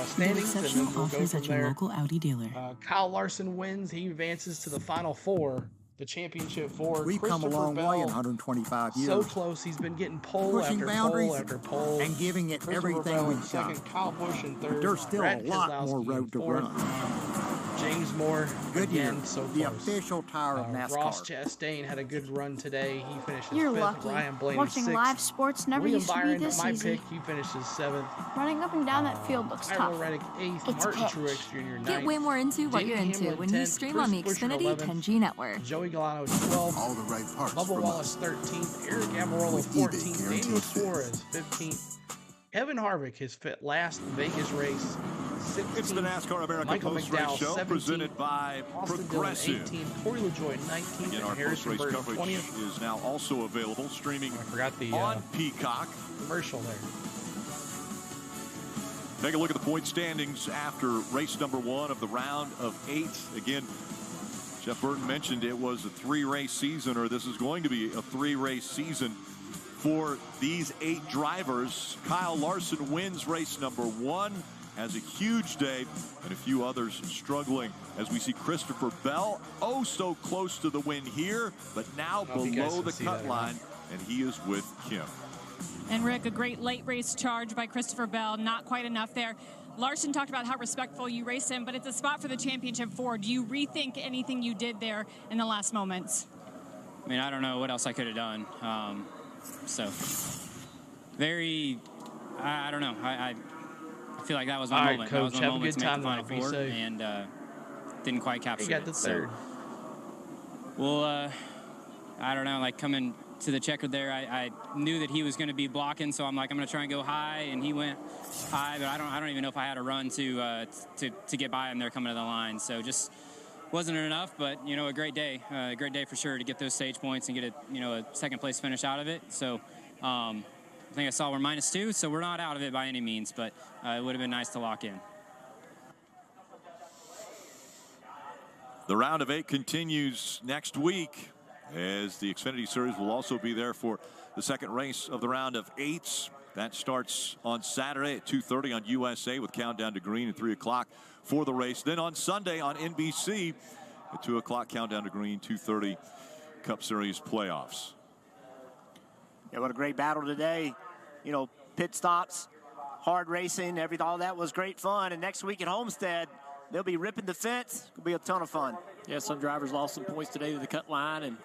standings, and then we'll go from at your there. local Audi dealer. Kyle Larson wins. He advances to the Final Four, the championship 4. We've come a long way in 125 years. So close. He's been getting pole Pushing after boundaries pole after pole. and giving it Christopher everything Bell in we've second, got. Kyle Busch in third. But there's still Brad a lot more Keselowski road in to fourth. run. James Moore, Goodyear, again, so the close. official tire of NASCAR. Ross Chastain had a good run today. He finishes You're 5th. lucky. Ryan Blaney Watching 6th. live sports never William used to be Byron, this my easy. pick, he finishes 7th. Running up and down that field looks Tyrell tough. Reddick 8th. It's a Martin pitch. Truex Jr. 9th. Get way more into what Jamie you're into Hamlin when you 10th. stream on the Chris Buescher Xfinity 11th. 10G network. Joey Galano 12th. All the right parts. Bubba from Wallace us. 13th. Eric Amarola With eBay 14th. guaranteed Daniel fit. Suarez 15th. Kevin Harvick, his last Vegas race. 16th. It's the NASCAR America Michael Post McDowell, Race Show 17th. presented by Austin Dillon, Progressive. 18th. Corey LaJoy 19th. Again, and our Harrison post-race Burton coverage 20th. is now also available, streaming the on Peacock. Commercial there. Take a look at the point standings after race number 1 of the round of 8. Again, Jeff Burton mentioned it was a 3-race season, or this is going to be a 3-race season for these 8 drivers. Kyle Larson wins race number 1, has a huge day, and a few others struggling as we see Christopher Bell so close to the win here, but now below the cut line, and he is with Kim. And Rick, a great late race charge by Christopher Bell. Not quite enough there. Larson talked about how respectful you raced him, but it's a spot for the championship 4. Do you rethink anything you did there in the last moments? I mean, I don't know what else I could have done. So, very, I don't know. I feel like that was my All right, moment. Coach, That was my have a moment good to make time the Final tonight. Be Four, safe. and didn't quite capture You got it. the third. Well, I don't know, like coming to the checker there, I knew that he was going to be blocking, so I'm like, I'm going to try and go high, and he went high, but I don't even know if I had a run to get by him there coming to the line. So just wasn't enough, but a great day for sure to get those stage points and get a second place finish out of it. So I think I saw we're -2, so we're not out of it by any means, but it would have been nice to lock in. The round of 8 continues next week, as the Xfinity Series will also be there for the second race of the round of 8. That starts on Saturday at 2:30 on USA with Countdown to Green at 3 o'clock for the race. Then on Sunday on NBC at 2 o'clock, Countdown to Green, 2:30 Cup Series Playoffs. Yeah, what a great battle today. Pit stops, hard racing, all that was great fun. And next week at Homestead, they'll be ripping the fence. It'll be a ton of fun. Yeah, some drivers lost some points today to the cut line, and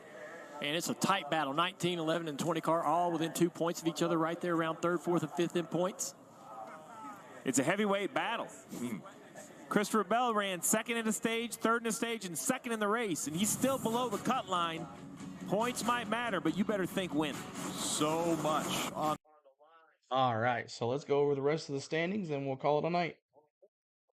it's a tight battle. 19, 11, and 20 car, all within 2 points of each other right there around 3rd, 4th, and 5th in points. It's a heavyweight battle. Christopher Bell ran 2nd in the stage, 3rd in the stage, and 2nd in the race, and he's still below the cut line. Points might matter, but you better think win. So much on. All right, so let's go over the rest of the standings, and we'll call it a night.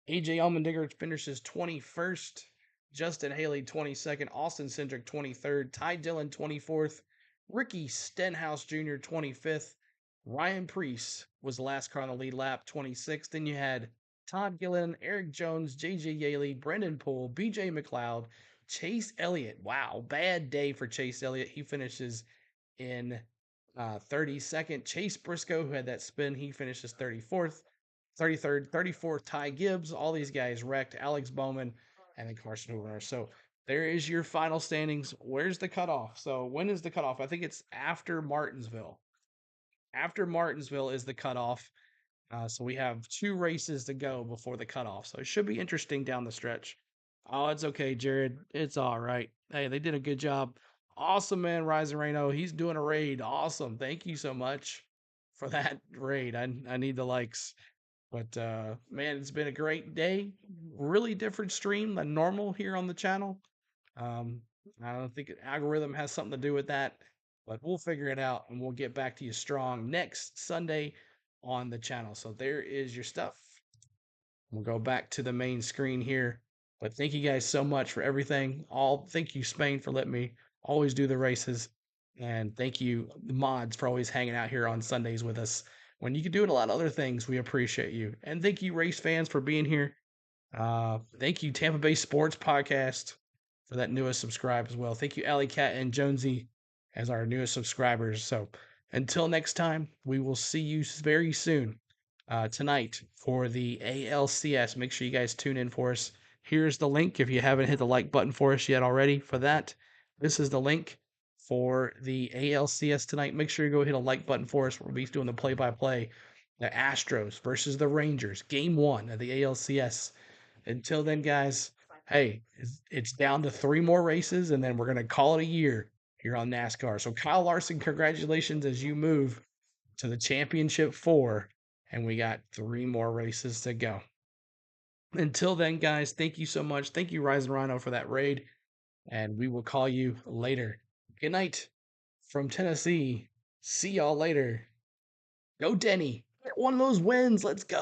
AJ Allmendinger finishes 21st. Justin Haley 22nd. Austin Cindric 23rd. Ty Dillon 24th. Ricky Stenhouse Jr. 25th. Ryan Preece was the last car on the lead lap, 26th. Then you had Todd Gillen, Eric Jones, J.J. Yaley, Brendan Poole, B.J. McLeod, Chase Elliott. Wow, bad day for Chase Elliott. He finishes in 32nd. Chase Briscoe, who had that spin, he finishes 34th. 33rd, 34th, Ty Gibbs. All these guys wrecked. Alex Bowman, and then Carson Hoover. So there is your final standings. Where's the cutoff? So when is the cutoff? I think it's after Martinsville. After Martinsville is the cutoff. So we have 2 races to go before the cutoff. So it should be interesting down the stretch. Oh, it's okay, Jared. It's all right. Hey, they did a good job. Awesome, man. Ryzen Reno. He's doing a raid. Awesome. Thank you so much for that raid. I need the likes. But, man, it's been a great day. Really different stream than normal here on the channel. I don't think algorithm has something to do with that, but we'll figure it out and we'll get back to you strong next Sunday on the channel. So there is your stuff. We'll go back to the main screen here. But thank you guys so much for everything. Thank you, Spain, for letting me always do the races. And thank you, the mods, for always hanging out here on Sundays with us. When you can do a lot of other things, we appreciate you. And thank you, race fans, for being here. Thank you, Tampa Bay Sports Podcast, for that newest subscribe as well. Thank you, Alley Cat and Jonesy, as our newest subscribers. So until next time, we will see you very soon tonight for the ALCS. Make sure you guys tune in for us. Here's the link if you haven't hit the like button for us yet already for that. This is the link for the ALCS tonight. Make sure you go hit a like button for us. We'll be doing the play-by-play. The Astros versus the Rangers, Game 1 of the ALCS. Until then, guys, hey, it's down to 3 more races, and then we're going to call it a year here on NASCAR. So, Kyle Larson, congratulations as you move to the Championship 4, and we got 3 more races to go. Until then, guys, thank you so much. Thank you, Rise and Rhino, for that raid, and we will call you later. Good night from Tennessee. See y'all later. Go, Denny. Get one of those wins. Let's go.